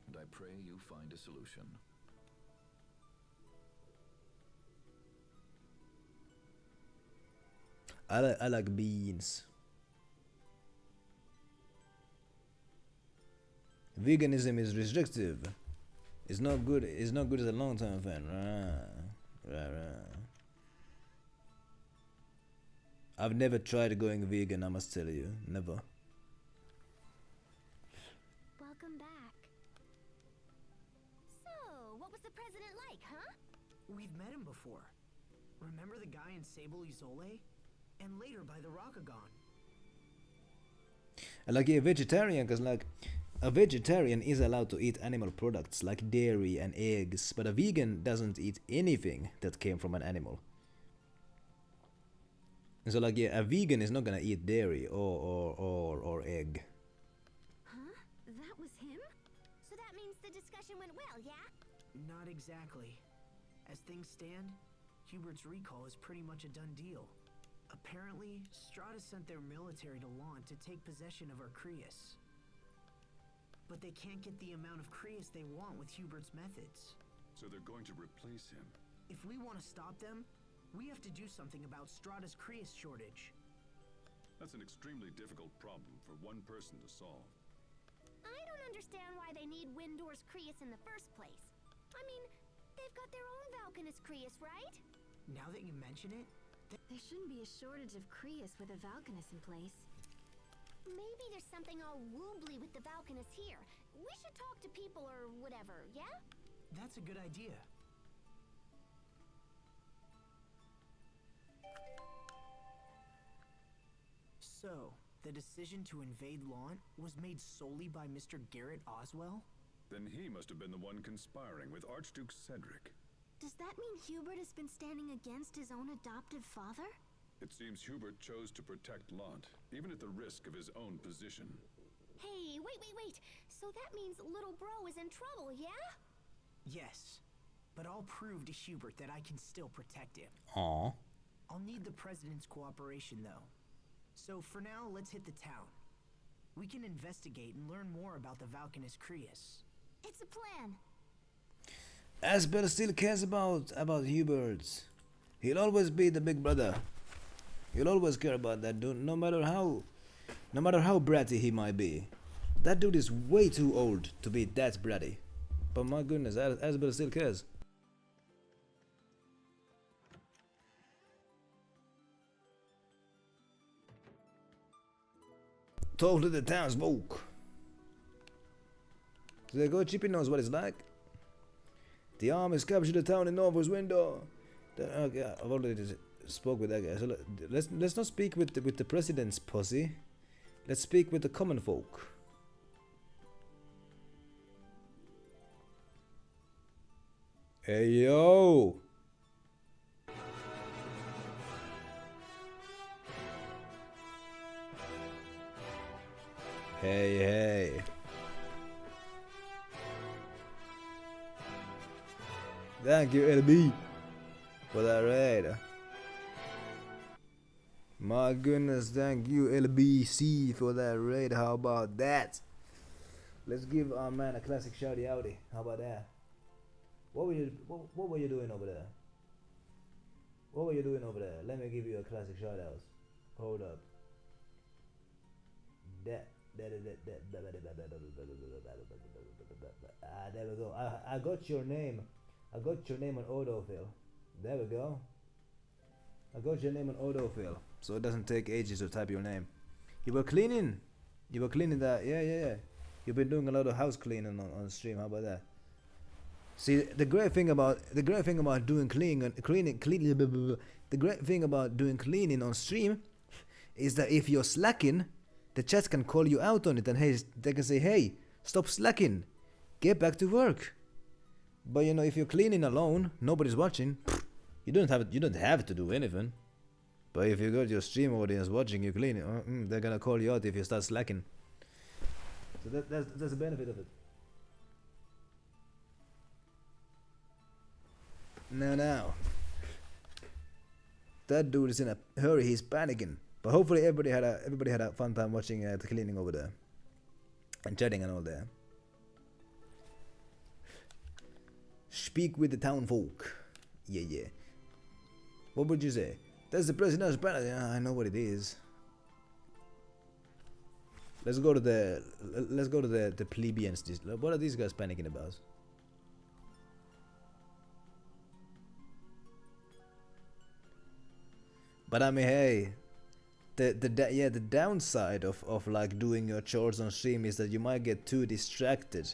and I pray you find a solution. I like beans. Veganism is restrictive. It's not good. It's not good as a long-term fan. Right. I've never tried going vegan, I must tell you. Never. Welcome back. So, what was the president like, huh? We've met him before. Remember the guy in Sable Isole? And later by the Rakagon. I like a vegetarian, because like a vegetarian is allowed to eat animal products like dairy and eggs, but a vegan doesn't eat anything that came from an animal. And so like, yeah, a vegan is not gonna eat dairy or egg. Huh? That was him? So that means the discussion went well, yeah? Not exactly. As things stand, Hubert's recall is pretty much a done deal. Apparently, Strata sent their military to Lant to take possession of our Krias. But they can't get the amount of Krias they want with Hubert's methods. So they're going to replace him. If we want to stop them, we have to do something about Strata's Creus shortage. That's an extremely difficult problem for one person to solve. I don't understand why they need Windor's Creus in the first place. I mean, they've got their own Valkanus Creus, right? Now that you mention it, there shouldn't be a shortage of Creus with a Valkanus in place. Maybe there's something all woobly with the Valkanus here. We should talk to people or whatever, yeah? that's a good idea. So, the decision to invade Lant was made solely by Mr. Garrett Oswell? Then he must have been the one conspiring with Archduke Cedric. Does that mean Hubert has been standing against his own adoptive father? It seems Hubert chose to protect Lant, even at the risk of his own position. Hey, wait. So that means little bro is in trouble, yeah? Yes, but I'll prove to Hubert that I can still protect him. Aww. I'll need the President's cooperation, though. So for now, let's hit the town. We can investigate and learn more about the Valkanus Creus. It's a plan. Asbel still cares about Hubert. He'll always be the big brother. He'll always care about that dude, no matter how bratty he might be. That dude is way too old to be that bratty. But my goodness, Asbel still cares. Talk to the townsfolk. They go, Chippy knows what it's like. The army has captured the town in Norvo's window. Okay, I've already spoke with that guy. So let's not speak with the president's posse. Let's speak with the common folk. Hey yo! Hey. Thank you, LB, for that raid. My goodness, thank you, LBC, for that raid. How about that? Let's give our man a classic shouty outy. How about that? What were you doing over there? What were you doing over there? Let me give you a classic shout out. Hold up. There we go. I got your name. I got your name on autofill. There we go. I got your name on autofill, so it doesn't take ages to type your name. You were cleaning that. Yeah. You've been doing a lot of house cleaning on stream. How about that? See, the great thing about doing cleaning. The great thing about doing cleaning on stream is that if you're slacking, the chat can call you out on it, and they can say, "Hey, stop slacking, get back to work." But you know, if you're cleaning alone, nobody's watching. You don't have to do anything. But if you got your stream audience watching you cleaning, they're gonna call you out if you start slacking. So that's the benefit of it. Now, that dude is in a hurry. He's panicking. But hopefully everybody had a fun time watching the cleaning over there and chatting and all that. Speak with the town folk. Yeah. What would you say? That's the president's banner. Yeah, I know what it is. Let's go to the plebeians. What are these guys panicking about? But I mean, hey, the downside of like doing your chores on stream is that you might get too distracted.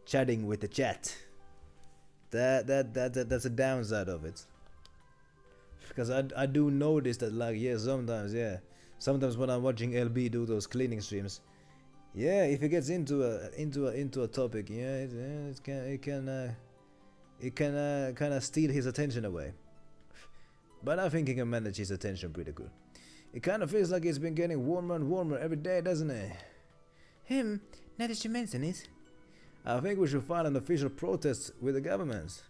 Chatting with the chat. That's a downside of it. Because I do notice that, like, sometimes when I'm watching LB do those cleaning streams, if he gets into a topic, it can kind of steal his attention away. But I think he can manage his attention pretty good. It kind of feels like it's been getting warmer and warmer every day, doesn't it? Now that you mention it. I think we should file an official protest with the government.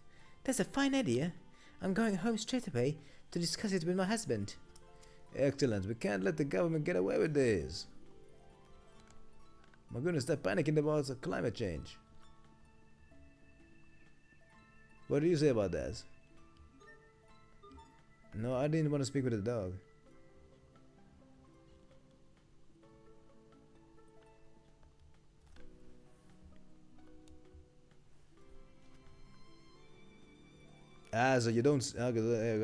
That's a fine idea. I'm going home straight away to discuss it with my husband. Excellent. We can't let the government get away with this. My goodness, they're panicking about climate change. What do you say about that? No, I didn't want to speak with the dog. Ah, so you don't. Okay, there you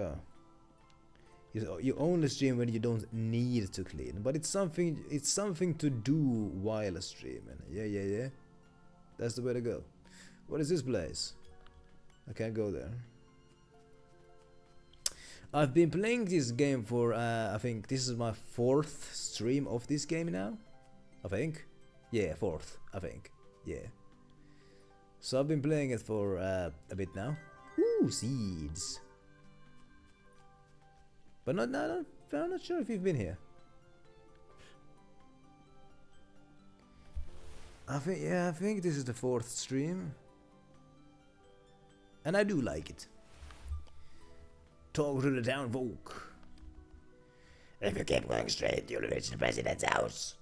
go. You only stream when you don't need to clean, but it's something. It's something to do while streaming. Yeah. That's the way to go. What is this place? I can't go there. I've been playing this game for I think this is my 4th stream of this game now. I think. Yeah, 4th. I think. Yeah. So I've been playing it for a bit now. Ooh, seeds. But I'm not sure if you've been here. I think this is the 4th stream. And I do like it. Talk to the town folk. If you keep going straight, you'll reach the president's house.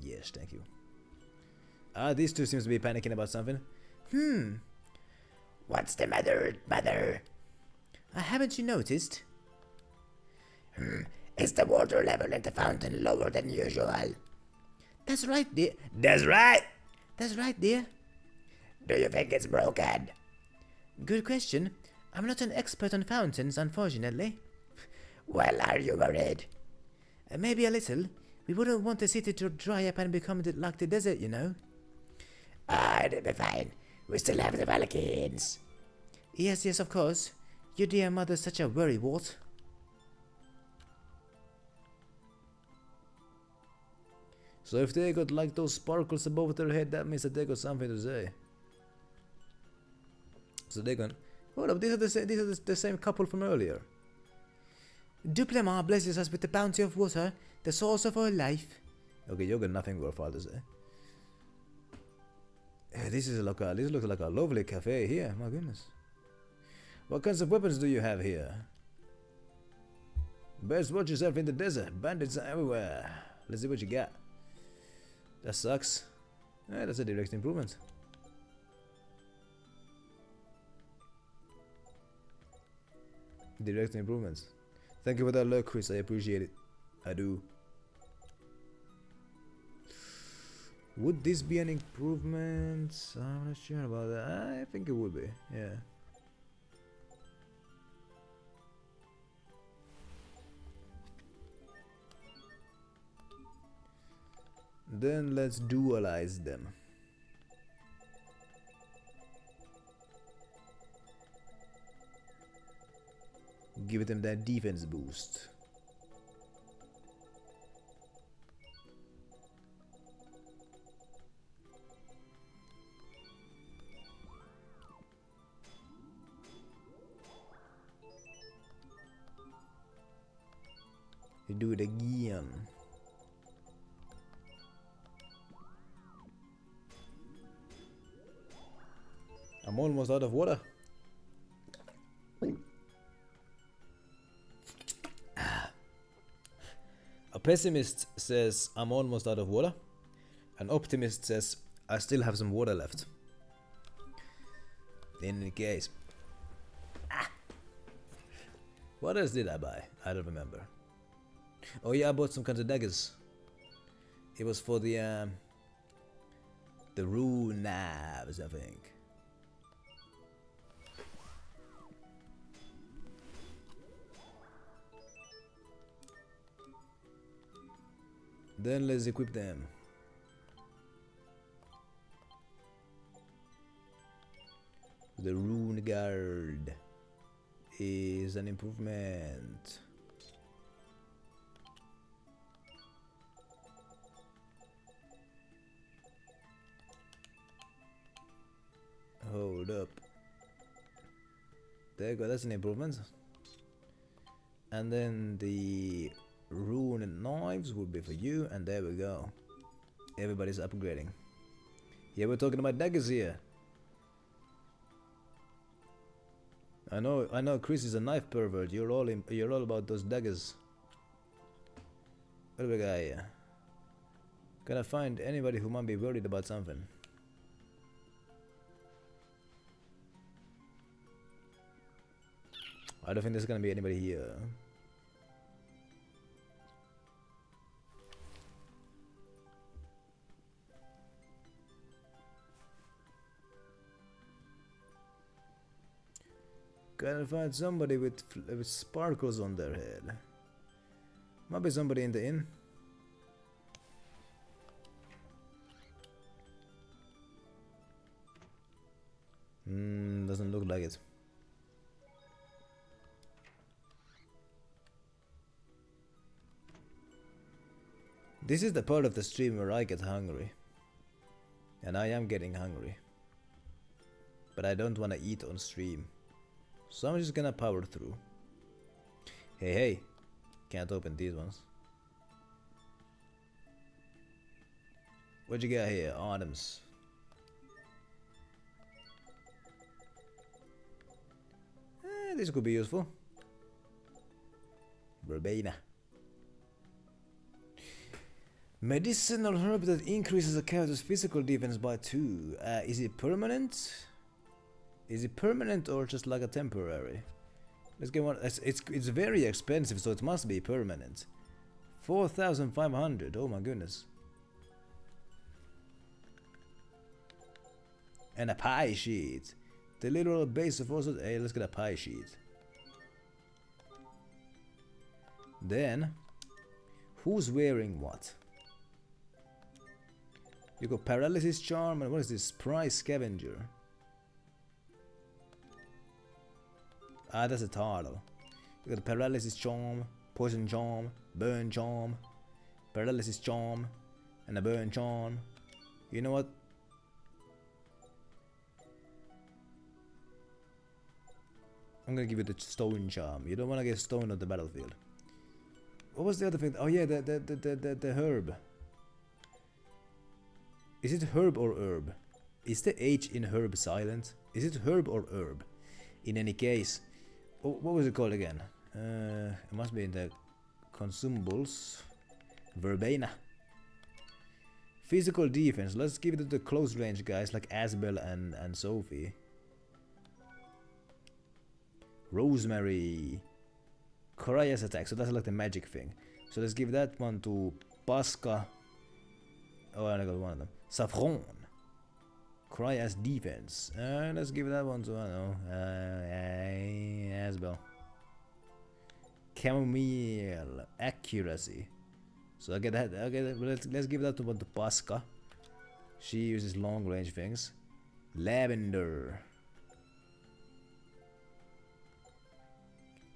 Yes, thank you. These two seems to be panicking about something. What's the matter, mother? Haven't you noticed? Is the water level in the fountain lower than usual? That's right, dear. That's right! That's right, dear. Do you think it's broken? Good question. I'm not an expert on fountains, unfortunately. Well, are you worried? Maybe a little. We wouldn't want the city to dry up and become like the desert, you know. It'll be fine. We still have the Valkyries. Yes, of course. Your dear mother's such a worrywart. So if they got like those sparkles above their head, that means that they got something to say. So they're gonna... Hold up, these are the same couple from earlier. Duplemar blesses us with the bounty of water, the source of our life. Okay, you got nothing worthwhile to say. This looks like a lovely cafe here, my goodness. What kinds of weapons do you have here? Best watch yourself in the desert, bandits are everywhere. Let's see what you got. That sucks. That's a direct improvement. Direct improvements. Thank you for that luck, Chris. I appreciate it. I do. Would this be an improvement? I'm not sure about that. I think it would be. Yeah. Then let's dualize them. Give them that defense boost. You do it again. I'm almost out of water. A pessimist says I'm almost out of water. An optimist says I still have some water left. In any case. What else did I buy? I don't remember. Oh yeah, I bought some kinds of daggers. It was for the rune knives, I think. Then let's equip them. The rune guard is an improvement. Hold up. There you go, that's an improvement. And then the rune knives would be for you, and there we go. Everybody's upgrading. Yeah, we're talking about daggers here. I know Chris is a knife pervert. You're all about those daggers. What do we got here? Can I find anybody who might be worried about something? I don't think there's gonna be anybody here. Gotta find somebody with sparkles on their head. Might be somebody in the inn. Doesn't look like it. This is the part of the stream where I get hungry. And I am getting hungry. But I don't want to eat on stream. So I'm just gonna power through. Hey, can't open these ones. What you got here? Items. This could be useful. Verbena. Medicinal herb that increases a character's physical defense by 2. Is it permanent? Is it permanent or just like a temporary? Let's get one. It's very expensive, so it must be permanent. 4,500. Oh my goodness. And a pie sheet. The literal base of also. Hey, let's get a pie sheet. Then, who's wearing what? You got paralysis charm and what is this? Prize scavenger. Ah, that's a title. You got paralysis charm, poison charm, burn charm, paralysis charm, and a burn charm. You know what? I'm gonna give you the stone charm. You don't wanna get stoned on the battlefield. What was the other thing? Oh yeah, the herb. Is it herb or herb? Is the H in herb silent? Is it herb or herb? In any case, what was it called again? It must be in the consumables. Verbena. Physical defense. Let's give it to the close range guys like Asbel and Sophie. Rosemary. Koraya's attack. So that's like the magic thing. So let's give that one to Pasca. Oh, I got one of them. Saffron. Koraya's defense. Let's give that one to, I don't know, Asbel. Chamomile. Accuracy. So I get that. Okay, let's give that to one to Pasca. She uses long range things. Lavender.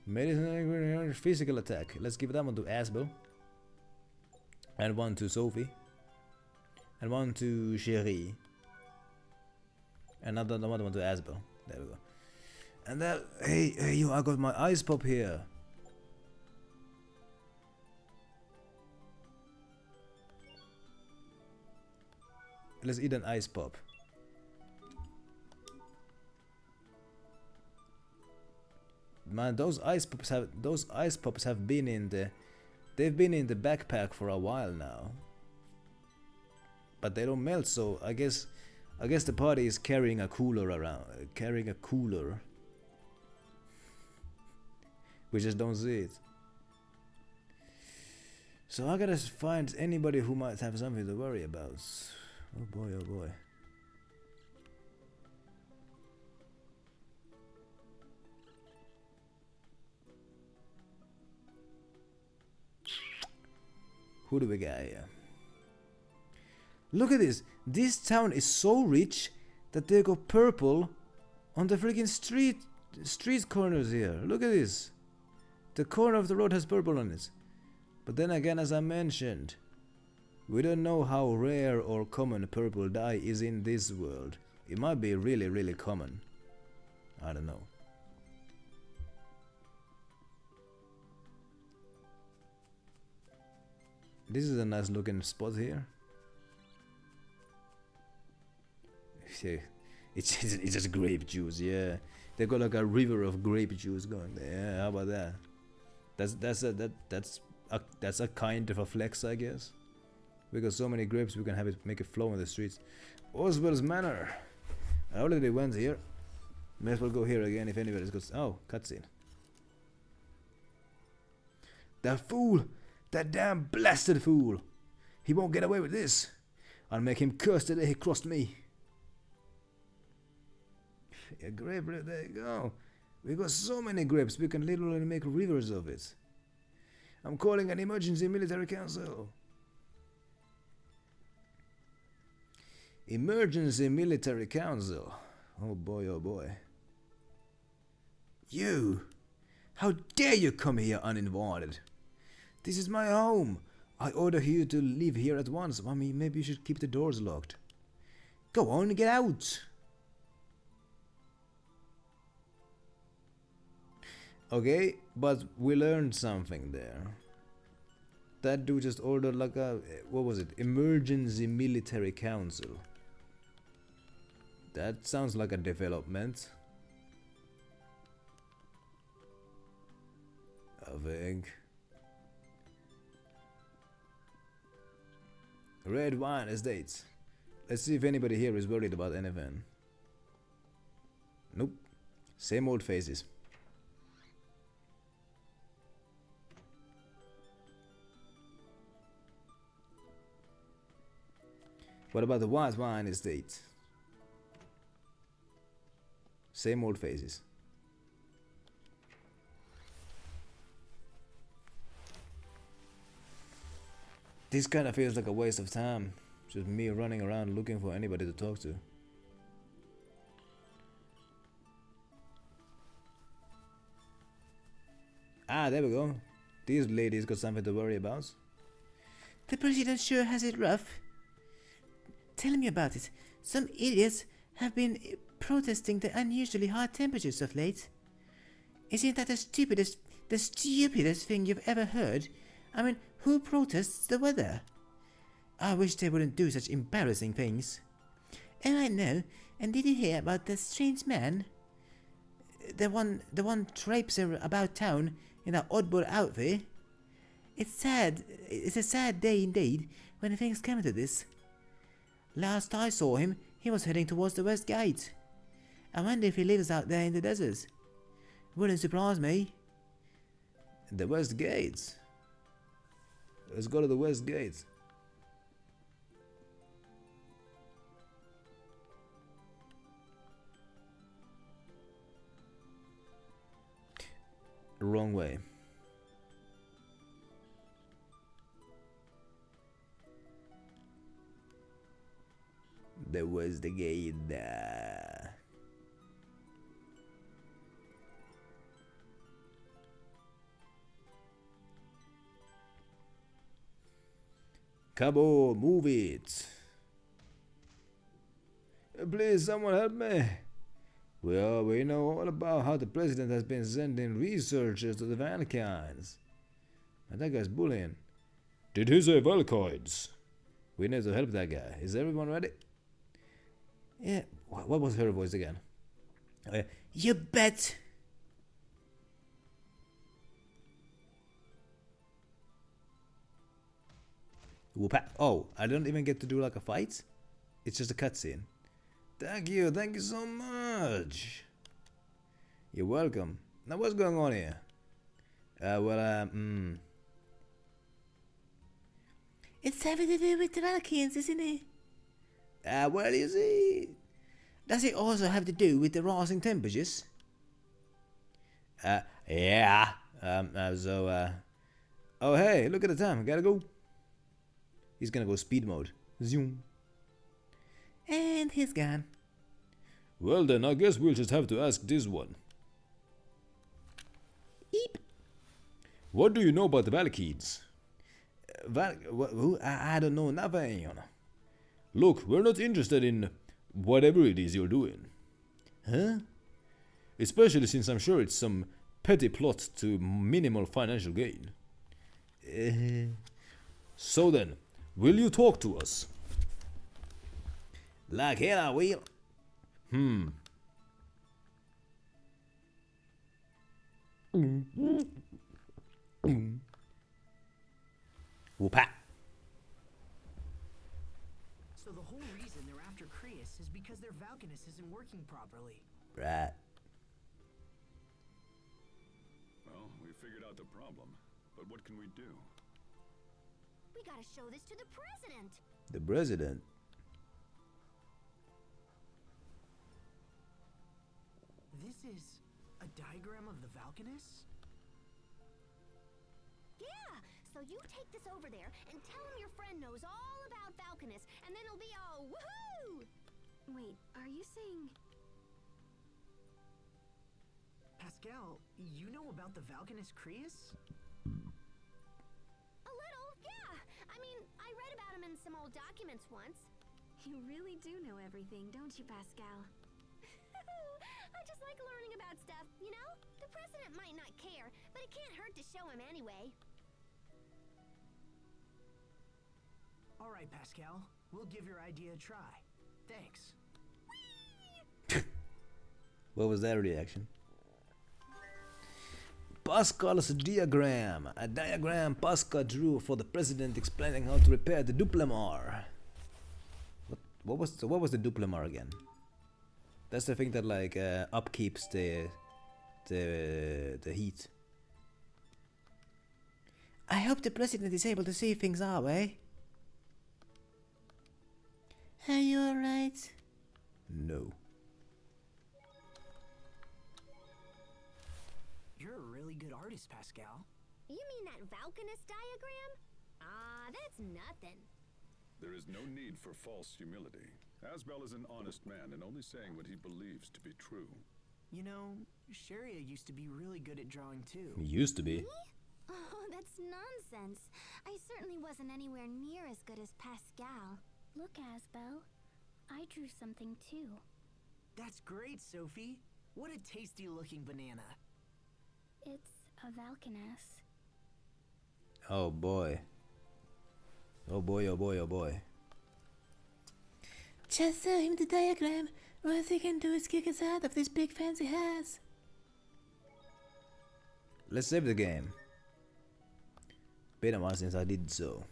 Medicine, physical attack. Let's give that one to Asbel. And one to Sophie. And one to Cherie. And another one to Asbel. There we go. And that, hey, yo, I got my ice pop here. Let's eat an ice pop. Man, those ice pops have been in the backpack for a while now. But they don't melt, so I guess the party is carrying a cooler around, We just don't see it. So I gotta find anybody who might have something to worry about. Oh boy, oh boy. Who do we got here? Look at this. This town is so rich that they got purple on the freaking street corners here. Look at this. The corner of the road has purple on it. But then again, as I mentioned, we don't know how rare or common purple dye is in this world. It might be really, really common. I don't know. This is a nice looking spot here. It's just grape juice, yeah. They got like a river of grape juice going there. Yeah, how about that? That's a kind of a flex, I guess. We got so many grapes, we can have it make it flow in the streets. Oswald's Manor. I already went here. May as well go here again if anybody's got. Oh, cutscene. That fool! That damn blasted fool! He won't get away with this! I'll make him curse the day he crossed me. A grape, there you go. We got so many grapes, we can literally make rivers of it. I'm calling an emergency military council. Emergency military council. Oh boy, oh boy. You! How dare you come here uninvited? This is my home. I order you to leave here at once. I mean, maybe you should keep the doors locked. Go on, get out! Okay, but we learned something there. That dude just ordered like a, what was it? Emergency military council. That sounds like a development. I think. Red wine estates. Let's see if anybody here is worried about anything. Nope. Same old faces. What about the white wine estate? Same old faces. This kind of feels like a waste of time. Just me running around looking for anybody to talk to. Ah, there we go. These ladies got something to worry about. The president sure has it rough. Tell me about it. Some idiots have been protesting the unusually high temperatures of late. Isn't that the stupidest thing you've ever heard? I mean, who protests the weather? I wish they wouldn't do such embarrassing things. Oh, I know. And did you hear about the strange man? The one traipsing about town in that oddball outfit? It's sad. It's a sad day indeed when things come to this. Last I saw him, he was heading towards the West Gate. I wonder if he lives out there in the desert. Wouldn't surprise me. The West Gate? Let's go to the West Gate. Wrong way. There was the gate there. Come on, move it. Please, someone help me. Well, we know all about how the president has been sending researchers to the Valkyries. And that guy's bullying. Did he say Valkyries? We need to help that guy. Is everyone ready? Yeah. What was her voice again? You bet. Oh, I don't even get to do like a fight? It's just a cutscene. Thank you so much. You're welcome. Now what's going on here? It's having to do with the Valkyries, isn't it? Well, you see. Does it also have to do with the rising temperatures? Yeah. Oh, hey, look at the time. Gotta go. He's gonna go speed mode. Zoom. And he's gone. Well then, I guess we'll just have to ask this one. Eep. What do you know about the Valkyries? I don't know nothing, you know. Look, we're not interested in whatever it is you're doing. Huh? Especially since I'm sure it's some petty plot to minimal financial gain. So then, will you talk to us? Like hell I will. Whoop-a. So the whole reason they're after Creus is because their Valkanus isn't working properly. Right. Well, we figured out the problem. But what can we do? We gotta show this to the president. The president? This is a diagram of the Valkanus? Yeah, so you take this over there and tell him your friend knows all about Valkanus, and then it'll be all woohoo! Wait, are you saying... Pascal, you know about the Valkanus Creus? A little, yeah. I mean, I read about him in some old documents once. You really do know everything, don't you, Pascal? I just like learning about stuff, you know? The president might not care, but it can't hurt to show him anyway. All right, Pascal. We'll give your idea a try. Thanks. What was that reaction? Pascal's diagram. A diagram Pascal drew for the president explaining how to repair the Duplemar. What was the Duplemar again? That's the thing that like upkeeps the heat. I hope the president is able to see things our way. Are you alright? No. You're a really good artist, Pascal. You mean that Valkanus diagram? Ah, that's nothing. There is no need for false humility. Asbel is an honest man and only saying what he believes to be true. You know, Sharia used to be really good at drawing too. Used to be. Oh, that's nonsense. I certainly wasn't anywhere near as good as Pascal. Look, Asbel. I drew something too. That's great, Sophie. What a tasty looking banana. It's a Valkanus. Oh boy. Oh boy, oh boy, oh boy. Just show him the diagram. All he can do is kick us out of this big fancy house. Let's save the game. Been a while since I did so.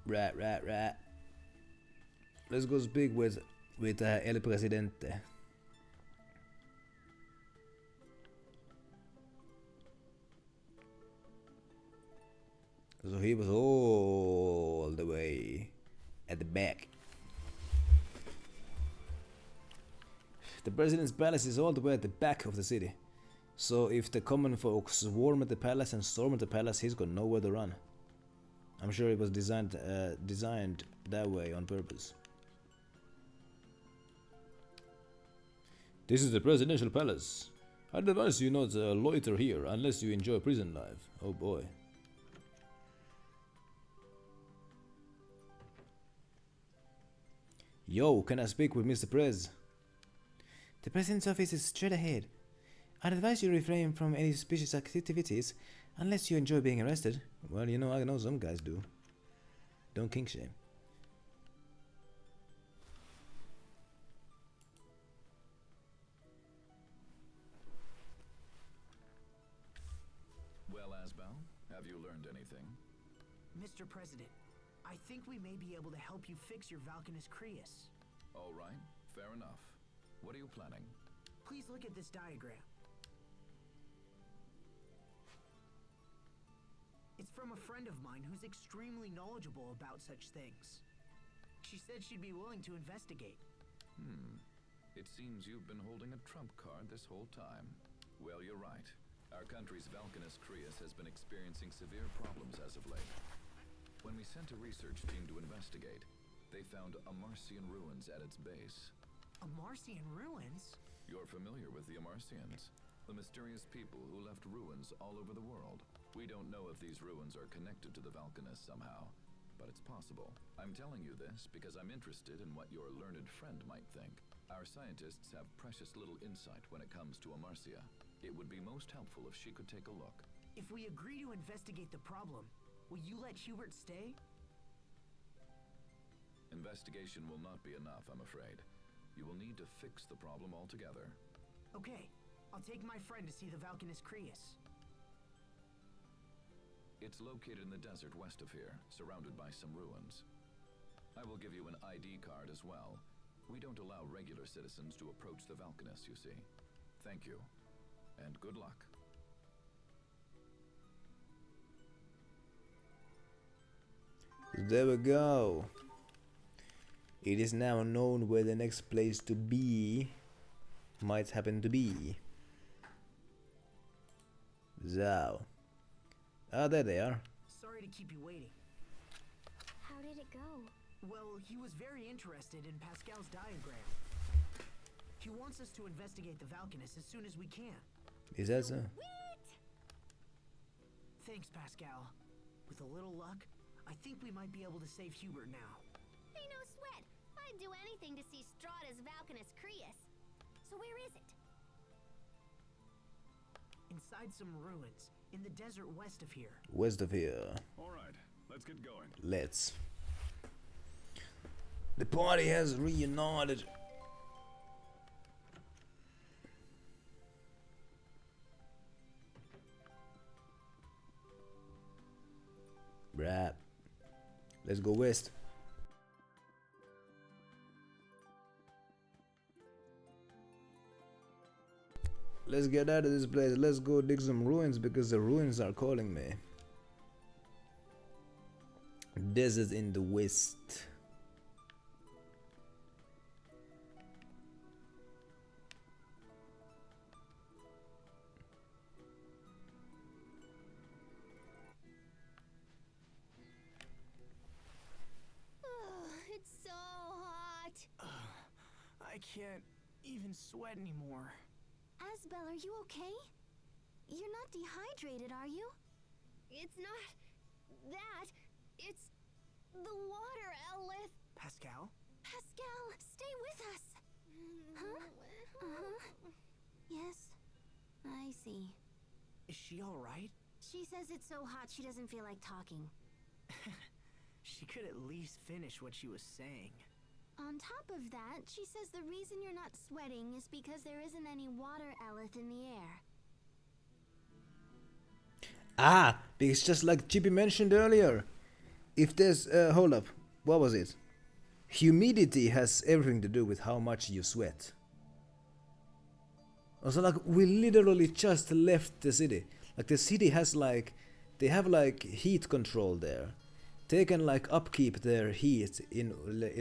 Rat. Let's go speak with El Presidente. So he was all the way at the back. The president's palace is all the way at the back of the city. So if the common folks swarm at the palace and storm at the palace, he's got nowhere to run. I'm sure it was designed that way on purpose. This is the presidential palace. I'd advise you not loiter here unless you enjoy prison life. Oh boy. Yo, can I speak with Mr. Prez? The president's office is straight ahead. I'd advise you refrain from any suspicious activities unless you enjoy being arrested. Well, you know, I know some guys do. Don't kink shame. Well, Asbel, have you learned anything? Mr. President, I think we may be able to help you fix your Valkanus Creus. All right, fair enough. What are you planning? Please look at this diagram. It's from a friend of mine who's extremely knowledgeable about such things. She said she'd be willing to investigate. It seems you've been holding a trump card this whole time. Well, you're right. Our country's Valkanus Creus has been experiencing severe problems as of late. When we sent a research team to investigate, they found Amarcian ruins at its base. Amarcian ruins? You're familiar with the Amarcians, the mysterious people who left ruins all over the world. We don't know if these ruins are connected to the Valkanus somehow, but it's possible. I'm telling you this because I'm interested in what your learned friend might think. Our scientists have precious little insight when it comes to Amarcia. It would be most helpful if she could take a look. If we agree to investigate the problem, will you let Hubert stay? Investigation will not be enough, I'm afraid. You will need to fix the problem altogether. Okay, I'll take my friend to see the Valkanus Creus. It's located in the desert west of here, surrounded by some ruins. I will give you an ID card as well. We don't allow regular citizens to approach the Valkanus, you see. Thank you, and good luck. There we go. It is now known where the next place to be might happen to be. So. Ah, there they are. Sorry to keep you waiting. How did it go? Well, he was very interested in Pascal's diagram. He wants us to investigate the Valkanus as soon as we can. Is that so? Thanks, Pascal. With a little luck, I think we might be able to save Hubert now. Hey, no sweat. I'd do anything to see Strahta's Valkanus Creus. So where is it? Inside some ruins, in the desert west of here. West of here. Alright, let's get going. Let's. The party has reunited. Right. Let's go west. Let's get out of this place. Let's go dig some ruins because the ruins are calling me. Desert in the west. It's so hot. I can't even sweat anymore. Asbel, are you okay? You're not dehydrated, are you? It's not that. It's the water, Elith. Pascal? Pascal, stay with us. Huh? Uh-huh. Yes, I see. Is she alright? She says it's so hot she doesn't feel like talking. She could at least finish what she was saying. On top of that, she says the reason you're not sweating is because there isn't any water, Elith, in the air. Ah, because just like Chippy mentioned earlier, if there's hold up, what was it? Humidity has everything to do with how much you sweat. Also, like, we literally just left the city. Like, the city has like, they have like heat control there. They can like upkeep their heat in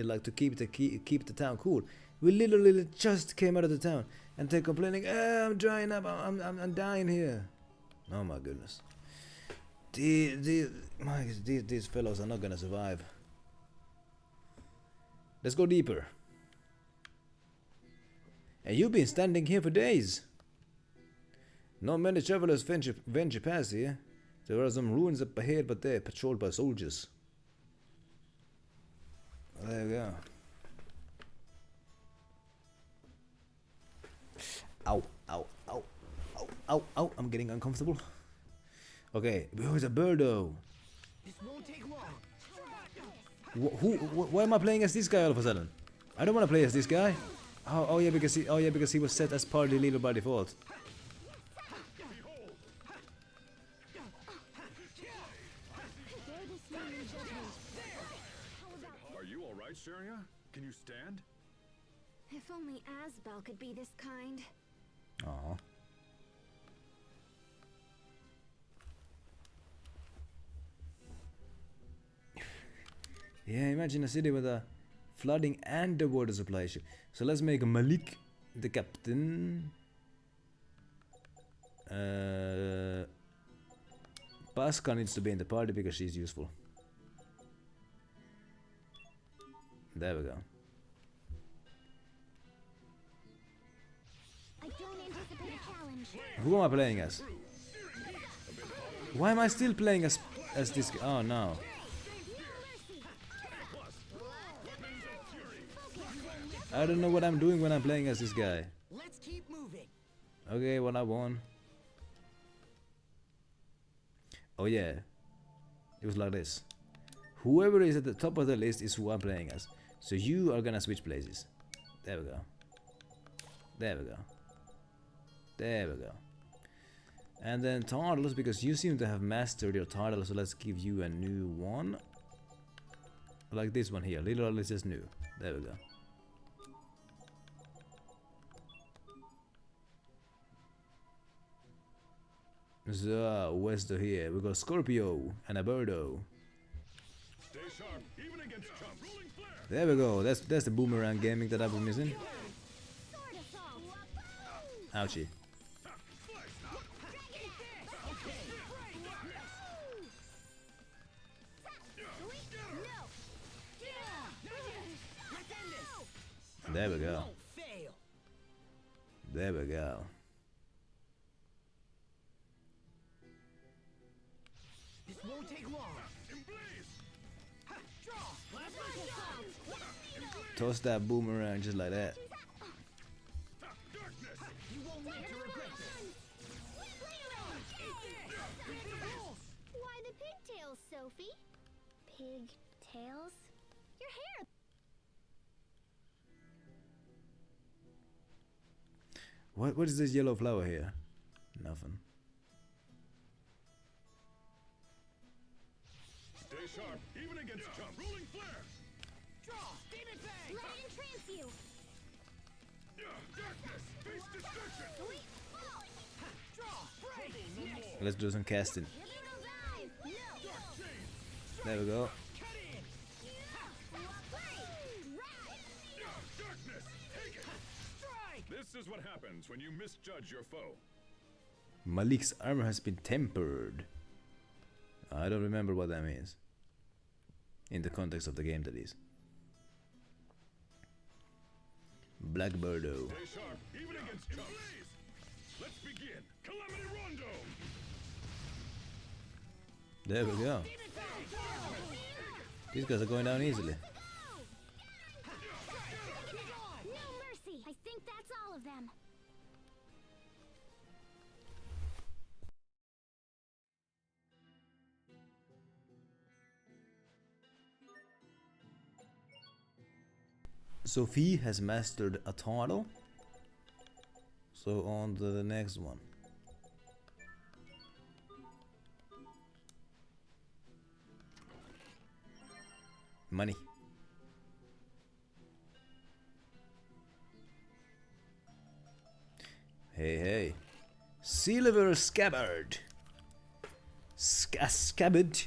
like to keep the town cool. We literally just came out of the town and they're complaining, I'm drying up, I'm dying here. Oh my goodness. These fellows are not gonna survive. Let's go deeper. And you've been standing here for days. Not many travelers venture past here. There are some ruins up ahead, but they're patrolled by soldiers. There we go. Ow, ow, ow, ow, ow, ow. I'm getting uncomfortable. Okay, where's a birdo? This won't take long. Why am I playing as this guy all of a sudden? I don't want to play as this guy. Oh yeah, because he was set as party leader by default. Are you all right, Sharia? Can you stand? If only Asbel could be this kind. Aww. Yeah, imagine a city with a flooding and a water supply issue. So let's make Malik the captain. Pascal needs to be in the party because she's useful. There we go. I don't anticipate a challenge. Who am I playing as? Why am I still playing as this guy? Oh no. I don't know what I'm doing when I'm playing as this guy. Let's keep moving. Okay, well I won. Oh yeah. It was like this. Whoever is at the top of the list is who I'm playing as. So you are gonna switch places. There we go. There we go. There we go. And then titles, because you seem to have mastered your title, so let's give you a new one. Like this one here, literally says new. There we go. So, where's the here? We got Scorpio and a Birdo. Stay sharp, even against chumps. Rolling flare. There we go. That's the boomerang gaming that I've been missing. Ouchie. There we go. There we go. This won't take long. Toss that boomerang just like that. You won't live to regret this. Why the pigtails, Sophie? Pigtails? Your hair. What is this yellow flower here? Nothing. Stay sharp, even against chumps. Rolling flare. Draw! Demon Fang! Let it entrance you. Darkness, face destruction. Draw! Let's do some casting. There we go. Darkness, take it. This is what happens when you misjudge your foe. Malik's armor has been tempered. I don't remember what that means. In the context of the game, that is. Black Birdo. Stay sharp, even against chumps. Let's begin. Calamity Rondo. There we go. These guys are going down easily. No mercy. I think that's all of them. Sophie has mastered a title. So on to the next one. Money. Hey, hey. Silver scabbard. A scabbard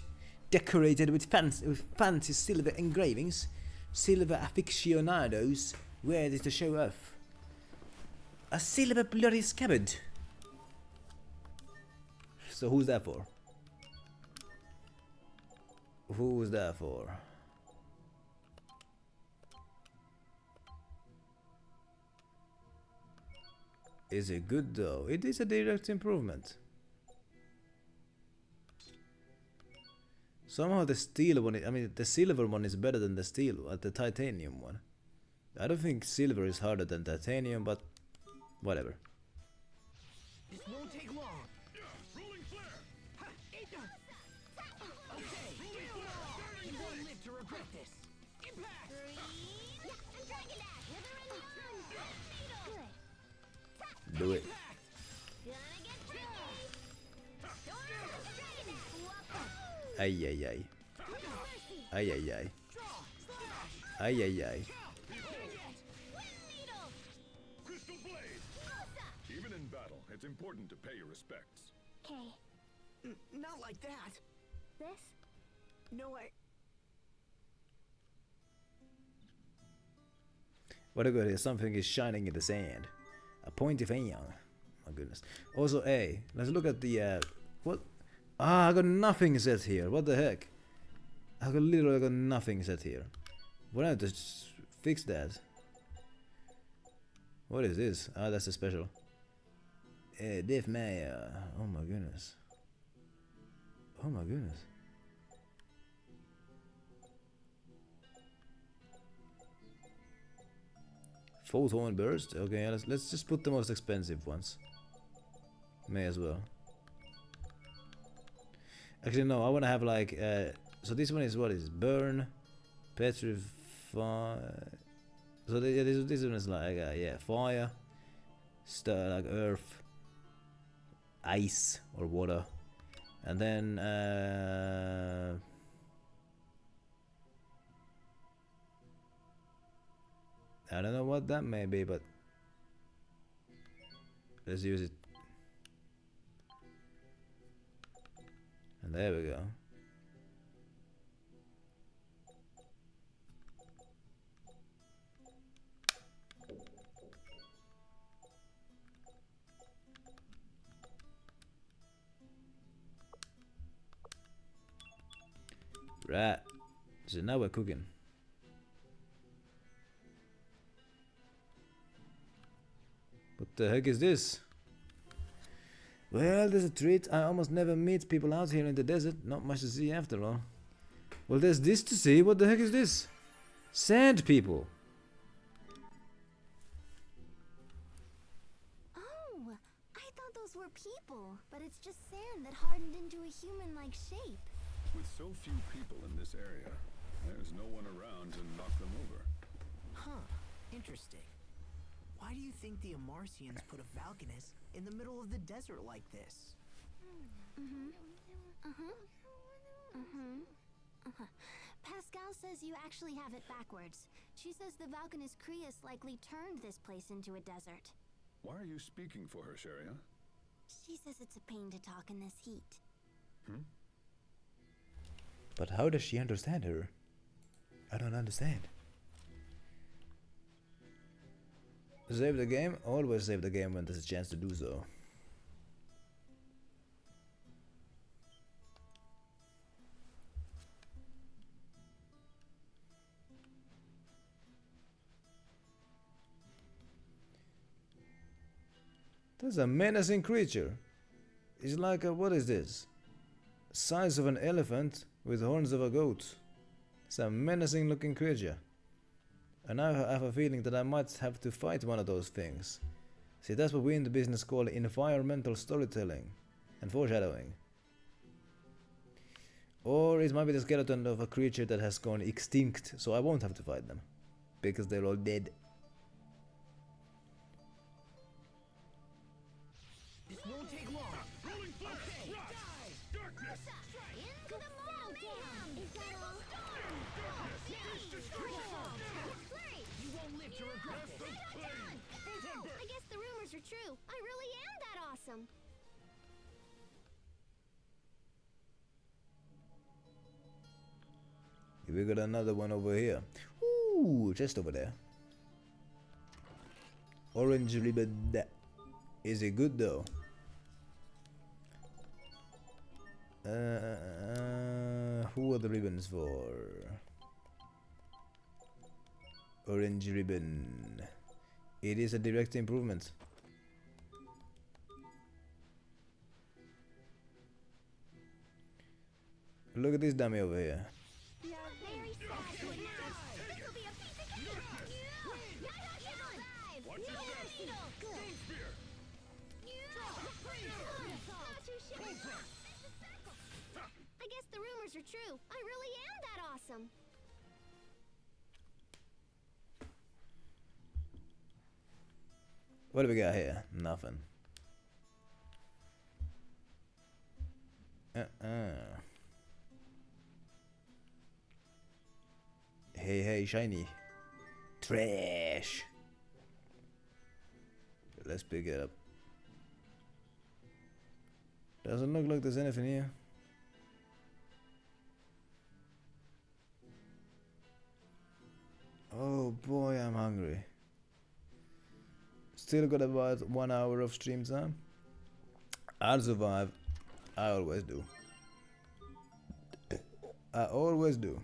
decorated with fancy silver engravings. Silver aficionados wear it to show off. A silver bloody scabbard. So who's that for? Who's that for? Is it good though? It is a direct improvement. Somehow the steel one, I mean the silver one is better than the steel, the titanium one. I don't think silver is harder than titanium, but whatever. This won't take long. Rolling flare. You won't live to regret this. Impact. Do it. Ay ay ay. Ay ay ay. Ay ay ay. Crystal Blade. Even in battle, it's important to pay your respects. Okay. Not like that. This? No, I... What a good is something is shining in the sand. A pointy finger. My goodness. Also, hey, let's look at the what? Ah, I got nothing set here. What the heck? I got literally got nothing set here. Why not just fix that? What is this? Ah, that's a special. Def Maya. Oh my goodness. Oh my goodness. Photon burst. Okay, let's just put the most expensive ones. May as well. Actually, no. I want to have like. So this one is what is burn, petrify. So this one is like yeah, fire, like earth, ice or water. And then I don't know what that may be, but let's use it. And there we go. Right. So now we're cooking. What the heck is this? Well, there's a treat. I almost never meet people out here in the desert. Not much to see after all. Well, there's this to see. What the heck is this? Sand people. Oh, I thought those were people, but it's just sand that hardened into a human-like shape. With so few people in this area, there's no one around to knock them over. Huh. Interesting. Why do you think the Amarcians put a Valkanus in the middle of the desert like this? Pascal says you actually have it backwards. She says the Valkanus Creus likely turned this place into a desert. Why are you speaking for her, Sharia? She says it's a pain to talk in this heat. But how does she understand her? I don't understand. Save the game? Always save the game when there's a chance to do so. That's a menacing creature. It's like a, what is this? Size of an elephant with horns of a goat. It's a menacing looking creature. And I have a feeling that I might have to fight one of those things. See, that's what we in the business call environmental storytelling and foreshadowing. Or it might be the skeleton of a creature that has gone extinct, so I won't have to fight them. Because they're all dead. This won't take long. Rolling flash! Darkness! Into the meltdown! Is that all? You won't live to regret this. I guess the rumors are true. I really am that awesome. We got another one over here. Ooh, just over there. Orange ribbon. Is it good though? Who are the ribbons for? Orange ribbon. It is a direct improvement. Look at this dummy over here. I guess the rumors are true. I really am that awesome. What do we got here? Nothing. Hey, shiny. Trash. Let's pick it up. Doesn't look like there's anything here. Oh boy, I'm hungry. Still got about 1 hour of stream time. I'll survive. I always do. I always do.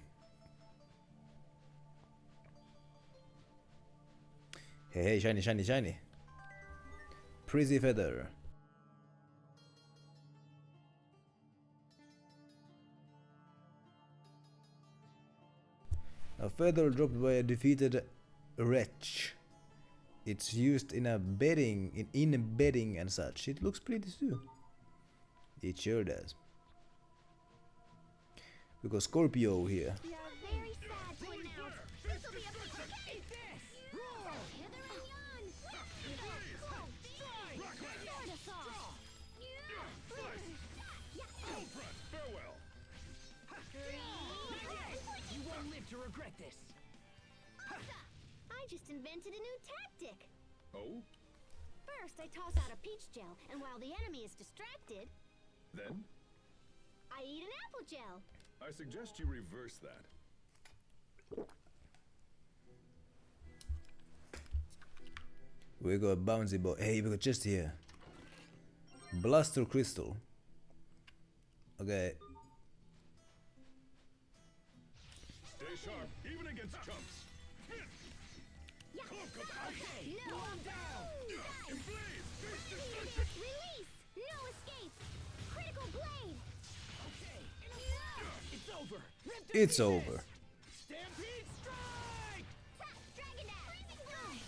Hey, shiny. Pretty feather. A feather dropped by a defeated wretch. It's used in a bedding, in bedding and such. It looks pretty too. It sure does. We got Scorpio here. regret this. I just invented a new tactic. Oh? First, I toss out a peach gel, and while the enemy is distracted, Then? I eat an apple gel. I suggest you reverse that. We got bouncy boy. Hey, we got just here. Blaster crystal. Okay. Stay sharp, even against chumps. Yeah. Okay. No. Down. Blaze. Release. No escape. Critical blade. Okay. It's over. It's over. Stampede strike! Dragon Dash.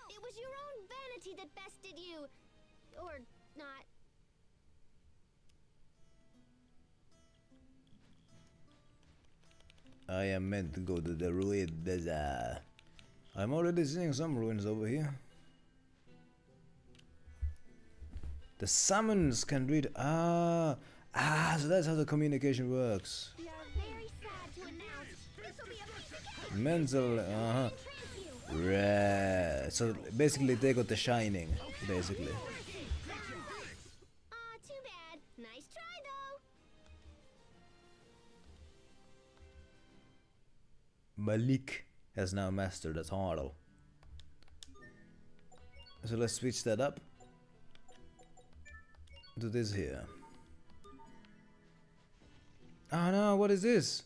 It was your own vanity that bested you. Or not. I am meant to go to the ruined desert. I'm already seeing some ruins over here. The summons can read. So that's how the communication works. We are very sad to announce this will be a piece of cake. Mental. Right. So basically, they got the shining. Basically. Too bad. Nice try though. Malik has now mastered the title. So let's switch that up to this here. Oh no, what is this?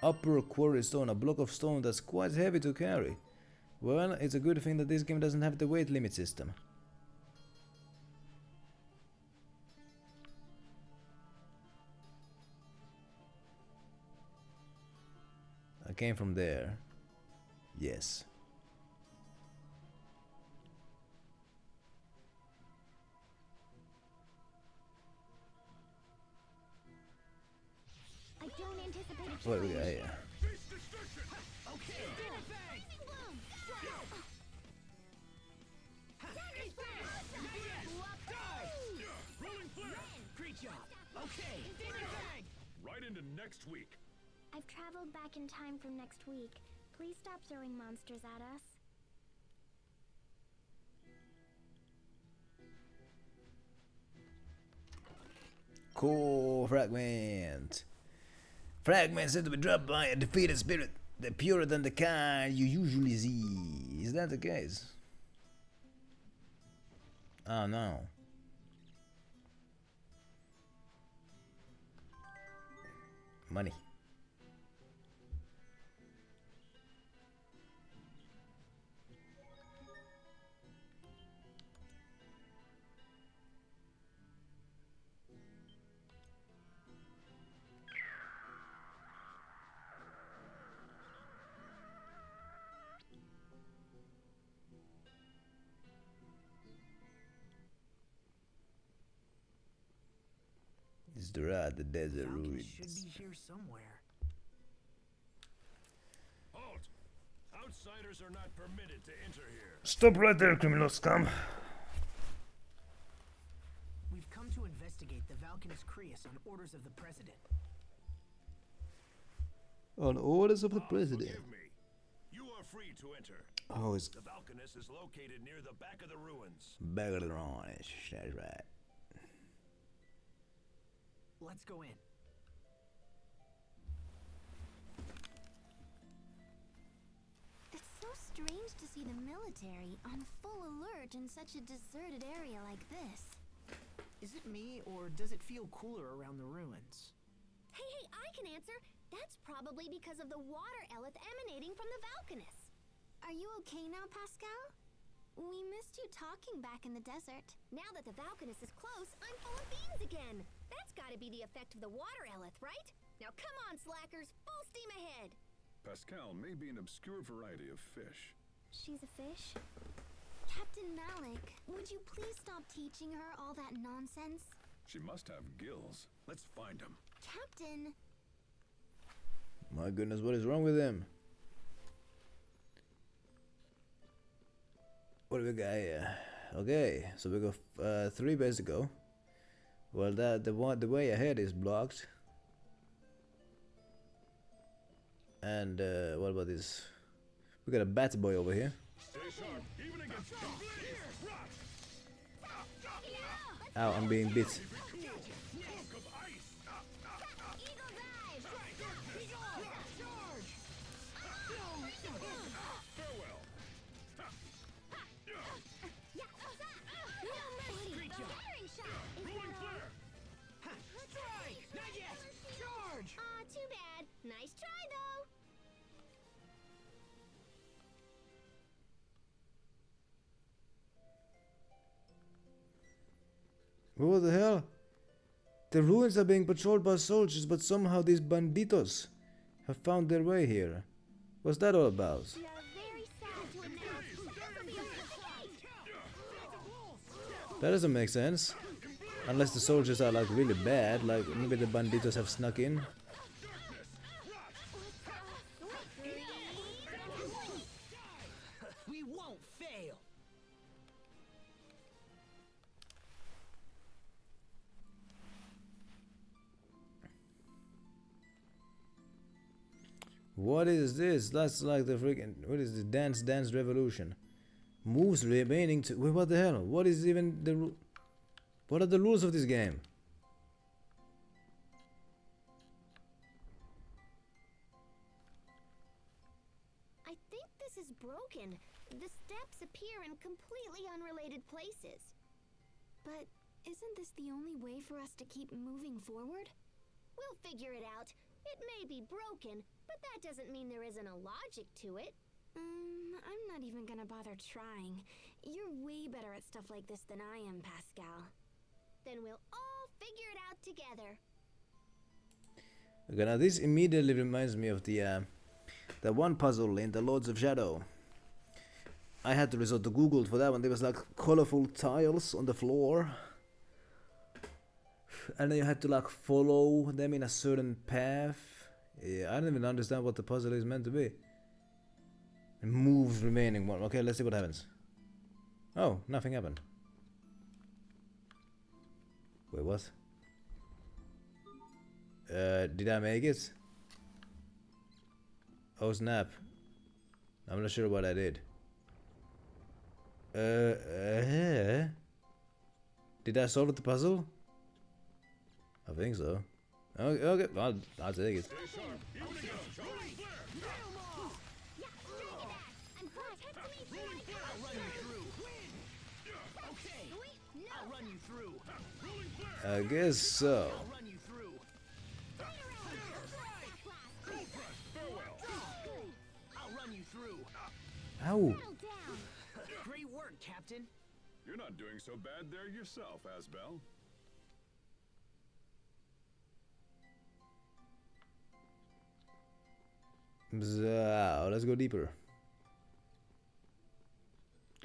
Upper quarry stone, a block of stone that's quite heavy to carry. Well, it's a good thing that this game doesn't have the weight limit system. I came from there. Yes. I don't anticipate a What do we got here? Okay. Rolling flare. Great job. Okay. Right into next week. I've traveled back in time from next week. Please stop throwing monsters at us. Core fragment. Fragments said to be dropped by a defeated spirit. They're purer than the kind you usually see. Is that the case? Oh no. Money. It's the desert ruins. Should be here somewhere. Halt! Outsiders are not permitted to enter here. Stop right there, criminal scum. We've come to investigate the Valkanus Creus on orders of the president. On orders of the president. Forgive me. You are free to enter. Oh, it's The Valkanus is located near the back of the ruins. back of the ruins. That's right. Let's go in. It's so strange to see the military on full alert in such a deserted area like this. Is it me, or does it feel cooler around the ruins? Hey, I can answer. That's probably because of the water eleth emanating from the Valkanus. Are you okay now, Pascal? We missed you talking back in the desert. Now that the Valkanus is close, I'm full of beans again. That's gotta be the effect of the water eleth, right? Now come on, slackers, full steam ahead. Pascal may be an obscure variety of fish. She's a fish? Captain Malik, would you please stop teaching her all that nonsense? She must have gills. Let's find them. Captain! My goodness, what is wrong with him? What do we got here? Okay, so we got 3 base to go. Well, the way ahead is blocked. And what about this? We got a bat boy over here. Ow, I'm being bit. Too bad. Nice try, though. What the hell? The ruins are being patrolled by soldiers, but somehow these banditos have found their way here. What's that all about? That doesn't make sense. Unless the soldiers are like really bad, like maybe the banditos have snuck in. We won't fail. What is this? That's like the freaking... What is the Dance Dance Revolution? Moves remaining to... Wait, what the hell? What is even the... What are the rules of this game? I think this is broken. The steps appear in completely unrelated places. But isn't this the only way for us to keep moving forward? We'll figure it out. It may be broken, but that doesn't mean there isn't a logic to it. I'm not even gonna bother trying. You're way better at stuff like this than I am, Pascal. Then we'll all figure it out together. Okay, now this immediately reminds me of the one puzzle in the Lords of Shadow. I had to resort to Google for that one. There was like colorful tiles on the floor. And then you had to like follow them in a certain path. Yeah, I don't even understand what the puzzle is meant to be. And moves remaining one. Okay, let's see what happens. Oh, nothing happened. Wait, what? Did I make it? Oh snap. I'm not sure what I did. Did I solve the puzzle? I think so. Okay, I'll take it. I guess so. Ow. Great work, Captain. You're not doing so bad there yourself, Asbel. So, let's go deeper.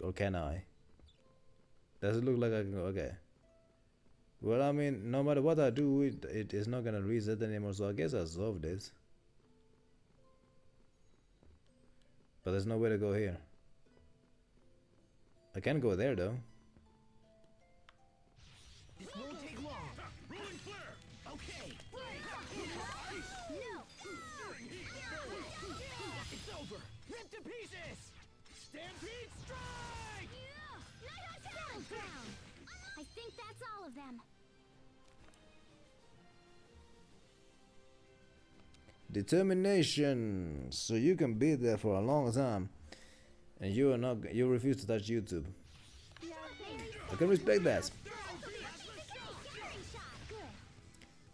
Or can I? Does it look like I can go? Okay. Well, I mean, no matter what I do, it is not gonna reset anymore, so I guess I solved this. But there's no way to go here. I can go there though. This won't take long. Rolling flare. Okay. No. It's over. Rip to pieces. Stampede strike. I think that's all of them. Determination, so you can be there for a long time, and you refuse to touch YouTube. I can respect that.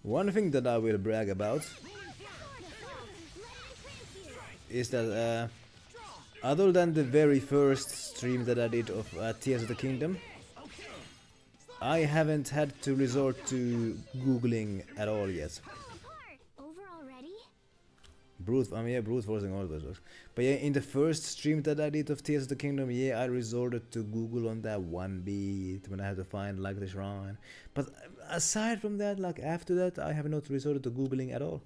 One thing that I will brag about is that other than the very first stream that I did of Tears of the Kingdom, I haven't had to resort to Googling at all yet. Brute forcing always works. But yeah, in the first stream that I did of Tears of the Kingdom, yeah, I resorted to Google on that one bit when I had to find like the shrine. But aside from that, like after that, I have not resorted to Googling at all.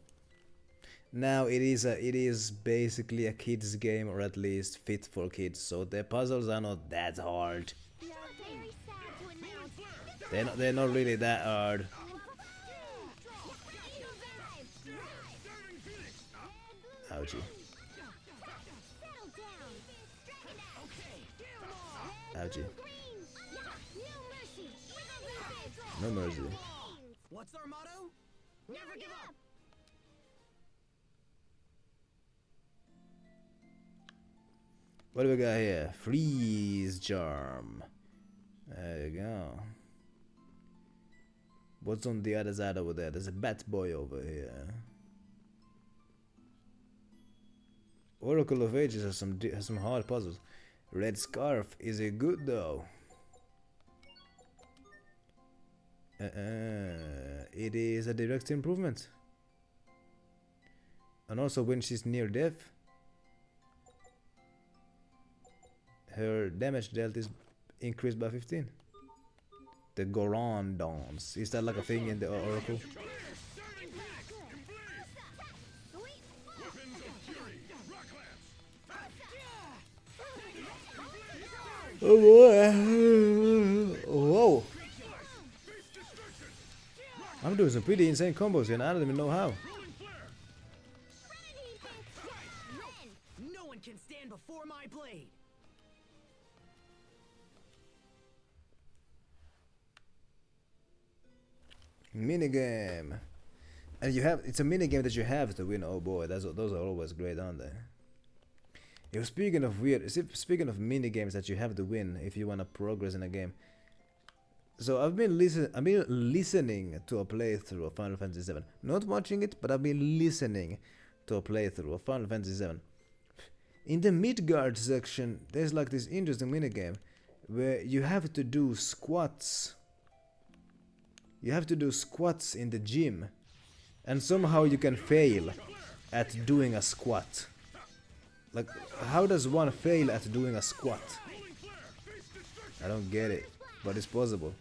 Now it is basically a kids game, or at least fit for kids, so the puzzles are not that hard. They're not really that hard. Ouchie. Ouchie. No mercy. What's our motto? Never give up. What do we got here? Freeze charm. There you go. What's on the other side over there? There's a bat boy over here. Oracle of Ages has some hard puzzles. Red Scarf is a good though. It is a direct improvement. And also when she's near death, her damage dealt is increased by 15. The Goron dance. Is that like a thing in the Oracle? Oh boy! Whoa! I'm doing some pretty insane combos here and I don't even know how. No one can stand before my blade. Minigame. And you have, it's a minigame that you have to win. Oh boy, those are always great, aren't they? You're speaking of minigames that you have to win if you want to progress in a game. So I've been listening to a playthrough of Final Fantasy VII. Not watching it, but I've been listening to a playthrough of Final Fantasy VII. In the Midgard section, there's like this interesting minigame where you have to do squats. You have to do squats in the gym, and somehow you can fail at doing a squat. Like, how does one fail at doing a squat? I don't get it, but it's possible.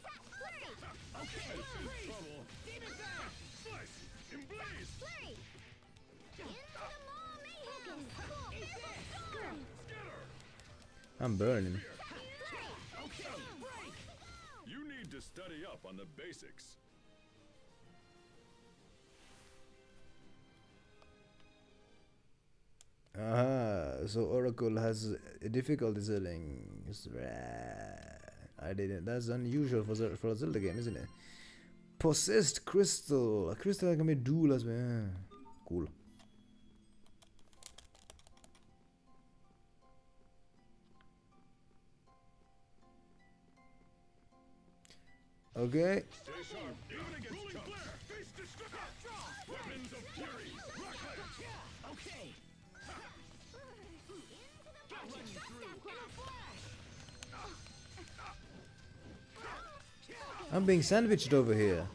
I'm burning. You need to study up on the basics. So Oracle has a difficulty selling. I didn't. That's unusual for a Zelda game, isn't it? Possessed crystal. A crystal that can be dual as well. Cool. Okay. I'm being sandwiched over here.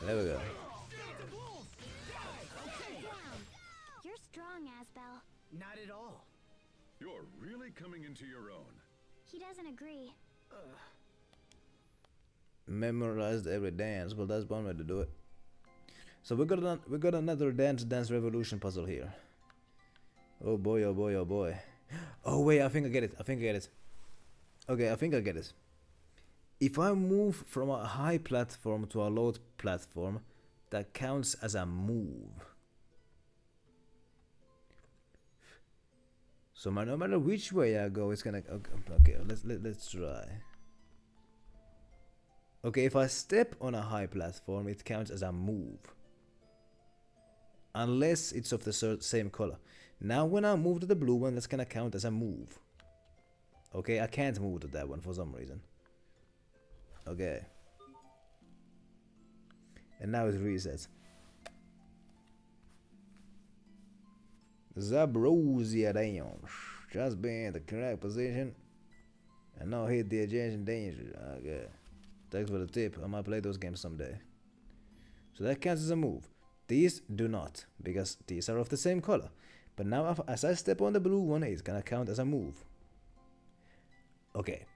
There we go. You're strong, Asbel. Not at all. You're really coming into your own. He doesn't agree. Memorized every dance. Well, that's one way to do it. So we got another Dance Revolution puzzle here. Oh boy, oh boy, oh boy. Oh wait, I think I get it. Okay, I think I get it. If I move from a high platform to a low platform, that counts as a move. So no matter which way I go, it's gonna. Okay, let's try. Okay, if I step on a high platform, it counts as a move. Unless it's of the same color. Now when I move to the blue one, that's gonna count as a move. Okay, I can't move to that one for some reason. Okay. And now it resets. Zabrosia dance. Just be in the correct position. And now hit the adjacent danger. Okay. Thanks for the tip. I might play those games someday. So that counts as a move. These do not, because these are of the same color. But now as I step on the blue one, it's gonna count as a move. Okay.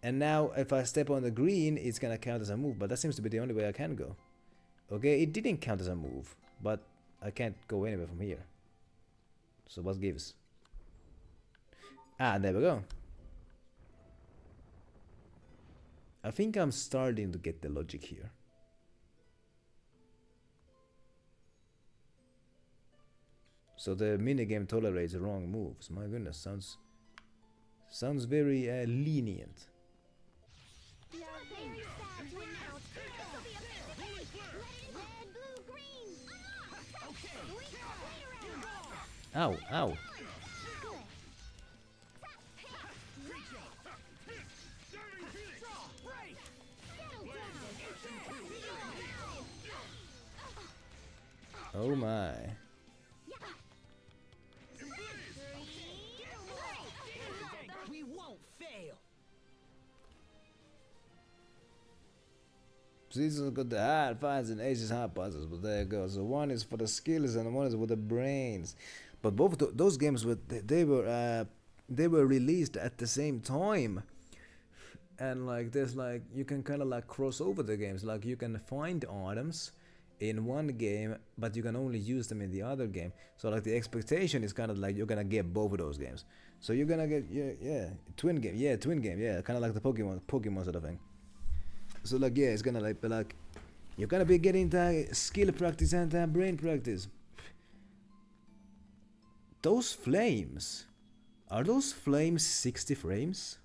And now if I step on the green, it's gonna count as a move, but that seems to be the only way I can go. Okay, it didn't count as a move, but I can't go anywhere from here. So what gives? Ah, there we go. I think I'm starting to get the logic here. So the minigame tolerates wrong moves. My goodness, sounds very lenient. Ow, ow. Oh my. We won't fail. Season's got the hard finds and aces hard puzzles, but there it goes. So one is for the skills and one is for the brains. But both those games were they were released at the same time. And like there's like you can kind of like cross over the games. Like you can find items in one game, but you can only use them in the other game. So like the expectation is kind of like you're gonna get both of those games. So you're gonna get twin game, kind of like the Pokemon sort of thing. So like it's gonna like be like you're gonna be getting the skill practice and brain practice. Those flames, are those flames 60 frames?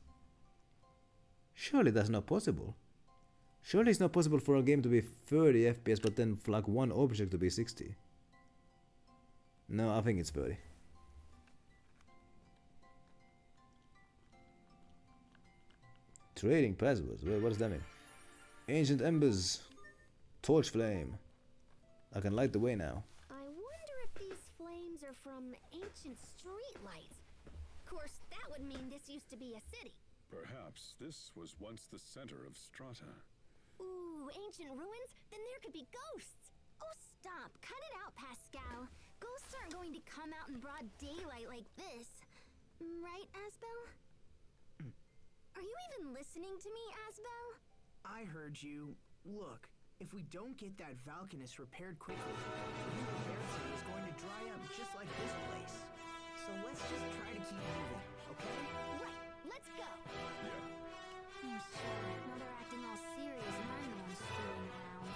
Surely that's not possible. Surely it's not possible for a game to be 30 FPS but then for like one object to be 60. No, I think it's 30. Trading passwords, what does that mean? Ancient embers, torch flame. I can light the way now. I wonder if these flames are from ancient streetlights. Of course, that would mean this used to be a city. Perhaps this was once the center of Strata. Ooh, ancient ruins? Then there could be ghosts. Oh, stop. Cut it out, Pascal. Ghosts aren't going to come out in broad daylight like this. Right, Asbel? Are you even listening to me, Asbel? I heard you. Look, if we don't get that Valkanus repaired quickly, the Embassy is going to dry up just like this place. So let's just try to keep moving, okay? Right, let's go. Yeah. Sure. Now they're acting all serious and I'm the one screwing around.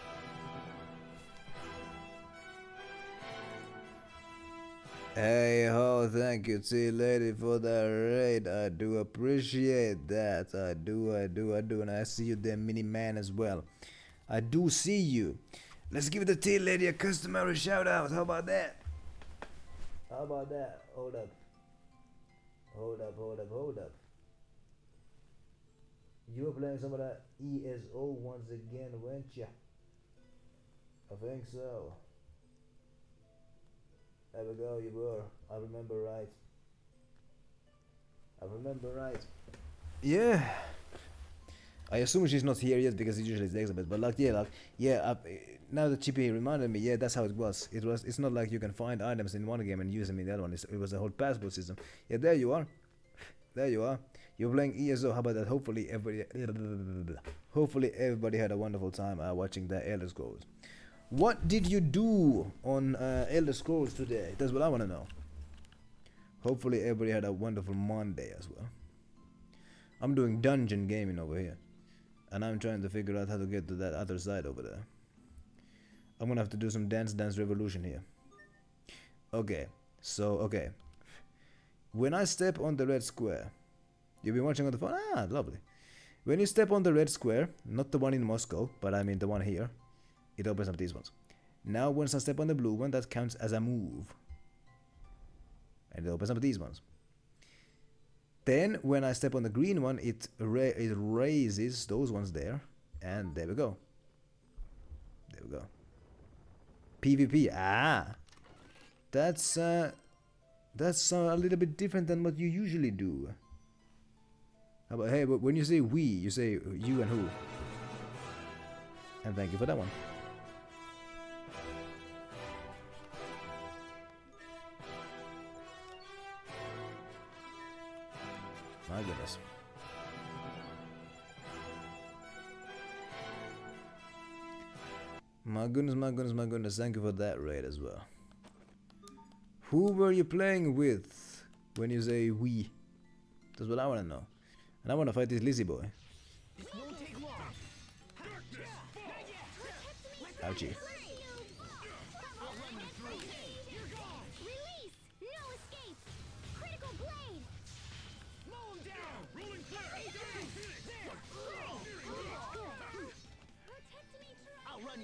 Hey ho, thank you T Lady for that raid. I do appreciate that. I do. And I see you there, Mini Man, as well. I do see you. Let's give the T Lady a customary shout out. How about that? Hold up. You were playing some of that ESO once again, weren't ya? I think so. There we go, you were. I remember right. Yeah. I assume she's not here yet because it usually takes a bit. But like, now that Chippy reminded me, that's how it was. It's not like you can find items in one game and use them in the other one. It was a whole passport system. Yeah, there you are. You're playing ESO. How about that? Hopefully everybody had a wonderful time watching the Elder Scrolls. What did you do on Elder Scrolls today? That's what I want to know. Hopefully everybody had a wonderful Monday as well. I'm doing dungeon gaming over here. And I'm trying to figure out how to get to that other side over there. I'm gonna have to do some Dance Revolution here. Okay. When I step on the red square, you've been watching on the phone? Ah, lovely. When you step on the red square, not the one in Moscow, but I mean the one here, it opens up these ones. Now once I step on the blue one, that counts as a move. And it opens up these ones. Then when I step on the green one, it raises those ones there. And there we go. PvP. Ah. That's a little bit different than what you usually do. How about, hey, when you say we, you say you and who. And thank you for that one. My goodness. My goodness. Thank you for that raid as well. Who were you playing with when you say we? That's what I wanna know. And I wanna fight this Lizzie boy. Ouchie.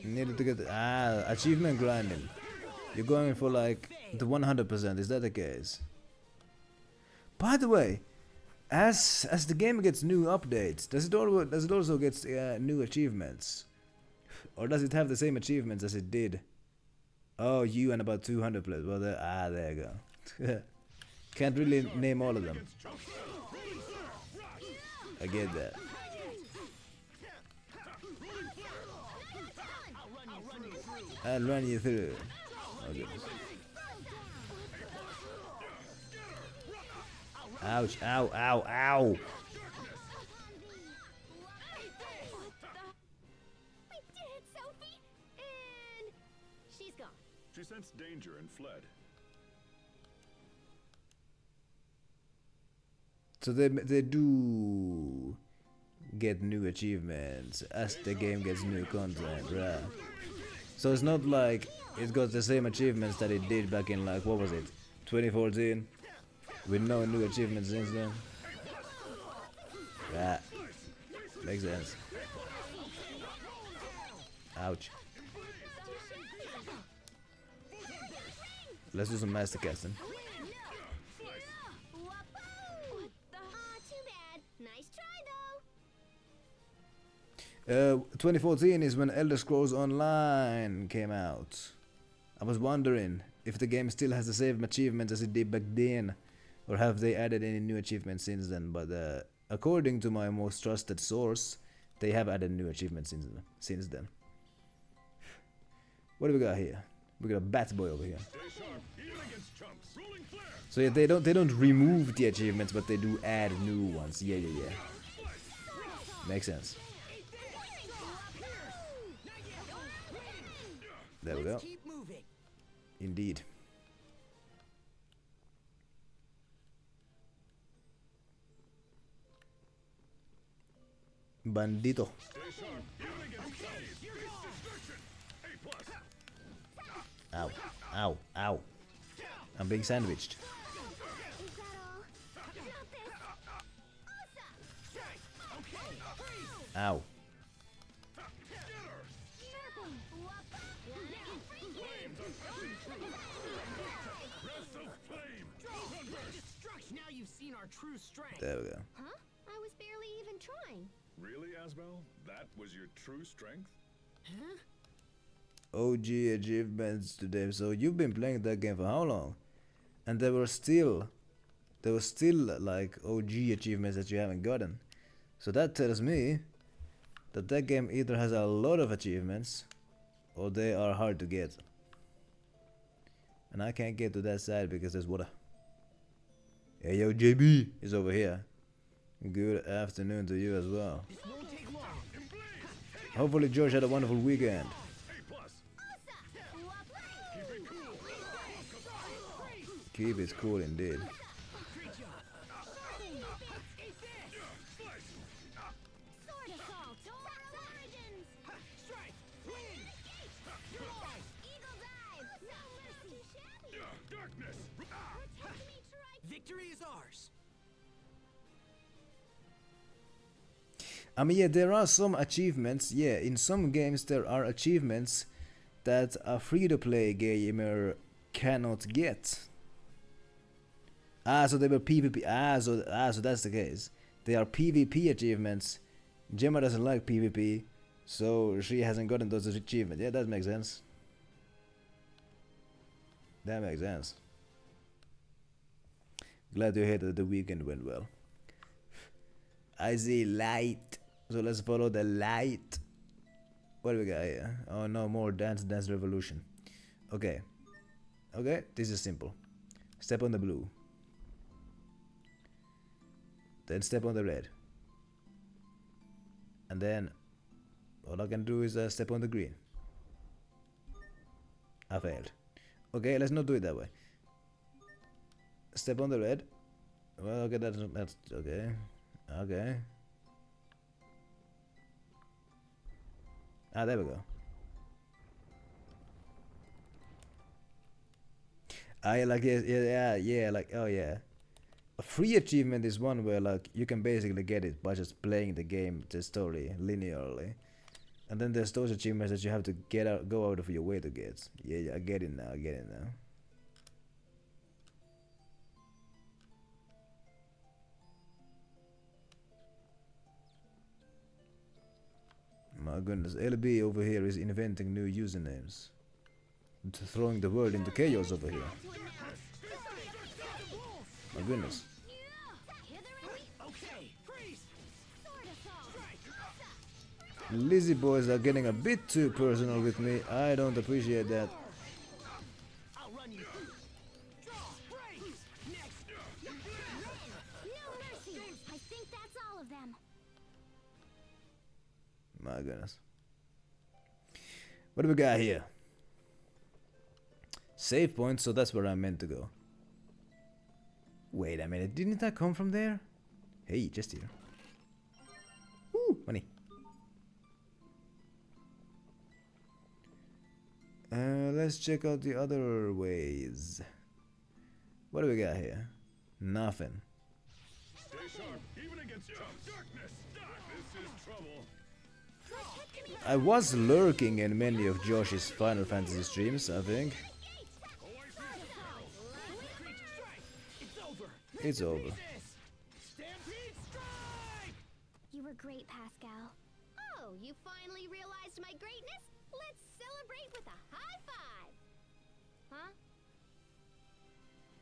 Needed to get achievement grinding. You're going for like the 100%. Is that the case? By the way, as the game gets new updates, does it also get new achievements, or does it have the same achievements as it did? Oh, you and about 200 players. Well, there you go. Can't really name all of them. I get that. I'll run you through. Oh goodness. Ouch, ow, ow, ow! We did it, Sophie! And she's gone. She sensed danger and fled. So they do get new achievements as the game gets new content, right? So it's not like it got the same achievements that it did back in, like, what was it, 2014? With no new achievements since then. Yeah, makes sense. Ouch. Let's do some master casting. Too bad. Nice try, though. 2014 is when Elder Scrolls Online came out. I was wondering if the game still has the same achievements as it did back then, or have they added any new achievements since then. But according to my most trusted source, they have added new achievements since then. What do we got here? We got a bat boy over here. So yeah, they don't remove the achievements, but they do add new ones. Yeah. Makes sense. There we go. Indeed. Bandito. Ow, ow, ow. I'm being sandwiched. Ow. Now you've seen our true strength. There we go. Huh? I was barely even trying. Really, Asbel? That was your true strength? Huh? OG achievements today. So you've been playing that game for how long? And there were still like OG achievements that you haven't gotten. So that tells me that that game either has a lot of achievements or they are hard to get. And I can't get to that side because there's water. Hey yo, JB is over here. Good afternoon to you as well. Hopefully George had a wonderful weekend. Keep it cool indeed. Victory is ours. I mean, yeah, there are some achievements. Yeah, in some games there are achievements that a free-to-play gamer cannot get. So they were PvP. So that's the case. They are PvP achievements. Gemma doesn't like PvP, so she hasn't gotten those achievements. Yeah, that makes sense. That makes sense. Glad to hear that the weekend went well. I see light. So let's follow the light. What do we got here? Oh no, more Dance Revolution. Okay. Okay, this is simple. Step on the blue. Then step on the red. And then all I can do is step on the green. I failed. Okay, let's not do it that way. Step on the red. Well, okay, that's okay. Okay. Ah, there we go. I like yeah, like oh yeah. A free achievement is one where like you can basically get it by just playing the game, the story linearly. And then there's those achievements that you have to go out of your way to get. Yeah, I get it now. My goodness, LB over here is inventing new usernames. Throwing the world into chaos over here. My goodness. Lizzie boys are getting a bit too personal with me. I don't appreciate that. My goodness. What do we got here? Save point, so that's where I'm meant to go. Wait a minute, didn't I come from there? Hey, just here. Woo, money. Let's check out the other ways. What do we got here? Nothing. Stay sharp, even against darkness. This is trouble. I was lurking in many of Josh's Final Fantasy streams, I think. It's over. You were great, Pascal. Oh, you finally realized my greatness? Let's celebrate with a high five. Huh?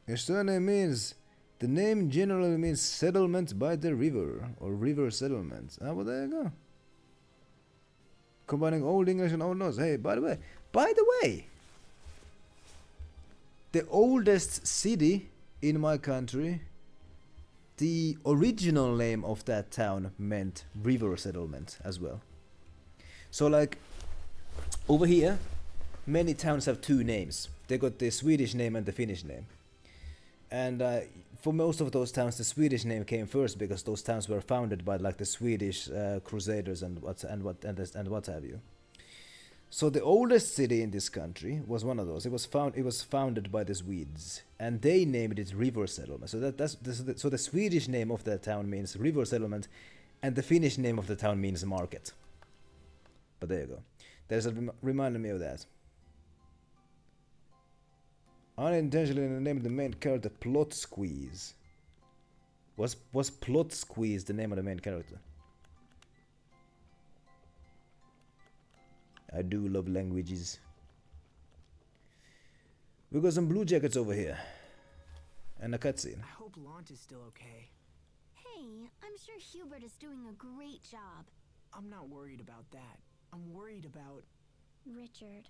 Your surname means... The name generally means settlement by the river, or river settlement. Ah, well, there you go. Combining Old English and Old Norse. Hey, by the way, the oldest city in my country, the original name of that town meant river settlement as well. So like, over here, many towns have two names. They got the Swedish name and the Finnish name. And for most of those towns, the Swedish name came first because those towns were founded by like the Swedish crusaders and what have you. So the oldest city in this country was one of those. It was founded by the Swedes, and they named it River Settlement. So so the Swedish name of that town means River Settlement, and the Finnish name of the town means Market. But there you go. There's a reminded me of that. Unintentionally named the main character Plot Squeeze. Was Plot Squeeze the name of the main character? I do love languages. We got some blue jackets over here. And a cutscene. I hope Lant is still okay. Hey, I'm sure Hubert is doing a great job. I'm not worried about that. I'm worried about... Richard.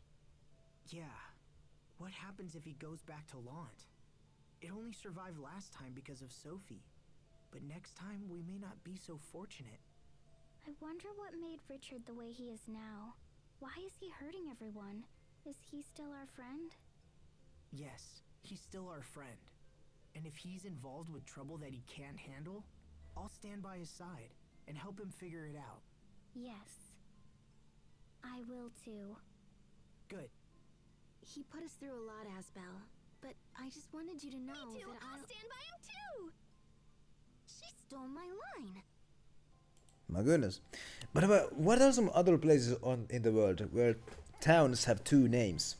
Yeah. What happens if he goes back to Lant? It only survived last time because of Sophie. But next time we may not be so fortunate. I wonder what made Richard the way he is now. Why is he hurting everyone? Is he still our friend? Yes, he's still our friend. And if he's involved with trouble that he can't handle, I'll stand by his side and help him figure it out. Yes. I will too. Good. He put us through a lot, Asbel. But I just wanted you to know Me too. that I'll stand by him too. She stole my line. My goodness. But what are some other places in the world where towns have two names?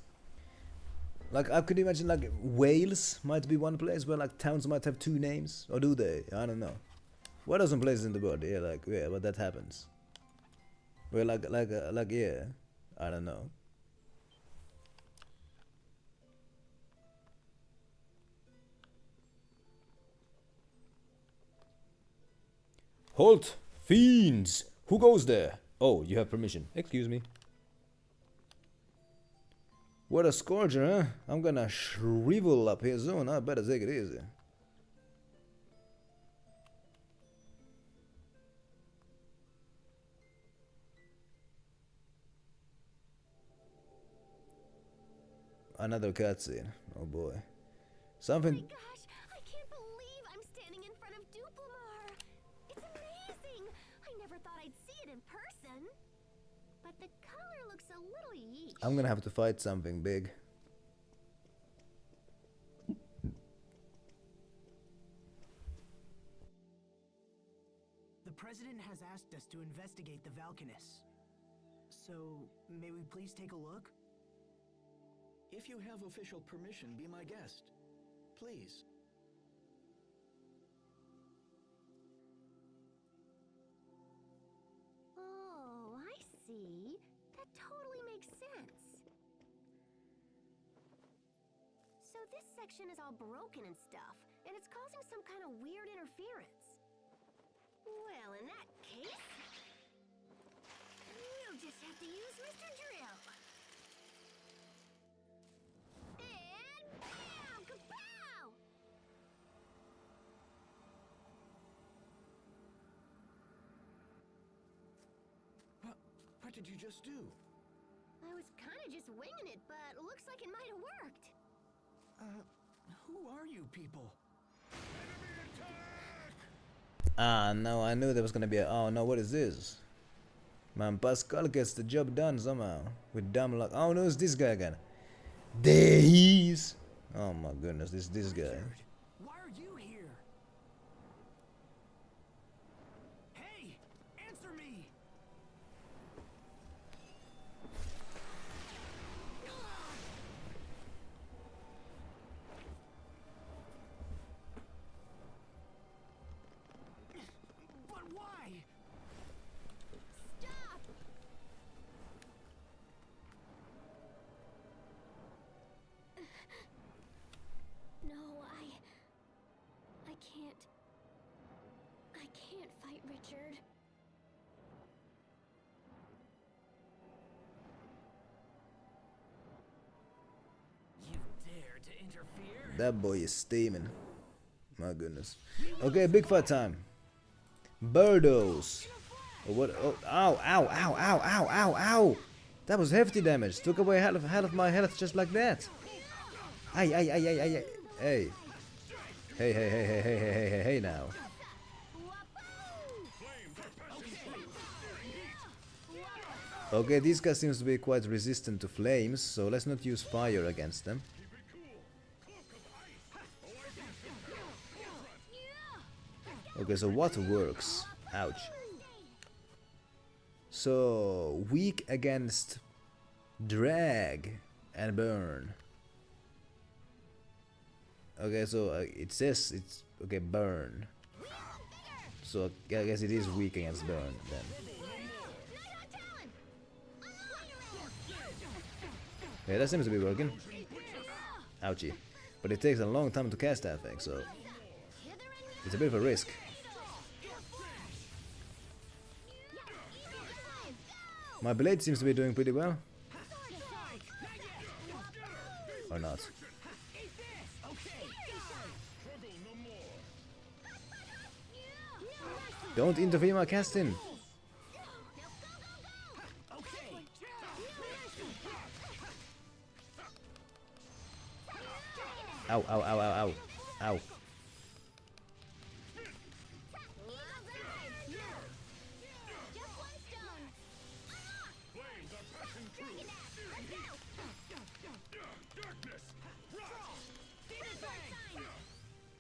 Like I could imagine like Wales might be one place where like towns might have two names, or do they? I don't know. What are some places in the world? Yeah, like yeah, but that happens. Where like yeah, I don't know. Halt! Fiends! Who goes there? Oh, you have permission. Excuse me. What a scourger, huh? I'm gonna shrivel up here soon. I better take it easy. Another cutscene. Oh boy. Something. Oh my gosh, I can't in person. But the color looks a little yeesh. I'm gonna have to fight something big. The President has asked us to investigate the Valkanus. So, may we please take a look? If you have official permission, be my guest. Please. Oh, I see. That totally makes sense. So this section is all broken and stuff, and it's causing some kind of weird interference. Well, in that case, we'll just have to use Mr. Drill. And bam! Kapow! What did you just do? I was kind of just winging it, but looks like it might have worked. Who are you people? Ah, no, I knew there was gonna be a. Oh no, what is this? Man, Pascal gets the job done somehow. With dumb luck. Oh no, it's this guy again. There he is! Oh my goodness, this guy. Why are you here? Hey! Answer me! But why? Stop! No, I can't fight Richard. You dare to interfere? That boy is steaming. My goodness. Okay, big fight time. Birdos. Oh, what? Oh, ow, ow, ow, ow, ow, ow, ow. That was hefty damage. Took away half of my health just like that. Ay, ay, ay, ay, ay, ay. Hey. Hey, hey, hey, hey, hey, hey, hey, hey, now. Okay, this guy seems to be quite resistant to flames, so let's not use fire against them. Okay, so what works? Ouch. So, weak against drag and burn. Okay, so it says it's okay, burn. So I guess it is weak against burn then. Yeah, that seems to be working. Ouchie. But it takes a long time to cast that thing, so it's a bit of a risk. My blade seems to be doing pretty well. Or not. Don't interfere my casting. Ow, ow, ow, ow, ow. Ow.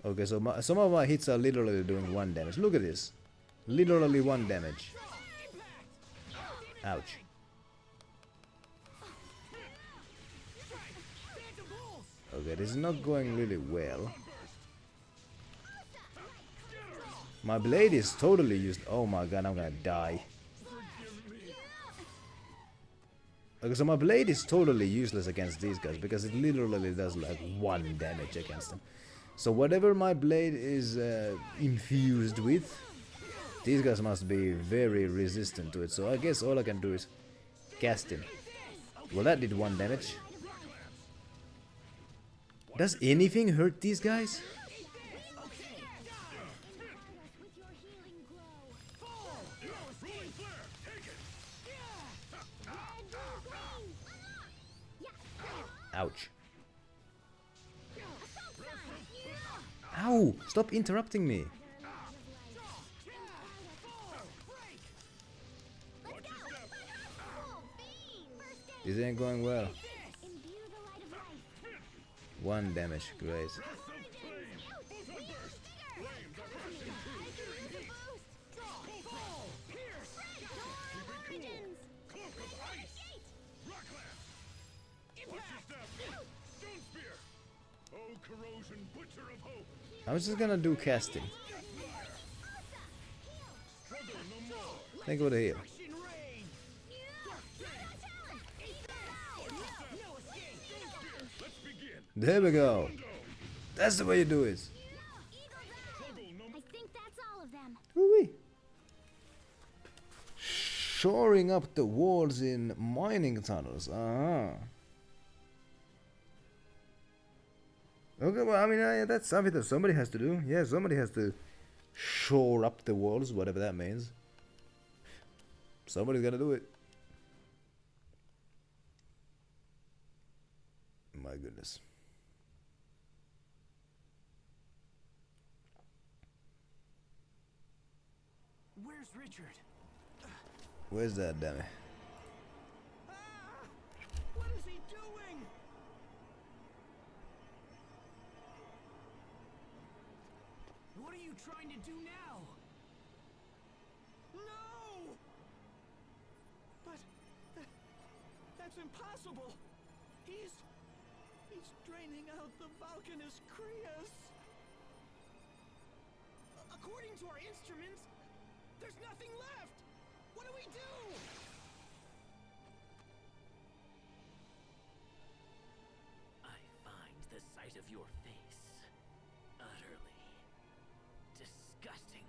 Okay, so some of my hits are literally doing 1 damage. Look at this. Literally 1 damage. Ouch. Okay, this is not going really well. My blade is totally used. Oh my god, I'm gonna die. Okay, so my blade is totally useless against these guys because it literally does like 1 damage against them. So whatever my blade is infused with, these guys must be very resistant to it. So I guess all I can do is cast him. Well, that did 1 damage. Does anything hurt these guys? Ouch. Ow! Stop interrupting me. This ain't going well. One damage, great. I was just gonna do casting. Think of the heal. There we go. That's the way you do it. I think that's all of them. Woo-wee. Shoring up the walls in mining tunnels. Okay, well, I mean, that's something that somebody has to do. Yeah, somebody has to shore up the walls, whatever that means. Somebody's gotta do it. My goodness. Where's Richard? Where's that dummy? What is he doing? What are you trying to do now? No! But that's impossible. He's draining out the Vulcanus Creus. According to our instruments, there's nothing left. What do we do? I find the sight of your face utterly disgusting.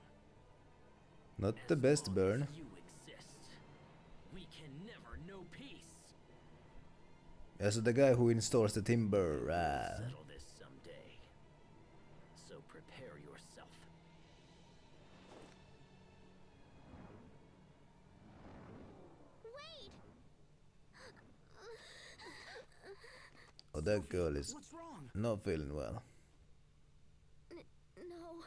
Not the best burn. You exist. We can never know peace. As the guy who installs the timber. Settle this someday. So prepare yourself. Wait. Oh, that girl is not feeling well. No.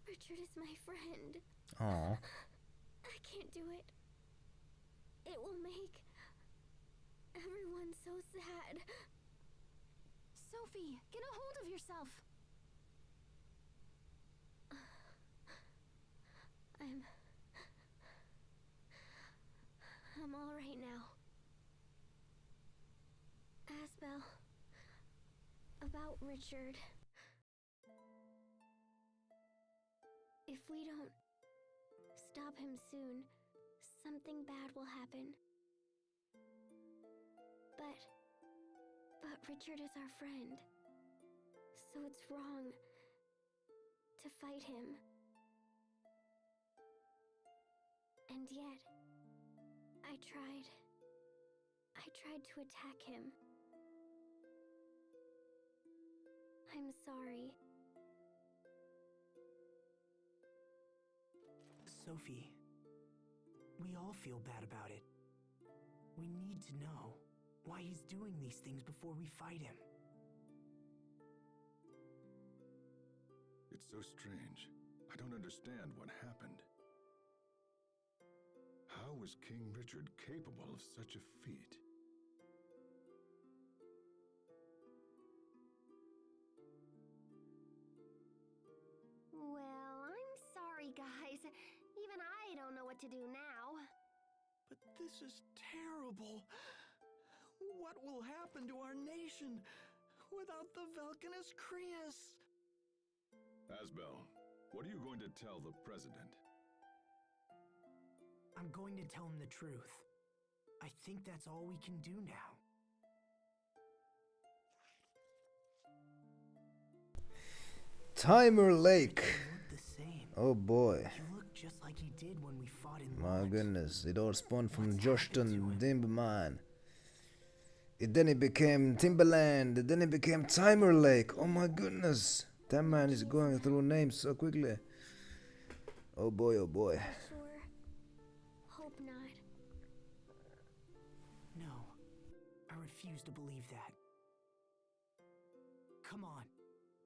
Richard is my friend. Aww. I can't do it. It will make everyone so sad. Sophie, get a hold of yourself. I'm all right now. Asbel, about Richard. If we don't stop him soon, something bad will happen. But Richard is our friend, so it's wrong to fight him. And yet, I tried to attack him. I'm sorry. Sophie, we all feel bad about it. We need to know why he's doing these things before we fight him. It's so strange. I don't understand what happened. How was King Richard capable of such a feat? Well, I'm sorry, guys. Even I don't know what to do now. But this is terrible. What will happen to our nation without the Vulcanus Creus? Asbel, what are you going to tell the president? I'm going to tell him the truth. I think that's all we can do now. Timer Lake. Oh boy. You look just like he did when we fought in My goodness, it all spawned from Joston Timberman. Then it became Timberland, then it became Timer Lake. Oh my goodness. That man is going through names so quickly. Oh boy, oh boy. Sure. Hope not. No, I refuse to believe that. Come on,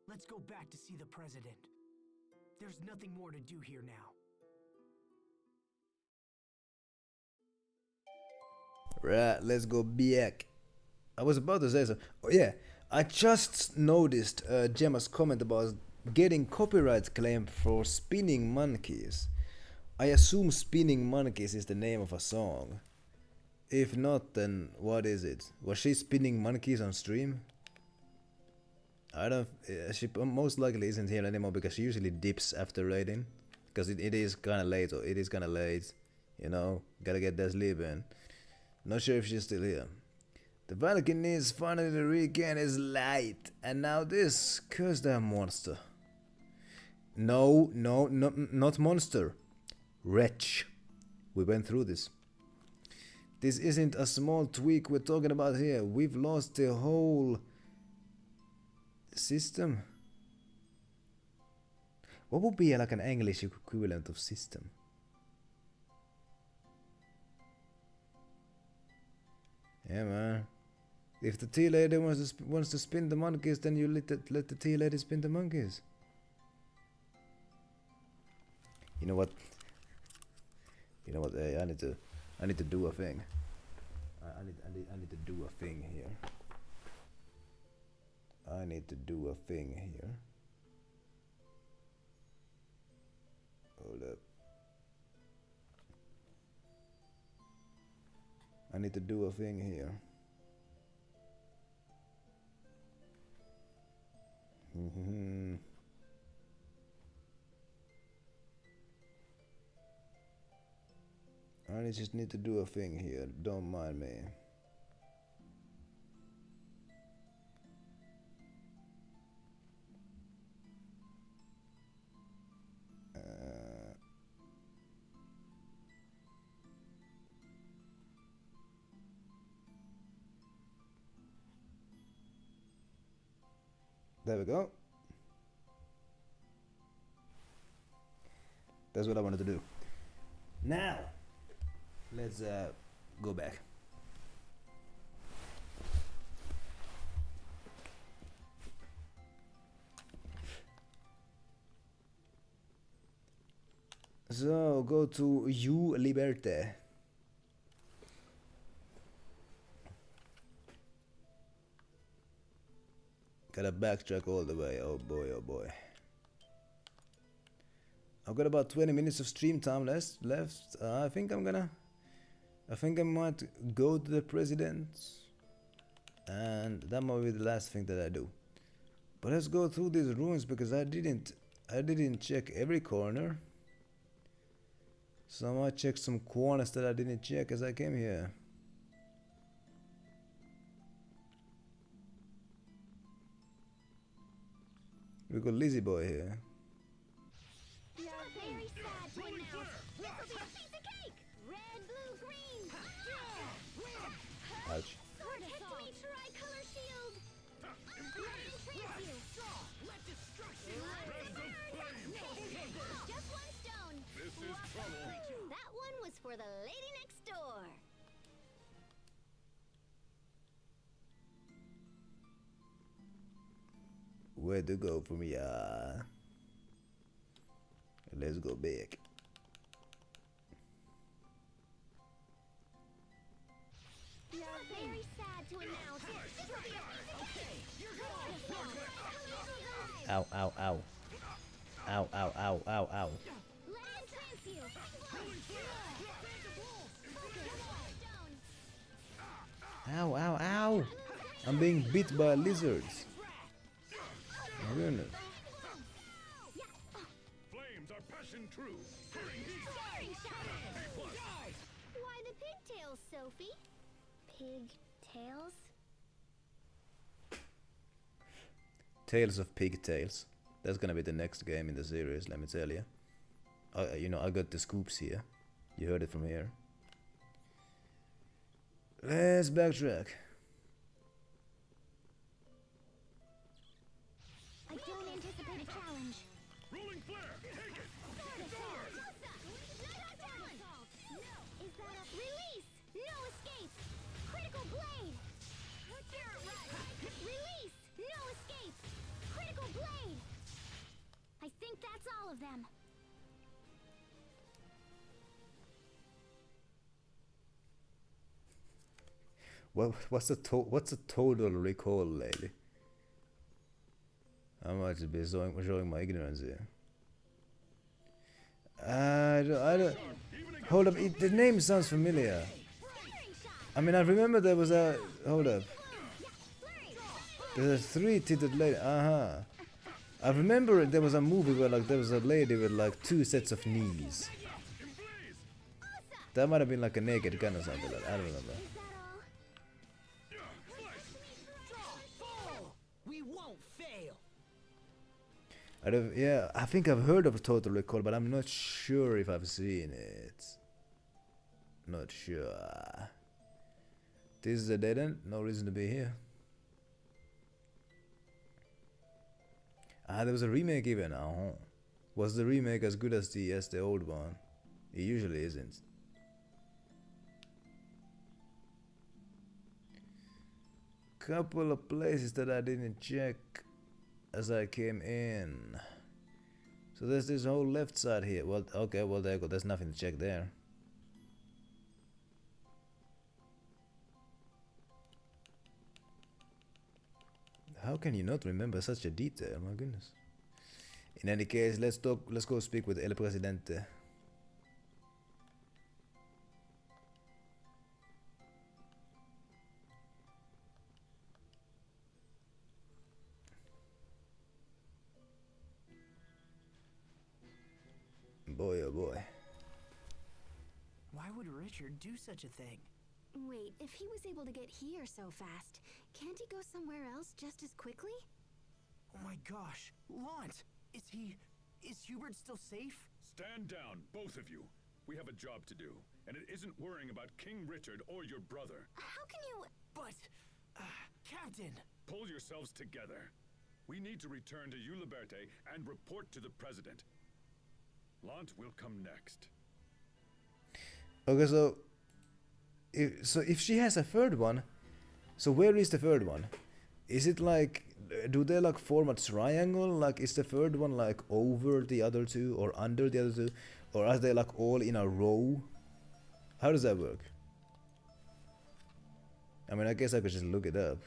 let's go back to see the president. There's nothing more to do here now. Right, let's go back. I was about to say so. Oh yeah, I just noticed Gemma's comment about getting copyright claim for Spinning Monkeys. I assume Spinning Monkeys is the name of a song. If not, then what is it? Was she spinning monkeys on stream? I don't. She most likely isn't here anymore because she usually dips after raiding. Because it is kind of late, or it is kind of late. You know, gotta get that sleep in. Not sure if she's still here. The Valkyrie needs finally to regain his light. And now this. Curse that monster. No, not monster. Wretch. We went through this. This isn't a small tweak we're talking about here. We've lost the whole system. What would be like an English equivalent of system? Yeah, man. If the tea lady wants to spin the monkeys, then you let the tea lady spin the monkeys. You know what? You know what? Hey, I need to do a thing. I need to do a thing here. I need to do a thing here. Hold up. I need to do a thing here. I just need to do a thing here. Don't mind me. There we go. That's what I wanted to do. Now, let's go back. So, go to You Liberte. Gotta backtrack all the way. Oh boy, oh boy. I've got about 20 minutes of stream time left. I think I might go to the president, and that might be the last thing that I do. But let's go through these ruins because I didn't check every corner. So I might check some corners that I didn't check as I came here. We got Lizzie Boy here. Ouch. That one was for the lady next door. Where to go from here? Let's go back. Very sad to announce this will be a Ow, ow, ow. Ow, ow, ow, ow, ow. Ow, ow, ow! I'm being bit by lizards. My goodness. Flames are passing through. Why the pigtails, Sophie? Pigtails? Tales of Pigtails. That's gonna be the next game in the series, let me tell you. You know, I got the scoops here. You heard it from here. Let's backtrack. I don't anticipate a challenge. Rolling flare. Take it. Is that a release? No escape. Critical blade. Release. No escape. Critical blade. I think that's all of them. What's the total recall lately? I might just be showing my ignorance here. I don't. Hold up, the name sounds familiar. I mean, I remember there was a. Hold up. There's a three-titted lady. I remember there was a movie where like there was a lady with like 2 sets of knees. That might have been like a naked gun or something like that. I don't remember. We won't fail. Yeah, I think I've heard of Total Recall, but I'm not sure if I've seen it. Not sure. This is a dead end. No reason to be here. There was a remake even. Was the remake as good as the old one? It usually isn't. Couple of places that I didn't check as I came in. So there's this whole left side here. Well, okay, well there you go. There's nothing to check there. How can you not remember such a detail? My goodness. In any case, let's go speak with El Presidente. Boy, oh boy. Why would Richard do such a thing? Wait, if he was able to get here so fast, can't he go somewhere else just as quickly? Oh my gosh, Launt! Is Hubert still safe? Stand down, both of you. We have a job to do, and it isn't worrying about King Richard or your brother. How can you... But, Captain! Pull yourselves together. We need to return to Uliberte and report to the president. Lant will come next. Okay, so if she has a third one, so where is the third one? Is it like, do they like form a triangle? Like, is the third one like over the other two or under the other two, or are they like all in a row? How does that work? I mean, I guess I could just look it up.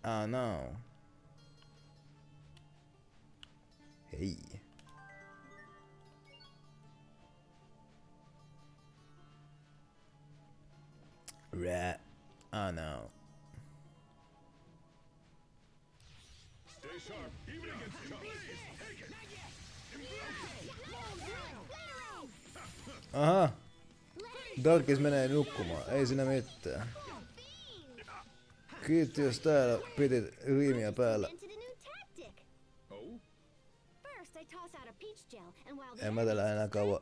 Ah, no. Hey. Rat. Oh no. Stay sharp, even against Jungo. Take it. Aha. Darkis menee nukkumaan. Ei siinä mitään. Kiitti jos täällä pitit riimiä päällä. En mä täällä enää kauan.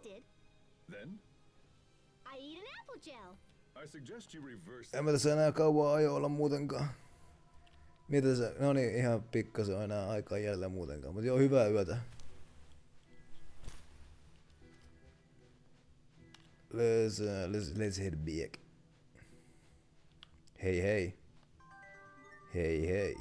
En mä tässä enää kauan ajo olla muutenkaan. Mitä tässä? No niin, ihan pikkasen on enää aikaa jäljellä muutenkaan. Mut joo, hyvää yötä. Let's head back. Hey hey. Hey hey.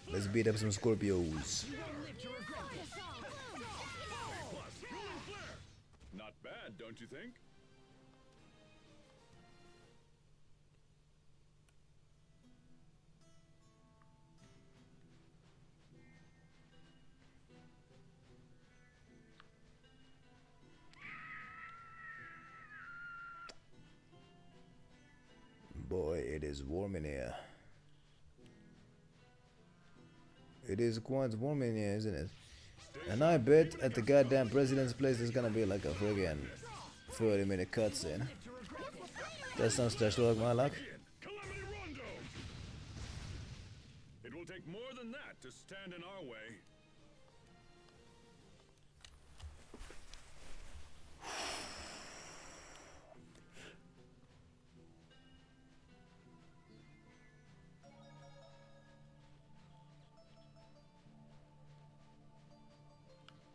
Let's beat up some Scorpios. Not bad, don't you think? Boy, it is warm in here. It is quite warm in here, isn't it? And I bet at the goddamn president's place there's gonna be like a friggin' 30-minute cutscene. That sounds just like my luck. It will take more than that to stand in our way.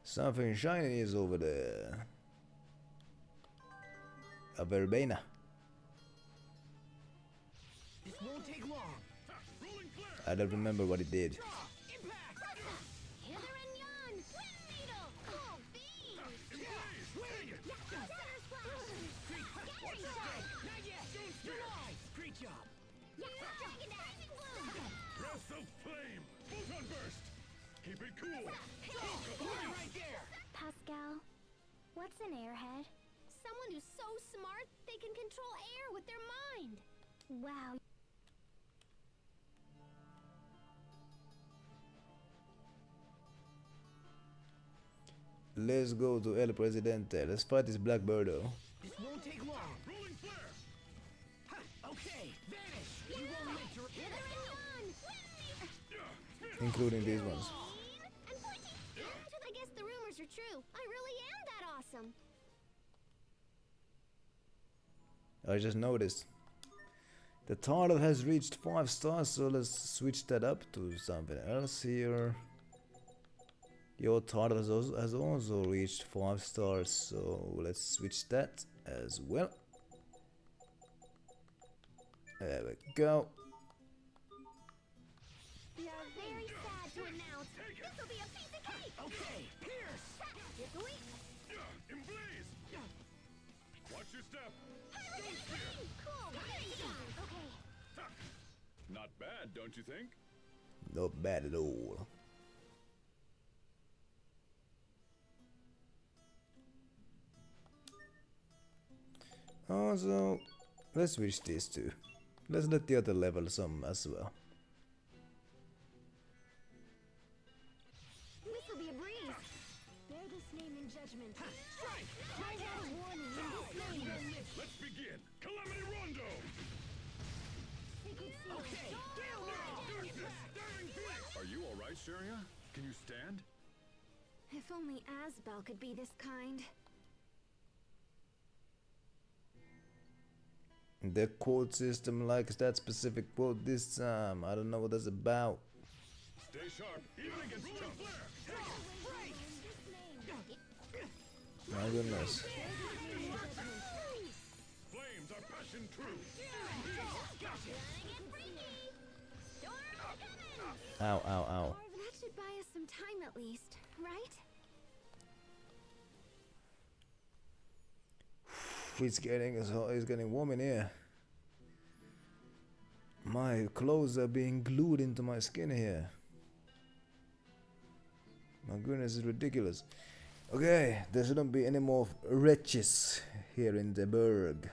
Something shiny is over there. A verbena. This won't take long. I don't remember what it did. Breath of flame! Photon burst! Keep it cool! Right there! Pascal, what's an airhead? Someone who's so smart they can control air with their mind. Wow. Let's go to El Presidente. Let's fight this Black Birdo. This won't take long. Rolling flare! Okay, vanish! You won't live to Including these ones. I guess the rumors are true. I really am that awesome. I just noticed. The title has reached 5 stars, so let's switch that up to something else here. Your title has also reached 5 stars, so let's switch that as well. There we go. We are very sad to announce this will be a piece of cake. Okay, Pierce! Emblaze! Watch your step! Cool. Okay. Not bad, don't you think? Not bad at all. Also, let's switch these two. Let's let the other level some as well. This will be a breeze. Bear this name in judgment. Strike! I have a warning in this name. Let's begin! Calamity Rondo! Okay, Are you alright, Sharia? Can you stand? If only Asbel could be this kind. The quote system likes that specific quote this time. I don't know what that's about. Stay sharp, even against jump. My goodness. Flames are passion true. Ow, ow, ow. That should buy us some time at least, right? It's getting warm in here. My clothes are being glued into my skin here. My goodness, it's ridiculous. Okay, there shouldn't be any more wretches here in the burg.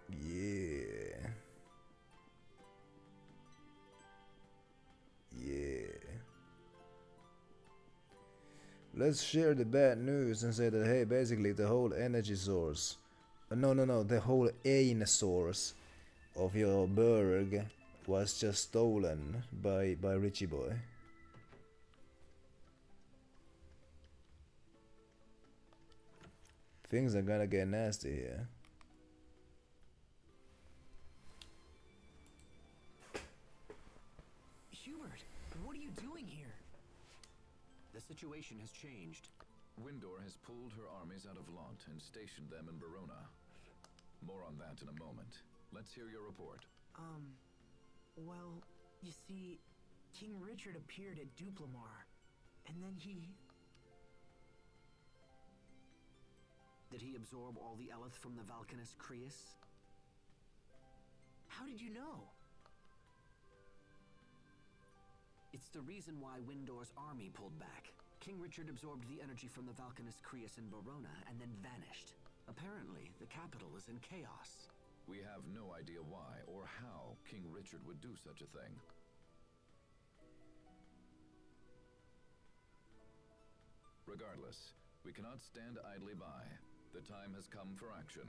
Yeah. Yeah. Let's share the bad news and say that, hey, basically the whole energy source, no, the whole ain source of your burg was just stolen by Richie Boy. Things are gonna get nasty here. Hubert, what are you doing here? The situation has changed. Windor has pulled her armies out of Lont and stationed them in Verona. More on that in a moment. Let's hear your report. Well, you see, King Richard appeared at Duplamar, and then he... Did he absorb all the Eleth from the Valkanist Creus? How did you know? It's the reason why Windor's army pulled back. King Richard absorbed the energy from the Valkanist Creus in Verona and then vanished. Apparently, the capital is in chaos. We have no idea why or how King Richard would do such a thing. Regardless, we cannot stand idly by. The time has come for action.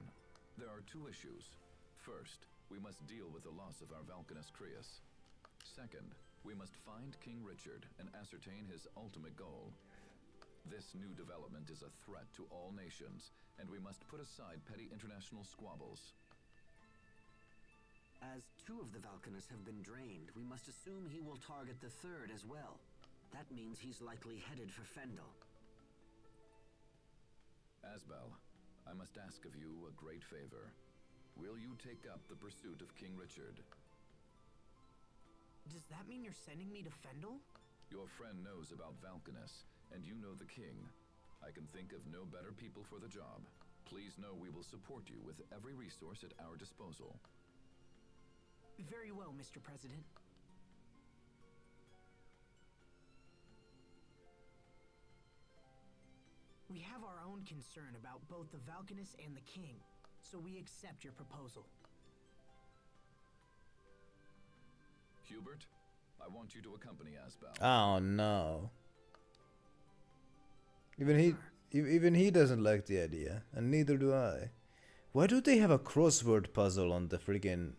There are two issues. First, we must deal with the loss of our Valkanist Creus. Second, we must find King Richard and ascertain his ultimate goal. This new development is a threat to all nations, and we must put aside petty international squabbles. As two of the Valkanists have been drained, we must assume he will target the third as well. That means he's likely headed for Fendel. Asbel, I must ask of you a great favor. Will you take up the pursuit of King Richard? Does that mean you're sending me to Fendel? Your friend knows about Valkanus, and you know the king. I can think of no better people for the job. Please know we will support you with every resource at our disposal. Very well, Mr. President. We have our own concern about both the Valkanus and the king, so we accept your proposal. Hubert, I want you to accompany Asbel. Oh no. Even he doesn't like the idea, and neither do I. Why do they have a crossword puzzle on the freaking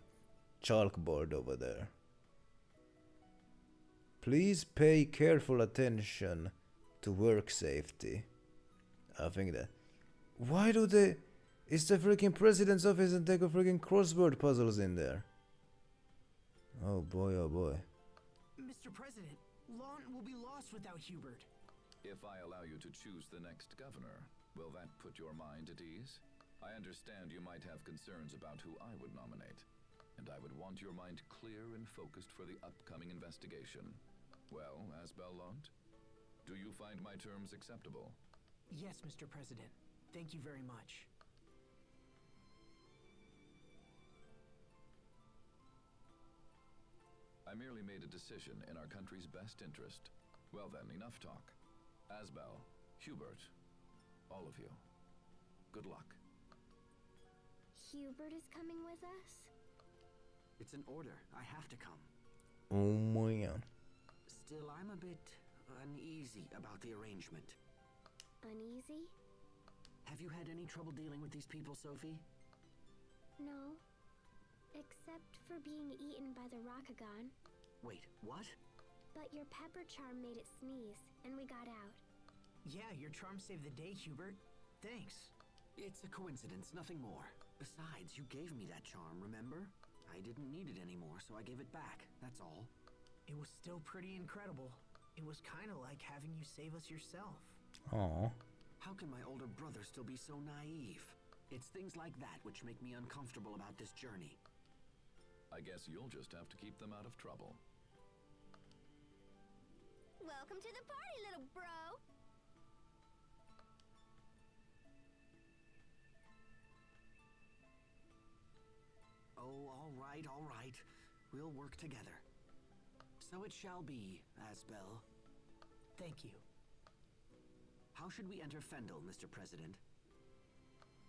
chalkboard over there? Please pay careful attention to work safety. I think that. Why do they? It's the freaking president's office and they got freaking crossword puzzles in there. Oh boy, oh boy. Mr. President, Lawn will be lost without Hubert. If I allow you to choose the next governor, will that put your mind at ease? I understand you might have concerns about who I would nominate, and I would want your mind clear and focused for the upcoming investigation. Well, Asbel Lont, do you find my terms acceptable? Yes, Mr. President. Thank you very much. I merely made a decision in our country's best interest. Well then, enough talk. Asbel, Hubert, all of you, good luck. Hubert is coming with us? It's an order. I have to come. Oh my god. Still, I'm a bit uneasy about the arrangement. Uneasy? Have you had any trouble dealing with these people, Sophie? No. Except for being eaten by the Rokugan. Wait, what? But your pepper charm made it sneeze, and we got out. Yeah, your charm saved the day, Hubert. Thanks. It's a coincidence, nothing more. Besides, you gave me that charm, remember? I didn't need it anymore, so I gave it back, that's all. It was still pretty incredible. It was kinda like having you save us yourself. Aww. How can my older brother still be so naive? It's things like that which make me uncomfortable about this journey. I guess you'll just have to keep them out of trouble. Welcome to the party, little bro! Oh, all right. We'll work together. So it shall be, Asbel. Thank you. How should we enter Fendel, Mr. President?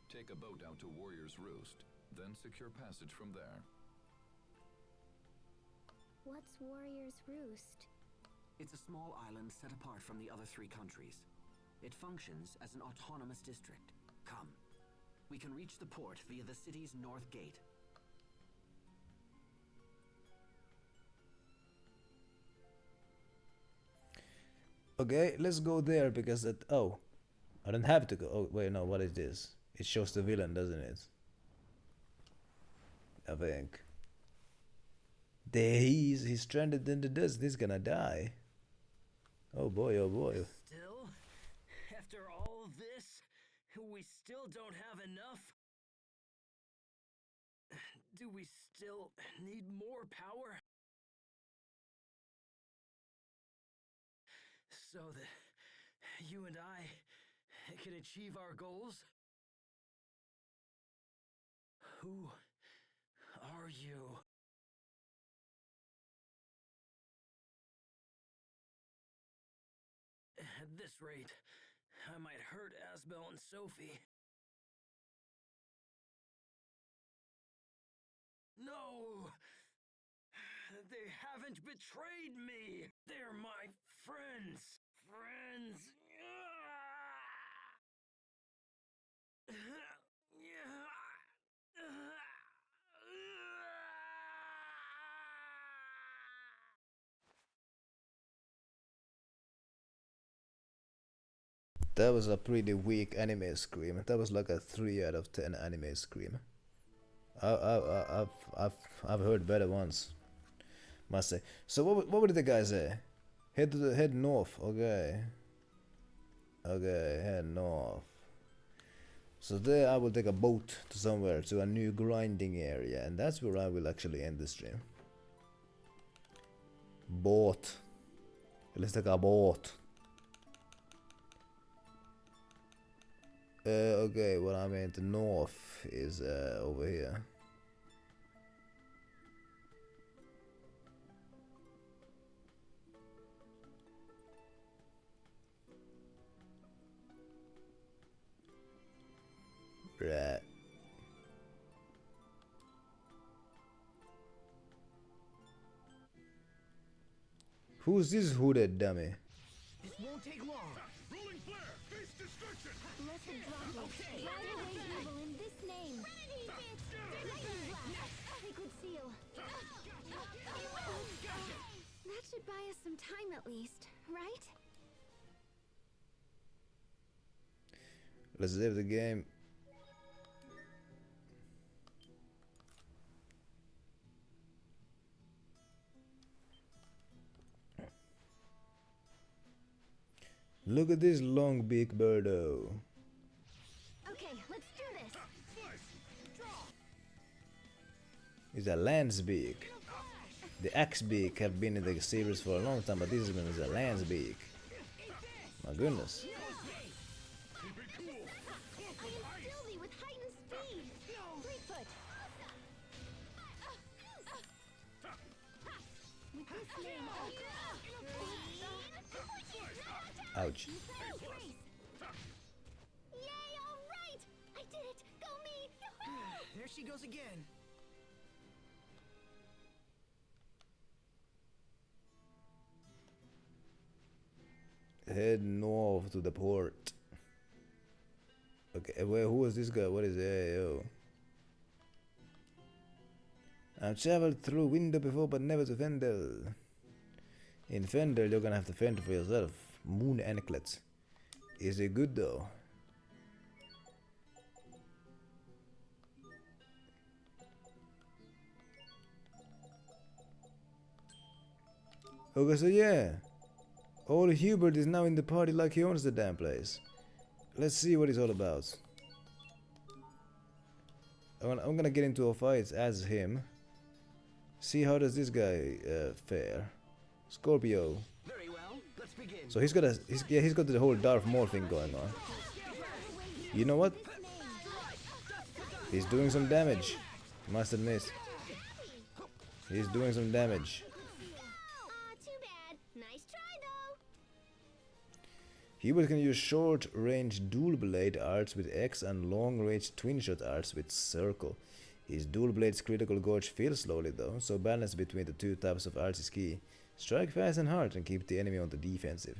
Take a boat out to Warrior's Roost, then secure passage from there. What's Warrior's Roost? It's a small island set apart from the other 3 countries. It functions as an autonomous district. Come. We can reach the port via the city's north gate. Okay, let's go there because that. Oh, I don't have to go. Oh, wait, no, what is this? It shows the villain, doesn't it? I think. There he's stranded in the desert. He's gonna die. Oh boy, oh boy. Still? After all this, we still don't have enough? Do we still need more power? So that you and I can achieve our goals? Who are you? At this rate, I might hurt Asbel and Sophie. No! They haven't betrayed me! They're my friends! Friends! That was a pretty weak anime scream. That was like a 3 out of 10 anime scream. I've heard better ones, must say. So what did the guy say? Head north. Okay. Okay, head north. So there I will take a boat to somewhere, to a new grinding area, and that's where I will actually end the stream. Boat. Let's take a boat. Okay, what I meant north is over here. Right. Who's this hooded dummy? This won't take long. Rolling flare! Face destruction! Blessed drop it. Drive away evil in this name. Lightning blast. Sacred seal. That should buy us some time at least, right? Let's save the game. Look at this long beak birdo. Okay, let's do this. It's a lance beak. The axe beak have been in the series for a long time, but this one is a lance beak. My goodness. I instill thee with heightened speed. Fleetfoot. With this name, Ouch. Yay, all right! I did it! Go me! There she goes again. Head north to the port. Okay, wait, who is this guy? What is it? Yo. I've traveled through window before, but never to Fendel. In Fendel, you're gonna have to fend for yourself. Moon anklet. Is it good though? Okay, so yeah. Old Hubert is now in the party like he owns the damn place. Let's see what he's all about. I'm gonna get into a fight as him. See how does this guy fare. Scorpio. Very well. Let's begin. So he's got the whole Darth Maul thing going on. You know what? He's doing some damage. Must admit. He's doing some damage. Too bad. Nice try, though. Hubert can use short-range dual blade arts with X and long-range twin-shot arts with Circle. His dual blade's critical gauge feels slowly though, so balance between the two types of arts is key. Strike fast and hard and keep the enemy on the defensive.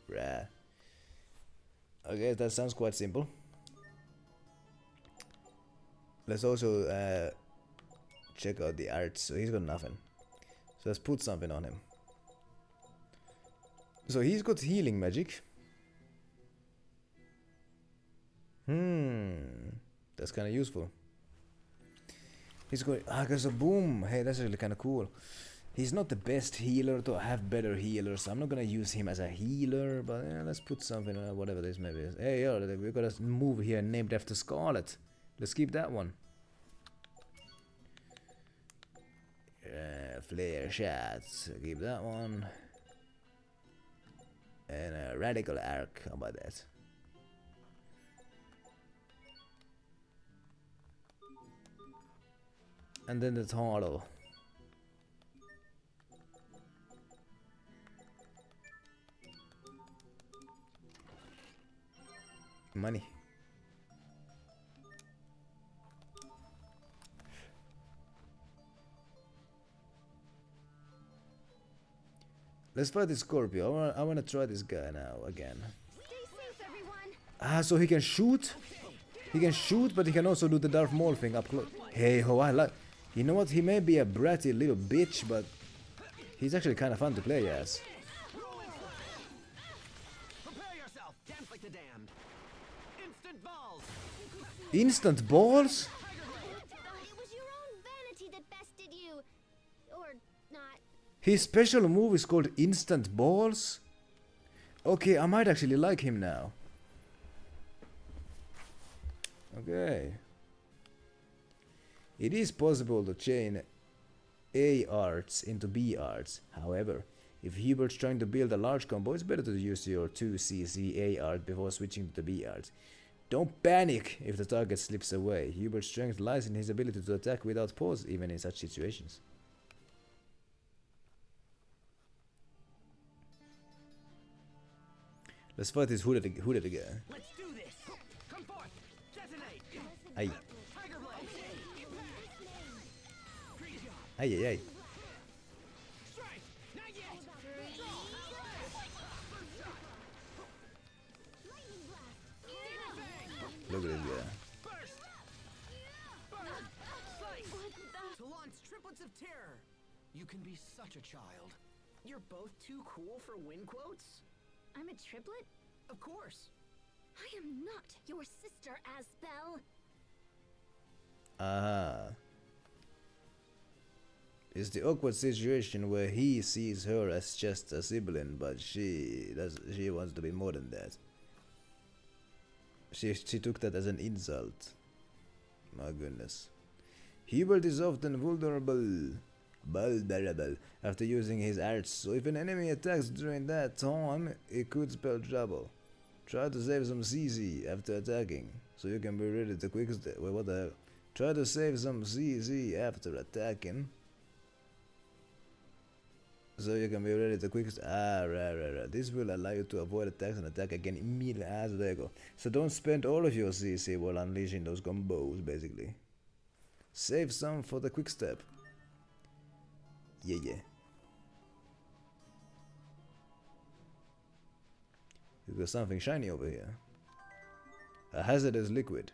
Rah. Okay, that sounds quite simple. Let's also check out the arts. So he's got nothing. So let's put something on him. So he's got healing magic. That's kind of useful. He's going, so boom. Hey, that's really kind of cool. He's not the best healer, though I have better healers. So I'm not gonna use him as a healer, but yeah, let's put something, whatever this maybe is. Hey, yo, we got a move here named after Scarlet. Let's keep that one. Flare shots. Keep that one. And a radical arc. How about that? And then the title. Money. Let's fight the Scorpio. I wanna try this guy now again. Stay safe, everyone. So he can shoot. He can shoot, but he can also do the Darth Maul thing up close. Hey ho, I like. You know what? He may be a bratty little bitch, but he's actually kind of fun to play as. Prepare yourself. Dance like the damned. Instant balls. Instant balls? It was your own vanity that bested you. Or not. His special move is called Instant Balls? Okay, I might actually like him now. Okay. It is possible to chain A arts into B arts. However, if Hubert's trying to build a large combo, it's better to use your 2cc A art before switching to the B arts. Don't panic if the target slips away. Hubert's strength lies in his ability to attack without pause, even in such situations. Let's fight this hooded again. Let's do this. Come forth. Detonate. Aye. Tiger blade. Aye, aye, aye. Strike. Not yet. Look at this guy. To launch triplets of terror. You can be such a child. You're both too cool for win quotes? I'm a triplet? Of course. I am not your sister, Asbel. It's the awkward situation where he sees her as just a sibling, but she wants to be more than that. She took that as an insult. My goodness. Hubert is often vulnerable after using his arts, so if an enemy attacks during that time, it could spell trouble. Try to save some CC after attacking, so you can be ready to quick step. Wait, what the hell? Try to save some CC after attacking, so you can be ready to quick step. Right. This will allow you to avoid attacks and attack again immediately. There you go. So don't spend all of your CC while unleashing those combos, basically. Save some for the quick step. Yeah. You got something shiny over here. A hazardous liquid.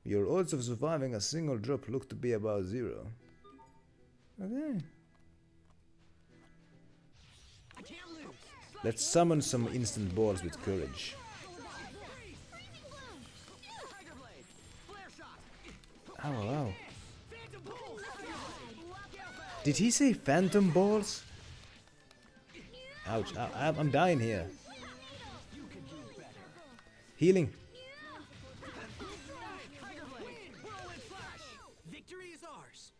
Your odds of surviving a single drop look to be about 0. Okay. Let's summon some instant balls with courage. Ow. Did he say phantom balls? Ouch, I'm dying here. Healing. Victory is ours.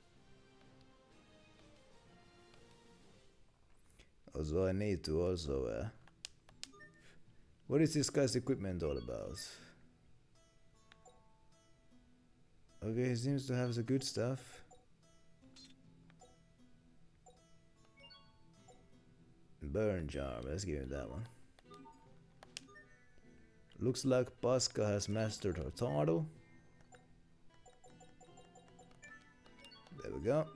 Also, I need to also, what is this guy's equipment all about? Okay, he seems to have the good stuff. Burn charm, let's give him that one. Looks like Pasca has mastered her turtle. There we go.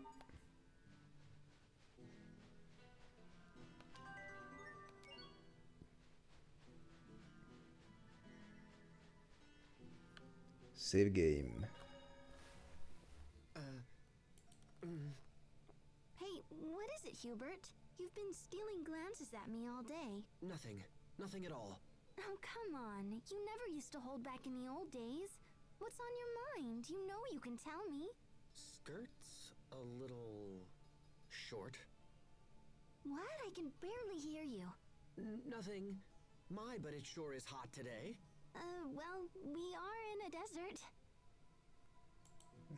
Save game. Hey, what is it, Hubert? You've been stealing glances at me all day. Nothing at all. Oh, come on. You never used to hold back in the old days. What's on your mind? You know you can tell me. Skirt's a little short. What? I can barely hear you. Nothing. But it sure is hot today. Well, we are in a desert.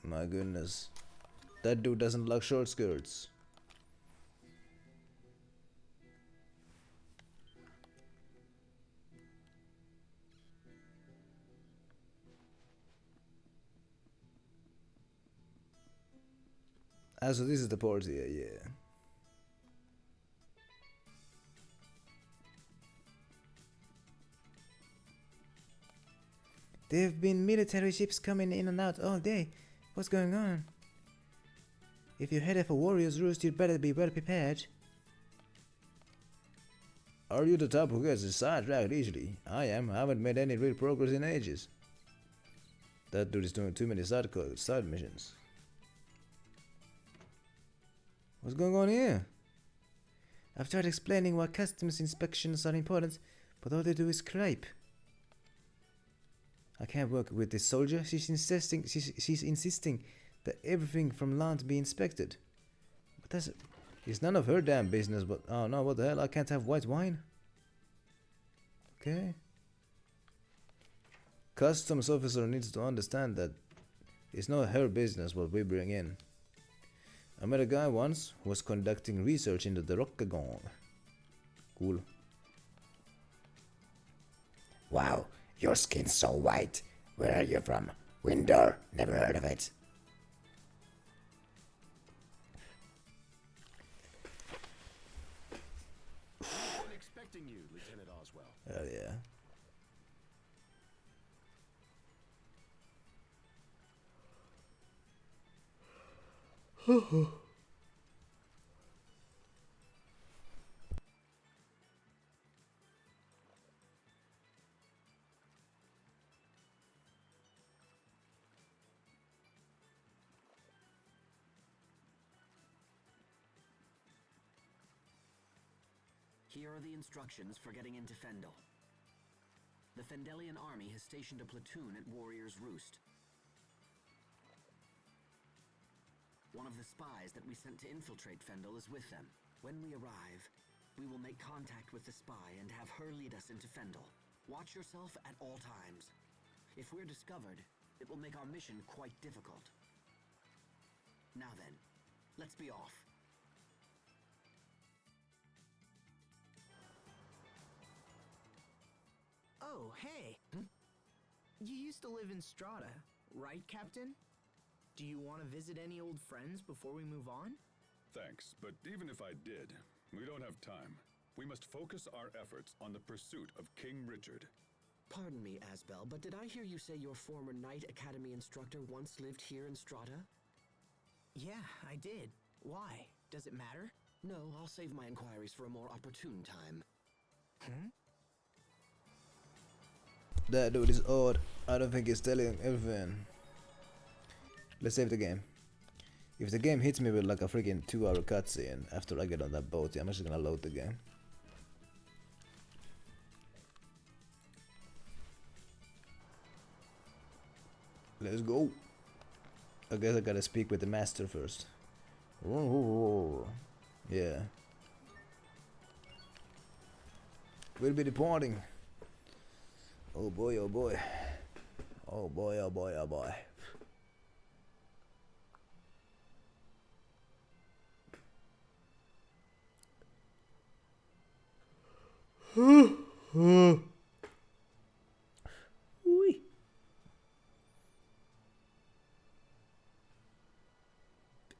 My goodness. That dude doesn't like short skirts. So this is the port here, yeah. There have been military ships coming in and out all day. What's going on? If you're headed for Warrior's Roost, you'd better be well prepared. Are you the type who gets sidetracked easily? I am. I haven't made any real progress in ages. That dude is doing too many side missions. What's going on here? I've tried explaining why customs inspections are important, but all they do is scrape. I can't work with this soldier. She's insisting that everything from land be inspected. But that's it's none of her damn business. But oh no, what the hell? I can't have white wine. Okay. customs officer needs to understand that it's not her business what we bring in. I met a guy once who was conducting research into the Rockagong. Cool. Wow, your skin's so white. Where are you from? Windor? Never heard of it. Been expecting you, Lieutenant Oswell. Hell yeah. Here are the instructions for getting into Fendel. The Fendelian army has stationed a platoon at Warrior's Roost. One of the spies that we sent to infiltrate Fendel is with them. When we arrive, we will make contact with the spy and have her lead us into Fendel. Watch yourself at all times. If we're discovered, it will make our mission quite difficult. Now then, let's be off. Oh, hey. You used to live in Strata, right, Captain? Do you want to visit any old friends before we move on? Thanks, but even if I did, we don't have time. We must focus our efforts on the pursuit of King Richard. Pardon me, Asbel, but did I hear you say your former Knight Academy instructor once lived here in Strata? Yeah, I did. Why? Does it matter? No, I'll save my inquiries for a more opportune time. That dude is odd. I don't think he's telling everything. Let's save the game. If the game hits me with like a freaking 2-hour cutscene after I get on that boat, I'm actually gonna load the game. Let's go. I guess I gotta speak with the master first. Yeah. We'll be departing. Oh boy, oh boy. Oh boy, oh boy, oh boy.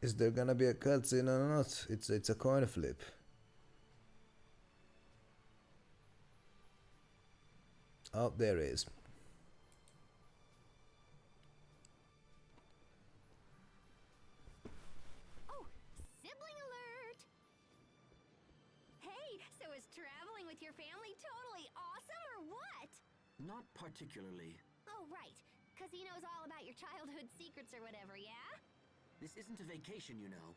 Is there gonna be a cutscene or not? It's a coin flip. Oh, there is. Oh, sibling alert! Hey, so is traveling with your family totally awesome or what? Not particularly. Oh, right. Because he knows all about your childhood secrets or whatever, yeah? This isn't a vacation, you know.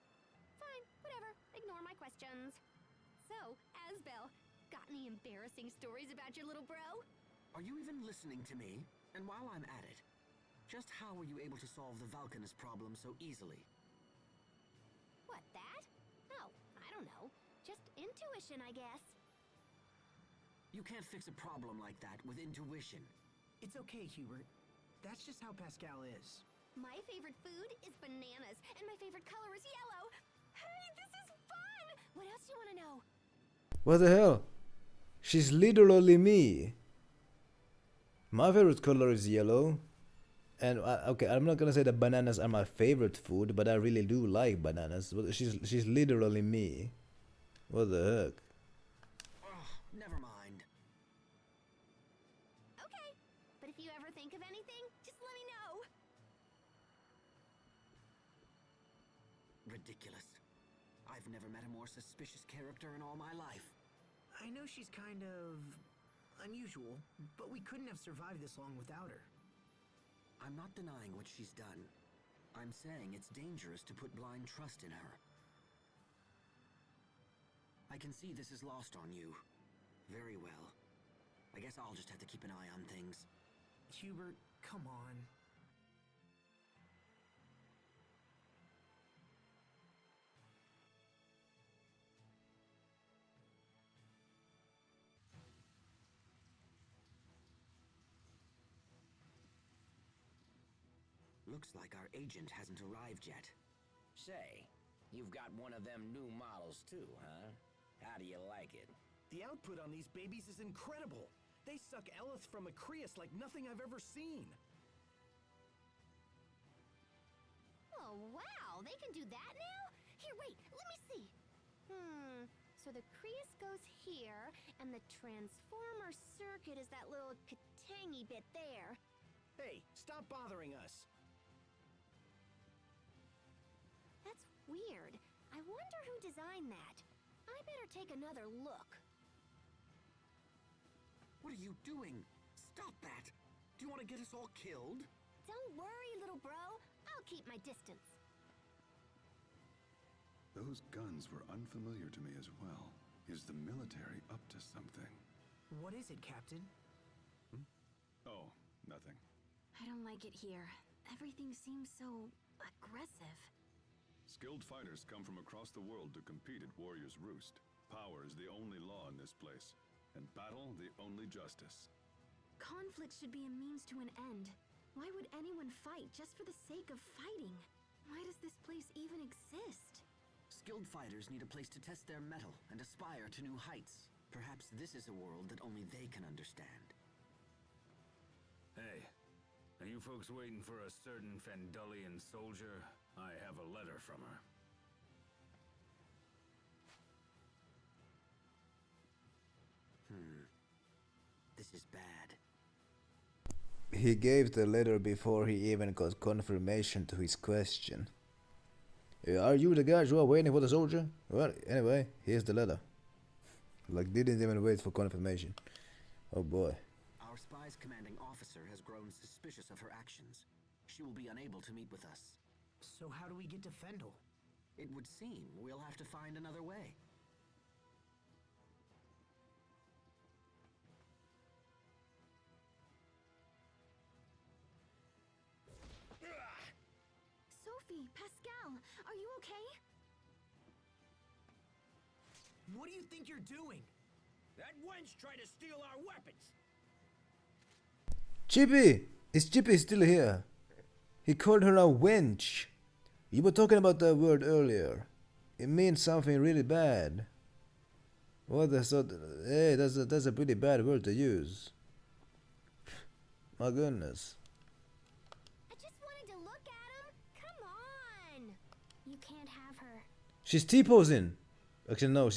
Fine, whatever. Ignore my questions. So, Asbel, got any embarrassing stories about your little bro? Are you even listening to me? And while I'm at it, just how were you able to solve the Valkanus problem so easily? What, that? Oh, I don't know. Just intuition, I guess. You can't fix a problem like that with intuition. It's okay, Hubert. That's just how Pascal is. My favorite food is bananas, and my favorite color is yellow. Hey, this is fun! What else do you want to know? What the hell? She's literally me. My favorite color is yellow. And okay, I'm not gonna say that bananas are my favorite food, but I really do like bananas. But she's literally me. What the heck? Never mind. Okay, but if you ever think of anything, just let me know. Ridiculous. I've never met a more suspicious character in all my life. I know she's kind of unusual, but we couldn't have survived this long without her. I'm not denying what she's done. I'm saying it's dangerous to put blind trust in her. I can see this is lost on you. Very well. I guess I'll just have to keep an eye on things. Hubert, come on. Looks like our agent hasn't arrived yet. Say, you've got one of them new models too, huh? How do you like it? The output on these babies is incredible. They suck Elith from a Creus like nothing I've ever seen. Oh, wow, they can do that now? Here, wait, let me see. So the Creus goes here, and the transformer circuit is that little katangy bit there. Hey, stop bothering us. That's weird. I wonder who designed that. I better take another look. What are you doing? Stop that! Do you want to get us all killed? Don't worry, little bro. I'll keep my distance. Those guns were unfamiliar to me as well. Is the military up to something? What is it, Captain? Oh, nothing. I don't like it here. Everything seems so aggressive. Skilled fighters come from across the world to compete at Warrior's Roost. Power is the only law in this place, and battle the only justice. Conflict should be a means to an end. Why would anyone fight just for the sake of fighting? Why does this place even exist? Skilled fighters need a place to test their mettle and aspire to new heights. Perhaps this is a world that only they can understand. Hey, are you folks waiting for a certain Fendullian soldier? I have a letter from her. This is bad. He gave the letter before he even got confirmation to his question. Are you the guys who are waiting for the soldier? Well, anyway, here's the letter. Like, didn't even wait for confirmation. Oh boy. Our spy's commanding officer has grown suspicious of her actions. She will be unable to meet with us. So how do we get to Fendel? It would seem we'll have to find another way. Sophie, Pascal, are you okay? What do you think you're doing? That wench tried to steal our weapons! Chippy! Is Chippy still here? He called her a wench. You were talking about that word earlier. It means something really bad. What the sort? Hey, that's a pretty bad word to use. My goodness. I just wanted to look at him. Come on. You can't have her. She's T-posing. Actually, no,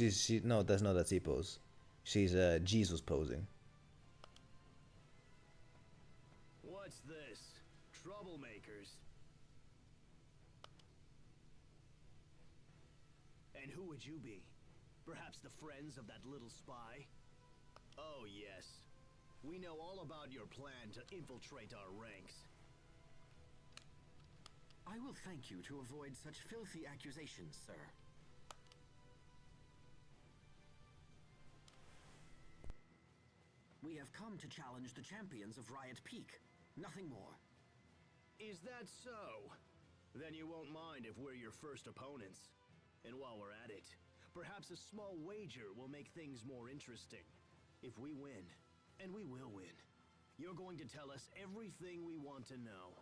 no, that's not a T-pose. She's Jesus posing. What's this? Troublemakers. And who would you be? Perhaps the friends of that little spy? Oh yes. We know all about your plan to infiltrate our ranks. I will thank you to avoid such filthy accusations, sir. We have come to challenge the champions of Riot Peak. Nothing more. Is that so? Then you won't mind if we're your first opponents. And while we're at it, perhaps a small wager will make things more interesting. If we win, and we will win, you're going to tell us everything we want to know.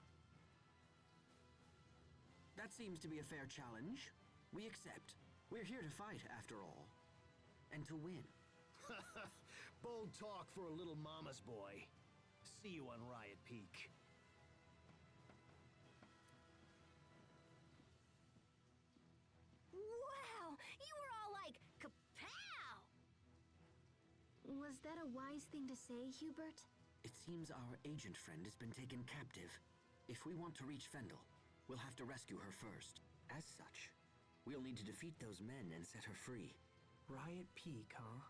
That seems to be a fair challenge. We accept. We're here to fight, after all. And to win. Bold talk for a little mama's boy. See you on Riot Peak. Wow, you were all like, kapow! Was that a wise thing to say, Hubert? It seems our agent friend has been taken captive. If we want to reach Fendel, we'll have to rescue her first. As such, we'll need to defeat those men and set her free. Riot Peak, huh?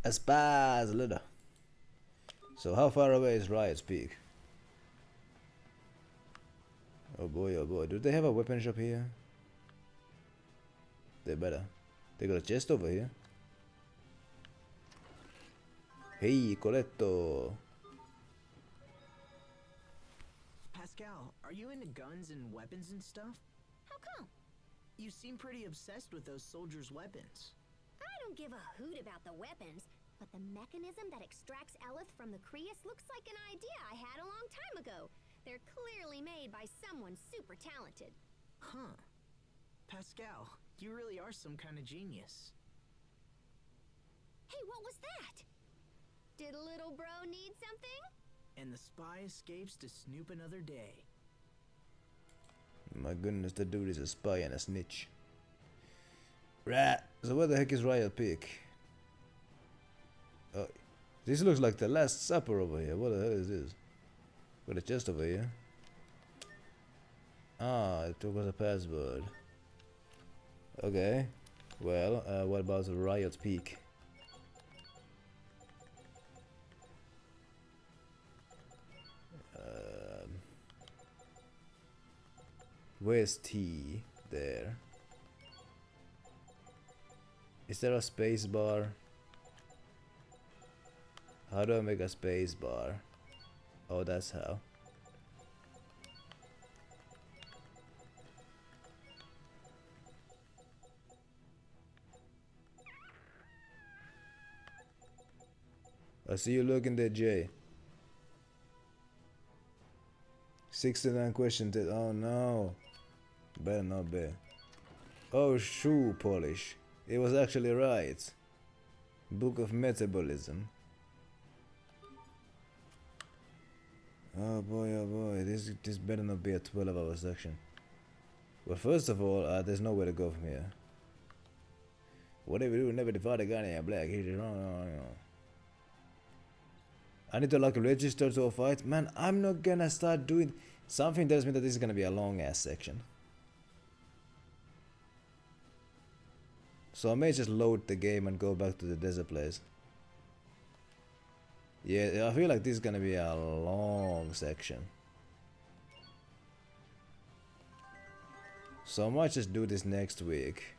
A spy's letter. So how far away is Riot's Peak? Oh boy, oh boy. Do they have a weapon shop here? They better. They got a chest over here. Hey, Coletto. Pascal, are you into guns and weapons and stuff? How come? You seem pretty obsessed with those soldiers' weapons. I don't give a hoot about the weapons. But the mechanism that extracts Elith from the Creus looks like an idea I had a long time ago. They're clearly made by someone super talented. Huh. Pascal, you really are some kind of genius. Hey, what was that? Did little bro need something? And the spy escapes to snoop another day. My goodness, the dude is a spy and a snitch. Rat. So where the heck is Royal Peak? Oh, this looks like the Last Supper over here. What the hell is this? Got a chest over here. Ah, it took us a password. Okay. Well, what about the Riot Peak? Where's T? There. Is there a space bar? How do I make a space bar? Oh, that's how. I see you looking there, Jay. 69 questions. Oh no. Better not be. Oh, shoe polish. It was actually right. Book of Metabolism. Oh boy, this better not be a 12-hour section. Well, first of all, there's nowhere to go from here. Whatever you do, never defy the guy in black. I need to like register to a fight. Man, I'm not gonna start doing... Something tells me that this is gonna be a long ass section. So I may just load the game and go back to the desert place. Yeah, I feel like this is gonna be a long section. So I might just do this next week.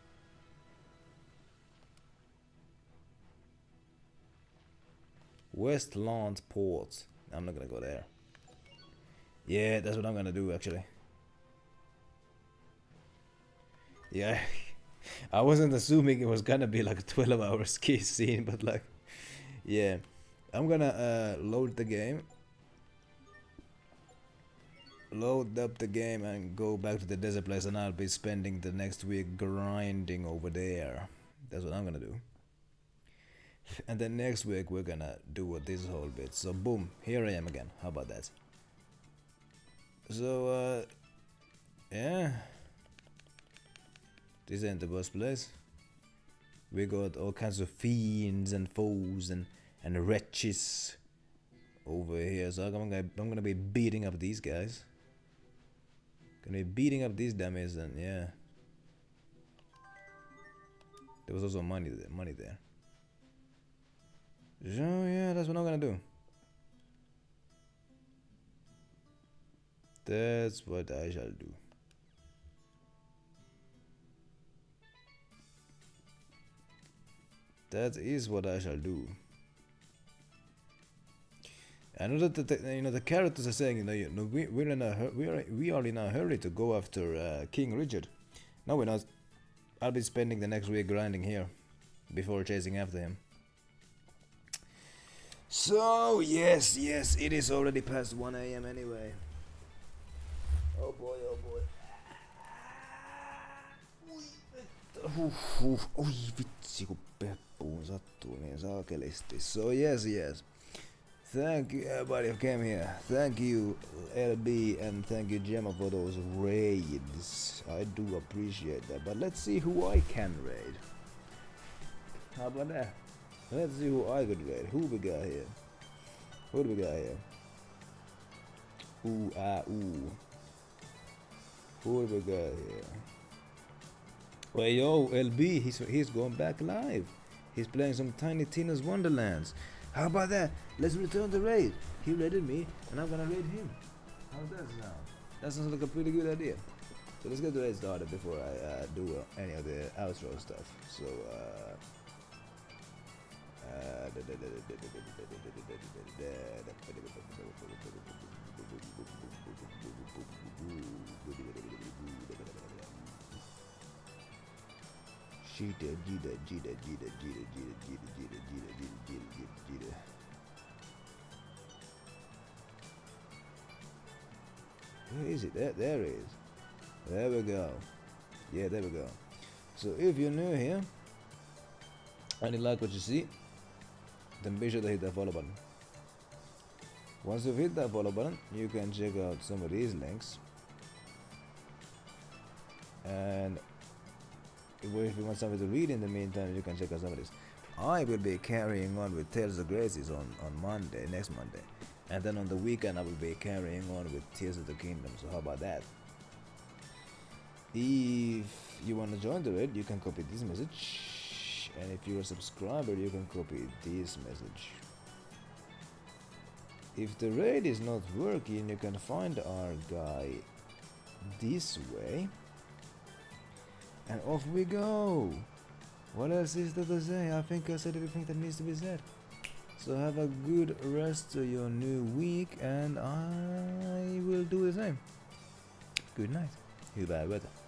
Westland Port. I'm not gonna go there. Yeah, that's what I'm gonna do actually. Yeah, I wasn't assuming it was gonna be like a 12-hour ski scene, but like, yeah. I'm gonna load the game. Load up the game and go back to the desert place, and I'll be spending the next week grinding over there. That's what I'm gonna do. And then next week we're gonna do this whole bit. So boom, here I am again. How about that? So yeah. This ain't the worst place. We got all kinds of fiends and foes and wretches over here. So I'm gonna be beating up these guys. Gonna be beating up these dummies, and yeah. There was also money there. So yeah, that's what I'm gonna do. That's what I shall do. That is what I shall do. I know that the characters are saying, we are in a hurry to go after King Richard. No, we're not. I'll be spending the next week grinding here before chasing after him. So yes, it is already past 1 AM anyway. Oh boy. Oi vitsi kun peppuun sattuu niin saakelisti. So yes. Thank you everybody who came here. Thank you LB and thank you Gemma for those raids. I do appreciate that. But let's see who I can raid. How about that? Let's see who I could raid. Who we got here? Who do we got here? Ooh. Who do we got here? Well, yo, LB, he's going back live. He's playing some Tiny Tina's Wonderlands. How about that? Let's return the raid. He raided me, and I'm gonna raid him. How's that sound? That sounds like a pretty good idea. So let's get the raid started before I do any of the outro stuff. So, Where is it? There it is. There we go. Yeah, there we go. So if you're new here and you like what you see, then be sure to hit that follow button. Once you've hit that follow button, you can check out some of these links. And if you want something to read in the meantime, you can check out some of this. I will be carrying on with Tales of Graces on Monday, next Monday. And then on the weekend I will be carrying on with Tears of the Kingdom, so how about that? If you want to join the raid, you can copy this message. And if you're a subscriber, you can copy this message. If the raid is not working, you can find our guy this way. And off we go. What else is there to say? I think I said everything that needs to be said. So have a good rest of your new week, and I will do the same. Good night. Hyvää yötä.